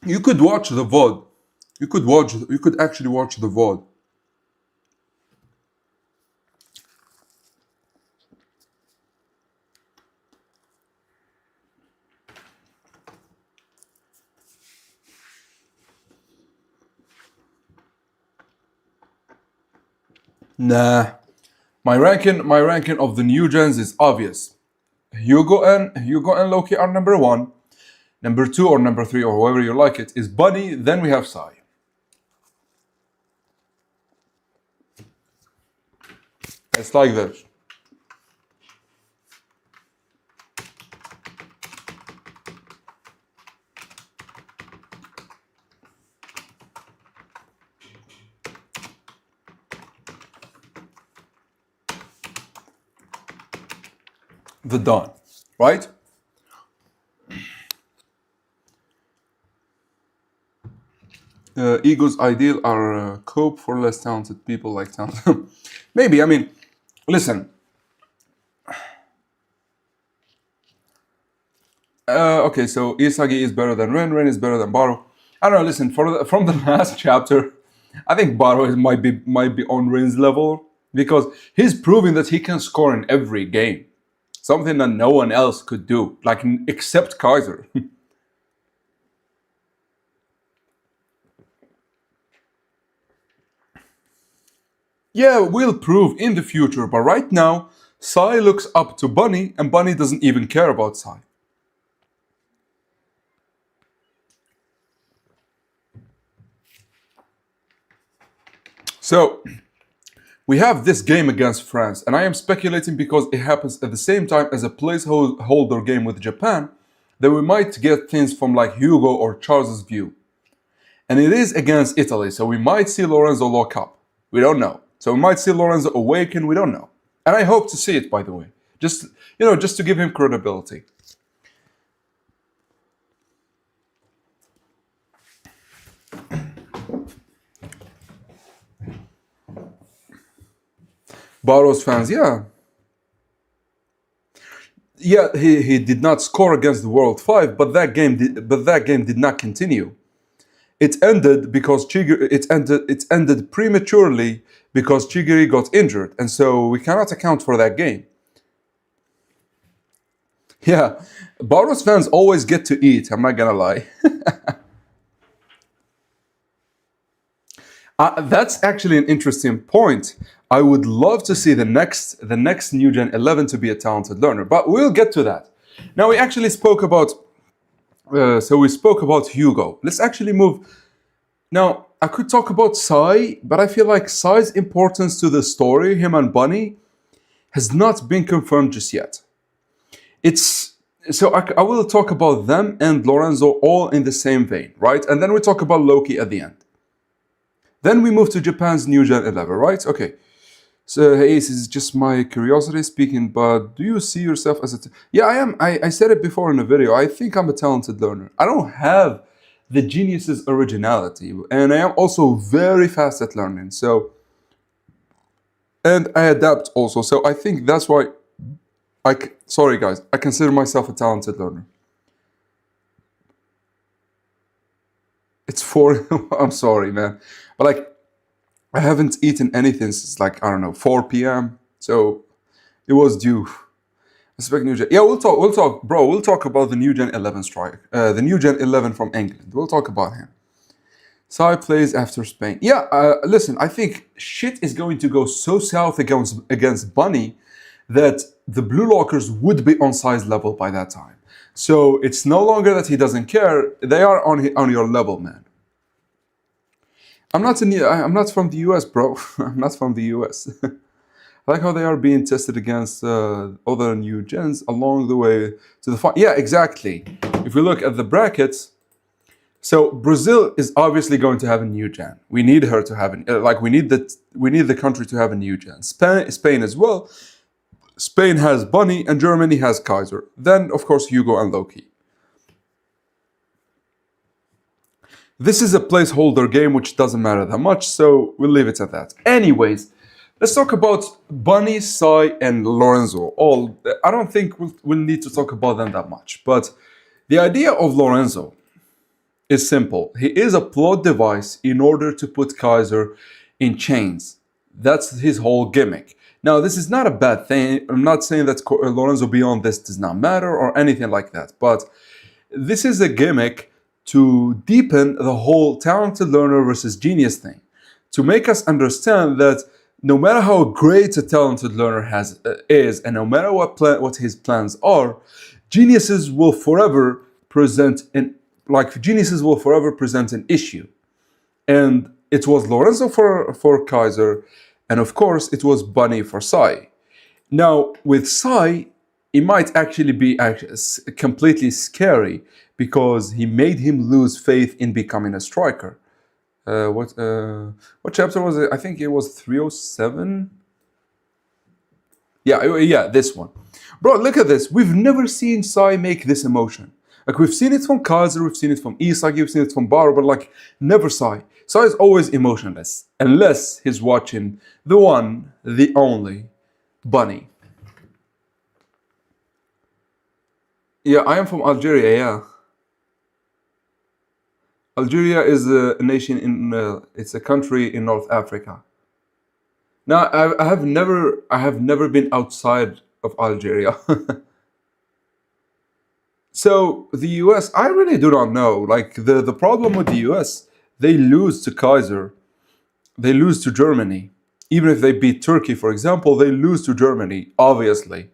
You could watch the VOD. You could actually watch the VOD. Nah. My ranking of the new gens is obvious. Hugo and Loki are number one. Number two or number three or however you like it is Bunny. Then we have Sai. It's like this. The Dawn, right? Ego's ideal are cope for less talented people like talented. Maybe, I mean, listen. Okay, so Isagi is better than Ren. Ren is better than Baro. I don't know. Listen, from the last chapter, I think Baro might be on Ren's level because he's proving that he can score in every game, something that no one else could do, like except Kaiser. Yeah, we'll prove in the future, but right now, Sai looks up to Bunny, and Bunny doesn't even care about Sai. So, we have this game against France, and I am speculating because it happens at the same time as a placeholder game with Japan, that we might get things from like Hugo or Charles's view. And it is against Italy, so we might see Lorenzo lock up. We don't know. So we might see Lorenzo awaken, we don't know. And I hope to see it, by the way. Just to give him credibility. Barros fans, yeah. Yeah, he did not score against the World 5, but that game did not continue. It ended because it ended prematurely because Chigiri got injured, and so we cannot account for that game. Yeah, Barros fans always get to eat. I'm not gonna lie. That's actually an interesting point. I would love to see the next new Gen 11 to be a talented learner, but we'll get to that. Now we actually spoke about so we spoke about Hugo. Let's actually move. Now I could talk about Sai, but I feel like Sai's importance to the story, him and Bunny, has not been confirmed just yet. It's so I will talk about them and Lorenzo all in the same vein, right? And then we talk about Loki at the end. Then we move to Japan's new Gen 11, right? Okay. So, hey, this is just my curiosity speaking, but do you see yourself as yeah, I am. I said it before in a video. I think I'm a talented learner. I don't have the genius's originality, and I am also very fast at learning. So, and I adapt also. So I think that's why sorry guys, I consider myself a talented learner. It's four. I'm sorry, man, but like I haven't eaten anything since like I don't know 4 p.m. So it was due. Expect new gen. Yeah, we'll talk, bro. We'll talk about the new Gen 11 strike. The new Gen 11 from England. We'll talk about him. Sai plays after Spain. Yeah, listen, I think shit is going to go so south against Bunny that the Blue Lockers would be on Sai's level by that time. So it's no longer that he doesn't care; they are on your level, man. I'm not from the U.S., bro. I'm not from the U.S. I like how they are being tested against other new gens along the way to the final. Yeah, exactly. If we look at the brackets, so Brazil is obviously going to have a new gen. We need her to have we need the country to have a new gen. Spain as well. Spain has Bunny and Germany has Kaiser. Then of course Hugo and Loki. This is a placeholder game which doesn't matter that much, so we'll leave it at that. Anyways, let's talk about Bunny, Sai, and Lorenzo. I don't think we'll need to talk about them that much, but the idea of Lorenzo is simple. He is a plot device in order to put Kaiser in chains. That's his whole gimmick. Now, this is not a bad thing. I'm not saying that Lorenzo beyond this does not matter or anything like that, but this is a gimmick to deepen the whole talented learner versus genius thing, to make us understand that no matter how great a talented learner is, and no matter what his plans are, geniuses will forever present an issue. And it was Lorenzo for Kaiser, and of course it was Bunny for Sai. Now with Sai, it might actually be completely scary because he made him lose faith in becoming a striker. What chapter was it? I think it was 307. Yeah, this one. Bro, look at this. We've never seen Sai make this emotion. Like, we've seen it from Kaiser, we've seen it from Isagi, we've seen it from Baro, but like, never Sai. Sai is always emotionless, unless he's watching the one, the only, Bunny. Yeah, I am from Algeria, yeah. Algeria is a nation it's a country in North Africa. Now, I have never been outside of Algeria. So the US, I really do not know. Like, the problem with the US, they lose to Kaiser, they lose to Germany. Even if they beat Turkey, for example, they lose to Germany, obviously.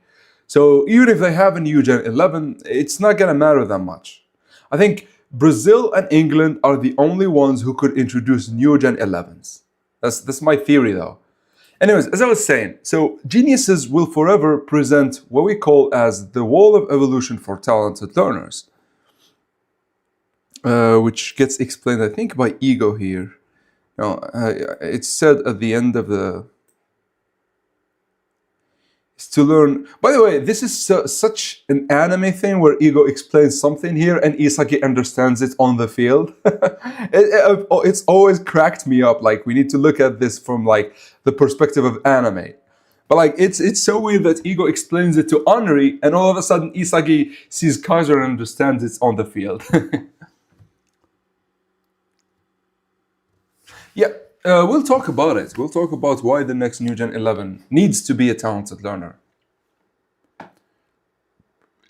So even if they have a new Gen 11, it's not gonna matter that much. I think Brazil and England are the only ones who could introduce new Gen 11s. That's my theory, though. Anyways, as I was saying, so geniuses will forever present what we call as the wall of evolution for talented learners, which gets explained, I think, by Ego here. No, it's said at the end of the... to learn. By the way, this is such an anime thing where Ego explains something here and Isagi understands it on the field. It's always cracked me up. Like, we need to look at this from like the perspective of anime. But like, it's so weird that Ego explains it to Henri and all of a sudden Isagi sees Kaiser and understands it's on the field. Yeah. We'll talk about it. We'll talk about why the next new Gen 11 needs to be a talented learner.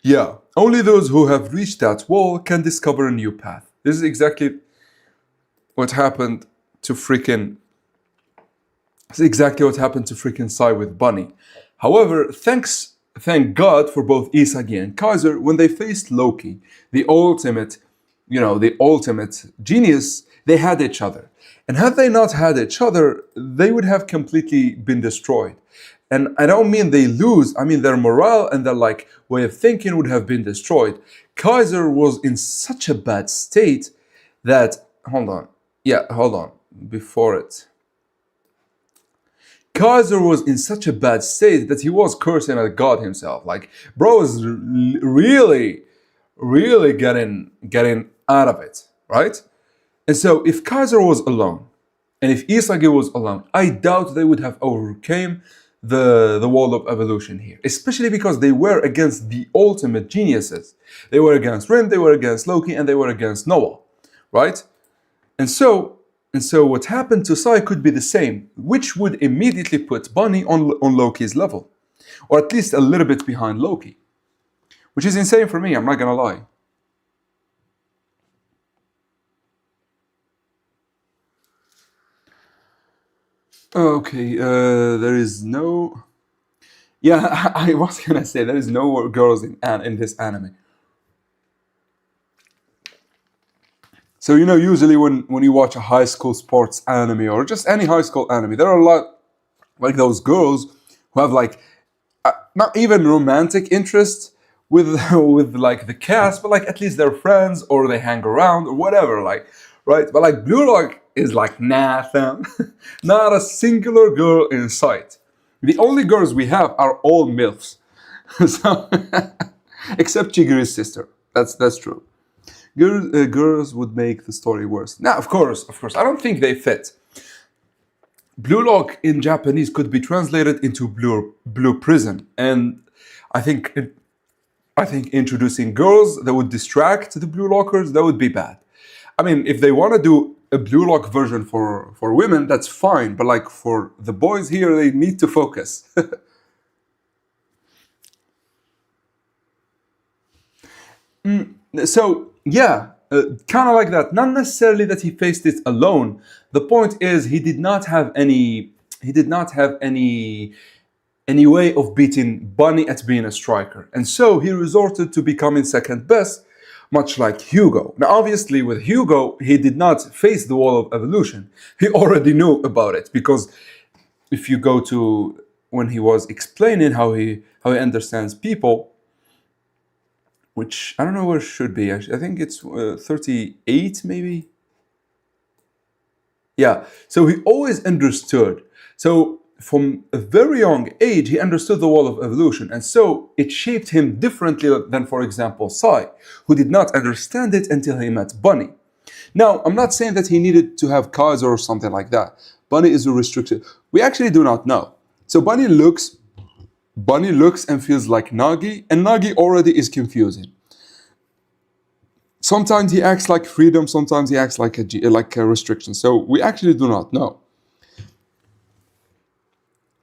Yeah, only those who have reached that wall can discover a new path. This is exactly what happened to freaking... This is exactly what happened to freaking Sai with Bunny. However, thank God for both Isagi and Kaiser when they faced Loki, the ultimate genius. They had each other. And had they not had each other, they would have completely been destroyed. And I don't mean they lose, I mean their morale and their like way of thinking would have been destroyed. Kaiser was in such a bad state that... hold on, before it. Kaiser was in such a bad state that he was cursing at God himself. Like, bro is really getting out of it, right? And so if Kaiser was alone, and if Isagi was alone, I doubt they would have overcame the wall of evolution here. Especially because they were against the ultimate geniuses. They were against Rin, they were against Loki, and they were against Noah, right? And so what happened to Sai could be the same, which would immediately put Bunny on Loki's level. Or at least a little bit behind Loki. Which is insane for me, I'm not gonna lie. Okay, there is no. Yeah, I was gonna say there is no girls in this anime. So usually when you watch a high school sports anime or just any high school anime, there are a lot like those girls who have like not even romantic interest with with like the cast, but like at least they're friends or they hang around or whatever, like right. But like Blue Lock is like nothing, not a singular girl in sight. The only girls we have are all milfs, so except Chiguru's sister. That's true. Girls would make the story worse. Now, of course, I don't think they fit. Blue Lock in Japanese could be translated into blue prison, and I think I think introducing girls that would distract the Blue Lockers, that would be bad. I mean, if they want to do a Blue Lock version for women, that's fine. But like for the boys here, they need to focus. So yeah, kind of like that. Not necessarily that he faced it alone. The point is he did not have any. He did not have any way of beating Bunny at being a striker, and so he resorted to becoming second best, much like Hugo. Now, obviously, with Hugo, he did not face the wall of evolution. He already knew about it because if you go to when he was explaining how he understands people, which I don't know where it should be. I think it's 38 maybe. Yeah. So he always understood. So from a very young age, he understood the wall of evolution, and so it shaped him differently than, for example, Sai, who did not understand it until he met Bunny. Now, I'm not saying that he needed to have Kaiser or something like that. Bunny is a restricted. We actually do not know. So Bunny looks and feels like Nagi, and Nagi already is confusing. Sometimes he acts like freedom, sometimes he acts like a restriction. So we actually do not know.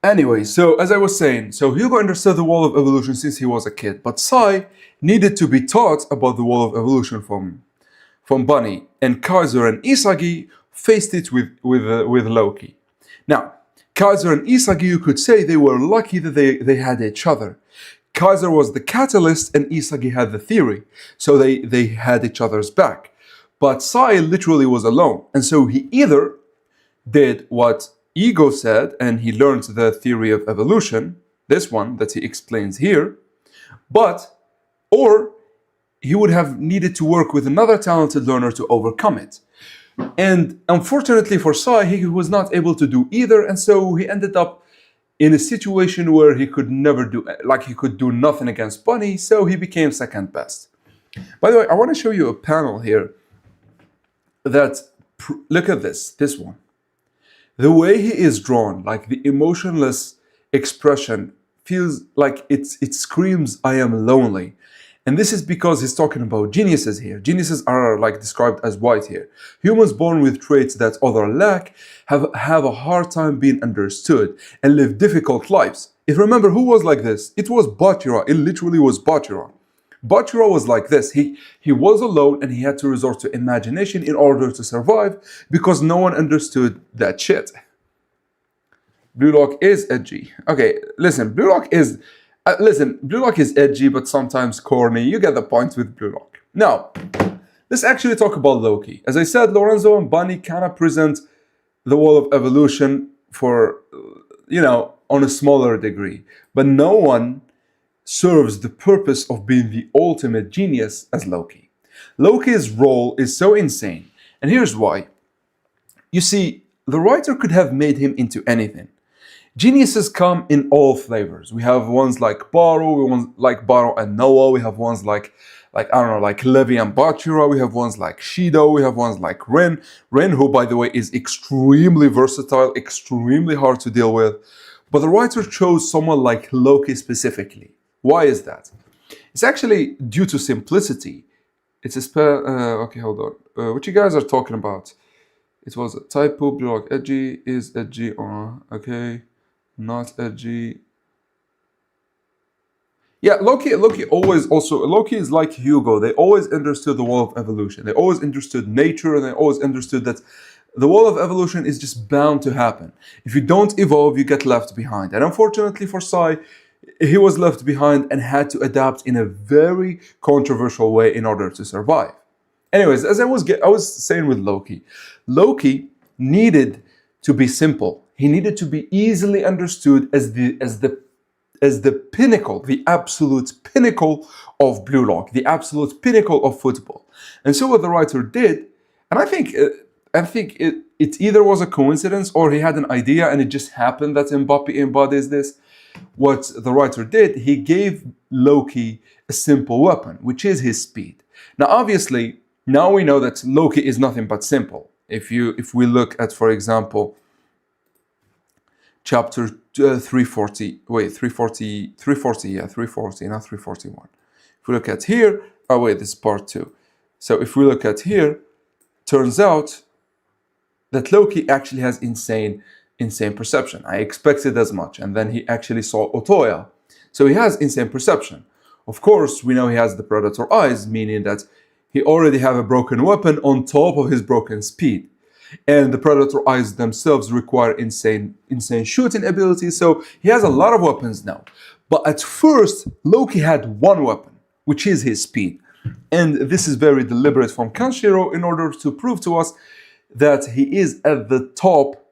Anyway, so as I was saying, so Hugo understood the wall of evolution since he was a kid, but Sai needed to be taught about the wall of evolution from Bunny, and Kaiser and Isagi faced it with Loki. Now, Kaiser and Isagi, you could say they were lucky that they had each other. Kaiser was the catalyst and Isagi had the theory, so they had each other's back. But Sai literally was alone, and so he either did what Ego said and he learned the theory of evolution, this one that he explains here, but or he would have needed to work with another talented learner to overcome it. And unfortunately for Sai, he was not able to do either, and so he ended up in a situation where he could never do, like he could do nothing against Bunny, so he became second best. By the way, I want to show you a panel here that, look at this one. The way he is drawn, like the emotionless expression, feels like it screams, I am lonely. And this is because he's talking about geniuses here. Geniuses are like described as white here. Humans born with traits that others lack have a hard time being understood and live difficult lives. If you remember who was like this, it was Bachira. It literally was Bachira. Bachira was like this. He was alone and he had to resort to imagination in order to survive because no one understood that shit. Blue Lock is edgy. Okay, listen, Blue Lock is edgy, but sometimes corny. You get the point with Blue Lock. Now, let's actually talk about Loki. As I said, Lorenzo and Bunny kind of present the wall of evolution for, on a smaller degree. But no one serves the purpose of being the ultimate genius as Loki. Loki's role is so insane, and here's why. You see, the writer could have made him into anything. Geniuses come in all flavors. We have ones like Baru, we have ones like Baru and Noah, we have ones like I don't know, like Levi and Bachira, we have ones like Shido, we have ones like Ren. Ren, who by the way is extremely versatile, extremely hard to deal with. But the writer chose someone like Loki specifically. Why is that? It's actually due to simplicity. It's a okay, hold on. What you guys are talking about? It was a typo. Blue Lock edgy is edgy. Okay. Not edgy. Yeah, Loki is like Hugo. They always understood the wall of evolution. They always understood nature, and they always understood that the wall of evolution is just bound to happen. If you don't evolve, you get left behind. And unfortunately for Sai, he was left behind and had to adapt in a very controversial way in order to survive. Anyways, as I was saying with Loki, Loki needed to be simple. He needed to be easily understood as the pinnacle, the absolute pinnacle of Blue Lock, the absolute pinnacle of football. And so what the writer did, and I think it either was a coincidence or he had an idea and it just happened that Mbappe embodies this. What the writer did, he gave Loki a simple weapon, which is his speed. Now, obviously, now we know that Loki is nothing but simple. If we look at, for example, chapter 340, wait, 340, yeah, 340, not 341. If we look at here, oh wait, this is part 2. So if we look at here, turns out that Loki actually has insane perception. I expected as much, and then he actually saw Otoya. So he has insane perception. Of course, we know he has the Predator eyes, meaning that he already have a broken weapon on top of his broken speed. And the Predator eyes themselves require insane shooting abilities, so he has a lot of weapons now. But at first, Loki had one weapon, which is his speed. And this is very deliberate from Kanshiro in order to prove to us that he is at the top,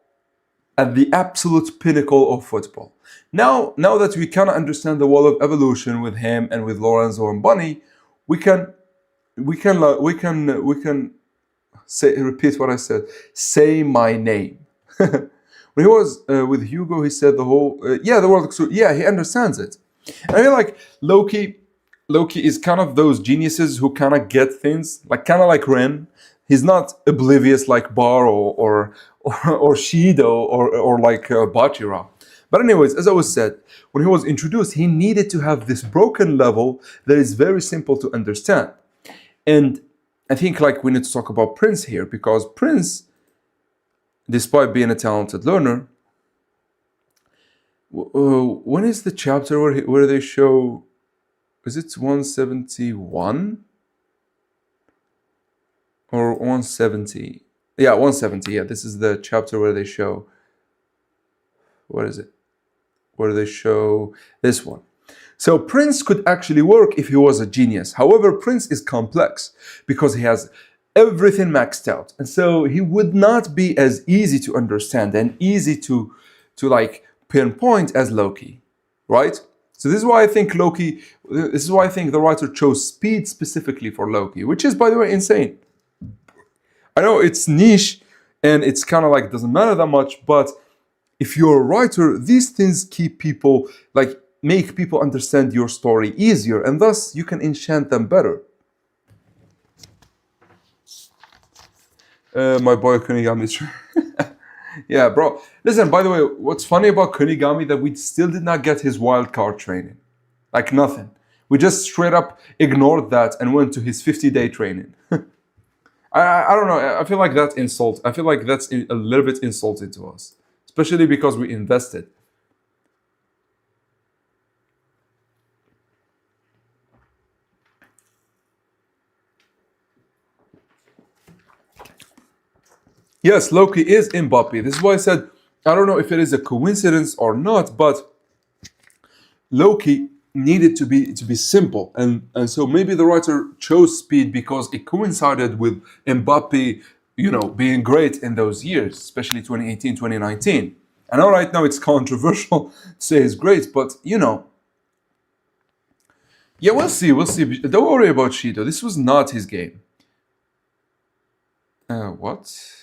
at the absolute pinnacle of football. Now that we kind of understand the wall of evolution with him and with Lorenzo and Bunny, we can repeat what I said. Say my name. When he was with Hugo, he said the whole the world. Yeah, he understands it. And I feel like Loki is kind of those geniuses who kind of get things, kind of like Ren. He's not oblivious like Bar or Shido or like Bachira. But anyways, as I was said, when he was introduced, he needed to have this broken level that is very simple to understand. And I think we need to talk about Prince here, because Prince, despite being a talented learner, when is the chapter where they show, is it 171? Or 170? Yeah, 170, yeah, this is the chapter where they show, what is it? Where they show this one. So Prince could actually work if he was a genius. However, Prince is complex because he has everything maxed out. And so he would not be as easy to understand and easy to pinpoint as Loki, right? So this is why I think the writer chose speed specifically for Loki, which is, by the way, insane. I know it's niche and it's kind of doesn't matter that much, but if you're a writer, these things keep people, make people understand your story easier, and thus you can enchant them better. My boy Kunigami. Yeah, bro. Listen, by the way, what's funny about Kunigami that we still did not get his wild card training. Nothing. We just straight up ignored that and went to his 50-day training. I don't know. I feel like that's insult. I feel like that's a little bit insulting to us, especially because we invested. Yes, Loki is Mbappe. This is why I said, I don't know if it is a coincidence or not, but Loki needed to be simple. And so maybe the writer chose speed because it coincided with Mbappe, being great in those years, especially 2018, 2019. I know right now it's controversial to say he's great, but yeah, we'll see. Don't worry about Shido. This was not his game. What?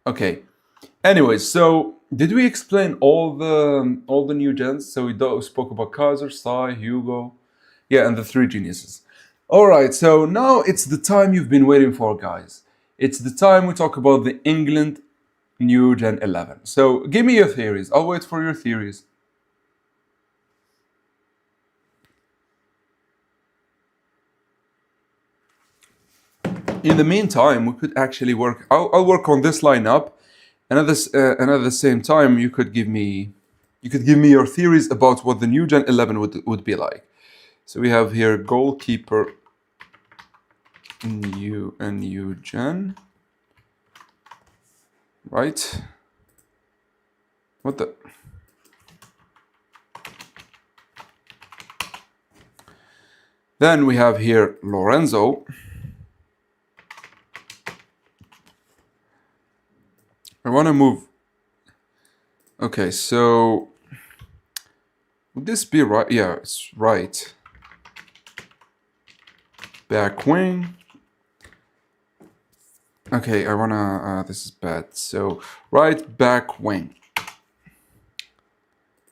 Okay. Anyways, so did we explain all the new gens? So we spoke about Kaiser, Sai, Hugo, yeah, and the 3 geniuses. All right. So now it's the time you've been waiting for, guys. It's the time we talk about the England New Gen 11. So give me your theories. I'll wait for your theories. In the meantime, we could actually work. I'll work on this lineup, and at the same time, you could give me your theories about what the new Gen 11 would be like. So we have here goalkeeper new gen, right? What the? Then we have here Lorenzo. I want to move. Okay, so would this be right? Yeah, it's right. Back wing. Okay, I wanna, this is bad. So right back wing.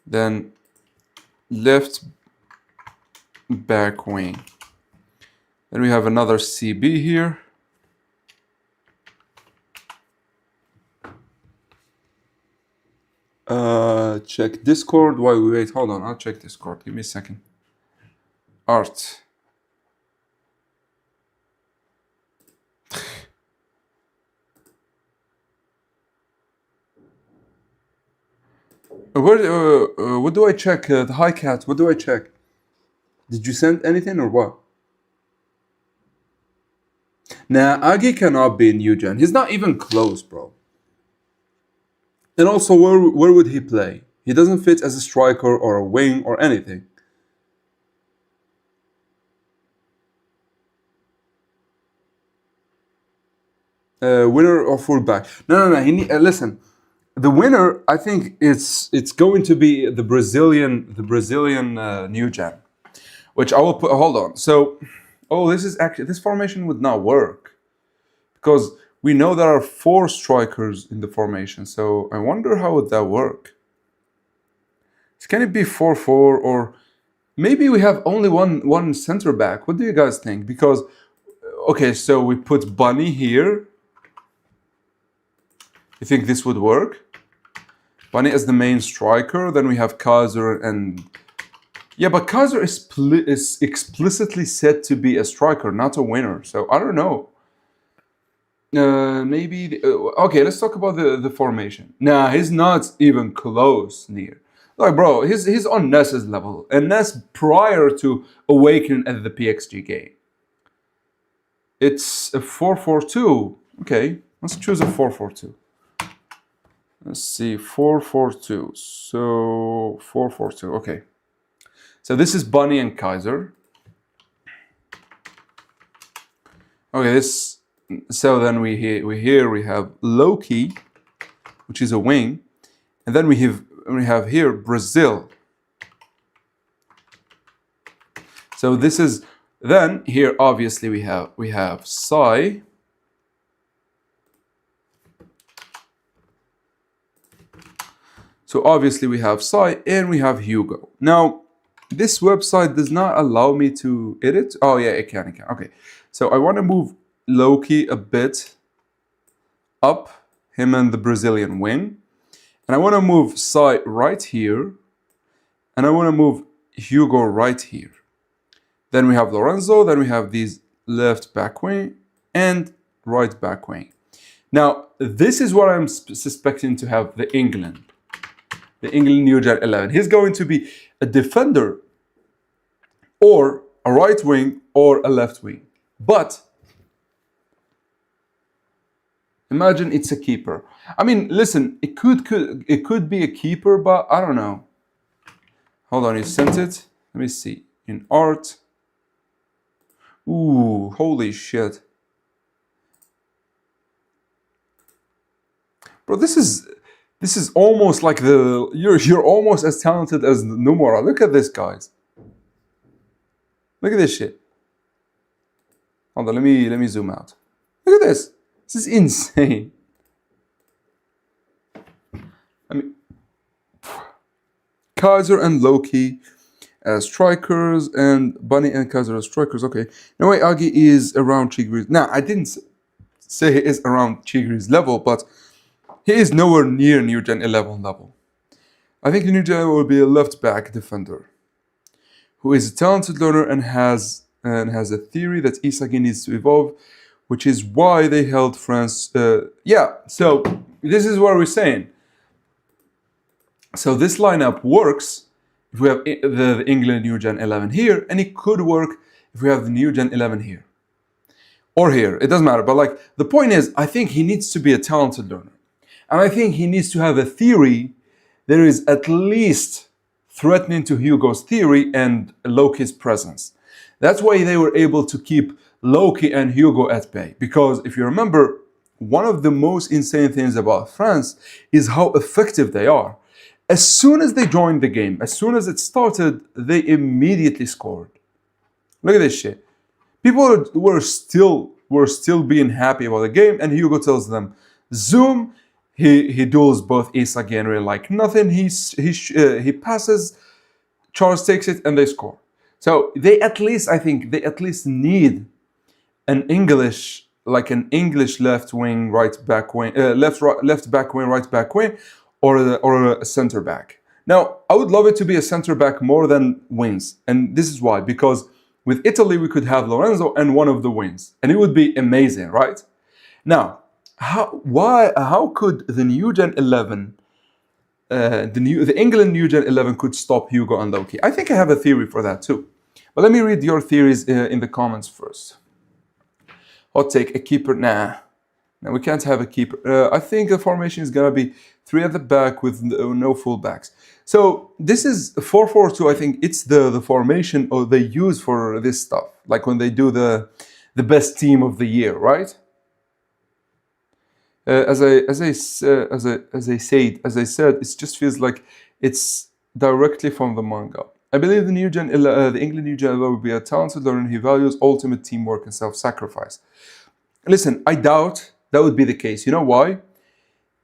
Then left back wing. Then we have another CB here. Check Discord while we wait. Hold on, I'll check Discord. Give me a second. Art. What do I check? The hi cat. What do I check? Did you send anything or what? Nah, Agi cannot be new gen. He's not even close, bro. And also, where would he play? He doesn't fit as a striker or a wing or anything. Winner or fullback? No. Listen, the winner, I think it's going to be the Brazilian new gen, which I will put. Hold on. So, this formation would not work because we know there are 4 strikers in the formation. So I wonder how would that work. Can it be 4-4 or maybe we have only one center back? What do you guys think? Because okay, so we put Bunny here. You think this would work? Bunny as the main striker. Then we have Kaiser and yeah, but Kaiser is explicitly said to be a striker, not a winner. So I don't know. Maybe okay. Let's talk about the formation. Nah, he's not even close near. Like, bro, he's on Ness's level, and Ness prior to awakening at the PXG game. It's a 4-4-2. Okay, let's choose a 4-4-2. Let's see, 4-4-2. So 4-4-2. Okay. So this is Bunny and Kaiser. Okay, this. So then we have Loki, which is a wing, and then we have here Brazil. So this is then here obviously we have Sai. So obviously we have Sai and we have Hugo. Now this website does not allow me to edit. Oh yeah, it can. Okay, so I want to move Loki a bit up, him and the Brazilian wing. And I want to move Sai right here. And I want to move Hugo right here. Then we have Lorenzo. Then we have these left back wing and right back wing. Now, this is what I'm suspecting to have the England New Gen 11. He's going to be a defender or a right wing or a left wing. But imagine it's a keeper. I mean, listen, it could be a keeper, but I don't know. Hold on, you sent it. Let me see. In art. Ooh, holy shit. Bro, this is almost like you're almost as talented as Numura. Look at this, guys. Look at this shit. Hold on, let me zoom out. Look at this. This is insane. I mean, Kaiser and Loki as strikers, and Bunny and Kaiser as strikers. Okay. Anyway, Agi is around Chigri's. Now, I didn't say he is around Chigri's level, but he is nowhere near New Gen 11 level. I think New Gen will be a left back defender who is a talented learner and has a theory that Isagi needs to evolve, which is why they held France. Yeah, so this is what we're saying. So this lineup works if we have the England New Gen 11 here, and it could work if we have the New Gen 11 here. or here. It doesn't matter. But like the point is, I think he needs to be a talented learner. And I think he needs to have a theory that is at least threatening to Hugo's theory and Loki's presence. That's why they were able to keep Loki and Hugo at bay. Because if you remember, one of the most insane things about France is how effective they are. As soon as they joined the game, as soon as it started, they immediately scored. Look at this shit. People were still being happy about the game, and Hugo tells them, "Zoom." He duels both Isak and Henry like nothing. He passes. Charles takes it, and they score. So they at least, I think, they at least need an English, like an English left wing, right back wing, left back wing, right back wing, or a center back. Now, I would love it to be a center back more than wings, and this is why. Because with Italy, we could have Lorenzo and one of the wings, and it would be amazing, right? Now, how could the New Gen 11, the England New Gen 11 could stop Hugo and Loki? I think I have a theory for that too. But let me read your theories in the comments first. Hot take, a keeper, nah. No, we can't have a keeper. I think the formation is gonna be 3 at the back with no fullbacks. So this is 4-4-2. I think it's the formation or they use for this stuff, like when they do the best team of the year, right? As I said, it just feels like it's directly from the manga. I believe the England New Gen will be a talented learner. He values ultimate teamwork and self-sacrifice. Listen, I doubt that would be the case. You know why?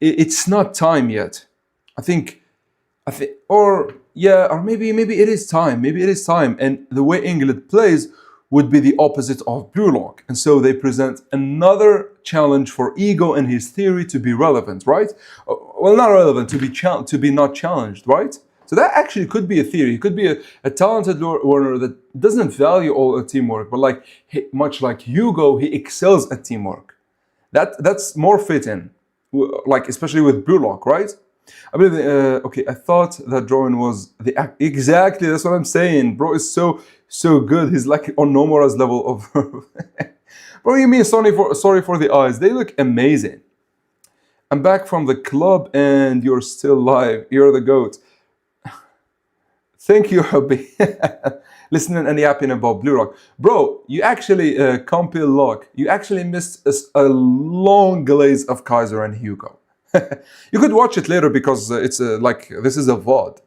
It's not time yet. Or maybe it is time. Maybe it is time. And the way England plays would be the opposite of Burlock. And so they present another challenge for Ego and his theory to be relevant, right? Well, not relevant, to be not challenged, right? So that actually could be a theory. It could be a talented learner that doesn't value all teamwork, but much like Hugo, he excels at teamwork. That's more fitting, like especially with Burlock, right? I believe. Okay, I thought that drawing was exactly. That's what I'm saying. Bro is so good. He's like on Nomura's level of. Bro, you mean sorry for the eyes? They look amazing. I'm back from the club and you're still live. You're the GOAT. Thank you, hubby. Listening and yapping about Blue Rock. Bro, you actually, Compil Lock, you actually missed a long glaze of Kaiser and Hugo. You could watch it later because it's this is a VOD.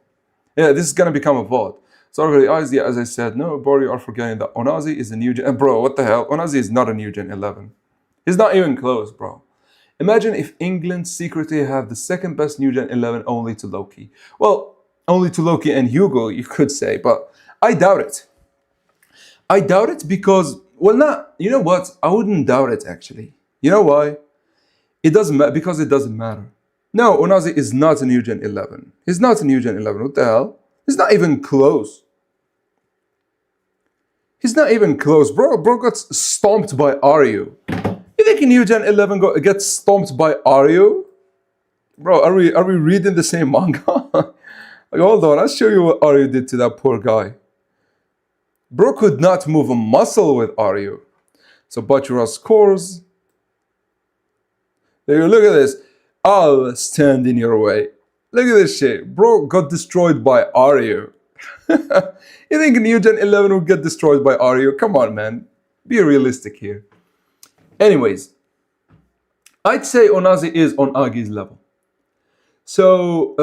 Yeah, this is going to become a VOD. Sorry for the eyes. Yeah, as I said, no, bro, you are forgetting that Onazi is a new gen. Bro, what the hell? Onazi is not a new gen 11. He's not even close, bro. Imagine if England secretly have the second best new gen 11 only to Loki. Well, only to Loki and Hugo, you could say, but I doubt it. I doubt it because, you know what? I wouldn't doubt it actually. You know why? It doesn't matter, because it doesn't matter. No, Onazi is not a new gen 11. He's not a new gen 11. What the hell? He's not even close. He's not even close. Bro got stomped by Aryu. You think a new gen 11 gets stomped by Aryu? Bro, are we reading the same manga? Hold on, I'll show you what Aryu did to that poor guy. Bro could not move a muscle with Aryu. So Bachura scores. There you look at this. I'll stand in your way. Look at this shit. Bro got destroyed by Aryu. You think New Gen 11 would get destroyed by Aryu? Come on, man. Be realistic here. Anyways, I'd say Onazi is on Agi's level. So,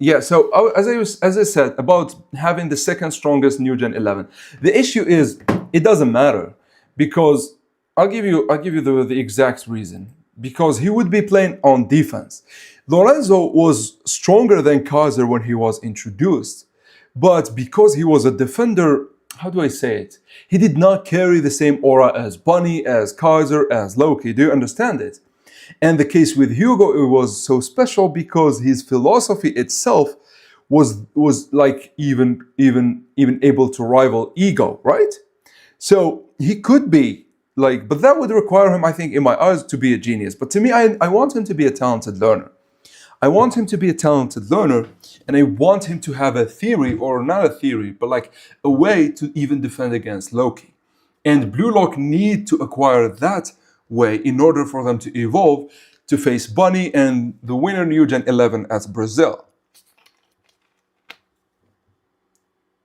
as I said about having the second strongest New Gen 11, the issue is it doesn't matter because I'll give you the exact reason. Because he would be playing on defense. Lorenzo was stronger than Kaiser when he was introduced, but because he was a defender, how do I say it? He did not carry the same aura as Bunny, as Kaiser, as Loki. Do you understand it? And the case with Hugo, it was so special because his philosophy itself was like even able to rival Ego, right? So he could be but that would require him, I think, in my eyes, to be a genius. But to me, I want him to be a talented learner. I want him to be a talented learner, and I want him to have a theory, or not a theory, but like a way to even defend against Loki. And Blue Lock need to acquire that way in order for them to evolve to face Bunny and the winner New Gen 11 as Brazil.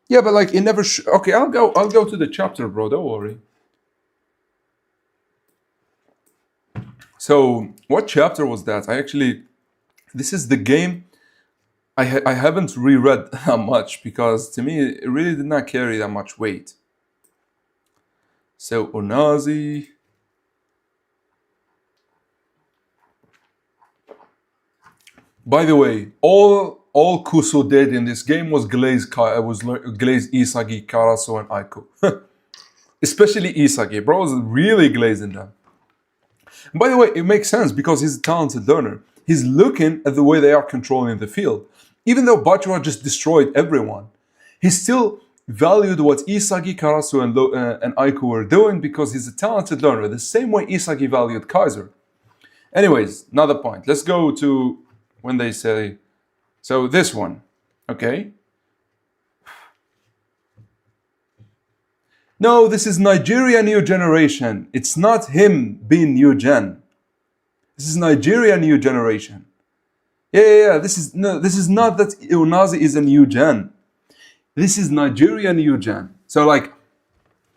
Yeah, but like it never. Okay, I'll go to the chapter, bro. Don't worry. So what chapter was that? This is the game. I haven't reread that much because to me it really did not carry that much weight. So Onazi. By the way, all Kuso did in this game was glaze Isagi, Karaso, and Aiko. Especially Isagi, bro, was really glazing them. And by the way, it makes sense because he's a talented learner. He's looking at the way they are controlling the field. Even though Bachira just destroyed everyone, he still valued what Isagi, Karasu, and Aiko were doing because he's a talented learner, the same way Isagi valued Kaiser. Anyways, another point. Let's go to when they say, so this one, okay? No, this is Nigeria New Generation. It's not him being New Gen. This is Nigeria New Generation. Yeah. This is not that Unazi is a New Gen. This is Nigeria New Gen. So like,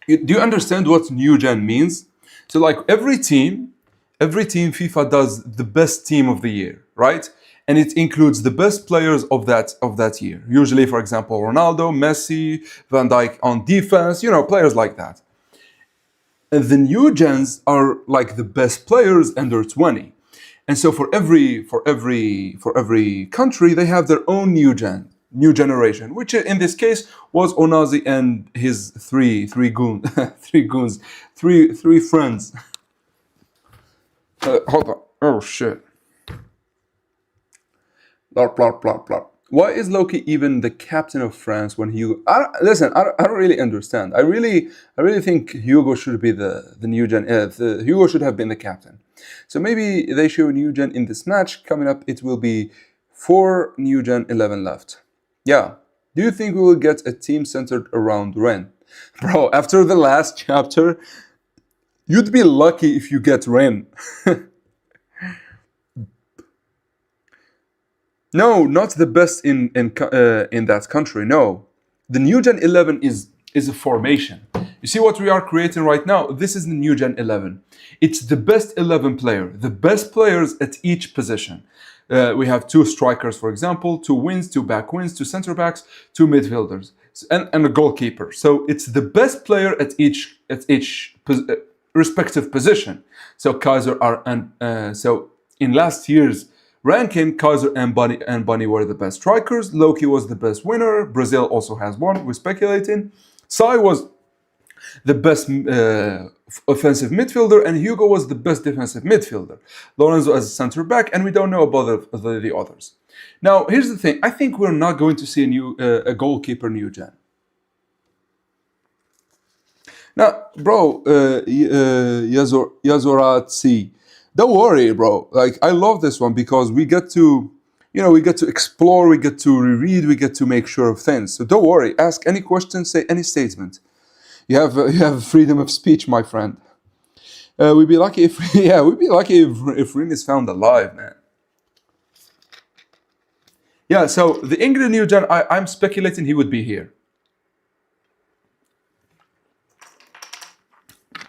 do you understand what New Gen means? So like every team FIFA does the best team of the year, right? And it includes the best players of that year. Usually, for example, Ronaldo, Messi, Van Dijk on defense, players like that. And the new gens are like the best players under 20. And so for every country, they have their own new generation, which in this case was Onazi and his three friends. Hold on. Oh shit. Blah. Why is Loki even the captain of France when Hugo? I don't really understand. I really think Hugo should be the new gen. Hugo should have been the captain. So maybe they show new gen in this match coming up. It will be 4 new gen 11 left. Yeah. Do you think we will get a team centered around Ren? Bro, after the last chapter, you'd be lucky if you get Ren. No, not the best in that country. No, the New Gen 11 is a formation. You see what we are creating right now? This is the New Gen 11. It's the best 11 player, the best players at each position. We have 2 strikers, for example, 2 wings, 2 back wings, 2 center backs, 2 midfielders, and a goalkeeper. So it's the best player at each respective position. So Kaiser so in last year's ranking, Kaiser and Bunny were the best strikers. Loki was the best winner. Brazil also has one. We're speculating. Sai was the best offensive midfielder, and Hugo was the best defensive midfielder. Lorenzo as a center back, and we don't know about the others. Now, here's the thing. I think we're not going to see a goalkeeper new gen. Now, bro, Yazoratsi. Don't worry, bro. Like, I love this one because we get to, explore, we get to reread, we get to make sure of things. So don't worry. Ask any question, say any statement. You have freedom of speech, my friend. We'd be lucky if Rin is found alive, man. Yeah. So the England new gen, I'm speculating he would be here.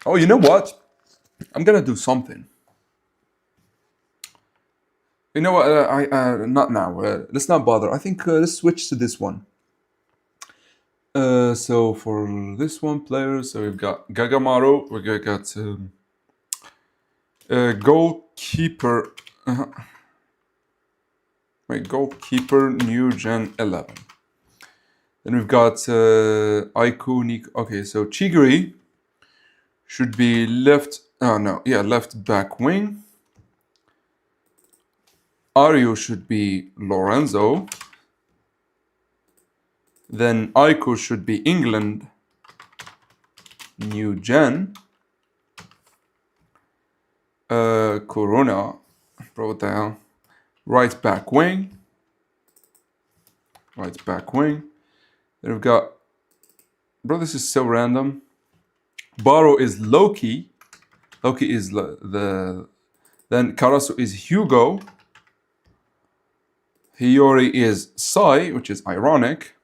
Oh, you know what? I'm gonna do something. You know what? Not now. Let's not bother. I think let's switch to this one. So for this one, players. So we've got Gagamaro. We got goalkeeper. Goalkeeper new gen 11. Then we've got Aiku Nico. Okay, so Chigiri should be left. Oh no, yeah, left back wing. Ario should be Lorenzo. Then Aiko should be England. New gen. Corona. Bro, what the hell? Right back wing. Then we've got... Bro, this is so random. Baro is Loki. Loki is then Karasu is Hugo. Hiyori is Sai, which is ironic.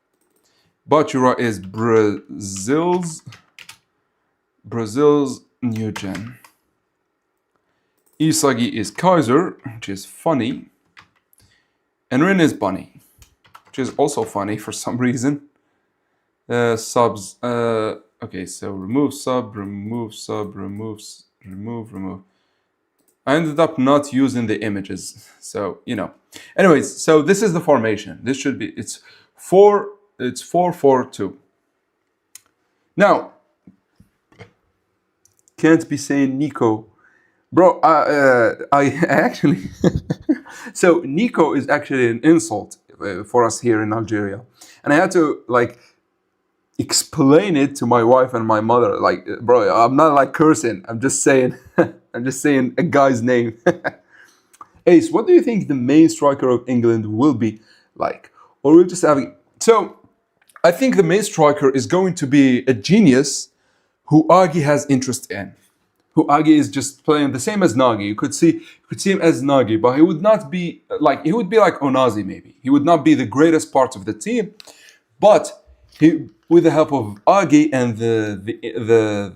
Bachura is Brazil's new gen. Isagi is Kaiser, which is funny. And Rin is Bunny, which is also funny for some reason. Subs. Okay, so remove sub, remove sub, remove. I ended up not using the images, so you know. Anyways, so this is the formation. This should be it's 4-4-2. Now, can't be saying Nico, bro. I actually. So Nico is actually an insult for us here in Algeria, and I had to like explain it to my wife and my mother. Like, bro, I'm not like cursing. I'm just saying. I'm just saying a guy's name. Ace, what do you think the main striker of England will be like? Or we're just having. So, I think the main striker is going to be a genius who Agi has interest in. Who Agi is just playing the same as Nagi. You could see him as Nagi, but he would not be like he would be like Onazi maybe. He would not be the greatest part of the team, but he, with the help of Agi and the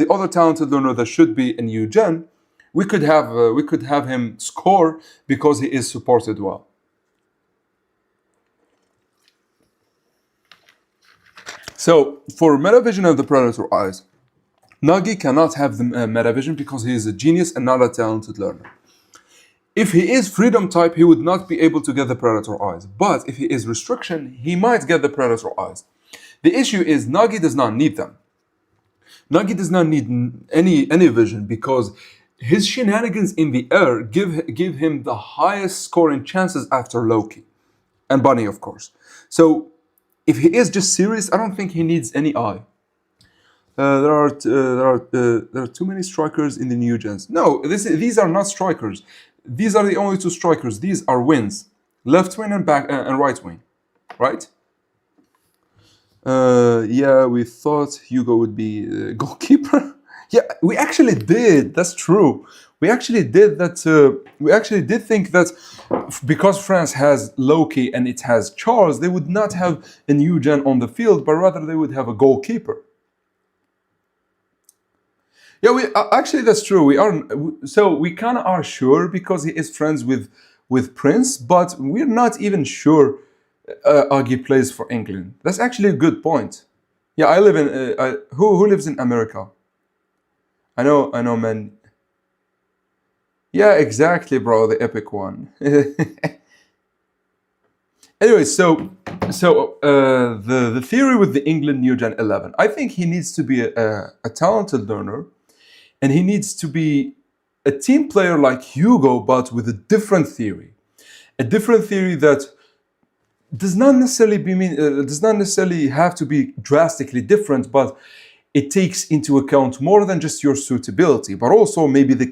other talented learner that should be a new gen, we could have him score because he is supported well. So for Metavision of the Predator Eyes, Nagi cannot have the Metavision because he is a genius and not a talented learner. If he is Freedom type, he would not be able to get the Predator Eyes. But if he is Restriction, he might get the Predator Eyes. The issue is Nagi does not need them. Nagi does not need any vision because his shenanigans in the air give him the highest scoring chances after Loki and Bunny, of course. So if he is just serious, I don't think he needs any eye. There are too many strikers in the new gens. No, these are not strikers. These are the only two strikers. These are wings, left wing and back and right wing, right? Yeah, we thought Hugo would be goalkeeper. Yeah, we actually did. That's true. We actually did that. We actually did think that because France has Loki and it has Charles, they would not have a new gen on the field, but rather they would have a goalkeeper. Yeah, we actually that's true. We kind of are sure because he is friends with Prince, but we're not even sure Agi plays for England. That's actually a good point. Yeah, I live in who lives in America? I know, man. Yeah, exactly, bro. The epic one. Anyway, so the theory with the England New Gen 11, I think he needs to be a talented learner, and he needs to be a team player like Hugo, but with a different theory that does not necessarily have to be drastically different, but it takes into account more than just your suitability, but also maybe the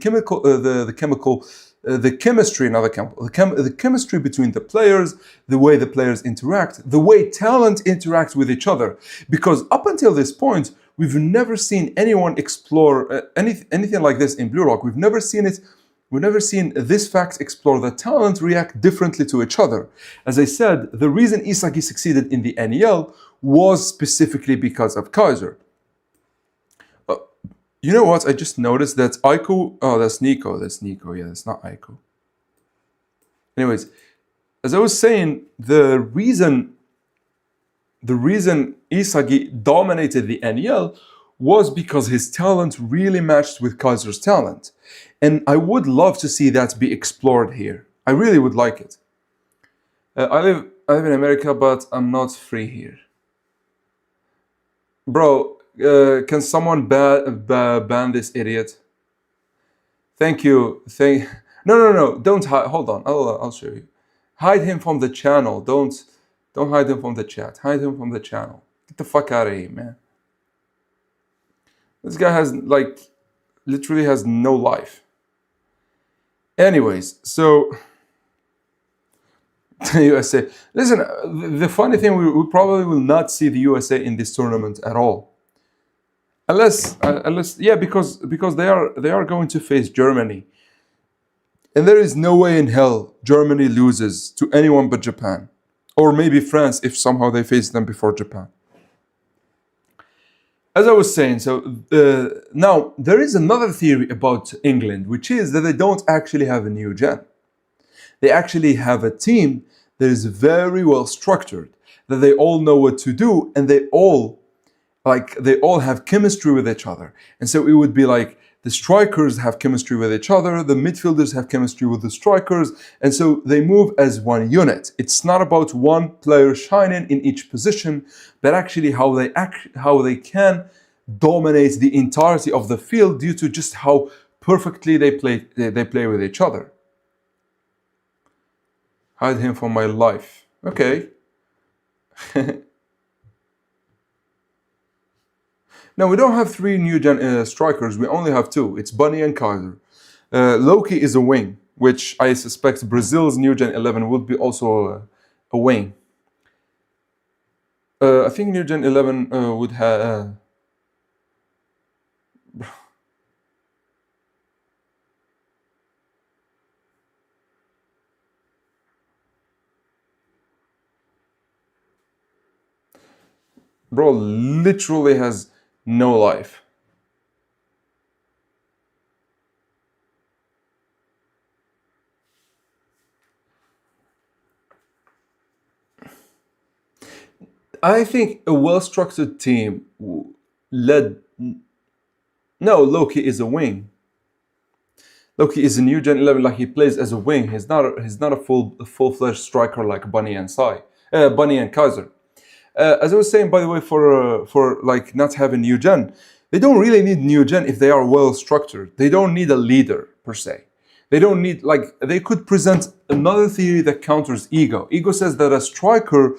chemistry between the players, the way the players interact, the way talent interacts with each other. Because up until this point, we've never seen anyone explore anything like this in Blue Rock. We've never seen it. We've never seen this fact explore that talent react differently to each other. As I said, the reason Isagi succeeded in the NEL was specifically because of Kaiser. You know what? I just noticed that Aiko. Oh, that's Nico. That's Nico. Yeah, that's not Aiko. Anyways, as I was saying, the reason Isagi dominated the NEL was because his talent really matched with Kaiser's talent. And I would love to see that be explored here. I really would like it. I live in America, but I'm not free here. Bro, can someone ban this idiot? Thank you. No. Don't hide. Hold on. I'll show you. Hide him from the channel. Don't hide him from the chat. Hide him from the channel. Get the fuck out of here, man. This guy has literally has no life. Anyways, so the USA. Listen, the funny thing, we probably will not see the USA in this tournament at all. Unless yeah, because they are going to face Germany, and there is no way in hell Germany loses to anyone but Japan, or maybe France if somehow they face them before Japan. As I was saying, so now there is another theory about England, which is that they don't actually have a new gen. They actually have a team that is very well structured, that they all know what to do, and they all have chemistry with each other. And so it would be like the strikers have chemistry with each other, the midfielders have chemistry with the strikers, and so they move as one unit. It's not about one player shining in each position, but actually how they can dominate the entirety of the field due to just how perfectly they play with each other. Hide him from my life. Okay. Now, we don't have three new gen strikers, we only have two. It's Bunny and Kaiser. Loki is a wing, which I suspect Brazil's new gen 11 would be also a wing. I think new gen 11 would have. Bro literally has no life. I think a well-structured team led. No, Loki is a wing. Loki is a new Gen 11. Like he plays as a wing. He's not a full-fledged striker like Bunny and Kaiser. As I was saying, by the way, for like not having new gen, they don't really need new gen if they are well structured. They don't need a leader per se. They don't need they could present another theory that counters ego. Ego says that a striker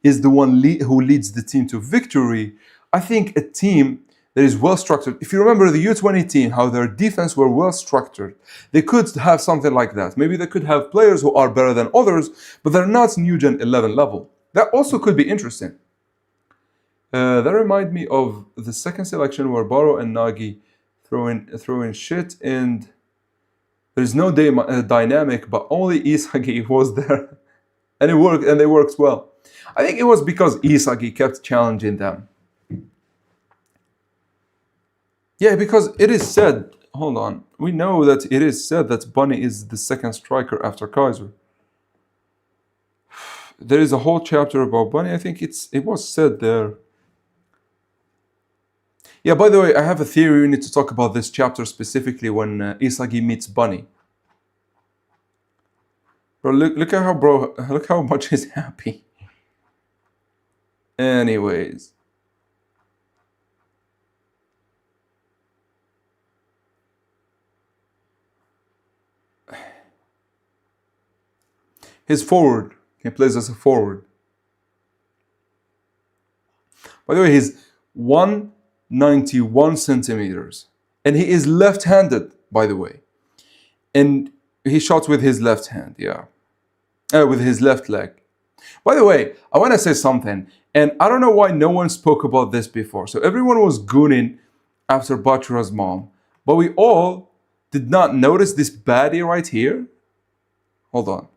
is the one who leads the team to victory. I think a team that is well structured. If you remember the U20 team, how their defense were well structured, they could have something like that. Maybe they could have players who are better than others, but they're not new gen 11 level. That also could be interesting. That remind me of the second selection where Baro and Nagi throw in shit, and there's no dynamic, but only Isagi was there, and it worked, and they worked well. I think it was because Isagi kept challenging them. Yeah, because it is said. Hold on, we know that it is said that Bunny is the second striker after Kaiser. There is a whole chapter about Bunny. I think it was said there. Yeah, by the way, I have a theory. We need to talk about this chapter specifically when Isagi meets Bunny. Bro, look how much he's happy. Anyways. He's forward. He plays as a forward. By the way, he's 191 centimeters. And he is left-handed, by the way. And he shot with his left hand, yeah. With his left leg. By the way, I want to say something. And I don't know why no one spoke about this before. So everyone was gooning after Bachira's mom. But we all did not notice this baddie right here. Hold on.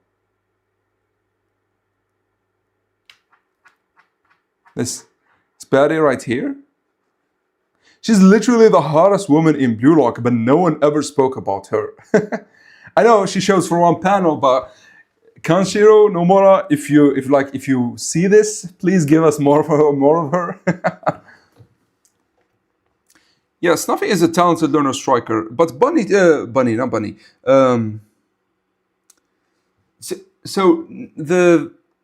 This baddie right here. She's literally the hottest woman in Blue Lock, but no one ever spoke about her. I know she shows for one panel, but Kanshiro Nomura, if you see this, please give us more of her. Yeah, Snuffy is a talented learner striker, but not Bunny.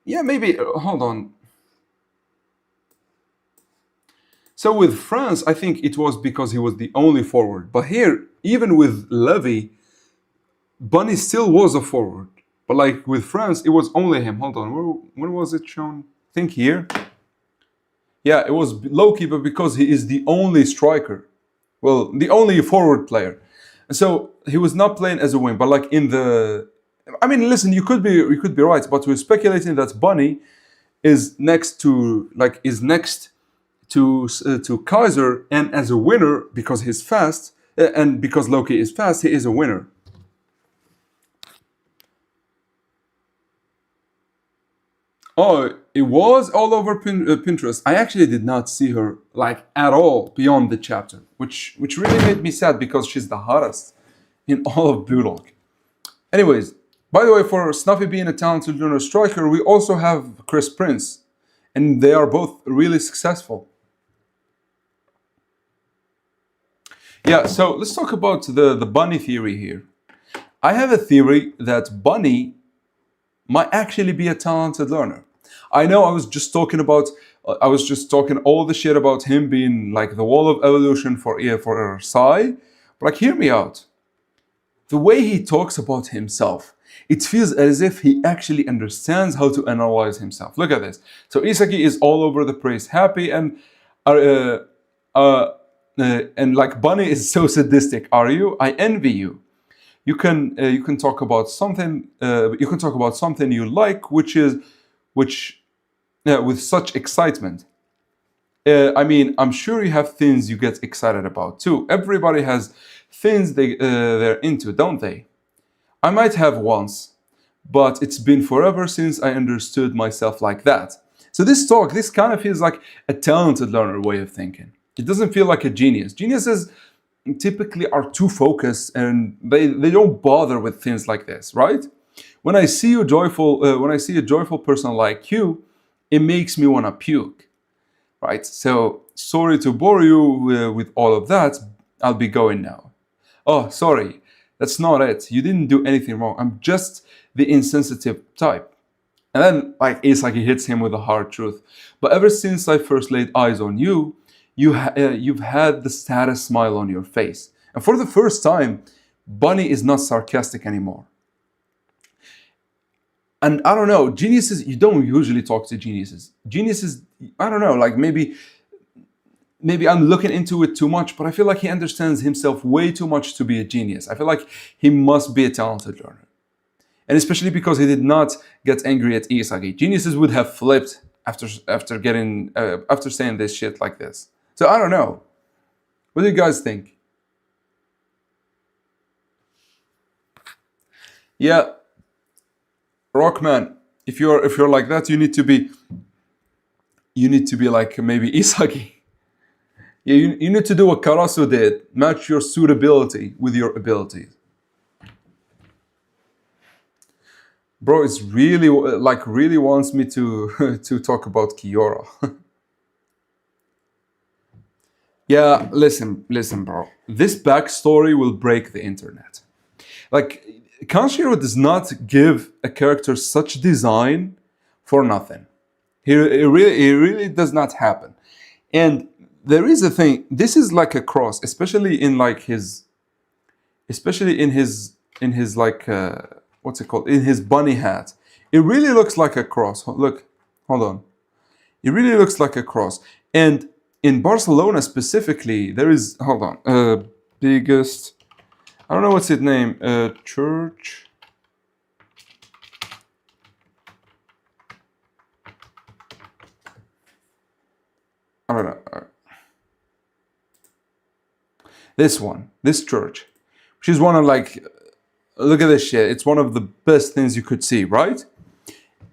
Maybe hold on. So with France, I think it was because he was the only forward. But here, even with Levy, Bunny still was a forward. But like with France, it was only him. Hold on, where was it shown? I think here. Yeah, it was Loki, but because he is the only striker. Well, the only forward player. So he was not playing as a wing, but like listen, you could be right, but we're speculating that Bunny is next to Kaiser, and as a winner because he's fast, and because Loki is fast, he is a winner. Oh, it was all over Pinterest. I actually did not see her like at all beyond the chapter, which really made me sad because she's the hottest in all of Blue Lock. Anyways, by the way, for Snuffy being a talented learner striker, we also have Chris Prince, and they are both really successful. Yeah, so let's talk about the bunny theory here. I have a theory that Bunny might actually be a talented learner. I know I was just talking all the shit about him being like the wall of evolution for Psy, but like hear me out. The way he talks about himself, it feels as if he actually understands how to analyze himself. Look at this. So Isagi is all over the place, happy, uh, uh, and like Bunny is so sadistic. Are you? I envy you. You can talk about something. You can talk about something you like, which with such excitement. I mean, I'm sure you have things you get excited about too. Everybody has things they're into, don't they? I might have once, but it's been forever since I understood myself like that. So this kind of feels like a talented learner way of thinking. It doesn't feel like a genius. Geniuses typically are too focused and they don't bother with things like this, right? When I see a joyful person like you, it makes me want to puke, right? So sorry to bore you with all of that. I'll be going now. Oh, sorry, that's not it. You didn't do anything wrong. I'm just the insensitive type. And then, like, it's like he hits him with the hard truth. But ever since I first laid eyes on you, you've had the saddest smile on your face. And for the first time, Bunny is not sarcastic anymore. And I don't know, geniuses, you don't usually talk to geniuses. Geniuses, I don't know, like maybe I'm looking into it too much, but I feel like he understands himself way too much to be a genius. I feel like he must be a talented learner. And especially because he did not get angry at Isagi. Geniuses would have flipped after saying this shit like this. So I don't know. What do you guys think? Yeah, Rockman, if you're like that, you need to be like maybe Isagi. Yeah, you need to do what Karasu did. Match your suitability with your abilities. Bro, it's really like really wants me to to talk about Kiora. Yeah, listen, bro. This backstory will break the internet. Like, Kanshiro does not give a character such design for nothing. It really does not happen. And there is a thing. This is like a cross, especially in like especially in his like what's it called? In his bunny hat. It really looks like a cross. Look, hold on. It really looks like a cross. And in Barcelona specifically, there is hold on. Biggest. I don't know what's its name. Church. I don't know. This church, which is one of like, look at this shit. It's one of the best things you could see, right?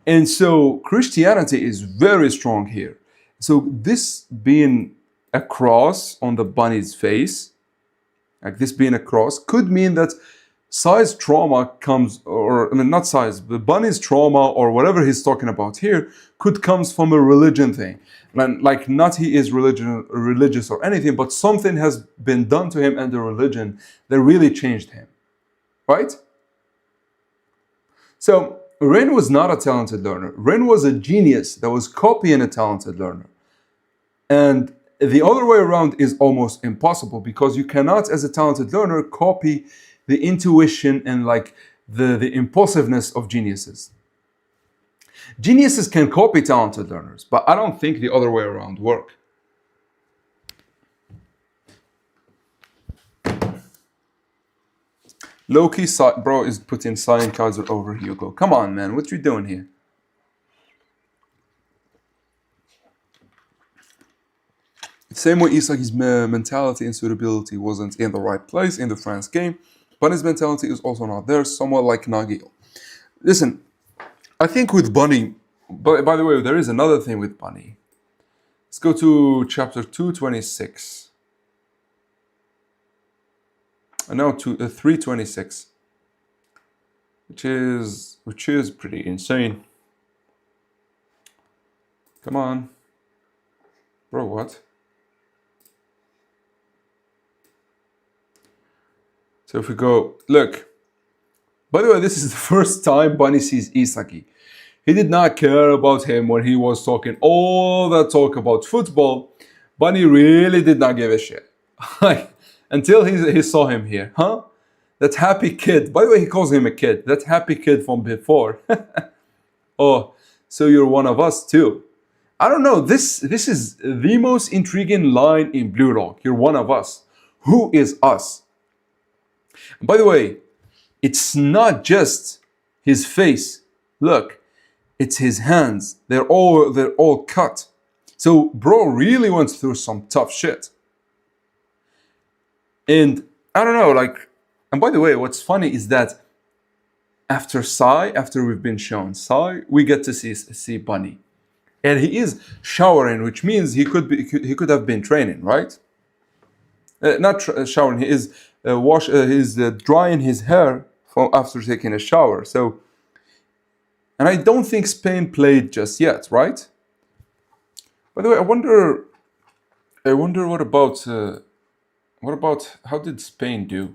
And so Christianity is very strong here. So this being a cross on the bunny's face, like this being a cross, could mean that Sai's trauma comes, or I mean not Sai's, but Bunny's trauma or whatever he's talking about here could comes from a religion thing. And like not he is religious or anything, but something has been done to him and the religion that really changed him. Right? So Rin was not a talented learner. Rin was a genius that was copying a talented learner. And the other way around is almost impossible because you cannot, as a talented learner, copy the intuition and like the impulsiveness of geniuses. Geniuses can copy talented learners, but I don't think the other way around work. Loki, bro, is putting Saiyan Kaiser over Hugo. Come on, man, what you doing here? Same way Isagi's mentality and suitability wasn't in the right place in the France game, Bunny's mentality is also not there, somewhat like Nagil. Listen, I think with Bunny, but by the way, there is another thing with Bunny. Let's go to chapter 226. And now to 326, which is pretty insane. Come on. Bro, what? So if we go, look. By the way, this is the first time Bunny sees Isagi. He did not care about him when he was talking all that talk about football. Bunny really did not give a shit. Until he saw him here. Huh? That happy kid. By the way, he calls him a kid. That happy kid from before. Oh, so you're one of us too. I don't know. This is the most intriguing line in Blue Lock. You're one of us. Who is us? And by the way, it's not just his face. Look, it's his hands. They're all cut. So bro really went through some tough shit. And I don't know, like, and by the way, what's funny is that after we've been shown Sai, we get to see Bunny. And he is showering, which means he could have been training, right? Not showering, he is he's drying his hair after taking a shower. So, and I don't think Spain played just yet, right? By the way, I wonder what about how did Spain do?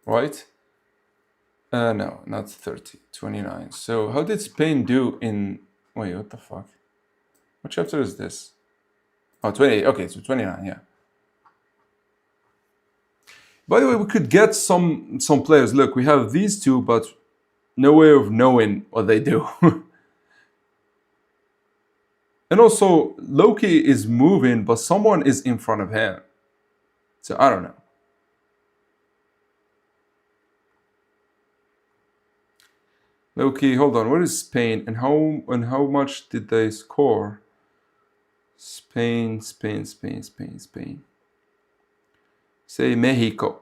Right? No, not 30, 29. So how did Spain do in, wait, what the fuck? What chapter is this? Oh, 28, okay, so 29, yeah. By the way, we could get some players. Look, we have these two, but no way of knowing what they do. And also, Loki is moving, but someone is in front of him. So I don't know. Loki, hold on. Where is Spain and how much did they score? Spain. Say Mexico.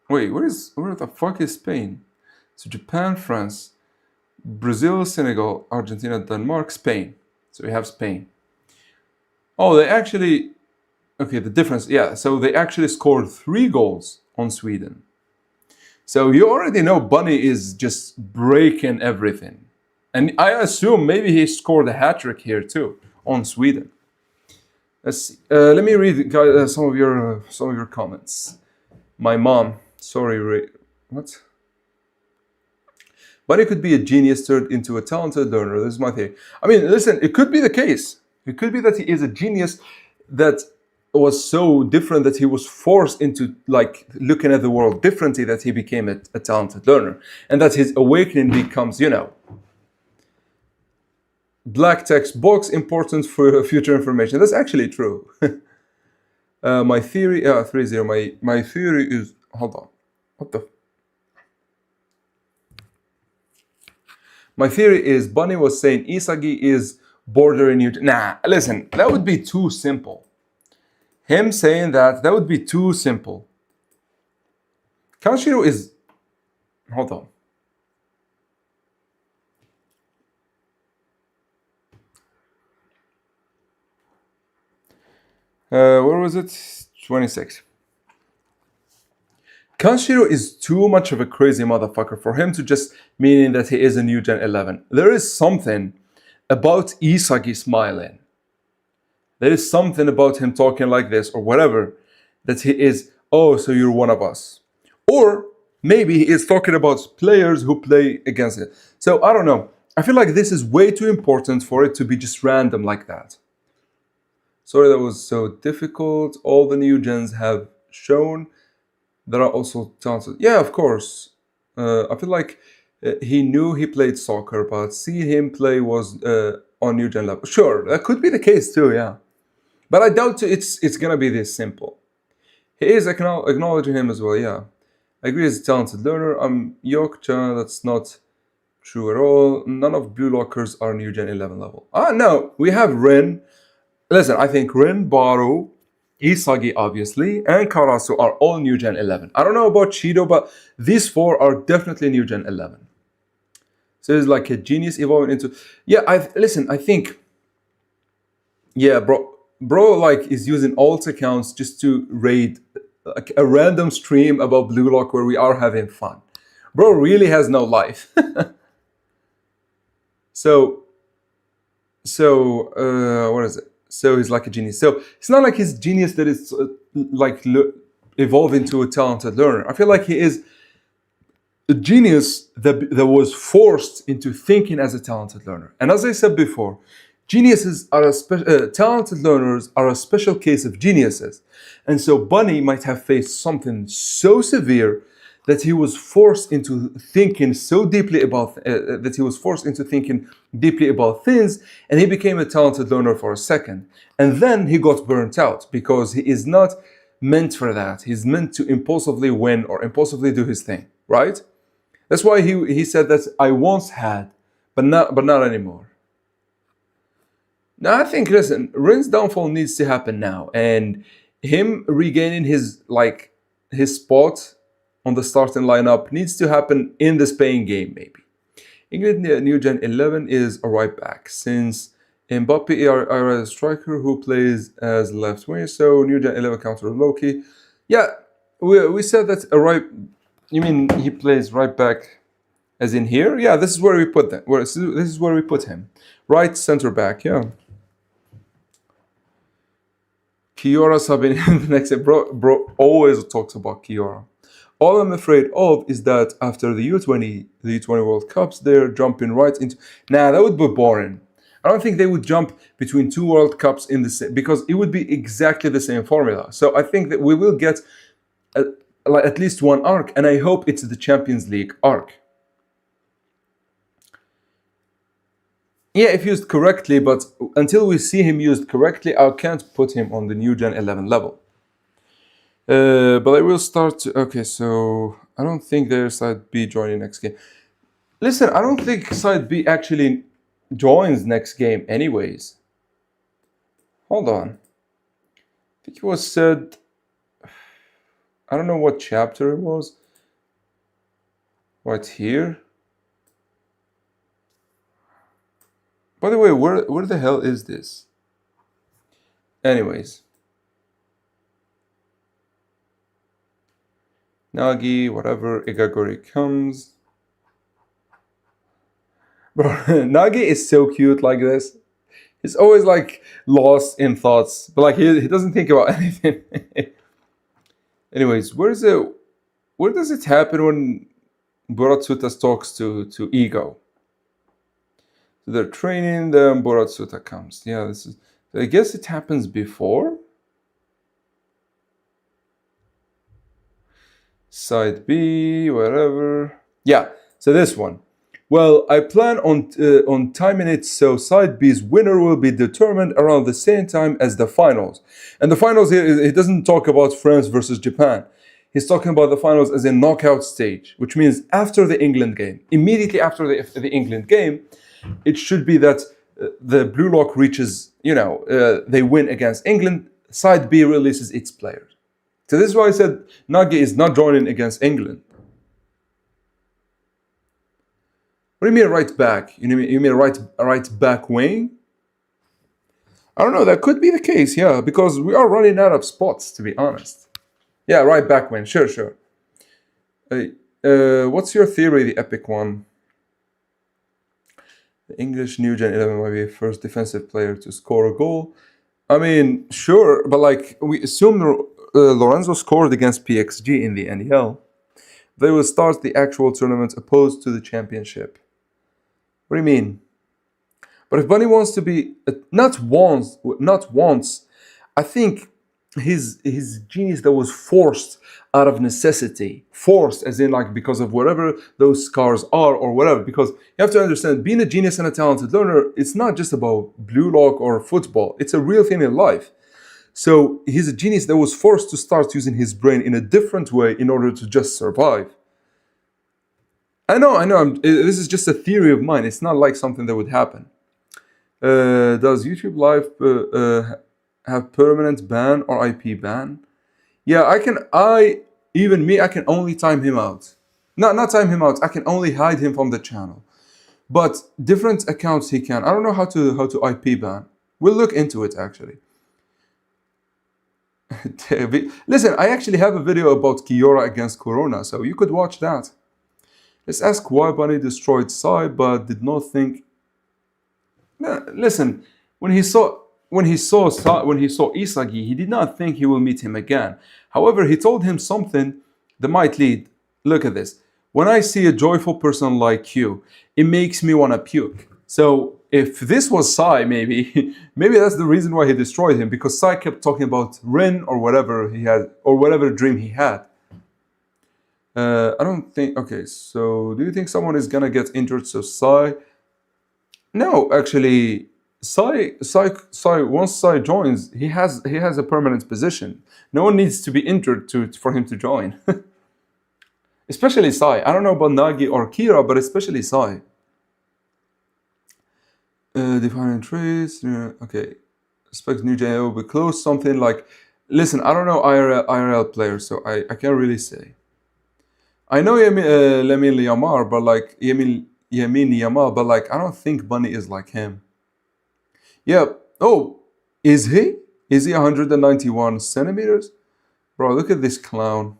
Wait, where the fuck is Spain? So Japan, France, Brazil, Senegal, Argentina, Denmark, Spain. So we have Spain. Oh, they actually, okay, the difference, yeah. So they actually scored 3 goals on Sweden. So you already know Bunny is just breaking everything. And I assume maybe he scored a hat-trick here too on Sweden. Let's see. Let me read some of your comments. My mom, sorry, what? Bunny could be a genius turned into a talented learner. This is my theory. I mean, listen, it could be the case. It could be that he is a genius that was so different that he was forced into like looking at the world differently that he became a talented learner. And that his awakening becomes, black text box important for future information. That's actually true. My theory, 3-0. My theory is, hold on. What the? My theory is Bunny was saying Isagi is bordering you. Nah, listen, that would be too simple. Him saying that would be too simple. Kanshiro is, hold on. Where was it? 26. Kanshiro is too much of a crazy motherfucker for him to just meaning that he is a new Gen 11. There is something about Isagi smiling. There is something about him talking like this or whatever that he is, oh, so you're one of us. Or maybe he is talking about players who play against it. So I don't know. I feel like this is way too important for it to be just random like that. Sorry that was so difficult. All the new gens have shown there are also talented. Yeah, of course. I feel like he knew he played soccer, but seeing him play was on new gen level. Sure, that could be the case too, yeah. But I doubt it's gonna be this simple. He is acknowledging him as well, yeah. I agree he's a talented learner. I'm Yokcha, that's not true at all. None of Blue Lockers are new gen 11 level. Ah, no, we have Ren. Listen, I think Rin, Baru, Isagi, obviously, and Karasu are all New Gen 11. I don't know about Shido, but these four are definitely New Gen 11. So it's like a genius evolving into. Yeah, listen. I think. Yeah, bro, like is using alt accounts just to raid like a random stream about Blue Lock where we are having fun. Bro really has no life. So what is it? So he's like a genius. So it's not like his genius that is like evolve into a talented learner. I feel like he is a genius that was forced into thinking as a talented learner. And as I said before, geniuses are talented learners are a special case of geniuses. And so Bunny might have faced something so severe that he was forced into thinking so deeply about things, and he became a talented learner for a second. And then he got burnt out because he is not meant for that. He's meant to impulsively win or impulsively do his thing, right? That's why he said that I once had, but not anymore. Now I think, listen, Rin's downfall needs to happen now, and him regaining his spot on the starting lineup needs to happen in the Spain game, maybe. England New Gen 11 is a right back, since Mbappe is a striker who plays as left wing, so New Gen 11 counter Loki. Yeah, we said that a right. You mean he plays right back, as in here? Yeah, this is where we put that. This is where we put him, right center back. Yeah. Kiora Sabine in the next bro always talks about Kiora. All I'm afraid of is that after the U20 World Cups, they're jumping right into. Nah, that would be boring. I don't think they would jump between two World Cups in the same, because it would be exactly the same formula. So I think that we will get at least one arc, and I hope it's the Champions League arc. Yeah, if used correctly, but until we see him used correctly, I can't put him on the New Gen 11 level. But I will start. Okay, so I don't think there's side B joining next game. Listen, I don't think side B actually joins next game anyways. Hold on. I think it was said. I don't know what chapter it was. Right here. By the way, where the hell is this? Anyways. Nagi, whatever, Igagori comes. Bro, Nagi is so cute like this. He's always like lost in thoughts, but like he doesn't think about anything. Anyways, where does it happen when Boratsuta talks to Ego? So they're training, then Boratsuta comes. Yeah, I guess it happens before. Side B, whatever. Yeah, so this one. Well, I plan on timing it so side B's winner will be determined around the same time as the finals. And the finals here, he doesn't talk about France versus Japan. He's talking about the finals as a knockout stage, which means after the England game. Immediately after the England game, it should be that the Blue Lock reaches, they win against England. Side B releases its players. So this is why I said Nagi is not joining against England. What do you mean right back? You mean right back wing? I don't know. That could be the case, yeah, because we are running out of spots, to be honest. Yeah, right back wing. Sure. What's your theory, the epic one? The English New Gen 11 might be the first defensive player to score a goal. I mean, sure, but like we assume Lorenzo scored against PXG in the NEL. They will start the actual tournament opposed to the championship. What do you mean? But if Bunny wants to be not wants, I think his genius that was forced out of necessity, forced as in like because of whatever those scars are or whatever. Because you have to understand, being a genius and a talented learner, it's not just about Blue Lock or football. It's a real thing in life. So he's a genius that was forced to start using his brain in a different way in order to just survive. I know. This is just a theory of mine. It's not like something that would happen. Does YouTube Live have permanent ban or IP ban? Yeah, I can only time him out. Not time him out. I can only hide him from the channel. But different accounts he can. I don't know how to IP ban. We'll look into it actually. Listen, I actually have a video about Kiora against Corona, so you could watch that. Let's ask why Bunny destroyed Sai but did not think. Listen, when he saw Isagi, he did not think he will meet him again. However, he told him something that might lead. Look at this. When I see a joyful person like you, it makes me want to puke. So if this was Sai, maybe maybe that's the reason why he destroyed him, because Sai kept talking about Rin or whatever he had, or whatever dream he had. I don't think. Okay, so do you think someone is gonna get injured? So Sai. No, actually, once Sai joins, he has a permanent position. No one needs to be injured for him to join. Especially Sai. I don't know about Nagi or Kira, but especially Sai. Defining traits. Okay. Expect New Gen will be close. Something like. Listen, I don't know IRL players, so I can't really say. I know Lamine Yamal, but like Yamin Yamal, but like I don't think Bunny is like him. Yeah. Oh, is he? Is he 191 centimeters? Bro, look at this clown.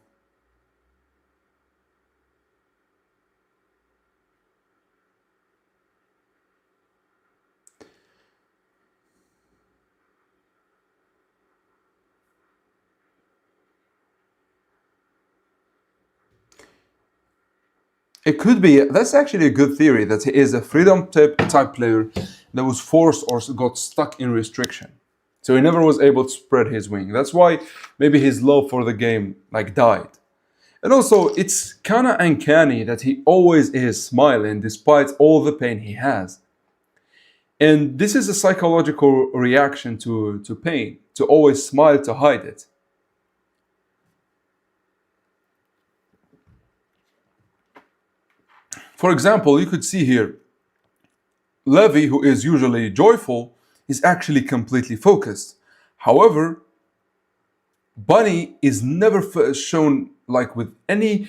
It could be. That's actually a good theory that he is a freedom type player that was forced or got stuck in restriction. So he never was able to spread his wing. That's why maybe his love for the game like died. And also, it's kind of uncanny that he always is smiling despite all the pain he has. And this is a psychological reaction to pain, to always smile to hide it. For example, you could see here, Levi, who is usually joyful, is actually completely focused. However, Bunny is never shown like with any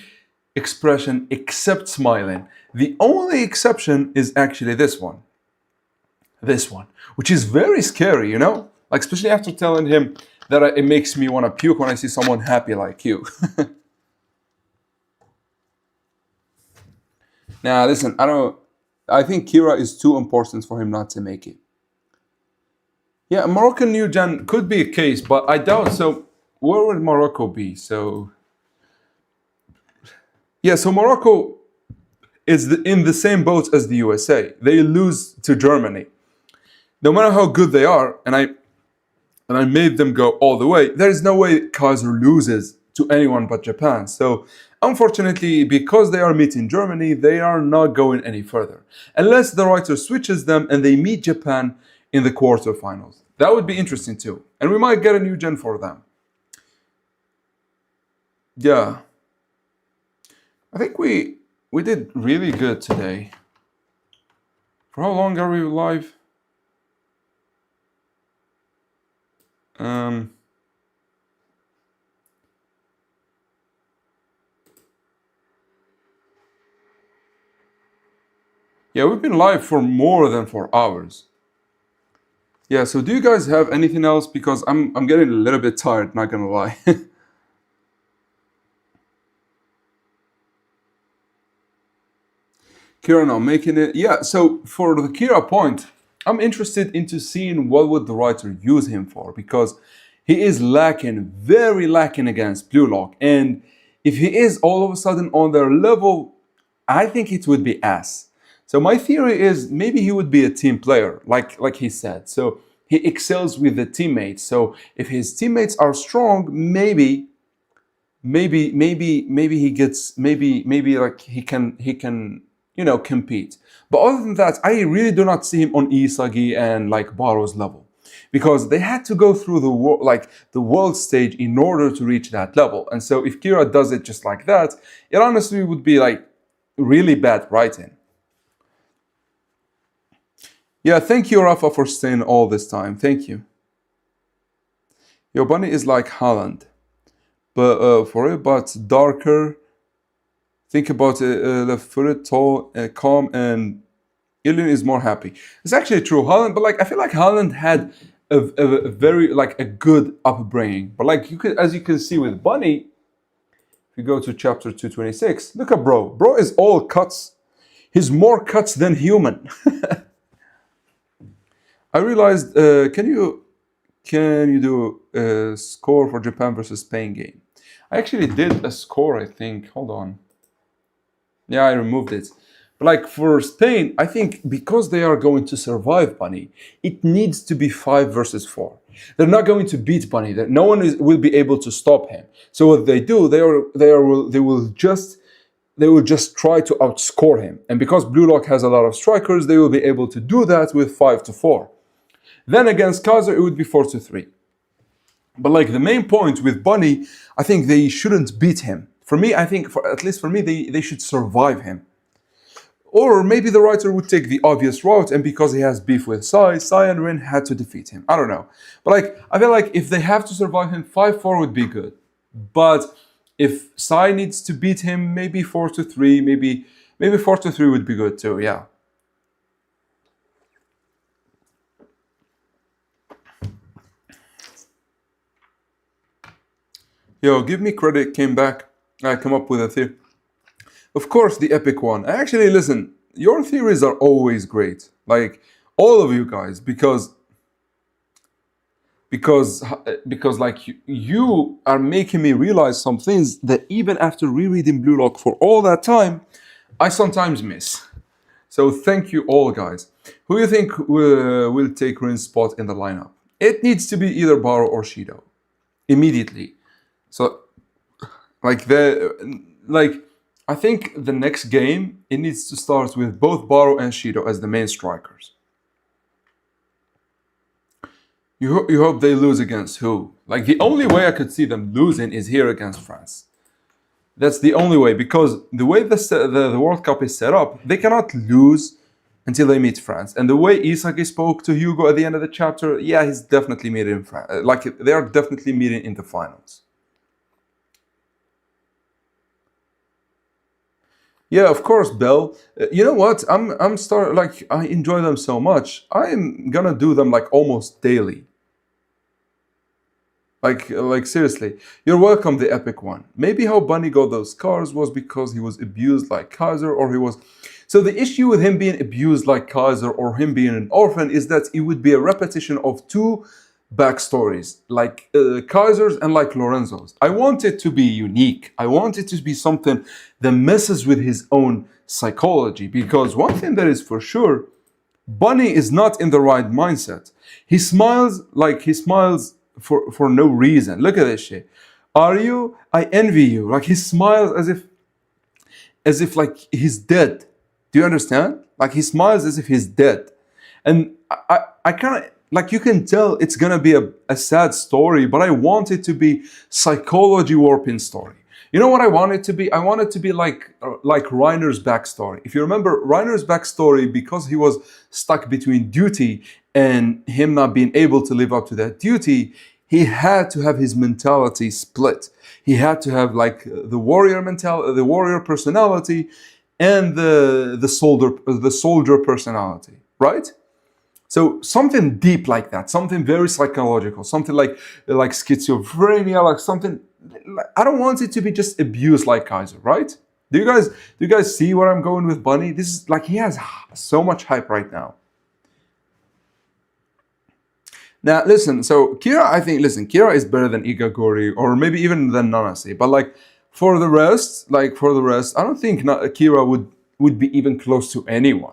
expression except smiling. The only exception is actually this one. This one, which is very scary, you know? Like, especially after telling him that it makes me want to puke when I see someone happy like you. Now, listen, I think Kira is too important for him not to make it. Yeah, Moroccan New Gen could be a case, but I doubt so. Where would Morocco be? So, yeah, so Morocco is in the same boat as the USA. They lose to Germany. No matter how good they are, and I made them go all the way, there is no way Kaiser loses to anyone but Japan. So, unfortunately, because they are meeting Germany, they are not going any further. Unless the writer switches them and they meet Japan in the quarterfinals. That would be interesting too. And we might get a new gen for them. Yeah. I think we did really good today. For how long are we live? Yeah, we've been live for more than 4 hours. Yeah, so do you guys have anything else? Because I'm getting a little bit tired, not gonna lie. Kira now making it. Yeah, so for the Kira point, I'm interested into seeing what would the writer use him for, because he is lacking, very lacking against Blue Lock. And if he is all of a sudden on their level, I think it would be ass. So my theory is maybe he would be a team player, like he said. So he excels with the teammates. So if his teammates are strong, maybe he gets maybe like he can compete. But other than that, I really do not see him on Isagi and like Baro's level, because they had to go through the world stage in order to reach that level. And so if Kira does it just like that, it honestly would be like really bad writing. Yeah, thank you, Rafa, for staying all this time. Thank you. Your bunny is like Holland, but for it, but darker. Think about it, left-footed, tall, calm, and Ilian is more happy. It's actually true, Holland, but like I feel like Holland had a very like a good upbringing. But like you could, as you can see with Bunny, if you go to chapter 226, look at bro. Bro is all cuts. He's more cuts than human. I realized. Can you do a score for Japan versus Spain game? I actually did a score. I think. Hold on. Yeah, I removed it. But like for Spain, I think because they are going to survive Bunny, it needs to be 5 versus 4. They're not going to beat Bunny. No one will be able to stop him. So what they do, they will just try to outscore him. And because Blue Lock has a lot of strikers, they will be able to do that with 5-4. Then against Kaiser, it would be 4-3. But like the main point with Bunny, I think they shouldn't beat him. For me, I think, at least for me, they should survive him. Or maybe the writer would take the obvious route, and because he has beef with Sai and Rin had to defeat him. I don't know. But like, I feel like if they have to survive him, 5-4 would be good. But if Sai needs to beat him, maybe 4-3, maybe 4-3 would be good too, yeah. Yo, give me credit, came back. I come up with a theory. Of course, the epic one. Actually, listen, your theories are always great. Like, all of you guys, because like you are making me realize some things that even after rereading Blue Lock for all that time, I sometimes miss. So thank you all, guys. Who do you think will take Rin's spot in the lineup? It needs to be either Baro or Shido immediately. So, like I think the next game it needs to start with both Baro and Shido as the main strikers. You hope they lose against who? Like the only way I could see them losing is here against France. That's the only way, because the way the World Cup is set up, they cannot lose until they meet France. And the way Isagi spoke to Hugo at the end of the chapter, yeah, he's definitely meeting France. Like they are definitely meeting in the finals. Yeah, of course, Bell. You know what? I'm start like I enjoy them so much. I'm gonna do them like almost daily. Like seriously, you're welcome, the epic one. Maybe how Bunny got those scars was because he was abused like Kaiser, or he was. So the issue with him being abused like Kaiser or him being an orphan is that it would be a repetition of two backstories, like Kaiser's and like Lorenzo's. I want it to be unique. I want it to be something that messes with his own psychology. Because one thing that is for sure, Bunny is not in the right mindset. He smiles like he smiles for no reason. Look at this shit. Are you? I envy you. Like he smiles as if like he's dead. Do you understand? Like he smiles as if he's dead. And I kind of like you can tell it's gonna be a sad story, but I want it to be psychology warping story. You know what I want it to be? I want it to be like Reiner's backstory. If you remember Reiner's backstory, because he was stuck between duty and him not being able to live up to that duty, he had to have his mentality split. He had to have like the warrior mentality, the warrior personality, and the soldier personality, right? So something deep like that, something very psychological, something like schizophrenia, like something. I don't want it to be just abuse like Kaiser, right? Do you guys see where I'm going with Bunny? This is like he has so much hype right now. Now listen, so Kira is better than Igagori or maybe even than Nanase, but like for the rest, I don't think Kira would be even close to anyone.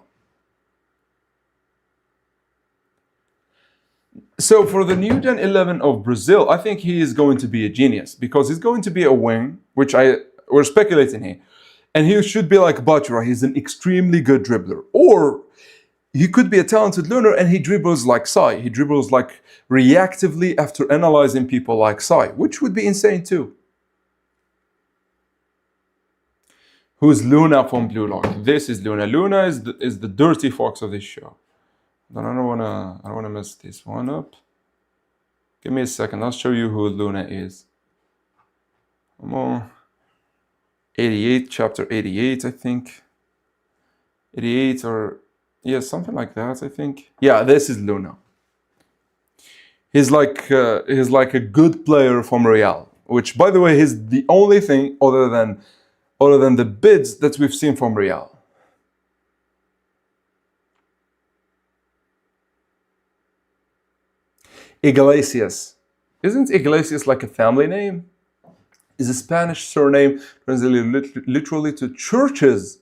So for the new Gen 11 of Brazil, I think he is going to be a genius because he's going to be a wing, which we're speculating here, and he should be like Bachira. He's an extremely good dribbler, or he could be a talented learner and he dribbles like Sai. He dribbles like reactively after analyzing people like Sai, which would be insane too. Who's Luna from Blue Lock? This is Luna. Luna is the dirty fox of this show. Then I don't wanna mess this one up. Give me a second. I'll show you who Luna is. Come on. 88, chapter 88, I think. 88 or yeah, something like that, I think. Yeah, this is Luna. He's like a good player from Real, which by the way is the only thing other than the bids that we've seen from Real. Iglesias. Isn't Iglesias like a family name? Is a Spanish surname translated literally to churches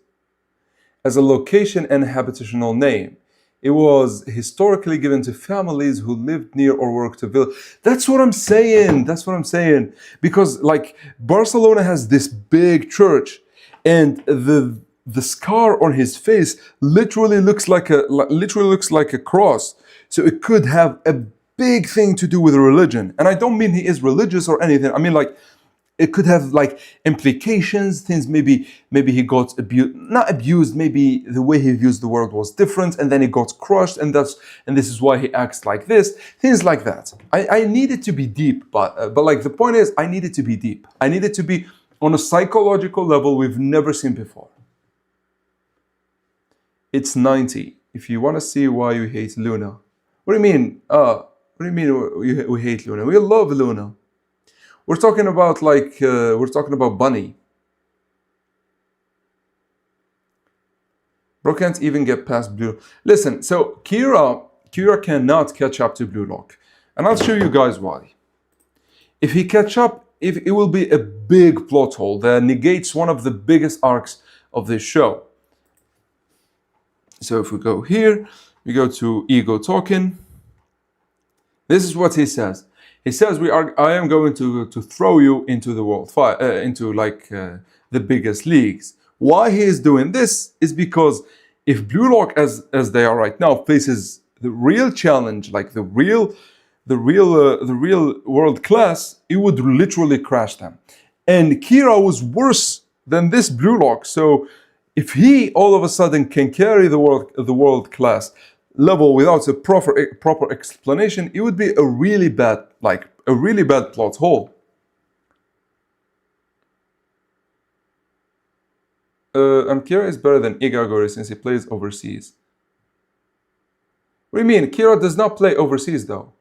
as a location and habitational name. It was historically given to families who lived near or worked to village. That's what I'm saying. That's what I'm saying. Because like Barcelona has this big church, and the scar on his face literally looks like a cross. So it could have a big thing to do with religion. And I don't mean he is religious or anything. I mean like it could have like implications, things maybe he got abused, not abused, maybe the way he views the world was different and then he got crushed and this is why he acts like this, things like that. I need it to be deep, but like the point is I need it to be deep. I need it to be on a psychological level we've never seen before. It's 90. If you want to see why you hate Luna. What do you mean? What do you mean we hate Luna? We love Luna. We're talking about Bunny. Bro can't even get past Blue. Listen, so Kira cannot catch up to Blue Lock. And I'll show you guys why. If he catch up, if it will be a big plot hole that negates one of the biggest arcs of this show. So if we go here, we go to Ego Talking. This is what he says. He says, I am going to throw you into the world, into the biggest leagues. Why he is doing this is because if Blue Lock, as they are right now, faces the real challenge, like the real world class, it would literally crash them. And Kira was worse than this Blue Lock. So if he all of a sudden can carry the world class level without a proper explanation, it would be a really bad plot hole. And Kira is better than Igagori since he plays overseas. What do you mean? Kira does not play overseas though.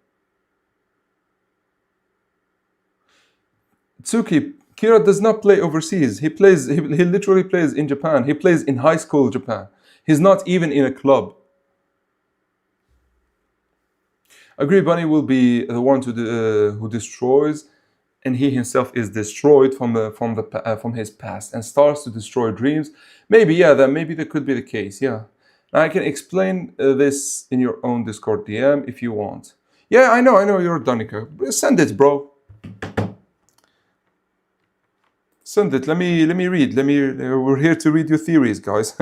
Tsuki, Kira does not play overseas. He literally plays in Japan. He plays in high school Japan. He's not even in a club. Agree, Bunny will be the one who destroys, and he himself is destroyed from his past and starts to destroy dreams. Maybe, yeah, that could be the case. Yeah, now, I can explain this in your own Discord DM if you want. Yeah, I know, you're Danica. Send it, bro. Send it. Let me read. We're here to read your theories, guys.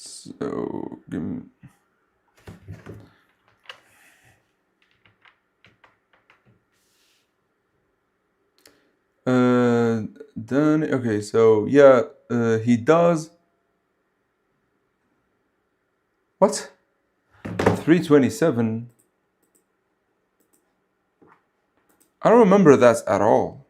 So, then okay, so yeah, he does. What? 327. I don't remember that at all.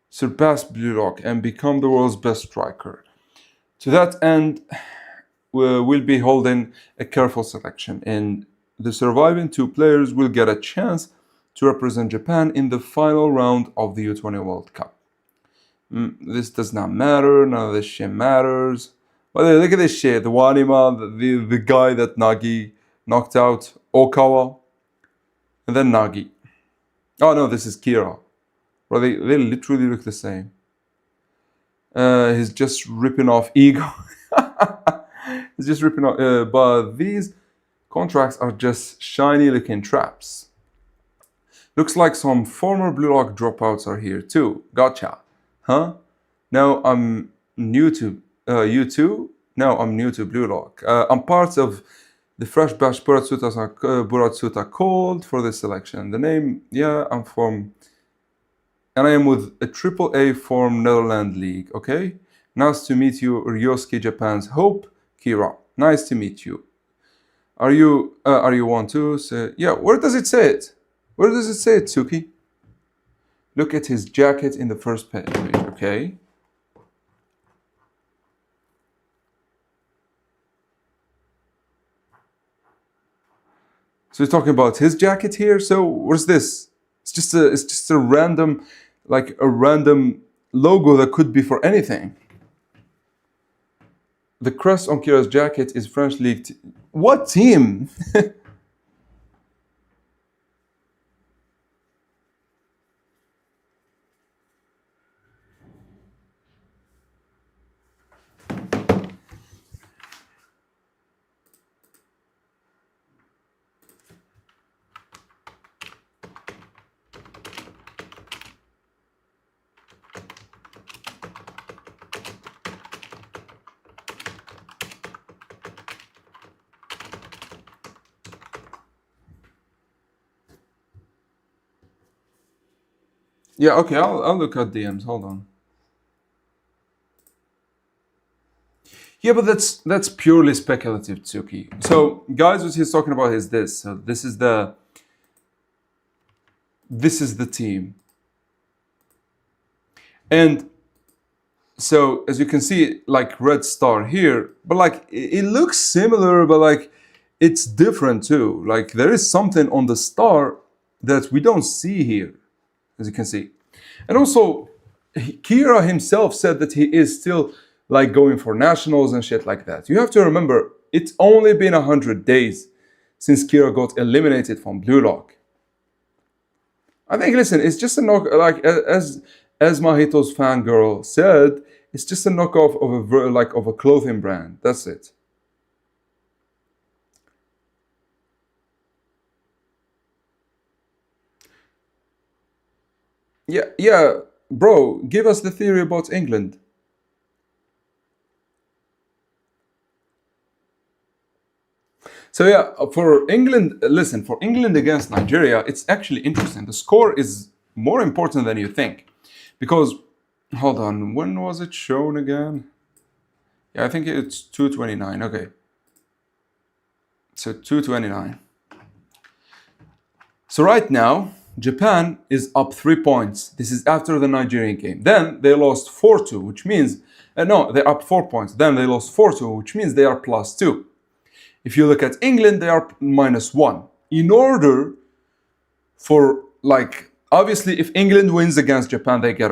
Surpass Blue Lock and become the world's best striker. To that end, we'll be holding a careful selection, and the surviving two players will get a chance to represent Japan in the final round of the U20 World Cup. This does not matter. None of this shit matters. But look at this shit. The Wanima, the guy that Nagi knocked out, Okawa, and then Nagi. Oh no, this is Kira. Bro, they literally look the same. He's just ripping off Ego. He's just ripping off. But these contracts are just shiny looking traps. Looks like some former Blue Lock dropouts are here too. Gotcha. Huh? Now I'm new to you too. Now I'm new to Blue Lock. I'm part of the Fresh Batch Buratsuta called for this selection. The name, yeah, I'm from, and I am with a AAA form Netherlands League. Okay, nice to meet you, Ryosuke Japan's Hope Kira. Nice to meet you. Are you one too? So, yeah, where does it say it? Where does it say it, Tsuki? Look at his jacket in the first page. Okay. So we're talking about his jacket here. So what's this? It's just a random, like a random logo that could be for anything. The crest on Kira's jacket is French League. What team? Yeah, okay, I'll look at DMs. Hold on. Yeah, but that's purely speculative, Tsuki. So, guys, what he's talking about is this. So this is the team, and so as you can see, like red star here, but like it looks similar, but like it's different too. Like there is something on the star that we don't see here, as you can see, and also Kira himself said that he is still like going for nationals and shit like that. You have to remember, it's only been 100 days since Kira got eliminated from Blue Lock. I think, listen, it's just a knock, like as Mahito's fangirl said, it's just a knockoff of a clothing brand. That's it. Yeah, yeah, bro, give us the theory about England. So yeah, for England, listen, for England against Nigeria, it's actually interesting. The score is more important than you think, because hold on, when was it shown again? Yeah, I think it's 229. Okay, so 229. So right now, Japan is up 3 points. This is after the Nigerian game. Then they lost 4-2, which means no, they're up 4 points. Then they lost 4-2, which means they are +2. If you look at England, they are -1. In order for, like, obviously, if England wins against Japan, they get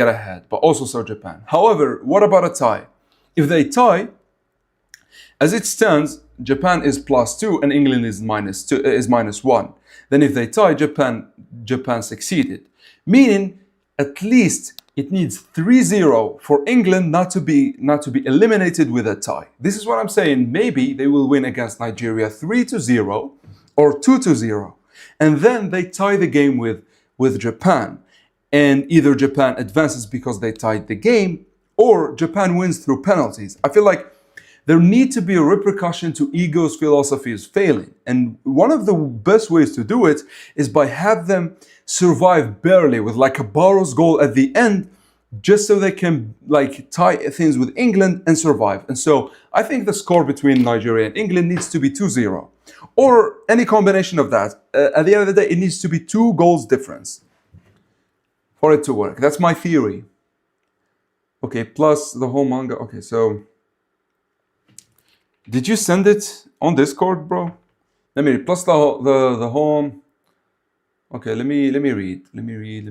ahead, but also so Japan. However, what about a tie? If they tie, as it stands, Japan is +2 and England is -1. Then if they tie, Japan succeeded, meaning at least it needs 3-0 for England not to be eliminated with a tie. This is what I'm saying. Maybe they will win against Nigeria 3-0 or 2-0, and then they tie the game with Japan, and either Japan advances because they tied the game, or Japan wins through penalties. I feel like there need to be a repercussion to ego's philosophies failing. And one of the best ways to do it is by have them survive barely with like a Barros goal at the end, just so they can like tie things with England and survive. And so I think the score between Nigeria and England needs to be 2-0, or any combination of that. At the end of the day, it needs to be 2 goals difference for it to work. That's my theory. Okay, plus the whole manga. Okay, so did you send it on Discord, bro? Let me read. Plus the home. Okay, let me read. Let me read.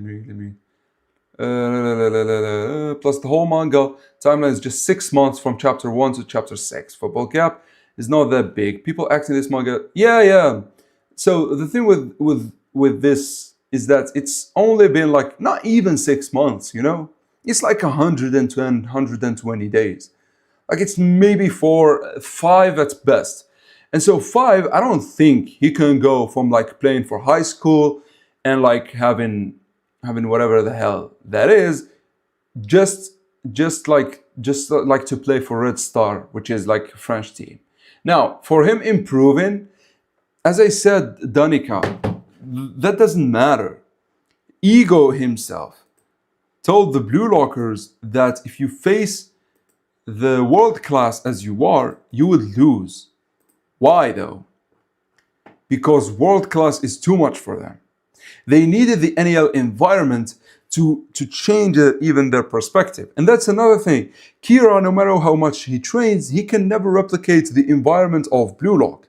Plus the whole manga timeline is just 6 months from chapter 1 to chapter 6. Football gap is not that big. People acting this manga. Yeah. So the thing with this is that it's only been like not even 6 months, you know? It's like 110, 120 days. Like it's maybe 4, 5 at best. And so 5, I don't think he can go from like playing for high school and like having whatever the hell that is, just just like to play for Red Star, which is like a French team. Now, for him improving, as I said, Danica, that doesn't matter. Ego himself told the Blue Lockers that if you face the world class as you are, you would lose. Why though? Because world class is too much for them. They needed the NEL environment to change even their perspective. And that's another thing. Kira, no matter how much he trains, he can never replicate the environment of Blue Lock.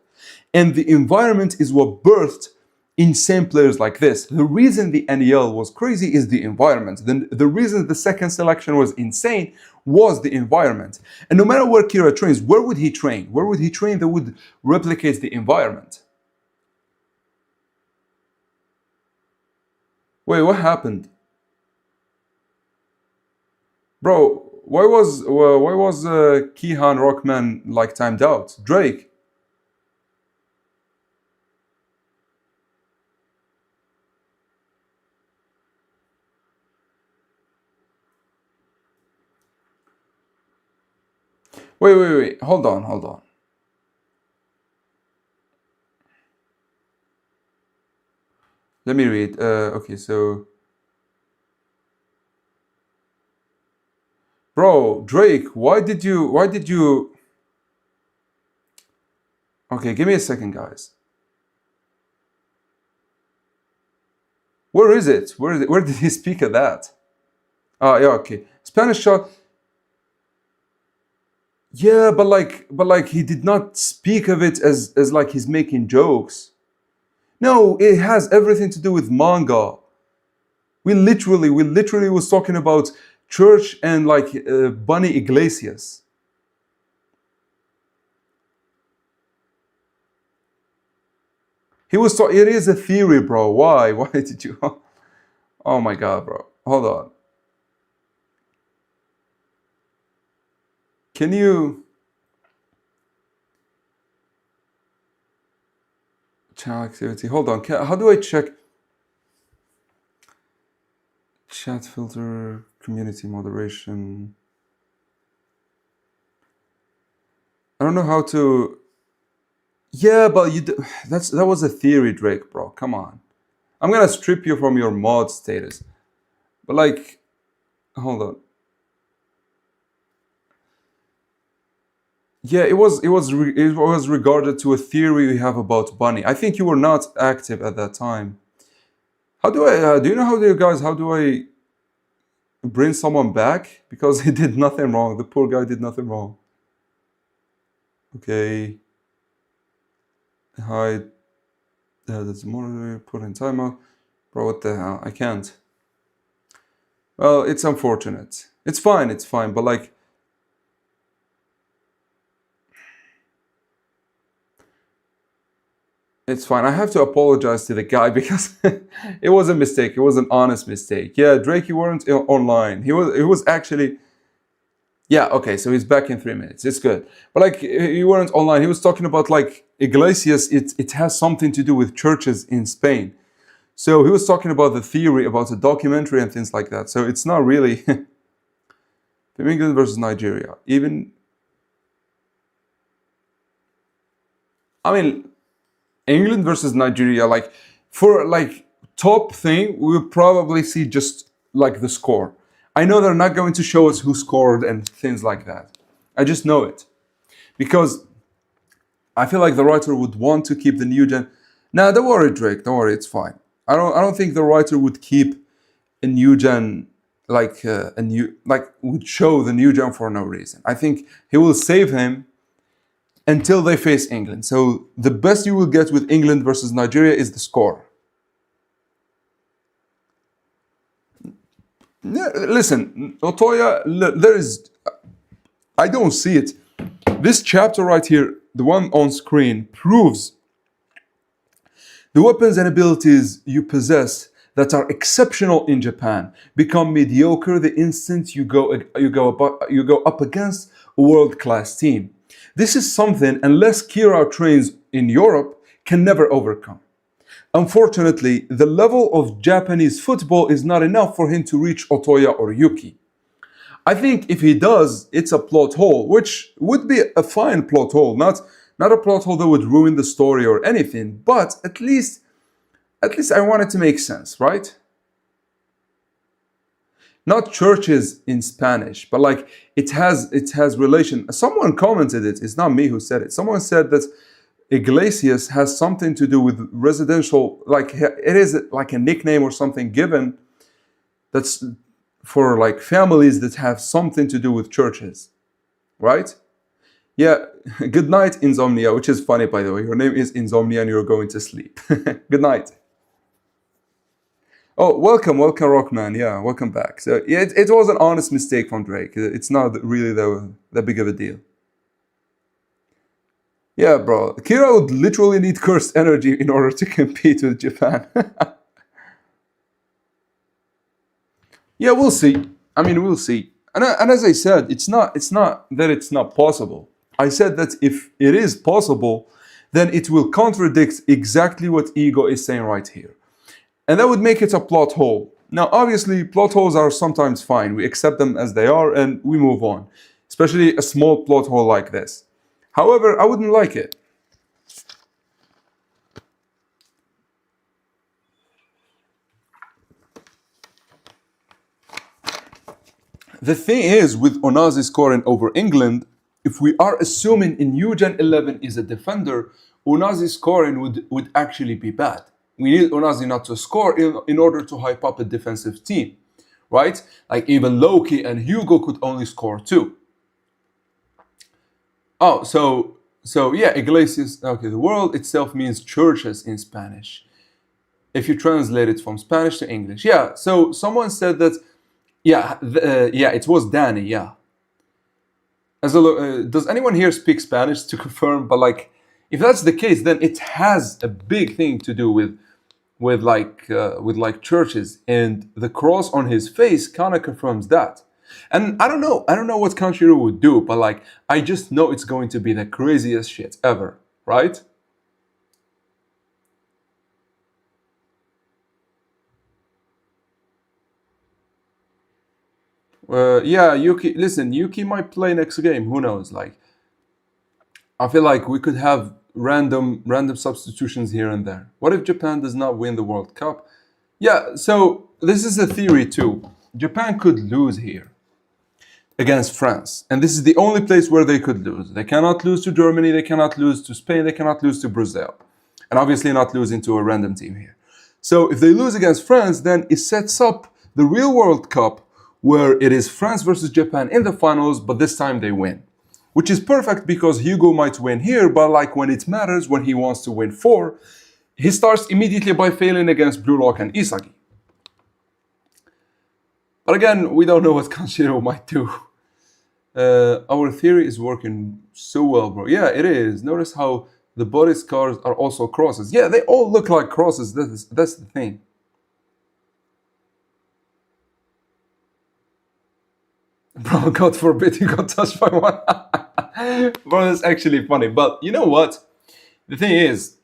And the environment is what birthed insane players like this. The reason the NEL was crazy is the environment. The reason the second selection was insane was the environment. And no matter where Kira trains, where would he train? Where would he train that would replicate the environment? Wait, what happened? Bro, why was Kihan Rockman like timed out? Drake. Wait. Hold on. Let me read. Okay, so, bro, Drake, why did you? Okay, give me a second, guys. Where is it? Where is it? Where did he speak of that? Yeah, okay. Spanish shot. Yeah, but like he did not speak of it as like he's making jokes. No, it has everything to do with manga. We literally was talking about Church and like Bunny Iglesias. It is a theory, bro. Why? Why did you? Oh my God, bro. Hold on. Can you channel activity? Hold on. How do I check chat filter, community moderation? I don't know how to. Yeah, but that was a theory, Drake, bro. Come on. I'm gonna strip you from your mod status. But like, hold on. Yeah, it was regarded to a theory we have about Bunny. I think you were not active at that time. How do I? Do you know how do you guys? How do I bring someone back? Because he did nothing wrong. The poor guy did nothing wrong. Okay. Hide. That's more. Put in timeout. Bro, what the hell? I can't. Well, it's unfortunate. It's fine. It's fine. But like, it's fine. I have to apologize to the guy because it was a mistake. It was an honest mistake. Yeah, Drake, you weren't online. He was actually. Yeah, okay, so he's back in 3 minutes. It's good. But like he weren't online. He was talking about like Iglesias, it has something to do with churches in Spain. So he was talking about the theory about the documentary and things like that. So it's not really England versus Nigeria. Even I mean England versus Nigeria, like for like top thing, we'll probably see just like the score. I know they're not going to show us who scored and things like that. I just know it because I feel like the writer would want to keep the new gen. Nah, don't worry, Drake. Don't worry, it's fine. I don't think the writer would keep a new gen like a new like would show the new gen for no reason. I think he will save him until they face England. So the best you will get with England versus Nigeria is the score. Yeah, listen, Otoya, there is. I don't see it. This chapter right here, the one on screen, proves the weapons and abilities you possess that are exceptional in Japan become mediocre the instant you go up against a world-class team. This is something, unless Kira trains in Europe, can never overcome. Unfortunately, the level of Japanese football is not enough for him to reach Otoya or Yuki. I think if he does, it's a plot hole, which would be a fine plot hole, not a plot hole that would ruin the story or anything, but at least I want it to make sense, right? Not churches in Spanish, but like it has relation. Someone commented it. It's not me who said it. Someone said that Iglesias has something to do with residential, like it is like a nickname or something given that's for like families that have something to do with churches, right? Yeah. Good night, Insomnia, which is funny by the way. Your name is Insomnia and you're going to sleep. Good night. Oh, welcome, Rockman. Yeah, welcome back. So yeah, it was an honest mistake from Drake. It's not really that big of a deal. Yeah, bro. Kira would literally need cursed energy in order to compete with Japan. Yeah, we'll see. I mean, we'll see. And as I said, it's not that it's not possible. I said that if it is possible, then it will contradict exactly what Ego is saying right here. And that would make it a plot hole. Now, obviously, plot holes are sometimes fine. We accept them as they are and we move on, especially a small plot hole like this. However, I wouldn't like it. The thing is, with Onazi scoring over England, if we are assuming in New Gen 11 is a defender, Onazi scoring would actually be bad. We need Onazi not to score in order to hype up a defensive team, right? Like even Loki and Hugo could only score two. Oh, so yeah, Iglesias. Okay, the world itself means churches in Spanish. If you translate it from Spanish to English, yeah. So someone said that, yeah, yeah, it was Danny, yeah. Does anyone here speak Spanish to confirm? But like, if that's the case, then it has a big thing to do with like churches, and the cross on his face kind of confirms that. And I don't know what Kanshiro would do, but like, I just know it's going to be the craziest shit ever, right? Yeah, Yuki. Listen, Yuki might play next game. Who knows? Like, I feel like we could have random substitutions here and there. What if Japan does not win the World Cup? Yeah, so this is a theory too. Japan could lose here against France, and this is the only place where they could lose. They cannot lose to Germany, they cannot lose to Spain, they cannot lose to Brazil, and obviously not losing to a random team here. So if they lose against France, then it sets up the real World Cup where it is France versus Japan in the finals, but this time they win. Which is perfect because Hugo might win here, but like when it matters, when he wants to win four, he starts immediately by failing against Blue Lock and Isagi. But again, we don't know what Kanshiro might do. Our theory is working so well, bro. Yeah, it is. Notice how the body scars are also crosses. Yeah, they all look like crosses. That's the thing. Bro, God forbid you got touched by one. Bro, that's actually funny. But you know what? The thing is,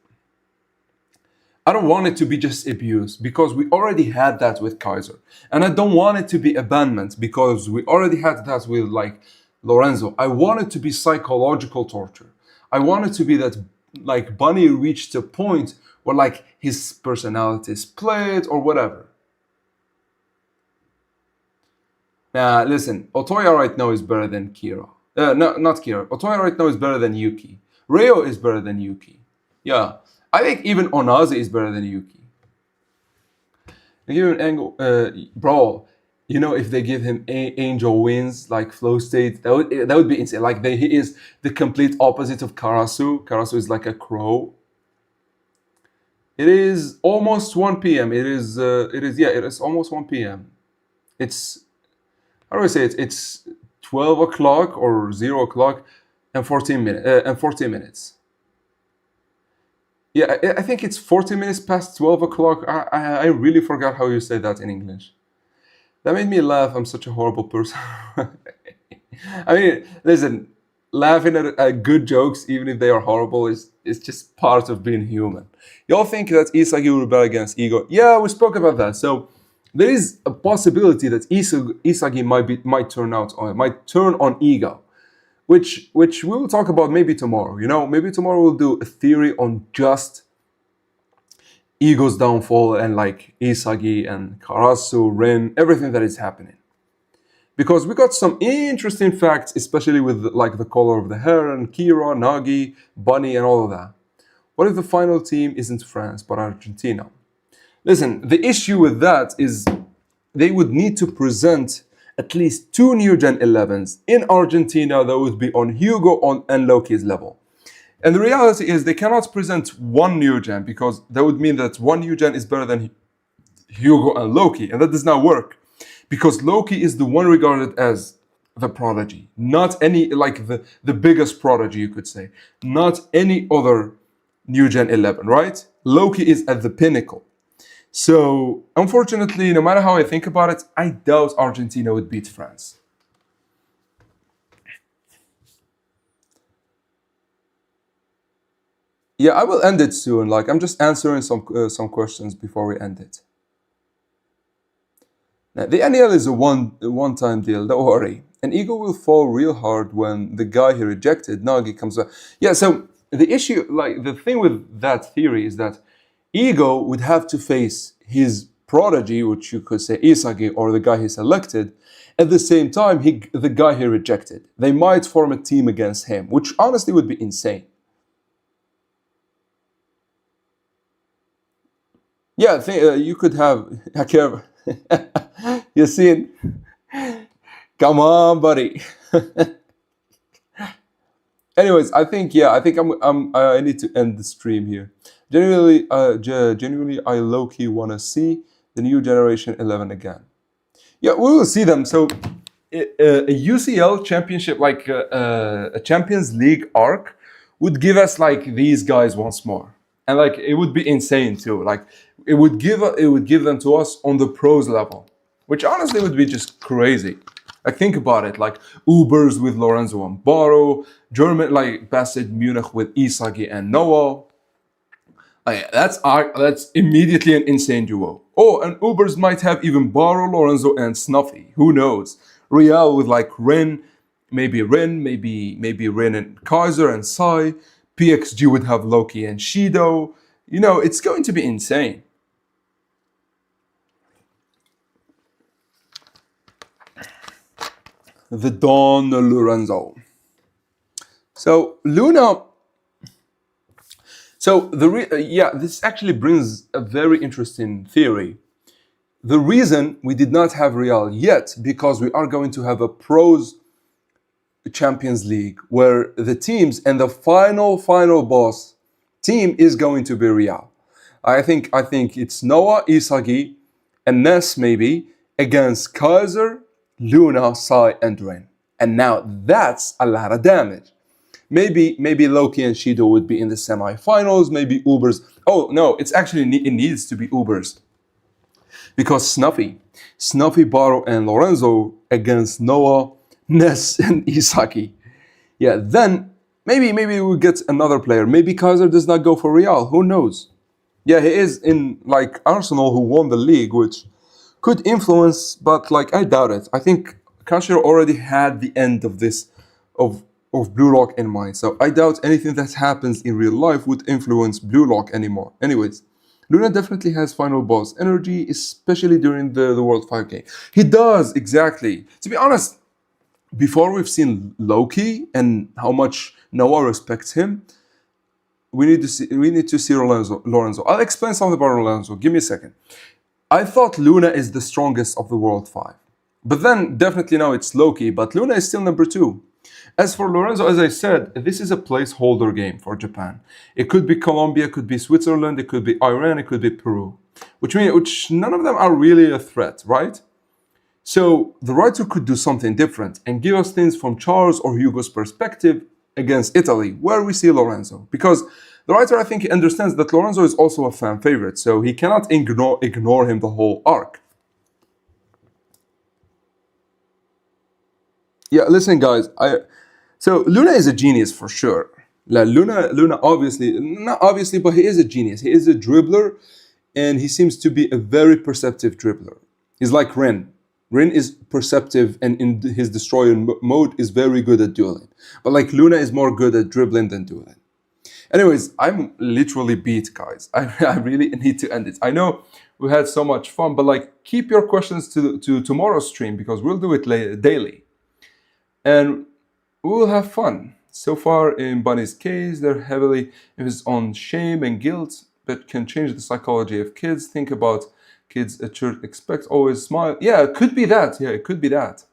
I don't want it to be just abuse because we already had that with Kaiser. And I don't want it to be abandonment because we already had that with like Lorenzo. I want it to be psychological torture. I want it to be that like Bunny reached a point where like his personality split or whatever. Listen, Otoya right now is better than Kira. No, not Kira. Otoya right now is better than Yuki. Reo is better than Yuki. Yeah. I think even Onaze is better than Yuki. They give him angle, bro. You know, if they give him Angel Wins like flow state, that would be insane. Like he is the complete opposite of Karasu. Karasu is like a crow. It is almost 1 p.m. It is almost 1 p.m. It's, how do I say it? It's 12 o'clock or 0 o'clock and 14 minutes. Yeah, I think it's 40 minutes past 12 o'clock. I really forgot how you say that in English. That made me laugh. I'm such a horrible person. I mean, listen, laughing at good jokes, even if they are horrible, is just part of being human. Y'all think that Isagi will rebel against Ego? Yeah, we spoke about that. So there is a possibility that Isagi might turn on Ego, which we will talk about maybe tomorrow. Maybe tomorrow we'll do a theory on just Ego's downfall and like Isagi and Karasu, Rin, everything that is happening. Because we got some interesting facts, especially with like the color of the hair and Kira, Nagi, Bunny, and all of that. What if the final team isn't France but Argentina? Listen, the issue with that is they would need to present at least 2 new Gen 11s in Argentina that would be on Hugo and Loki's level. And the reality is they cannot present one new Gen because that would mean that one new Gen is better than Hugo and Loki, and that does not work. Because Loki is the one regarded as the prodigy, not any, like the biggest prodigy, you could say. Not any other new Gen 11, right? Loki is at the pinnacle. So, unfortunately, no matter how I think about it, I doubt Argentina would beat France. Yeah, I will end it soon. Like, I'm just answering some questions before we end it. Now, the NEL is a one-time deal, don't worry. And Ego will fall real hard when the guy he rejected, Nagi, comes back. Yeah, so the issue, like the thing with that theory is that Ego would have to face his prodigy, which you could say Isagi, or the guy he selected, at the same time, the guy he rejected. They might form a team against him, which honestly would be insane. Yeah, you could have Hakev. Yassine, come on, buddy. Anyways, I need to end the stream here. Genuinely, I low-key want to see the new Generation 11 again. Yeah, we will see them. So, a UCL championship, like a Champions League arc, would give us like these guys once more, and like it would be insane too. Like it would give them to us on the pros level, which honestly would be just crazy. Like think about it, like Ubers with Lorenzo and Baro, German like Bassett Munich with Isagi and Noah. That's immediately an insane duo. Oh, and Ubers might have even Baro, Lorenzo, and Snuffy. Who knows? Real with like Ren, maybe Ren and Kaiser and Sai. PXG would have Loki and Shido. It's going to be insane. The Don Lorenzo. So Luna. So this actually brings a very interesting theory. The reason we did not have Real yet, because we are going to have a pros Champions League where the teams and the final boss team is going to be Real. I think it's Noah, Isagi, and Ness maybe against Kaiser, Luna, Sai, and Ren. And now that's a lot of damage. Maybe Loki and Shido would be in the semi-finals. Maybe Ubers. Oh no, it needs to be Ubers, because Snuffy, Baro, and Lorenzo against Noah, Ness, and Isaki. Yeah, then maybe we get another player. Maybe Kaiser does not go for Real. Who knows? Yeah, he is in like Arsenal, who won the league, which could influence, but like I doubt it. I think Kashiro already had the end of this of Blue Lock in mind. So I doubt anything that happens in real life would influence Blue Lock anymore. Anyways, Luna definitely has final boss energy, especially during the World 5 game. He does, exactly. To be honest, before we've seen Loki and how much Noah respects him, we need to see Lorenzo. I'll explain something about Lorenzo. Give me a second. I thought Luna is the strongest of the World 5. But then definitely now it's Loki, but Luna is still number 2. As for Lorenzo, as I said, this is a placeholder game for Japan. It could be Colombia, it could be Switzerland, it could be Iran, it could be Peru. Which none of them are really a threat, right? So the writer could do something different and give us things from Charles or Hugo's perspective against Italy, where we see Lorenzo. Because the writer, I think, understands that Lorenzo is also a fan favorite, so he cannot ignore him the whole arc. Yeah, listen, guys. So Luna is a genius for sure. Luna obviously, not obviously, but he is a genius. He is a dribbler, and he seems to be a very perceptive dribbler. is like Ren. Ren is perceptive and in his destroyer mode is very good at dueling. But like Luna is more good at dribbling than dueling. Anyways, I'm literally beat, guys. I really need to end it. I know we had so much fun, but like keep your questions to tomorrow's stream because we'll do it daily. And we will have fun. So far, in Bunny's case, they're heavily emphasis on shame and guilt, but can change the psychology of kids. Think about kids at church expect always smile. Yeah, it could be that. Yeah, it could be that.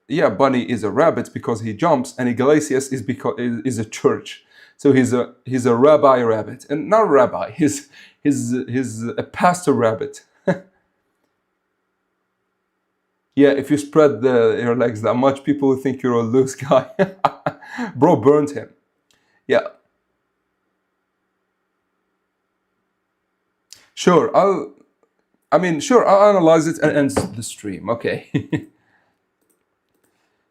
Yeah, Bunny is a rabbit because he jumps, and Iglesias is a church. So he's a rabbi rabbit, and not a rabbi. He's a pastor rabbit. Yeah, if you spread your legs that much, people will think you're a loose guy. Bro burned him. Yeah. Sure, I'll analyze it and end the stream. Okay.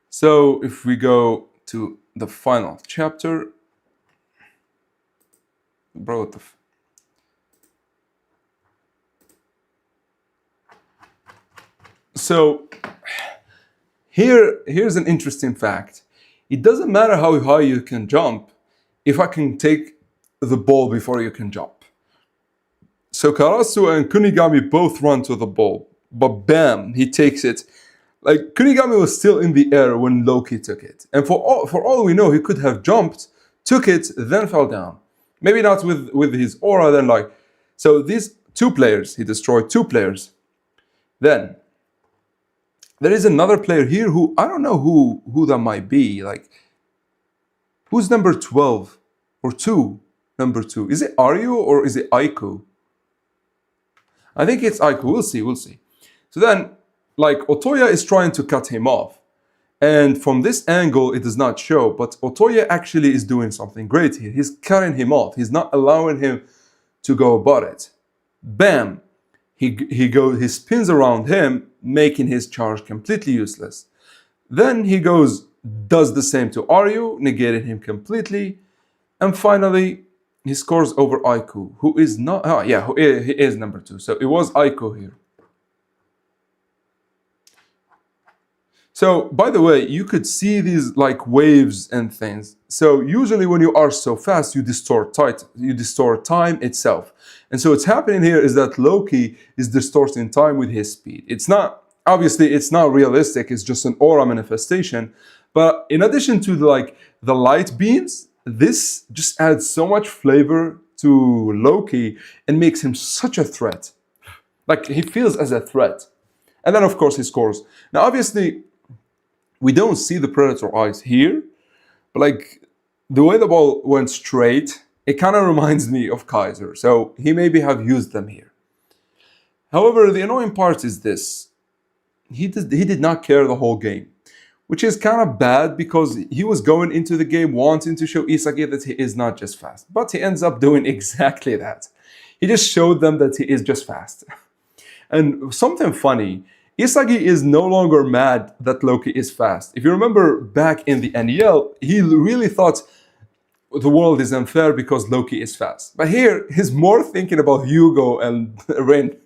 So if we go to the final chapter, bro, what the so here's an interesting fact. It doesn't matter how high you can jump if I can take the ball before you can jump. So Karasu and Kunigami both run to the ball, but bam, he takes it. Like Kunigami was still in the air when Loki took it. And for all we know, he could have jumped, took it, then fell down. Maybe not with his aura, then like so these two players, he destroyed two players. Then there is another player here who I don't know who that might be. Like, who's number 12 or 2? Number 2. Is it Aryu or is it Aiku? I think it's Aiku. We'll see. So then, like, Otoya is trying to cut him off. And from this angle, it does not show. But Otoya actually is doing something great here. He's cutting him off. He's not allowing him to go about it. Bam! He spins around him, making his charge completely useless. Then he does the same to Aryu, negating him completely. And finally, he scores over Aiku, who is not... he is number 2. So it was Aiku here. So, by the way, you could see these like waves and things. So usually when you are so fast, you distort time itself. And so what's happening here is that Loki is distorting time with his speed. It's not realistic, it's just an aura manifestation. But in addition to the light beams, this just adds so much flavor to Loki and makes him such a threat. Like, he feels as a threat. And then of course he scores. Now obviously, we don't see the Predator eyes here, but like the way the ball went straight, it kind of reminds me of Kaiser. So he maybe have used them here. However, the annoying part is this. He did not care the whole game, which is kind of bad because he was going into the game wanting to show Isagi that he is not just fast. But he ends up doing exactly that. He just showed them that he is just fast. And something funny, Isagi is no longer mad that Loki is fast. If you remember back in the NEL, he really thought the world is unfair because Loki is fast. But here, he's more thinking about Hugo and Rin.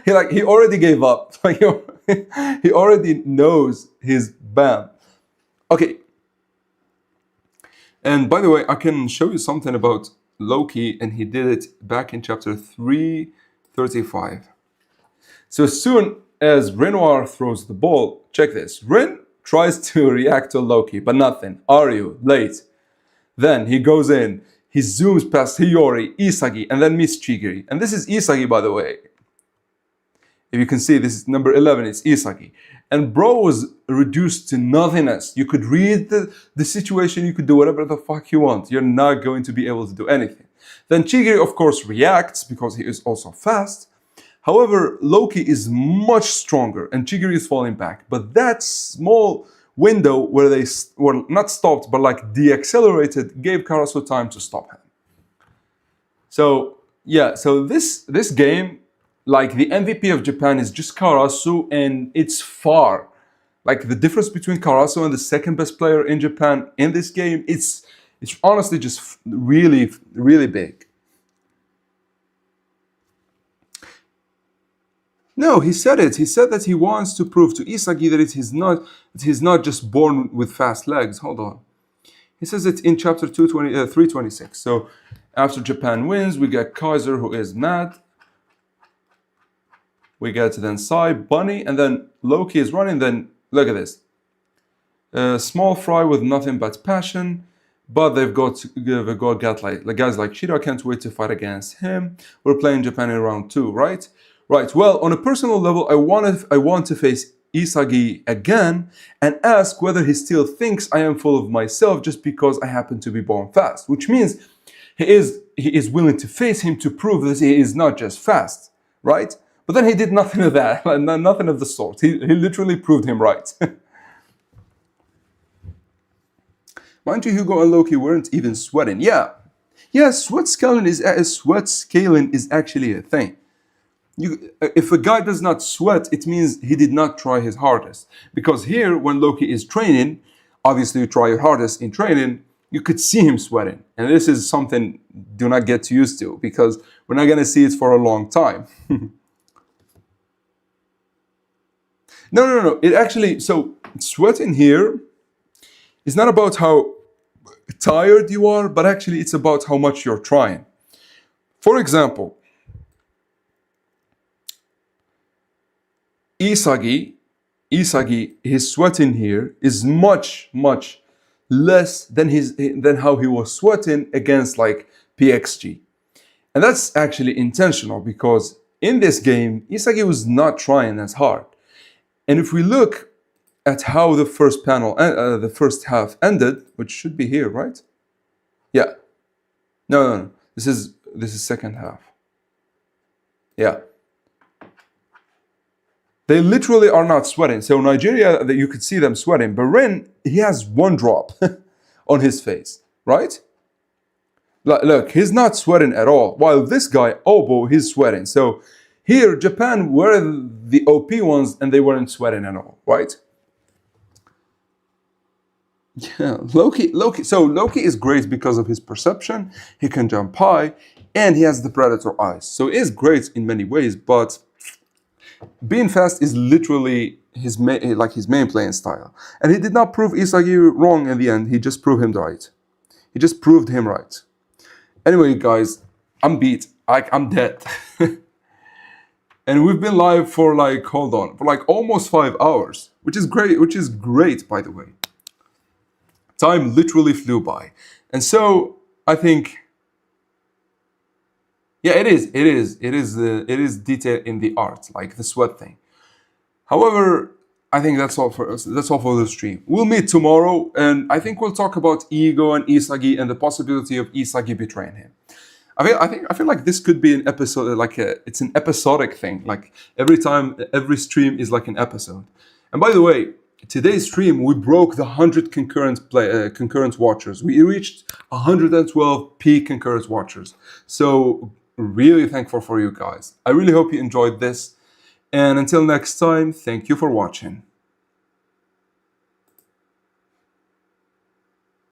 he already gave up. He already knows his ban. Okay. And by the way, I can show you something about Loki, and he did it back in chapter 335. So as soon as Renoir throws the ball, check this. Rin tries to react to Loki, but nothing. Aryu, late. Then he goes in, he zooms past Hiyori, Isagi, and then meets Chigiri. And this is Isagi, by the way. If you can see, this is number 11, it's Isagi. And bro was reduced to nothingness. You could read the situation, you could do whatever the fuck you want. You're not going to be able to do anything. Then Chigiri, of course, reacts because he is also fast. However, Loki is much stronger and Chigiri is falling back. But that small window where they were not stopped, but like deaccelerated, gave Karasu time to stop him. So, yeah, so this game, like the MVP of Japan is just Karasu, and it's far. Like the difference between Karasu and the second best player in Japan in this game, it's honestly just really, really big. No, he said it. He said that he wants to prove to Isagi that he's not just born with fast legs. Hold on. He says it in chapter 326. So after Japan wins, we get Kaiser, who is mad. We get then Sai, Bunny, and then Loki is running. Then look at this. Small fry with nothing but passion. But they've got like guys like Shiro. I can't wait to fight against him. We're playing Japan in round 2, right? Right. Well, on a personal level, I want to face Isagi again and ask whether he still thinks I am full of myself just because I happen to be born fast, which means he is willing to face him to prove that he is not just fast, right? But then he did nothing of that, nothing of the sort. He literally proved him right. Mind you, Hugo and Loki weren't even sweating. Yeah, sweat scaling is actually a thing. If a guy does not sweat, it means he did not try his hardest. Because here, when Loki is training, obviously you try your hardest in training, you could see him sweating. And this is something do not get used to, because we're not going to see it for a long time. No. It actually, so sweating here is not about how tired you are, but actually it's about how much you're trying. For example, Isagi, his sweating here is much less than how he was sweating against like PXG. And that's actually intentional, because in this game, Isagi was not trying as hard. And if we look at how the first panel, the first half ended, which should be here, right? Yeah. No. This is second half. Yeah. They literally are not sweating. So Nigeria, you could see them sweating. But Ren, he has one drop on his face, right? Look, he's not sweating at all. While this guy, Obo, he's sweating. So here, Japan were the OP ones and they weren't sweating at all, right? Yeah, Loki. So Loki is great because of his perception. He can jump high and he has the predator eyes. So he is great in many ways, but being fast is literally his main playing style. And he did not prove Isagi wrong in the end. He just proved him right. He just proved him right. Anyway, guys, I'm beat. I'm dead. And we've been live for for almost 5 hours, which is great, by the way. Time literally flew by. And so I think, yeah, it is detail in the art, like the sweat thing. However, I think that's all for the stream. We'll meet tomorrow, and I think we'll talk about Ego and Isagi and the possibility of Isagi betraying him. I feel like this could be an episode, it's an episodic thing. Like every stream is like an episode. And by the way, today's stream we broke the 100 concurrent watchers. We reached 112 peak concurrent watchers. So really thankful for you guys. I really hope you enjoyed this. And until next time, thank you for watching.